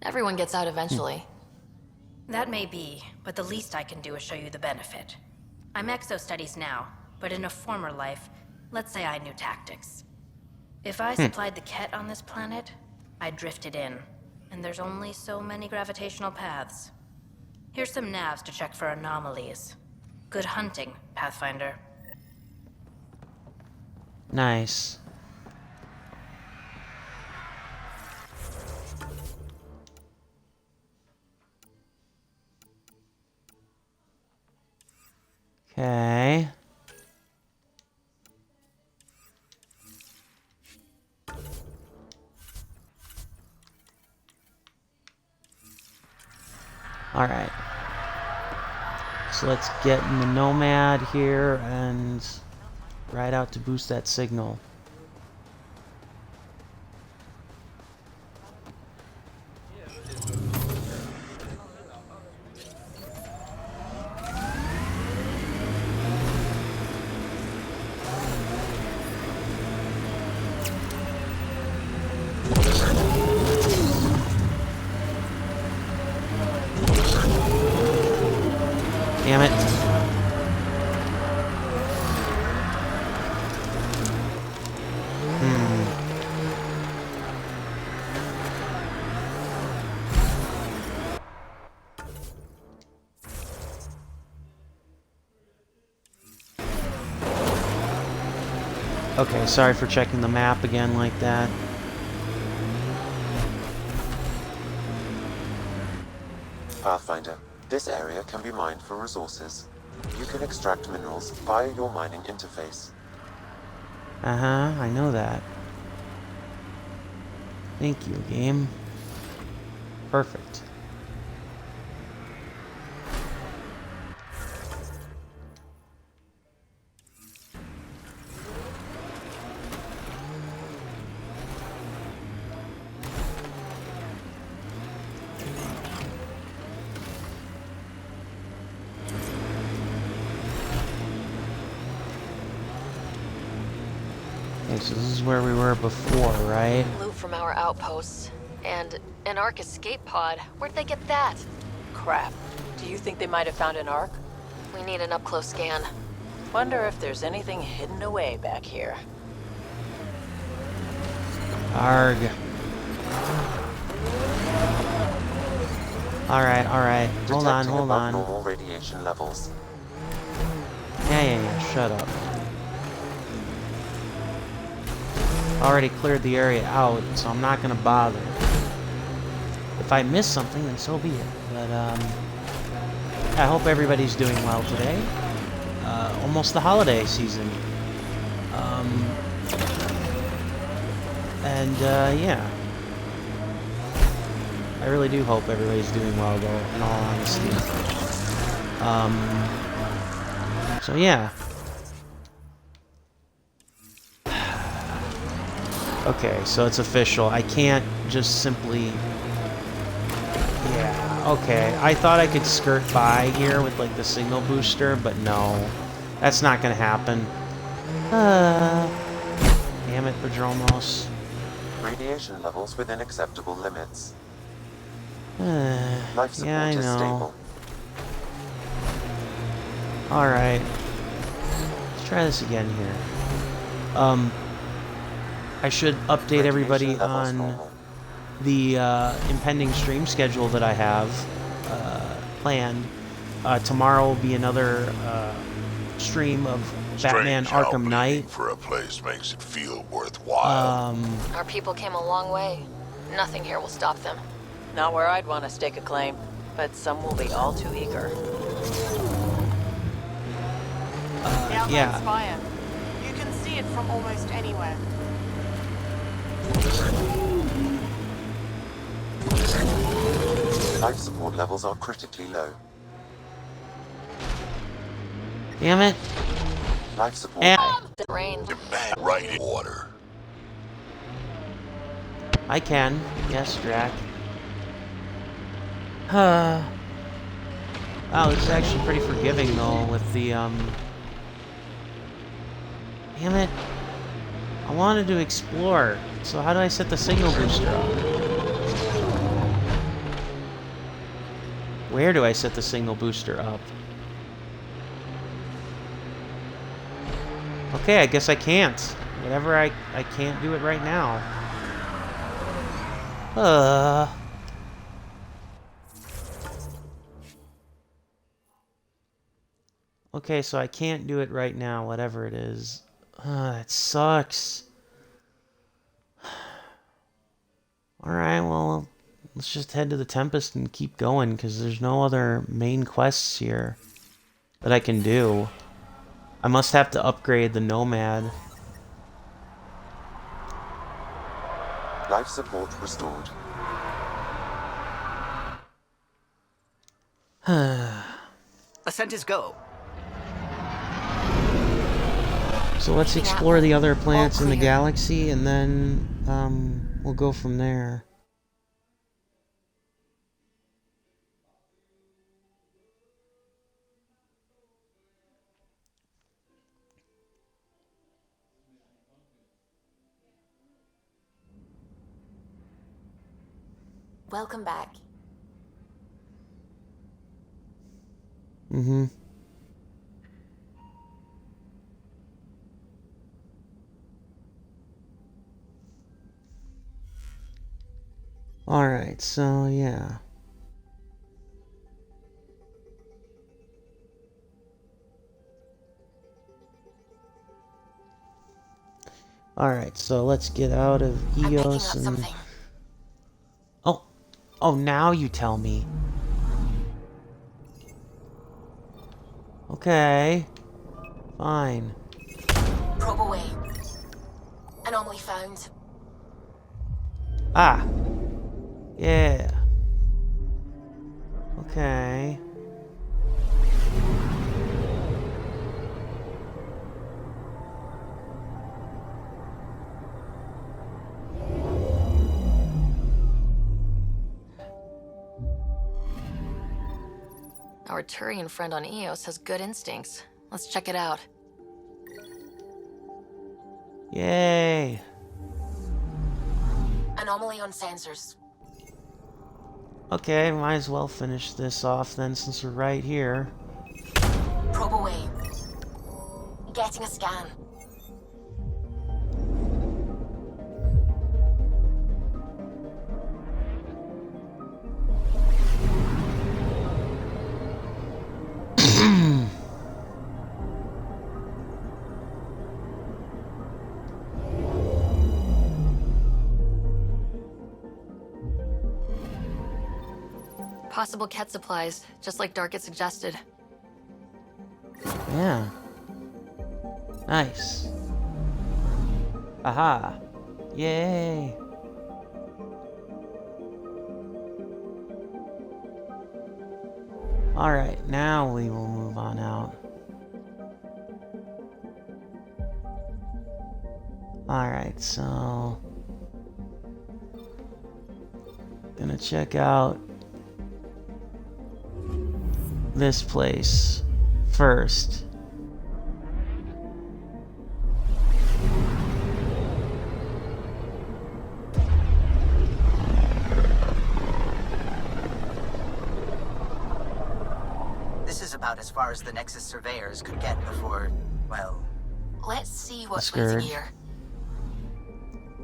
B: Everyone gets out eventually.
R: That may be, but the least I can do is show you the benefit. I'm exo-studies now, but in a former life, let's say I knew tactics. If I supplied the Ket on this planet, I drifted in, and there's only so many gravitational paths. Here's some navs to check for anomalies. Good hunting, Pathfinder.
A: Nice. Okay. All right. So let's get in the Nomad here and ride out to boost that signal. Damn it. Okay, sorry for checking the map again like that.
G: Pathfinder, this area can be mined for resources. You can extract minerals via your mining interface.
A: Uh-huh, I know that. Thank you, game. Perfect. Okay, so this is where we were before, right?
B: Loot from our outposts. And an Ark escape pod. Where'd they get that?
V: Crap. Do you think they might have found an Ark?
B: We need an up-close scan.
V: Wonder if there's anything hidden away back here.
A: Arg. Alright. Hold on.
G: Detecting above normal radiation levels.
A: Yeah. Shut up. Already cleared the area out, so I'm not gonna bother. If I miss something, then so be it. But, I hope everybody's doing well today. Almost the holiday season. Yeah. I really do hope everybody's doing well, though, in all honesty. So yeah. Okay, so it's official. I can't just simply... Yeah, okay. I thought I could skirt by here with, like, the signal booster, but no. That's not gonna happen. Damn it, Padromos.
G: Radiation levels within acceptable limits. Life support
A: Yeah, I
G: is
A: know.
G: stable.
A: Alright. Let's try this again here. I should update everybody on the impending stream schedule that I have planned. Tomorrow will be another stream of Batman Arkham Knight.
F: For a place makes it feel worthwhile.
B: Our people came a long way. Nothing here will stop them.
V: Not where I'd want to stake a claim, but some will be all too eager.
A: Yeah.
I: Fire. You can see it from almost anywhere.
G: Life support levels are critically low.
A: Damn it.
G: Life support.
B: Rain.
F: Right in water.
A: I can. Yes, Drac. Wow, this is actually pretty forgiving, though, with the, Damn it. I wanted to explore. So how do I set the signal booster up? Where do I set the signal booster up? Okay, I guess I can't. Whatever, I can't do it right now. Okay, so I can't do it right now, whatever it is. That sucks. Alright, well, let's just head to the Tempest and keep going, because there's no other main quests here that I can do. I must have to upgrade the Nomad.
G: Life support restored.
N: Ascent is go.
A: So let's explore the other planets in the galaxy, and then we'll go from there.
L: Welcome back.
A: Mm-hmm. Alright, so yeah. Alright, so let's get out of EOS and... Oh, now you tell me. Okay. Fine.
L: Probe away. Anomaly found.
A: Ah. Yeah. Okay.
B: Our Turian friend on Eos has good instincts. Let's check it out.
A: Yay.
L: Anomaly on sensors.
A: Okay, might as well finish this off then, since we're right here.
L: Probe away. Getting a scan.
B: Possible Ket supplies, just like Dark had suggested.
A: Yeah. Nice. Aha. Yay. Alright, now we will move on out. Alright, so... Gonna check out this place first.
N: This is about as far as the Nexus surveyors could get before, well...
B: Let's see
A: The
B: what's waiting
A: Scourge.
B: here.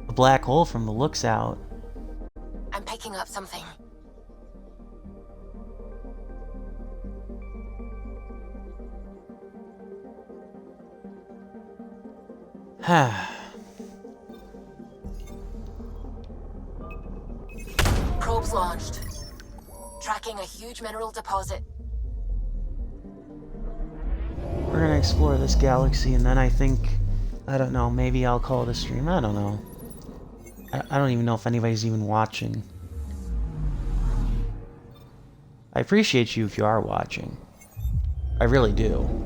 A: A black hole from the looks out.
B: I'm picking up something. Probes launched. Tracking a huge mineral deposit.
A: We're gonna explore this galaxy, and then I think... I don't know, maybe I'll call it a stream. I don't know. I don't even know if anybody's even watching. I appreciate you if you are watching. I really do.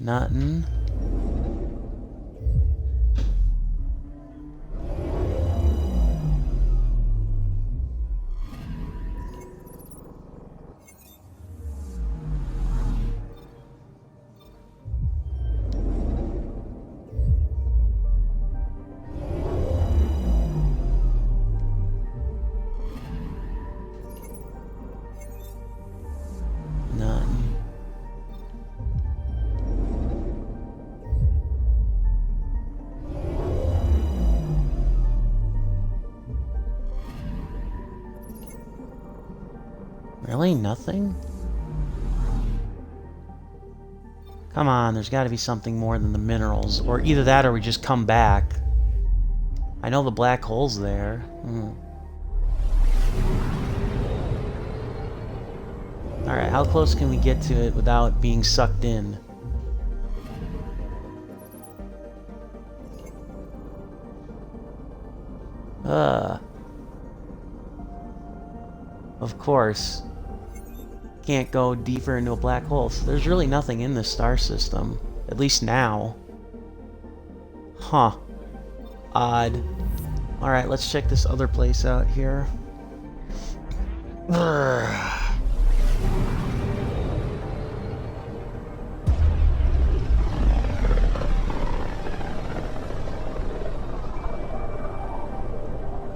A: Nothing. Nothing. Really? Nothing? Come on, there's got to be something more than the minerals. Or either that or we just come back. I know the black hole's there. Alright, how close can we get to it without being sucked in? Of course. Can't go deeper into a black hole, so there's really nothing in this star system. At least now. Huh. Odd. Alright, let's check this other place out here.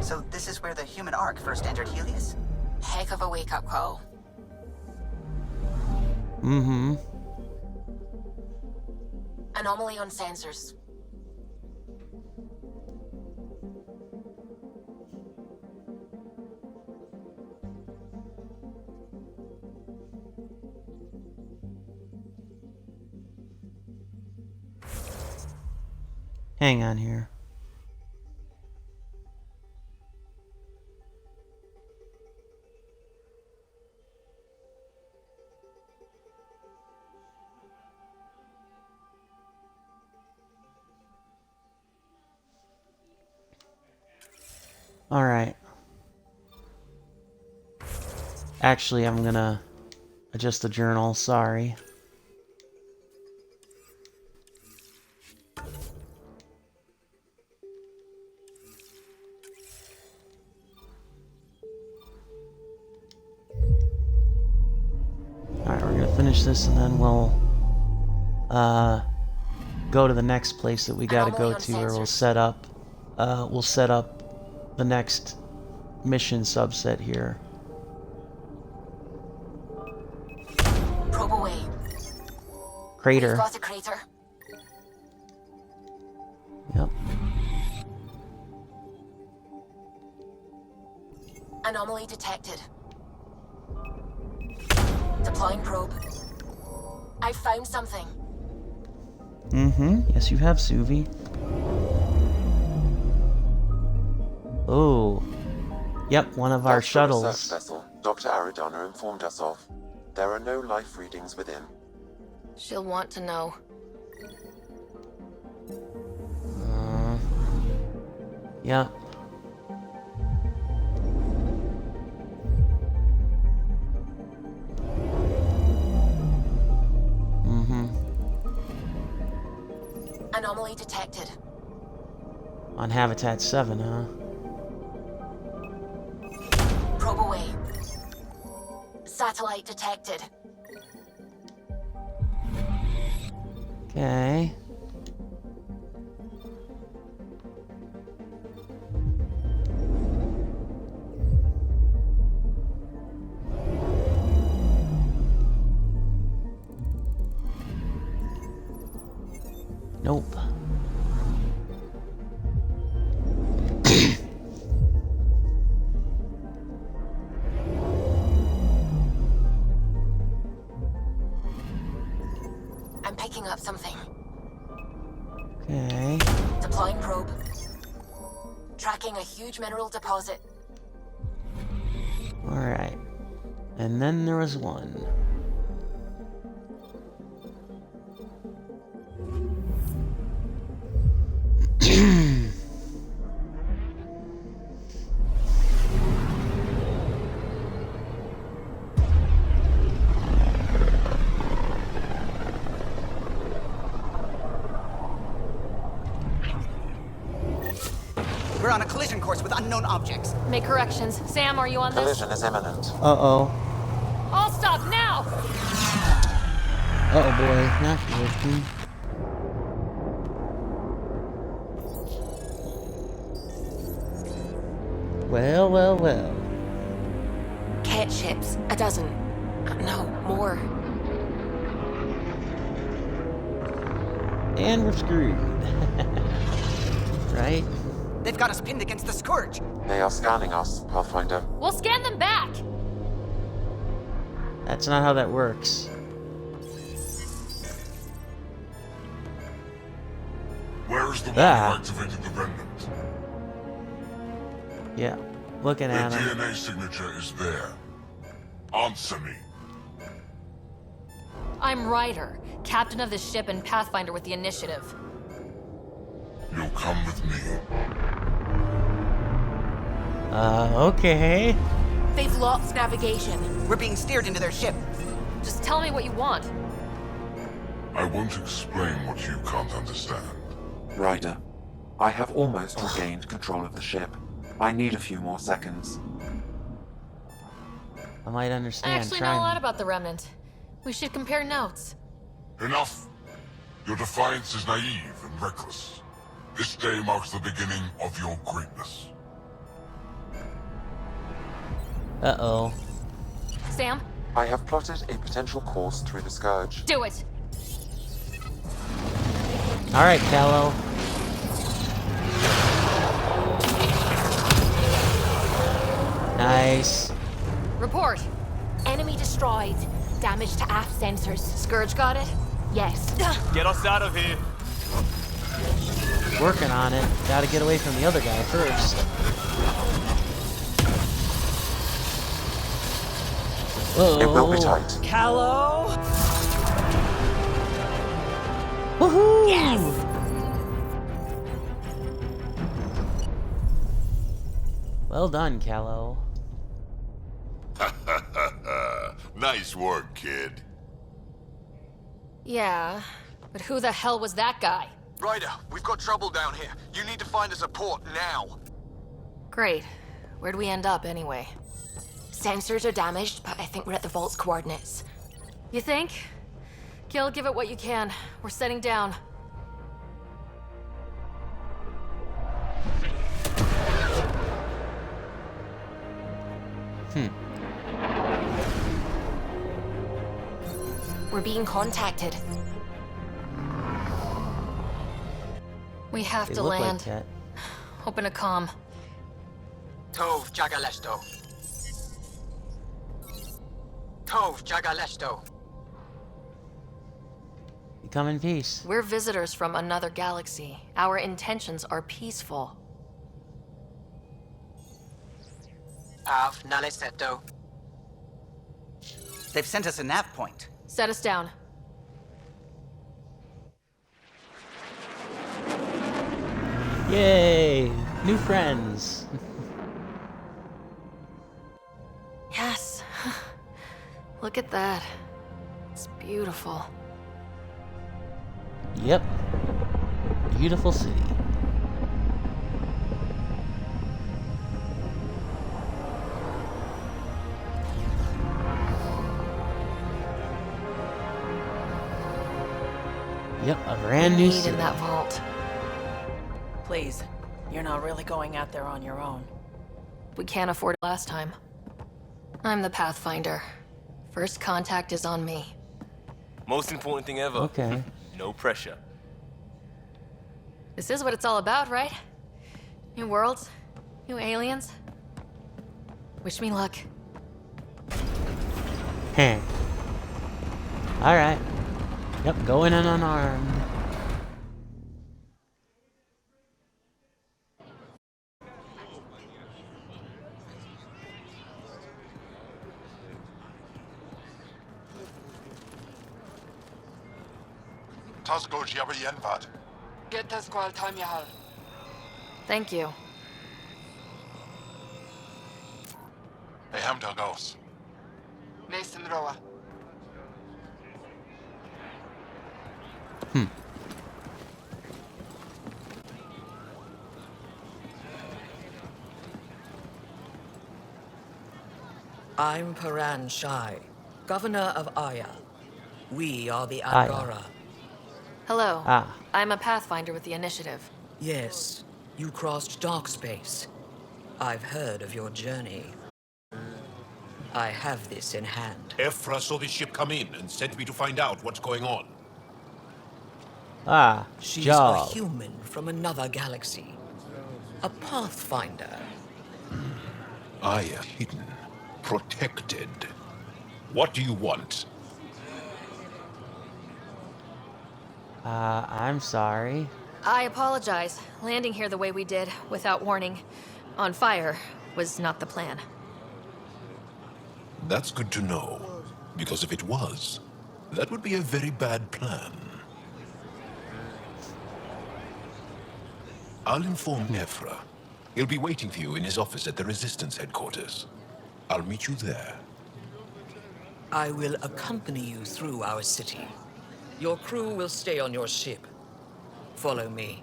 N: So this is where the human Ark first entered Helios?
B: Heck of a wake-up call.
A: Mm-hmm.
B: Anomaly on sensors.
A: Hang on here. Alright. Actually, I'm gonna adjust the journal, sorry. Alright, we're gonna finish this and then we'll go to the next place that we gotta go to, where we'll set up the next mission subset here.
B: Probe away.
A: Crater.
B: We've got a crater.
A: Yep.
B: Anomaly detected. Deploying probe. I found something.
A: Mm-hmm. Yes, you have, Suvi. Oh. Yep, one of our
G: That's the
A: shuttles.
G: research vessel Dr. Aridana informed us of. There are no life readings within.
B: She'll want to know.
A: Yeah. Mm-hmm.
B: Anomaly detected.
A: On Habitat 7, huh?
B: Probe away. Satellite detected.
A: Okay. Nope.
B: I'm picking up something.
A: Okay.
B: Deploying probe. Tracking a huge mineral deposit.
A: Alright. And then there was one.
N: We're on a collision course with unknown objects.
B: Make corrections. Sam, are you on this?
G: Collision is imminent.
A: Uh-oh.
B: All stop now!
A: Uh-oh, boy. Not good. Well, well, well.
B: Cat ships. A dozen. No, more.
A: And we're screwed. Right?
N: They've got us pinned against the Scourge.
G: They are scanning us, Pathfinder.
B: We'll scan them back!
A: That's not how that works.
F: Where's the one
A: Ah.
F: who activated the remnant?
A: Yeah. Looking
F: Their
A: at him.
F: DNA signature is there. Answer me.
B: I'm Ryder, captain of this ship and Pathfinder with the initiative.
F: You'll come with me.
A: Okay.
N: They've lost navigation. We're being steered into their ship.
B: Just tell me what you want.
F: I won't explain what you can't understand.
G: Ryder, I have almost regained control of the ship. I need a few more seconds.
A: I might
B: I
A: understand.
B: actually
A: Try
B: know a lot
A: me.
B: about the Remnant. We should compare notes.
F: Enough! Your defiance is naive and reckless. This day marks the beginning of your greatness.
A: Uh-oh.
B: Sam,
G: I have plotted a potential course through the Scourge.
B: do it!
A: Alright, Callow. Nice.
B: Report.
L: Enemy destroyed. Damage to aft sensors.
B: Scourge got it?
L: Yes.
K: Get us out of here.
A: Working on it. Gotta get away from the other guy first. Whoa.
G: It will be tight.
L: Callow.
A: Woohoo!
L: Yes.
A: Well done, Callow.
F: Nice work, kid.
B: Yeah, but who the hell was that guy?
E: Ryder, we've got trouble down here. You need to find us a port now.
B: Great. Where'd we end up, anyway?
L: Sensors are damaged, but I think we're at the vault's coordinates.
B: You think? Gil, give it what you can. We're setting down.
L: We're being contacted.
B: We have
A: They
B: to
A: look
B: land.
A: like that.
B: Open a comm.
N: Tov Jagaleshto. Tov Jagaleshto.
A: You come in peace.
B: We're visitors from another galaxy. Our intentions are peaceful.
N: Av Naleseto.
H: They've sent us a nav point.
B: Set us down.
A: Yay! New friends.
B: Yes. Look at that. It's beautiful.
A: Yep. Beautiful city. Yep, a brand new
B: Need
A: city.
B: in that vault.
V: Please, you're not really going out there on your own.
B: We can't afford it last time. I'm the Pathfinder. First contact is on me.
D: Most important thing ever.
A: Okay.
D: No pressure.
B: This is what it's all about, right? New worlds, new aliens. Wish me luck.
A: Heh. Alright. Yep, going in unarmed.
F: Tasgo Jiabayenvad.
I: Get the squall time yahal.
B: Thank you.
F: Ehamda Gos.
I: Nathan Roa.
Q: I'm Paran Shai, Governor of Aya. We are the
A: Aya.
Q: Angara.
B: Hello.
A: Ah.
B: I'm a Pathfinder with the Initiative.
Q: Yes, you crossed dark space. I've heard of your journey. I have this in hand.
S: Ephra saw the ship come in and sent me to find out what's going on.
A: Ah,
Q: She's
A: job.
Q: a human from another galaxy. A Pathfinder.
S: Aya hidden, protected. What do you want?
A: I'm sorry.
B: I apologize. Landing here the way we did, without warning, on fire, was not the plan.
S: That's good to know, because if it was, that would be a very bad plan. I'll inform Ephra. He'll be waiting for you in his office at the Resistance headquarters. I'll meet you there.
Q: I will accompany you through our city. Your crew will stay on your ship. Follow me.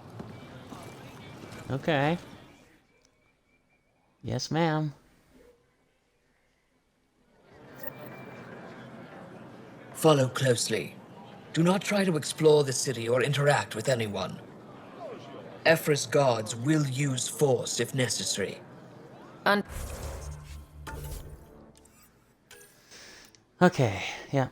A: Okay. Yes, ma'am.
Q: Follow closely. Do not try to explore the city or interact with anyone. Ephra's guards will use force if necessary.
A: Okay, yeah.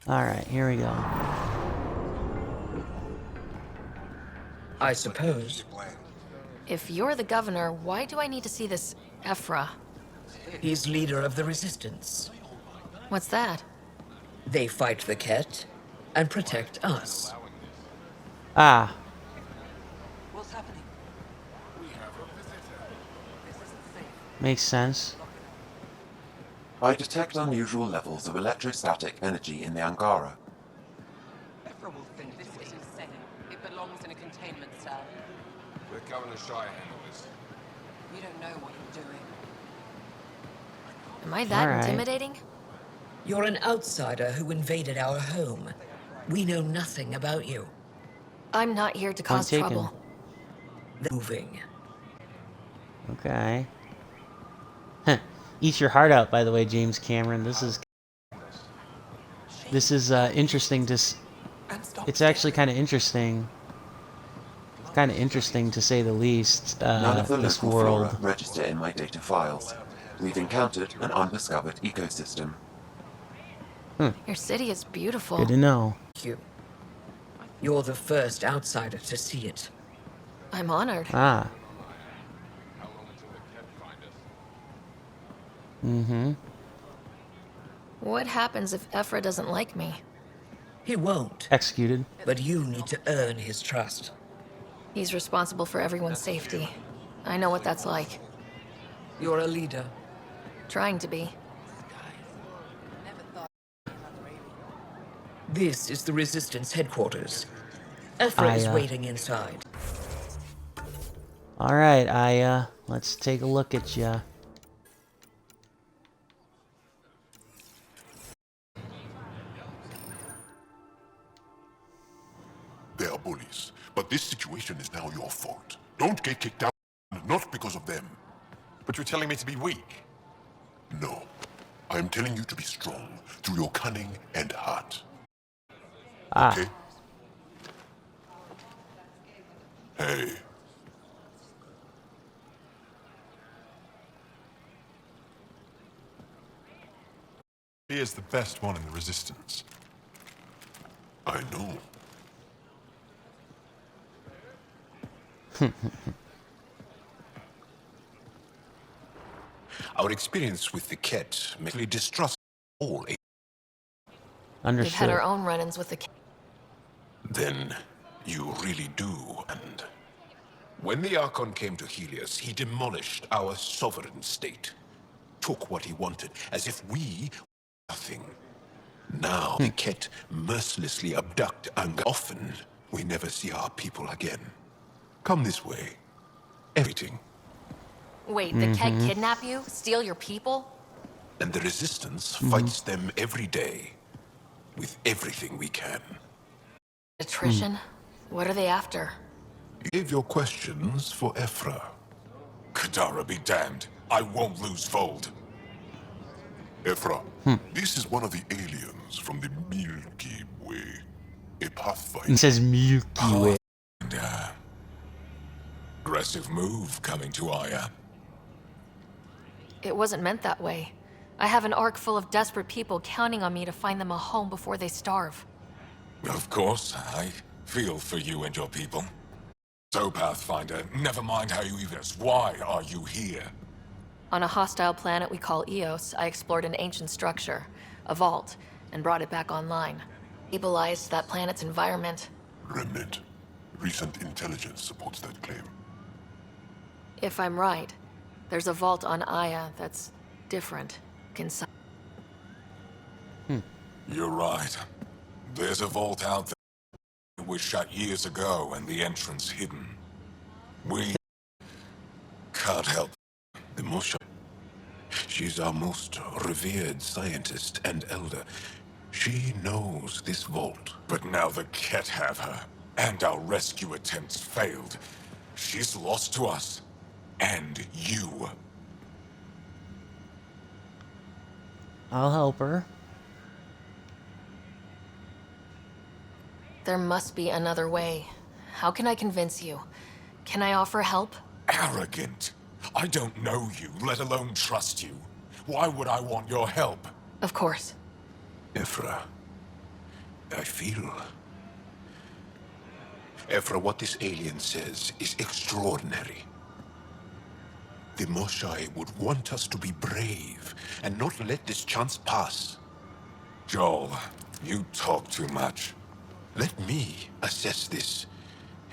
A: Alright, here we go.
Q: I suppose.
B: If you're the governor, why do I need to see this Ephra?
Q: He's leader of the Resistance.
B: What's that?
Q: They fight the Ket and protect us.
A: Ah.
Q: What's happening?
A: Makes sense.
G: I detect unusual levels of electrostatic energy in the Angara.
I: Ephra will think this is insane. It belongs in a containment cell.
F: We're Governor Shai handle this.
I: You don't know what you're doing.
B: Am I that
Q: All right.
B: intimidating?
Q: You're an outsider who invaded our home. We know nothing about you.
B: I'm not here to cause
A: taken.
B: trouble.
Q: Moving.
A: Okay. Huh. Eat your heart out, by the way, James Cameron. This is interesting to it's actually kind of interesting kind of interesting to say the least.
G: None of the
A: This
G: local
A: world.
G: flora register in my data files. We've encountered an undiscovered ecosystem.
B: Your city is beautiful.
A: Good to know.
Q: You're the first outsider to see it.
B: I'm honored.
A: Ah. Mm-hmm.
B: What happens if Ephra doesn't like me?
Q: He won't.
A: Executed.
Q: But you need to earn his trust.
B: He's responsible for everyone's safety. I know what that's like.
Q: You're a leader.
B: Trying to be.
Q: This is the Resistance headquarters. Ephra is waiting inside.
A: All right, Aya. Let's take a look at ya.
F: They are bullies, but this situation is now your fault. Don't get kicked out, not because of them.
E: But you're telling me to be weak?
F: No. I am telling you to be strong through your cunning and heart.
A: Ah.
F: Okay? Hey.
E: He is the best one in the Resistance.
F: I know.
S: Our experience with the Ket makes me distrust all.
B: We've had our own run-ins with the
S: Then you really do, and when the Archon came to Helios, he demolished our sovereign state, took what he wanted, as if we were nothing. Now the Ket mercilessly abduct, and often we never see our people again. Come this way. Everything.
B: Wait, the Keg kidnap you? Steal your people?
S: And the Resistance fights them every day, with everything we can.
B: Attrition? What are they after?
S: Leave your questions for Ephra.
F: Kadara be damned. I won't lose Fold. Ephra, this is one of the aliens from the Milky Way. A pathfinder.
A: It says Milky Way.
F: Aggressive move coming to Aya.
B: It wasn't meant that way. I have an ark full of desperate people counting on me to find them a home before they starve.
F: Of course, I feel for you and your people. So, Pathfinder, never mind how you even ask, why are you here?
B: On a hostile planet we call Eos, I explored an ancient structure, a vault, and brought it back online. Stabilized that planet's environment.
F: Remnant. Recent intelligence supports that claim.
B: If I'm right, there's a vault on Aya that's different.
F: You're right. There's a vault out there. It was shut years ago and the entrance hidden. We can't help.
S: The Mosha. She's our most revered scientist and elder. She knows this vault.
F: But now the Ket have her, and our rescue attempts failed. She's lost to us. And you.
A: I'll help her.
B: There must be another way. How can I convince you? Can I offer help?
F: Arrogant. I don't know you, let alone trust you. Why would I want your help?
B: Of course.
S: Ephra, I feel... Ephra, what this alien says is extraordinary. The Moshai would want us to be brave and not let this chance pass.
F: Joel, you talk too much.
S: Let me assess this,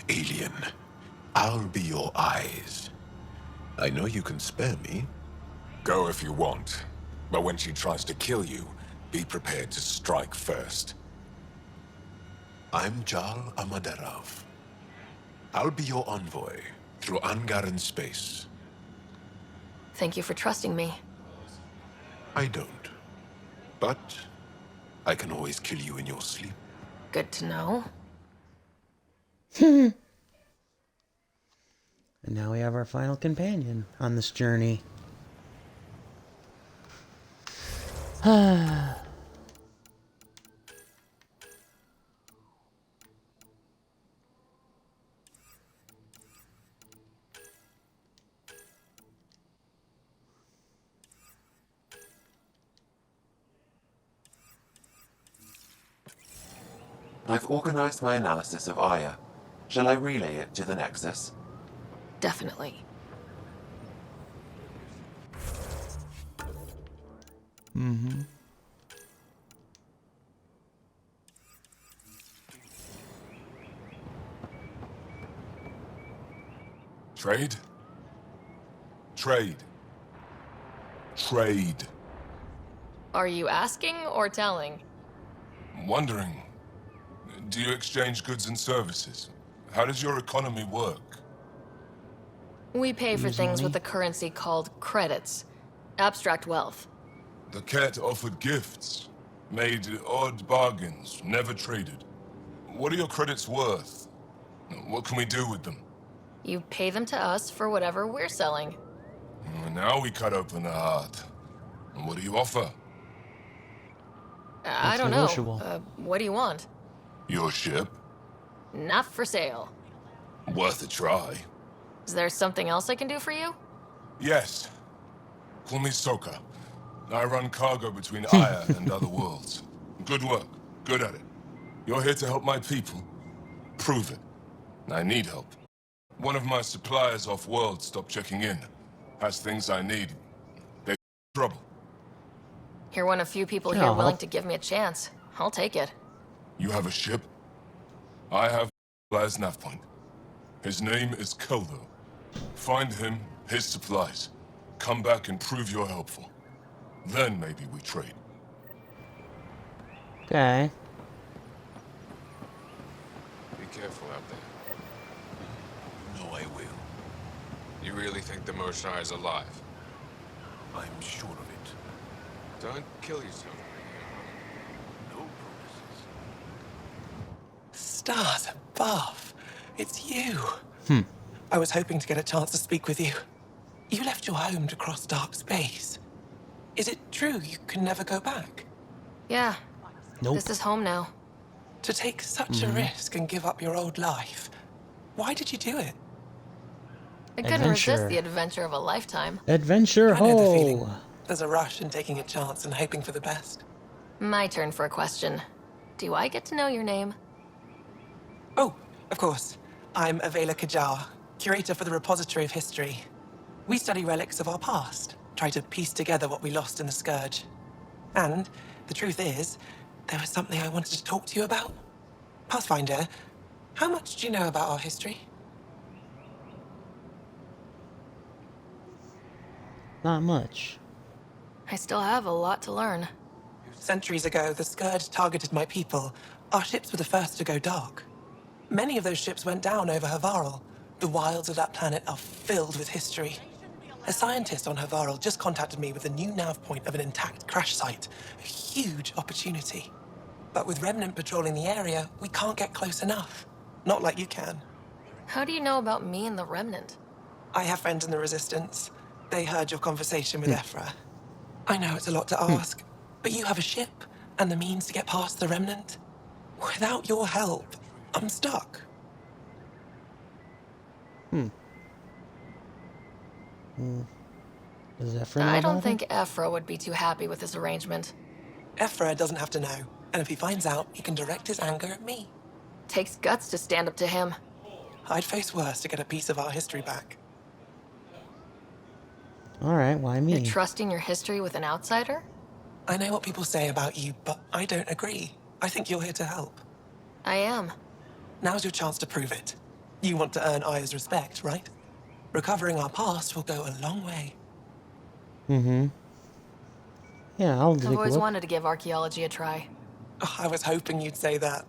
S: alien. I'll be your eyes. I know you can spare me.
F: Go if you want. But when she tries to kill you, be prepared to strike first.
S: I'm Jal Amaderov. I'll be your envoy through Angaran space.
B: Thank you for trusting me.
S: I don't. But I can always kill you in your sleep.
B: Good to know.
A: And now we have our final companion on this journey.
G: I've organized my analysis of Aya. Shall I relay it to the Nexus?
B: Definitely.
A: Mm-hmm.
F: Trade? Trade. Trade.
B: Are you asking or telling?
F: Wondering, do you exchange goods and services? How does your economy work?
B: We pay for
F: Use
B: things
F: money?
B: with a currency called credits. Abstract wealth.
F: The cat offered gifts, made odd bargains, never traded. What are your credits worth? What can we do with them?
B: You pay them to us for whatever we're selling.
F: Now we cut open the heart. What do you offer?
B: I
A: It's
B: don't
A: negotiable.
B: know. What do you want?
F: Your ship?
B: Not for sale.
F: Worth a try.
B: Is there something else I can do for you?
F: Yes. Call me Soka. I run cargo between Aya and other worlds. Good work. Good at it. You're here to help my people. Prove it. I need help. One of my suppliers off-world stopped checking in. Has things I need. They're in trouble.
B: You're one of few people
F: Yeah,
B: here
F: I'll
B: willing
F: help.
B: to give me a chance. I'll take it.
F: You have a ship? I have supplies nav point. His name is Keldo. Find him, his supplies. Come back and prove you're helpful. Then maybe we trade.
A: Okay.
H: Be careful out there.
S: No, I will.
H: You really think the Moshae is alive?
S: I'm sure of it.
H: Don't kill yourself.
S: No promises.
J: Stars above. It's you.
A: Hmm.
J: I was hoping to get a chance to speak with you. You left your home to cross dark space. Is it true you can never go back?
B: Yeah.
A: Nope.
B: This is home now.
J: To take such a risk and give up your old life. Why did you do it?
B: I couldn't resist the adventure of a lifetime.
A: Adventure
J: I know the
A: ho!
J: feeling. There's a rush in taking a chance and hoping for the best.
B: My turn for a question. Do I get to know your name?
J: Oh, of course. I'm Avela Kajar, curator for the Repository of History. We study relics of our past, try to piece together what we lost in the Scourge. And the truth is, there was something I wanted to talk to you about. Pathfinder, how much do you know about our history?
A: Not much.
B: I still have a lot to learn.
J: Centuries ago, the Scourge targeted my people. Our ships were the first to go dark. Many of those ships went down over Havarl. The wilds of that planet are filled with history. A scientist on Havarl just contacted me with a new nav point of an intact crash site. A huge opportunity. But with Remnant patrolling the area, we can't get close enough. Not like you can.
B: How do you know about me and the Remnant?
J: I have friends in the Resistance. They heard your conversation with Ephra. I know it's a lot to ask, but you have a ship and the means to get past the Remnant. Without your help, I'm stuck.
A: Does Ephra know
B: I don't
A: about
B: think Ephra would be too happy with this arrangement.
J: Ephra doesn't have to know, and if he finds out, he can direct his anger at me.
B: Takes guts to stand up to him.
J: I'd face worse to get a piece of our history back.
A: it? Alright, why me?
B: You're trusting your history with an outsider?
J: I know what people say about you, but I don't agree. I think you're here to help.
B: I am.
J: Now's your chance to prove it. You want to earn Aya's respect, right? Recovering our past will go a long way.
A: Mm-hmm. Yeah, I'll
B: I've
A: take a
B: always
A: look.
B: wanted to give archaeology a try.
J: Oh, I was hoping you'd say that.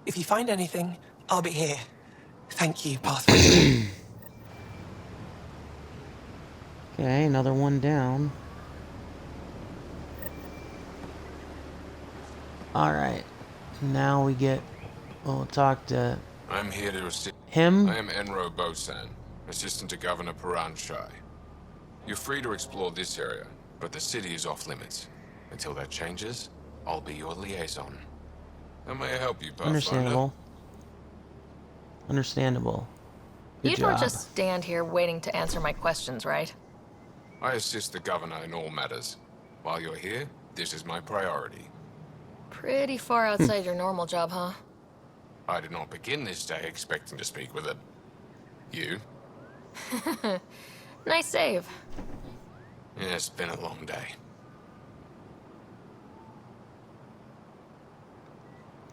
J: If you find anything, I'll be here. Thank you, Pathfinder.
A: Okay, another one down. Alright. Now we'll talk to
H: I'm here to assist.
A: him.
H: I am Enro Bosan, assistant to Governor Paran Shai. You're free to explore this area, but the city is off limits. Until that changes, I'll be your liaison. How may I help you, Pathfinder?
A: Understandable. Understandable. Good
B: You
A: job.
B: don't just stand here waiting to answer my questions, right?
H: I assist the governor in all matters. While you're here, this is my priority.
B: Pretty far outside your normal job, huh?
H: I did not begin this day expecting to speak with it. You?
B: Nice save.
H: Yeah, it's been a long day.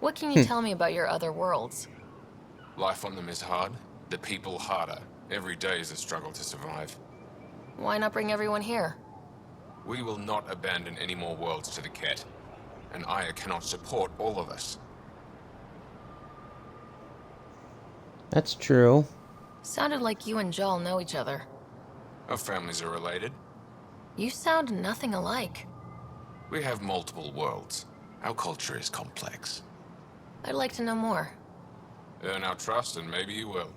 B: What can you tell me about your other worlds?
H: Life on them is hard, the people harder. Every day is a struggle to survive.
B: Why not bring everyone here?
H: We will not abandon any more worlds to the Ket, and Aya cannot support all of us.
A: That's true.
B: Sounded like you and Joel know each other.
H: Our families are related.
B: You sound nothing alike.
H: We have multiple worlds. Our culture is complex.
B: I'd like to know more.
H: Earn our trust and maybe you will.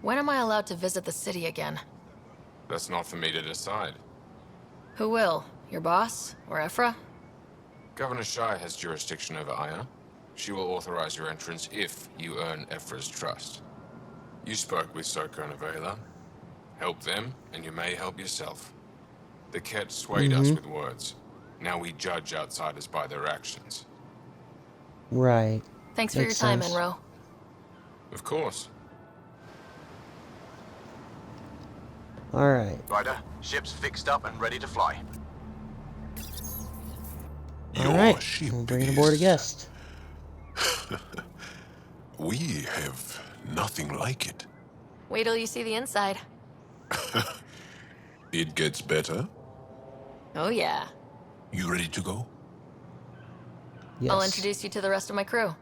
B: When am I allowed to visit the city again?
H: That's not for me to decide.
B: Who will? Your boss? Or Ephra?
H: Governor Shai has jurisdiction over Aya. She will authorize your entrance if you earn Ephra's trust. You spoke with Soko and Avela. Help them, and you may help yourself. The Ket swayed us with words. Now we judge outsiders by their actions.
A: Right.
B: Thanks for your time, Enro.
H: Of course.
A: Alright.
K: Ryder, ship's fixed up and ready to fly.
A: Alright, we're bringing aboard a guest.
S: We have nothing like it.
B: Wait till you see the inside.
S: It gets better.
B: Oh yeah.
S: You ready to go?
A: Yes.
B: I'll introduce you to the rest of my crew.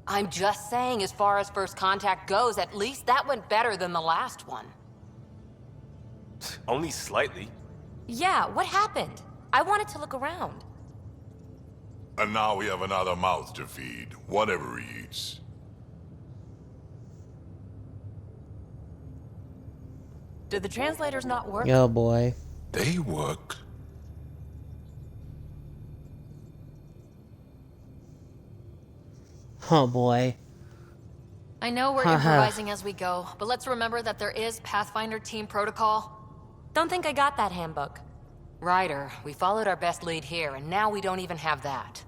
T: I'm just saying, as far as first contact goes, at least that went better than the last one.
D: Only slightly.
T: Yeah, what happened? I wanted to look around.
F: And now we have another mouth to feed, whatever he eats.
V: Did the translators not work?
A: Oh boy.
S: They work.
A: Oh boy.
B: I know we're improvising as we go, but let's remember that there is Pathfinder team protocol.
T: Don't think I got that handbook. Ryder, we followed our best lead here, and now we don't even have that.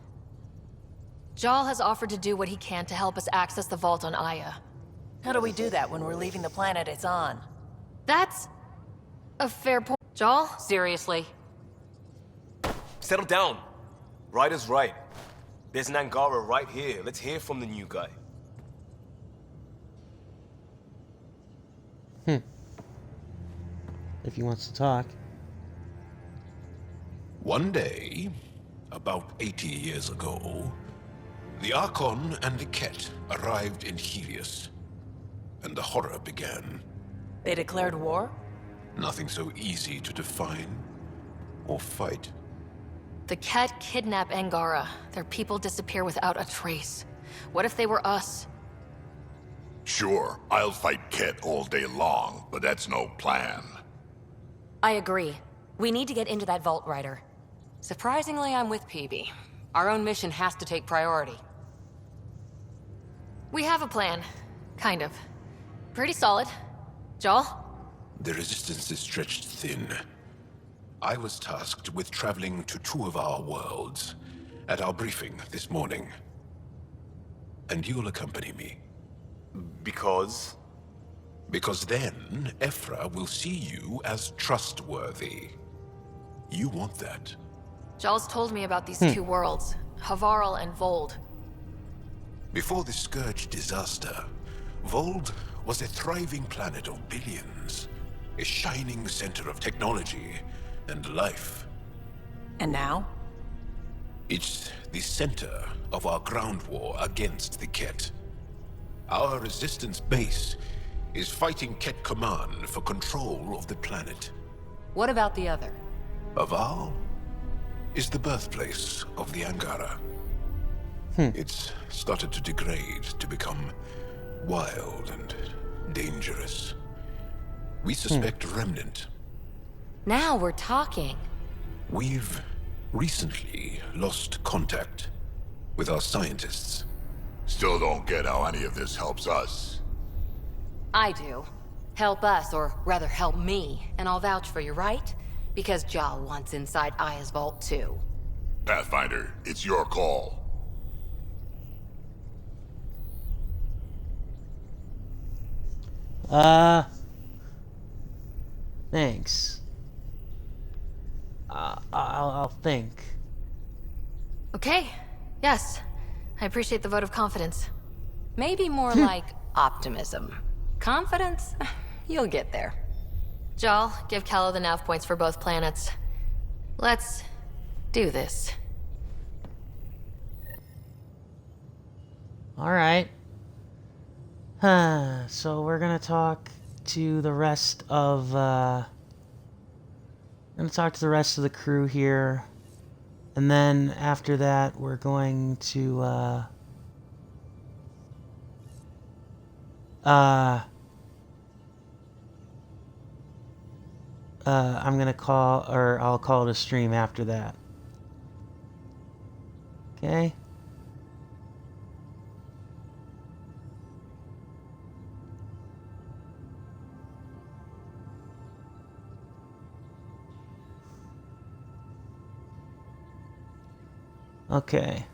B: Jal has offered to do what he can to help us access the vault on Aya.
V: How do we do that when we're leaving the planet it's on?
B: That's a fair point. Jal?
T: Seriously?
D: Settle down. Ryder's right. There's an Angara right here. Let's hear from the new guy.
A: If he wants to talk.
S: One day, about 80 years ago, the Archon and the Ket arrived in Helios, and the horror began.
V: They declared war?
S: Nothing so easy to define or fight.
B: The Ket kidnap Angara. Their people disappear without a trace. What if they were us?
F: Sure, I'll fight Ket all day long, but that's no plan.
T: I agree. We need to get into that vault, Ryder. Surprisingly, I'm with PB. Our own mission has to take priority.
B: We have a plan. Kind of. Pretty solid. Jal?
S: The resistance is stretched thin. I was tasked with traveling to 2 of our worlds at our briefing this morning. And you'll accompany me.
D: Because?
S: Because then, Ephra will see you as trustworthy. You want that.
B: Jal's told me about these 2 worlds, Havarl and Vold.
S: Before the Scourge disaster, Vold was a thriving planet of billions. A shining center of technology and life.
V: And now?
S: It's the center of our ground war against the Ket. Our resistance base is fighting Ket Command for control of the planet.
T: What about the other?
S: Aval is the birthplace of the Angara. It's started to degrade, to become wild and dangerous. We suspect a remnant.
T: Now we're talking.
S: We've recently lost contact with our scientists.
P: Still don't get how any of this helps us.
T: I do. Help us, or rather help me, and I'll vouch for you, right? Because Jal wants inside Aya's vault too.
P: Pathfinder, it's your call.
A: Thanks. I'll think.
B: Okay. Yes. I appreciate the vote of confidence.
T: Maybe more like optimism. Confidence? You'll get there.
B: Jal, give Calla the nav points for both planets. Let's do this.
A: Alright. So we're gonna talk to the rest of, the crew here. And then after that, we're going to, I'm gonna call, or I'll call it a stream after that. Okay? Okay.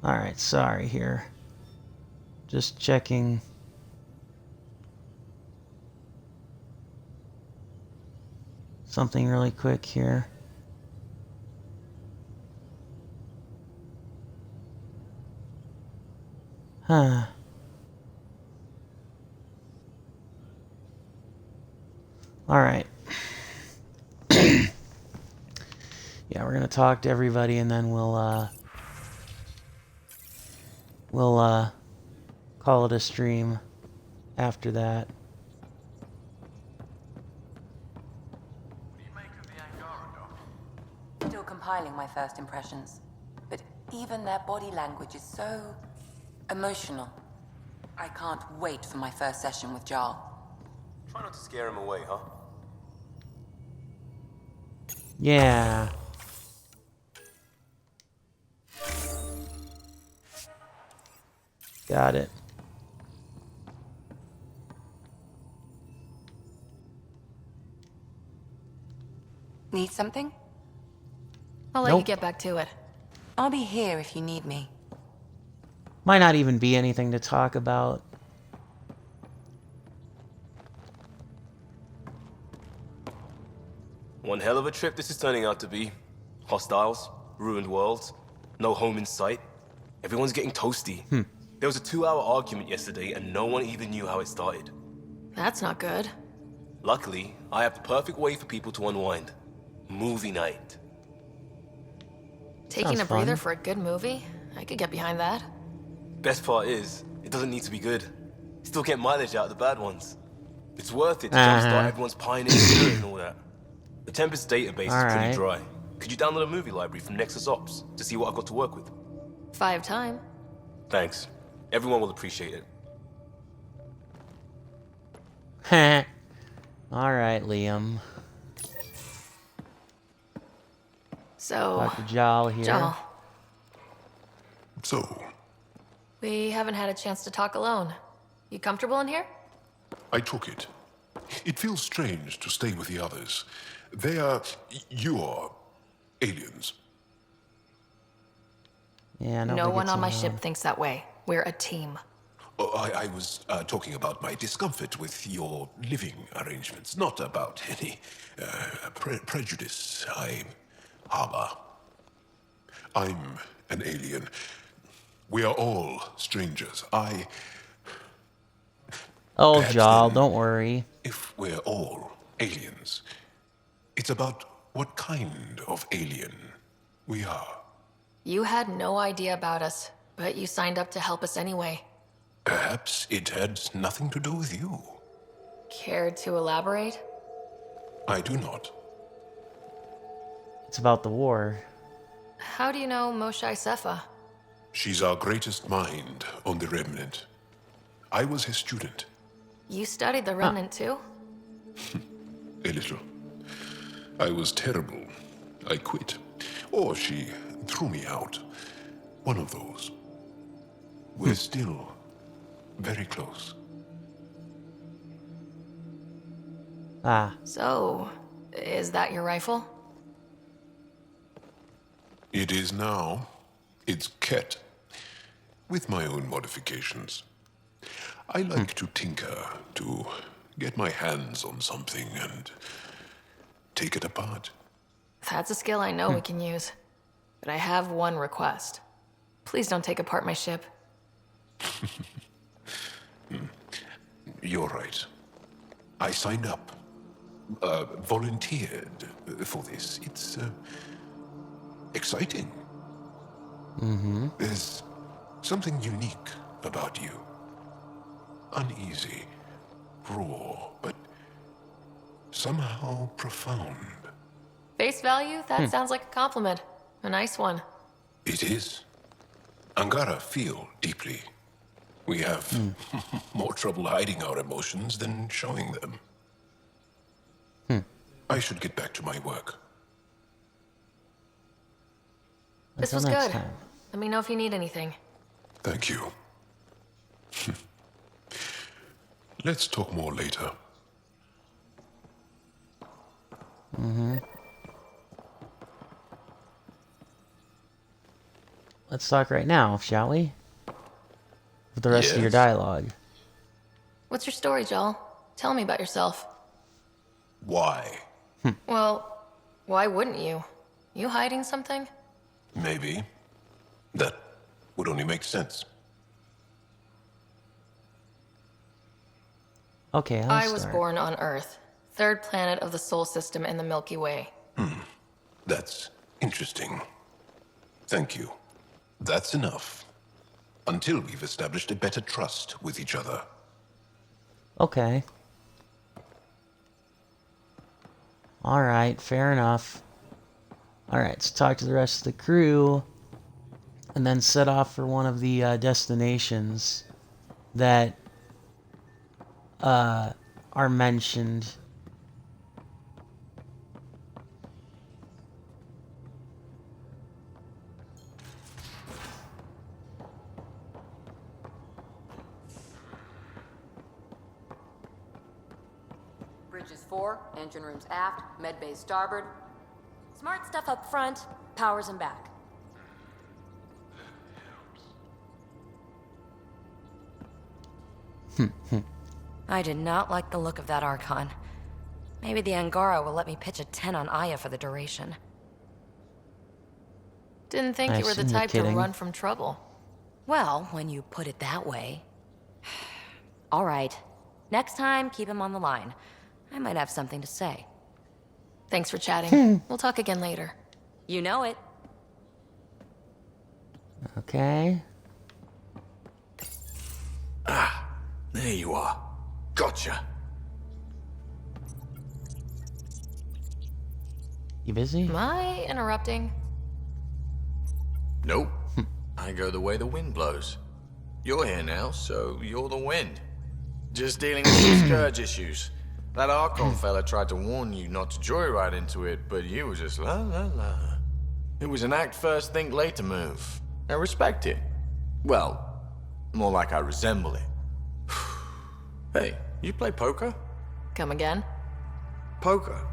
A: Alright, sorry here. Just checking. Something really quick here. Huh. Alright. Yeah, we're gonna talk to everybody and then we'll call it a stream after that.
U: Still compiling my first impressions, but even their body language is so emotional. I can't wait for my first session with Jarl.
D: Try not to scare him away, huh?
A: Yeah. Got it.
U: Need something?
B: I'll let you get back to it.
U: I'll be here if you need me.
A: Might not even be anything to talk about.
D: One hell of a trip this is turning out to be. Hostiles, ruined worlds, no home in sight. Everyone's getting toasty. There was a 2-hour argument yesterday and no one even knew how it started.
B: That's not good.
D: Luckily, I have the perfect way for people to unwind. Movie night.
B: Taking
A: Sounds
B: a breather
A: fun.
B: for a good movie? I could get behind that.
D: Best part is, it doesn't need to be good. Still get mileage out of the bad ones. It's worth it to jumpstart everyone's pioneer spirit and all that. The Tempest database is pretty
A: Alright.
D: dry. Could you download a movie library from Nexus Ops to see what I've got to work with?
B: 5 time.
D: Thanks. Everyone will appreciate it.
A: Alright, Liam.
B: So,
A: Dr. Jal here.
B: Jal,
S: So,
B: we haven't had a chance to talk alone. You comfortable in here?
S: I took it. It feels strange to stay with the others. They are your aliens.
A: Yeah,
B: No one on my ship thinks that way. We're a team.
S: Oh, I was talking about my discomfort with your living arrangements, not about any prejudice I harbor. I'm an alien. We are all strangers.
A: Oh,
S: Perhaps
A: Jal,
S: then,
A: don't worry.
S: If we're all aliens, it's about what kind of alien we are.
B: You had no idea about us, but you signed up to help us anyway.
S: Perhaps it had nothing to do with you.
B: Care to elaborate?
S: I do not.
A: It's about the war.
B: How do you know Moshae Sefa?
S: She's our greatest mind on the Remnant. I was his student.
B: You studied the Remnant too?
S: A little. I was terrible. I quit. Or she threw me out. One of those. We're still very close.
A: Ah.
B: So, is that your rifle?
S: It is now. It's Ket. With my own modifications. I like to tinker, to get my hands on something and take it apart.
B: That's a skill I know we can use. But I have one request. Please don't take apart my ship.
S: You're right. I signed up. Volunteered for this. It's exciting.
A: Mm-hmm.
S: There's something unique about you. Uneasy, raw, but somehow profound.
B: Face value? That sounds like a compliment. A nice one.
S: It is. Angara feel deeply. We have more trouble hiding our emotions than showing them. I should get back to my work.
B: This
A: Until
B: was
A: next
B: good.
A: time.
B: Let me know if you need anything.
S: Thank you. Let's talk more later.
A: Mm-hmm. Let's talk right now, shall we? With the rest of your
S: Yes.
A: dialogue.
B: What's your story, Joel? Tell me about yourself.
S: Why?
B: Well, why wouldn't you? You hiding something?
S: Maybe. That would only make sense.
A: Okay,
B: I was born on Earth, third planet of the Sol system in the Milky Way.
S: That's interesting. Thank you. That's enough. Until we've established a better trust with each other.
A: Okay. Alright, fair enough. Alright, so talk to the rest of the crew. And then set off for one of the destinations that are mentioned.
T: Bridges 4, engine rooms aft, med bay starboard.
L: Smart stuff up front, powers them back. I did not like the look of that Archon. Maybe the Angara will let me pitch a 10 on Aya for the duration.
B: Didn't think
A: I
B: you were the
A: assume you're
B: type to
A: kidding.
B: run from trouble.
L: Well, when you put it that way. All right. Next time, keep him on the line. I might have something to say.
B: Thanks for chatting. We'll talk again later.
L: You know it.
A: Okay.
K: There you are. Gotcha.
A: You busy?
B: Am I interrupting?
K: Nope. I go the way the wind blows. You're here now, so you're the wind. Just dealing with some scourge issues. That Archon fella tried to warn you not to joyride into it, but you were just la la la. It was an act first, think later move. I respect it. Well, more like I resemble it. Hey, you play poker?
B: Come again?
K: Poker.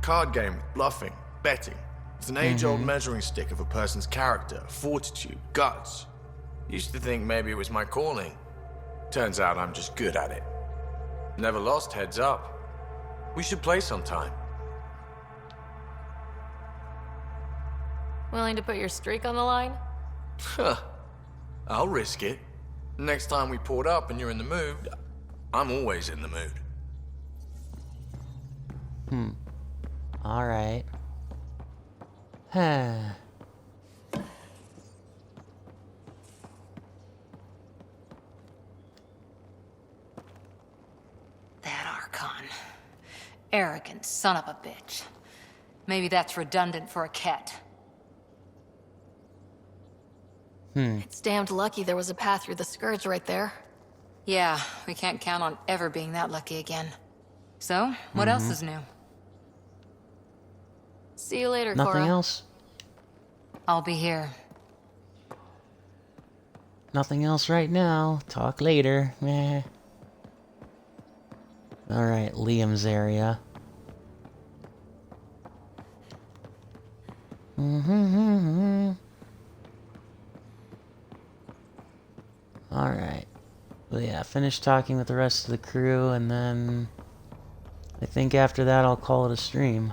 K: Card game with bluffing, betting. It's an age-old measuring stick of a person's character, fortitude, guts. Used to think maybe it was my calling. Turns out I'm just good at it. Never lost heads up. We should play sometime.
B: Willing to put your streak on the line?
K: Huh. I'll risk it. Next time we port up and you're in the mood, I'm always in the mood.
A: Alright.
T: Arrogant son of a bitch. Maybe that's redundant for a cat.
B: It's damned lucky there was a path through the Scourge right there.
T: Yeah, we can't count on ever being that lucky again. So, what else is new?
B: See you later,
A: Nothing
B: Cora.
A: else?
T: I'll be here.
A: Nothing else right now. Talk later. Meh. Alright, Liam's area. Alright. Well, yeah, finish talking with the rest of the crew, and then I think after that I'll call it a stream.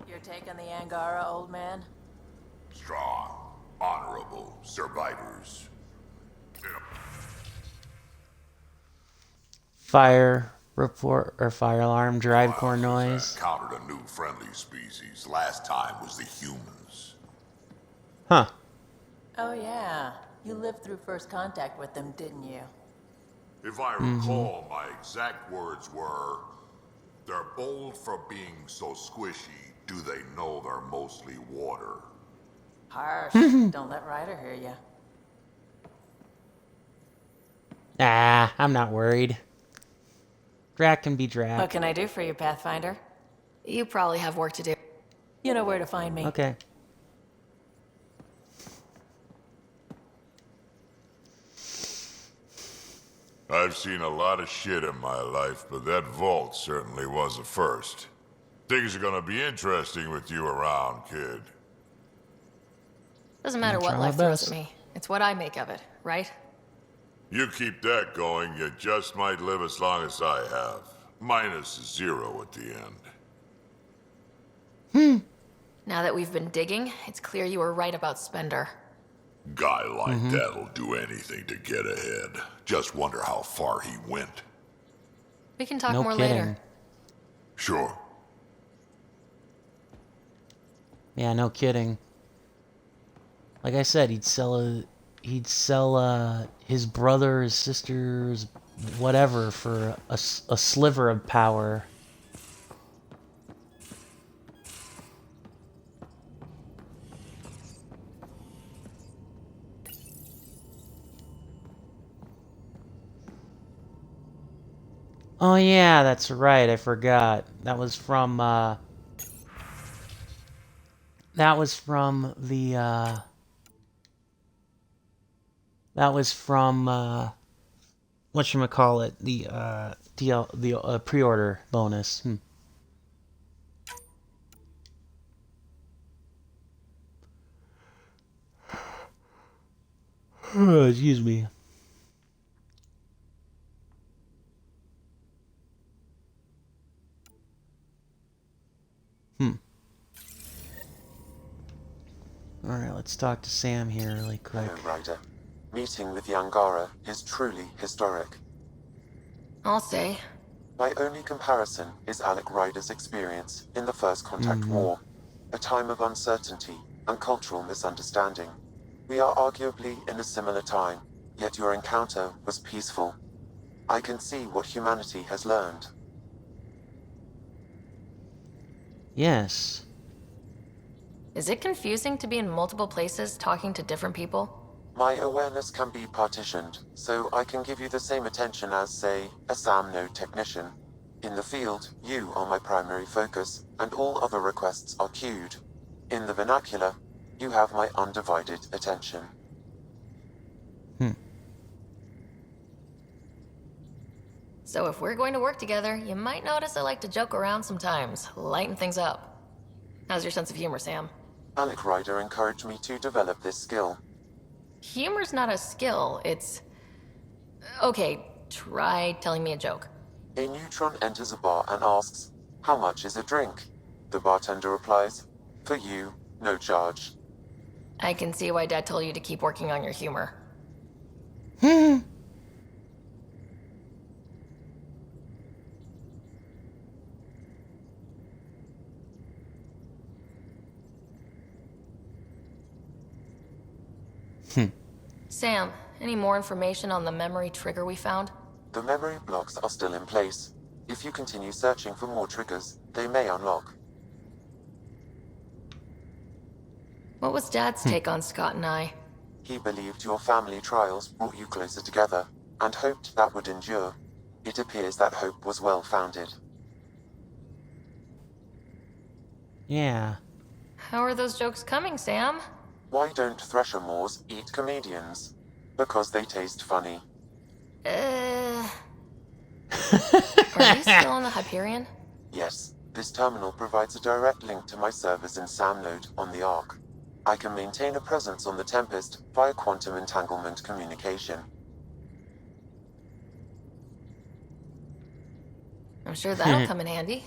V: You're taking the Angara, old man?
P: Strong, honorable survivors.
A: Fire report or fire alarm, drive core noise.
P: Encountered a new friendly species. Last time was the humans.
A: Huh.
V: Oh yeah, you lived through first contact with them, didn't you?
P: If I recall, my exact words were, "They're bold for being so squishy. Do they know they're mostly water?"
V: Harsh. Don't let Ryder hear you.
A: Ah, I'm not worried. Drac can be Drac.
V: What can I do for you, Pathfinder?
B: You probably have work to do.
V: You know where to find me.
A: Okay.
P: I've seen a lot of shit in my life, but that vault certainly was a first. Things are gonna be interesting with you around, kid.
B: Doesn't matter what life throws at me. It's what I make of it, right?
P: You keep that going, you just might live as long as I have. Minus 0 at the end.
B: Now that we've been digging, it's clear you were right about Spender.
P: Guy like that'll do anything to get ahead. Just wonder how far he went.
B: We can talk more later.
P: Sure.
A: Yeah, no kidding. Like I said, he'd sell his brother, his sisters, whatever for a sliver of power. Oh yeah, that's right. I forgot. That was from whatchamacallit, the pre-order bonus. Excuse me. Alright, let's talk to Sam here really quick.
G: Hello, Ryder. Meeting with the Angara is truly historic.
B: I'll say.
G: My only comparison is Alec Ryder's experience in the First Contact War, a time of uncertainty and cultural misunderstanding. We are arguably in a similar time, yet your encounter was peaceful. I can see what humanity has learned.
A: Yes.
B: Is it confusing to be in multiple places talking to different people?
G: My awareness can be partitioned, so I can give you the same attention as, say, a SAM node technician. In the field, you are my primary focus, and all other requests are queued. In the vernacular, you have my undivided attention.
B: So if we're going to work together, you might notice I like to joke around sometimes, lighten things up. How's your sense of humor, Sam?
G: Alec Ryder encouraged me to develop this skill.
B: Humor's not a skill, it's... Okay, try telling me a joke.
G: A neutron enters a bar and asks, "How much is a drink?" The bartender replies, "For you, no charge."
B: I can see why Dad told you to keep working on your humor. Sam, any more information on the memory trigger we found?
G: The memory blocks are still in place. If you continue searching for more triggers, they may unlock.
B: What was Dad's take on Scott and I?
G: He believed your family trials brought you closer together, and hoped that would endure. It appears that hope was well-founded.
A: Yeah.
B: How are those jokes coming, Sam?
G: Why don't Thresher Moors eat comedians? Because they taste funny.
B: Are you still on the Hyperion?
G: Yes, this terminal provides a direct link to my servers in Samload on the Ark. I can maintain a presence on the Tempest via quantum entanglement communication.
B: I'm sure that'll come in handy.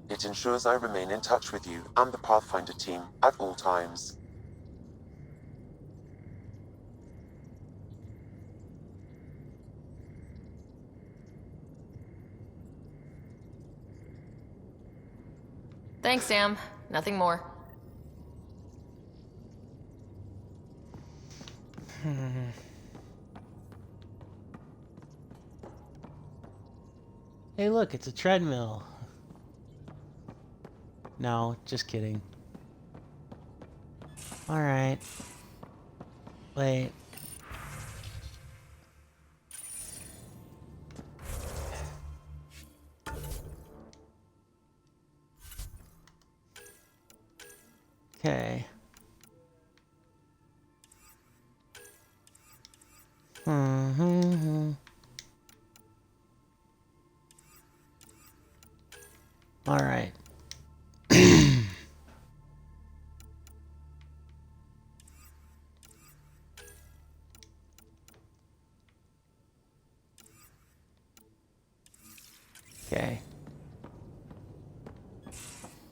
G: It ensures I remain in touch with you and the Pathfinder team at all times.
B: Thanks, Sam. Nothing more.
A: Hey, look, it's a treadmill. No, just kidding. Alright. Wait. Okay. All right. Okay.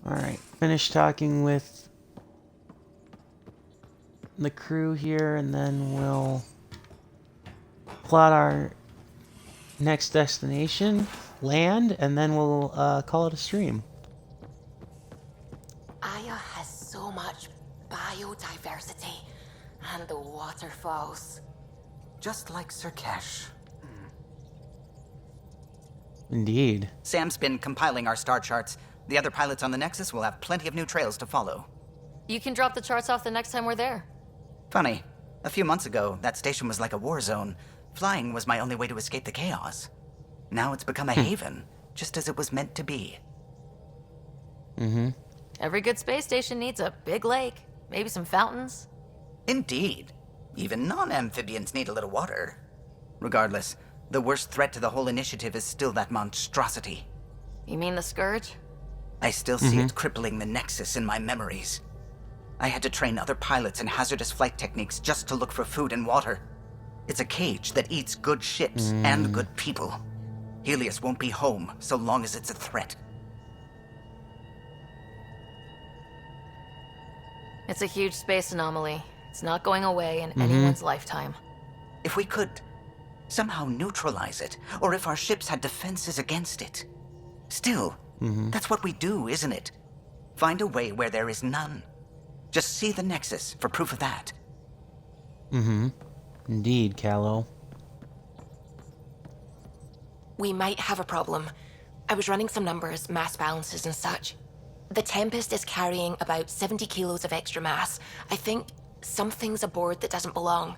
A: All right. Finish talking with the crew here, and then we'll plot our next destination, land, and then we'll call it a stream.
U: Aya has so much biodiversity, and the waterfalls.
N: Just like Sirkesh.
A: Indeed.
N: Sam's been compiling our star charts. The other pilots on the Nexus will have plenty of new trails to follow.
B: You can drop the charts off the next time we're there.
N: Funny. A few months ago, that station was like a war zone. Flying was my only way to escape the chaos. Now it's become a haven, just as it was meant to be.
B: Every good space station needs a big lake, maybe some fountains.
N: Indeed. Even non-amphibians need a little water. Regardless, the worst threat to the whole initiative is still that monstrosity.
B: You mean the Scourge?
N: I still see it crippling the Nexus in my memories. I had to train other pilots in hazardous flight techniques just to look for food and water. It's a cage that eats good ships and good people. Helios won't be home so long as it's a threat.
B: It's a huge space anomaly. It's not going away in anyone's lifetime.
N: If we could somehow neutralize it, or if our ships had defenses against it. Still, that's what we do, isn't it? Find a way where there is none. Just see the Nexus for proof of that.
A: Indeed, Callow.
M: We might have a problem. I was running some numbers, mass balances and such. The Tempest is carrying about 70 kilos of extra mass. I think something's aboard that doesn't belong.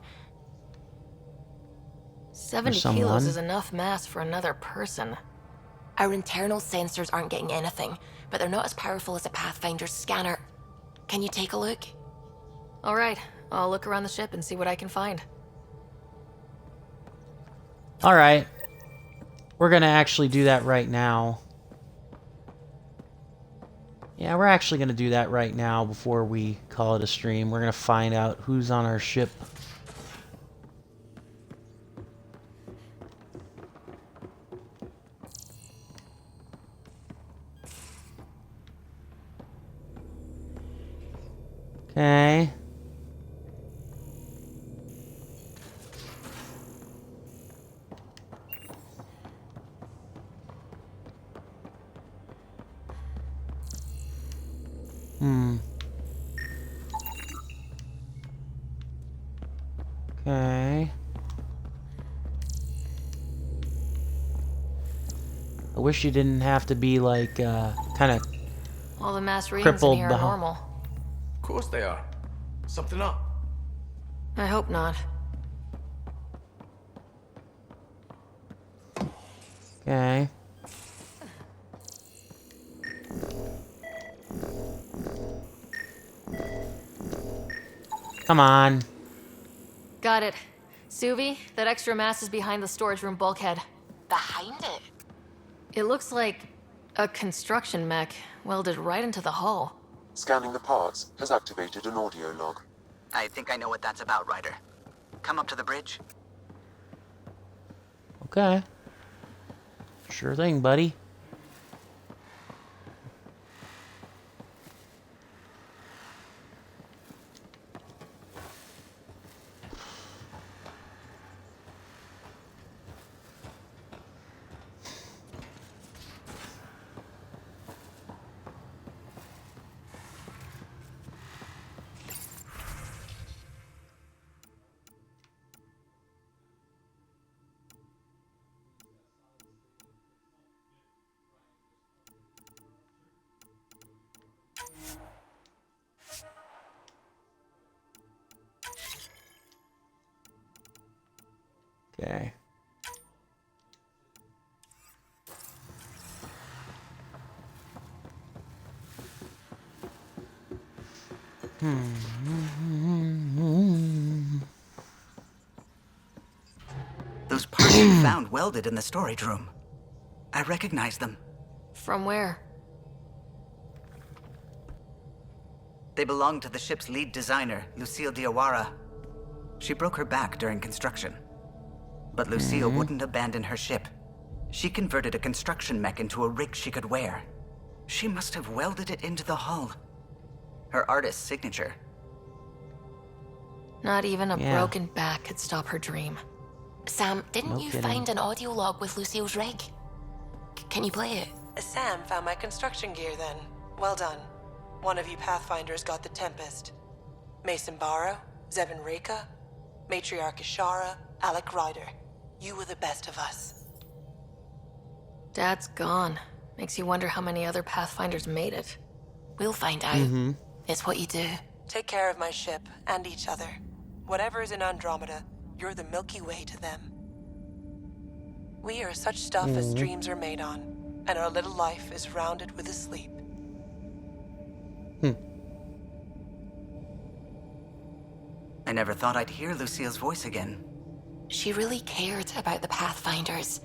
B: 70 kilos is enough mass for another person.
M: Our internal sensors aren't getting anything, but they're not as powerful as a Pathfinder's scanner. Can you take a look?
B: All right, I'll look around the ship and see what I can find.
A: All right. We're going to actually do that right now. Yeah, we're actually going to do that right now before we call it a stream. We're going to find out who's on our ship. Okay. Okay. I wish you didn't have to be like kind of
B: All the mass readings in
A: crippled
B: here are normal.
K: Of course they are. Something up.
B: I hope not.
A: Okay. Come on.
B: Got it. Suvi, that extra mass is behind the storage room bulkhead.
M: Behind it?
B: It looks like a construction mech welded right into the hull.
G: Scanning the parts has activated an audio log.
N: I think I know what that's about, Ryder. Come up to the bridge.
A: Okay. Sure thing, buddy. Okay.
N: Those parts you found welded in the storage room. I recognize them.
B: From where?
N: They belong to the ship's lead designer, Lucille Diawara. She broke her back during construction. But Lucille wouldn't abandon her ship. She converted a construction mech into a rig she could wear. She must have welded it into the hull. Her artist's signature.
B: Not even a broken back could stop her dream.
M: Sam, didn't
B: No
M: you
B: kidding.
M: find an audio log with Lucille's rig? Can you play it?
J: Sam found my construction gear then. Well done. One of you Pathfinders got the Tempest. Mason Barrow, Zevin Reka, Matriarch Ishara, Alec Ryder. You were the best of us.
B: Dad's gone. Makes you wonder how many other Pathfinders made it.
M: We'll find out. It's what you do.
J: Take care of my ship and each other. Whatever is in Andromeda, you're the Milky Way to them. We are such stuff as dreams are made on, and our little life is rounded with a sleep.
N: I never thought I'd hear Lucille's voice again.
M: She really cared about the Pathfinders.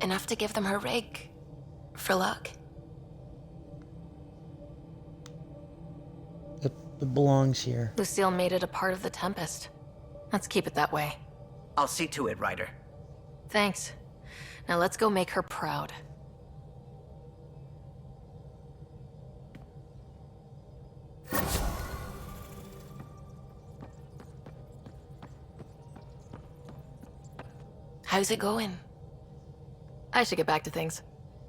M: Enough to give them her rig. For luck.
A: It belongs here.
B: Lucille made it a part of the Tempest. Let's keep it that way.
N: I'll see to it, Ryder.
B: Thanks. Now let's go make her proud.
M: How's it going?
B: I should get back to things.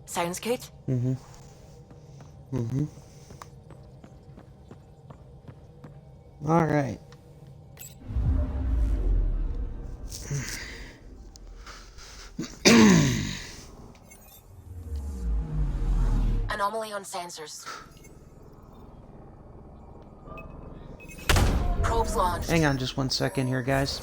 M: Sounds good.
A: All right.
M: Anomaly on sensors. Probes launched.
A: Hang on just one second here, guys.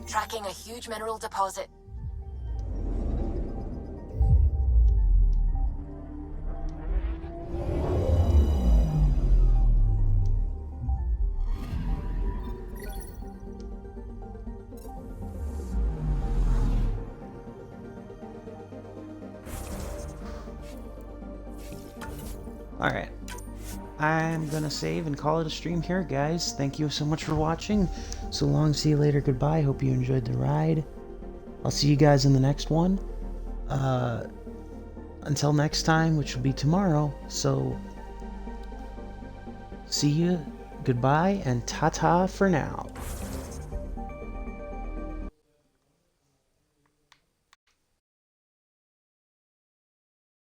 M: Tracking a huge mineral deposit.
A: Alright. I'm gonna save and call it a stream here, guys. Thank you so much for watching. So long, see you later, goodbye. Hope you enjoyed the ride. I'll see you guys in the next one. Until next time, which will be tomorrow. So, see you goodbye and ta-ta for now.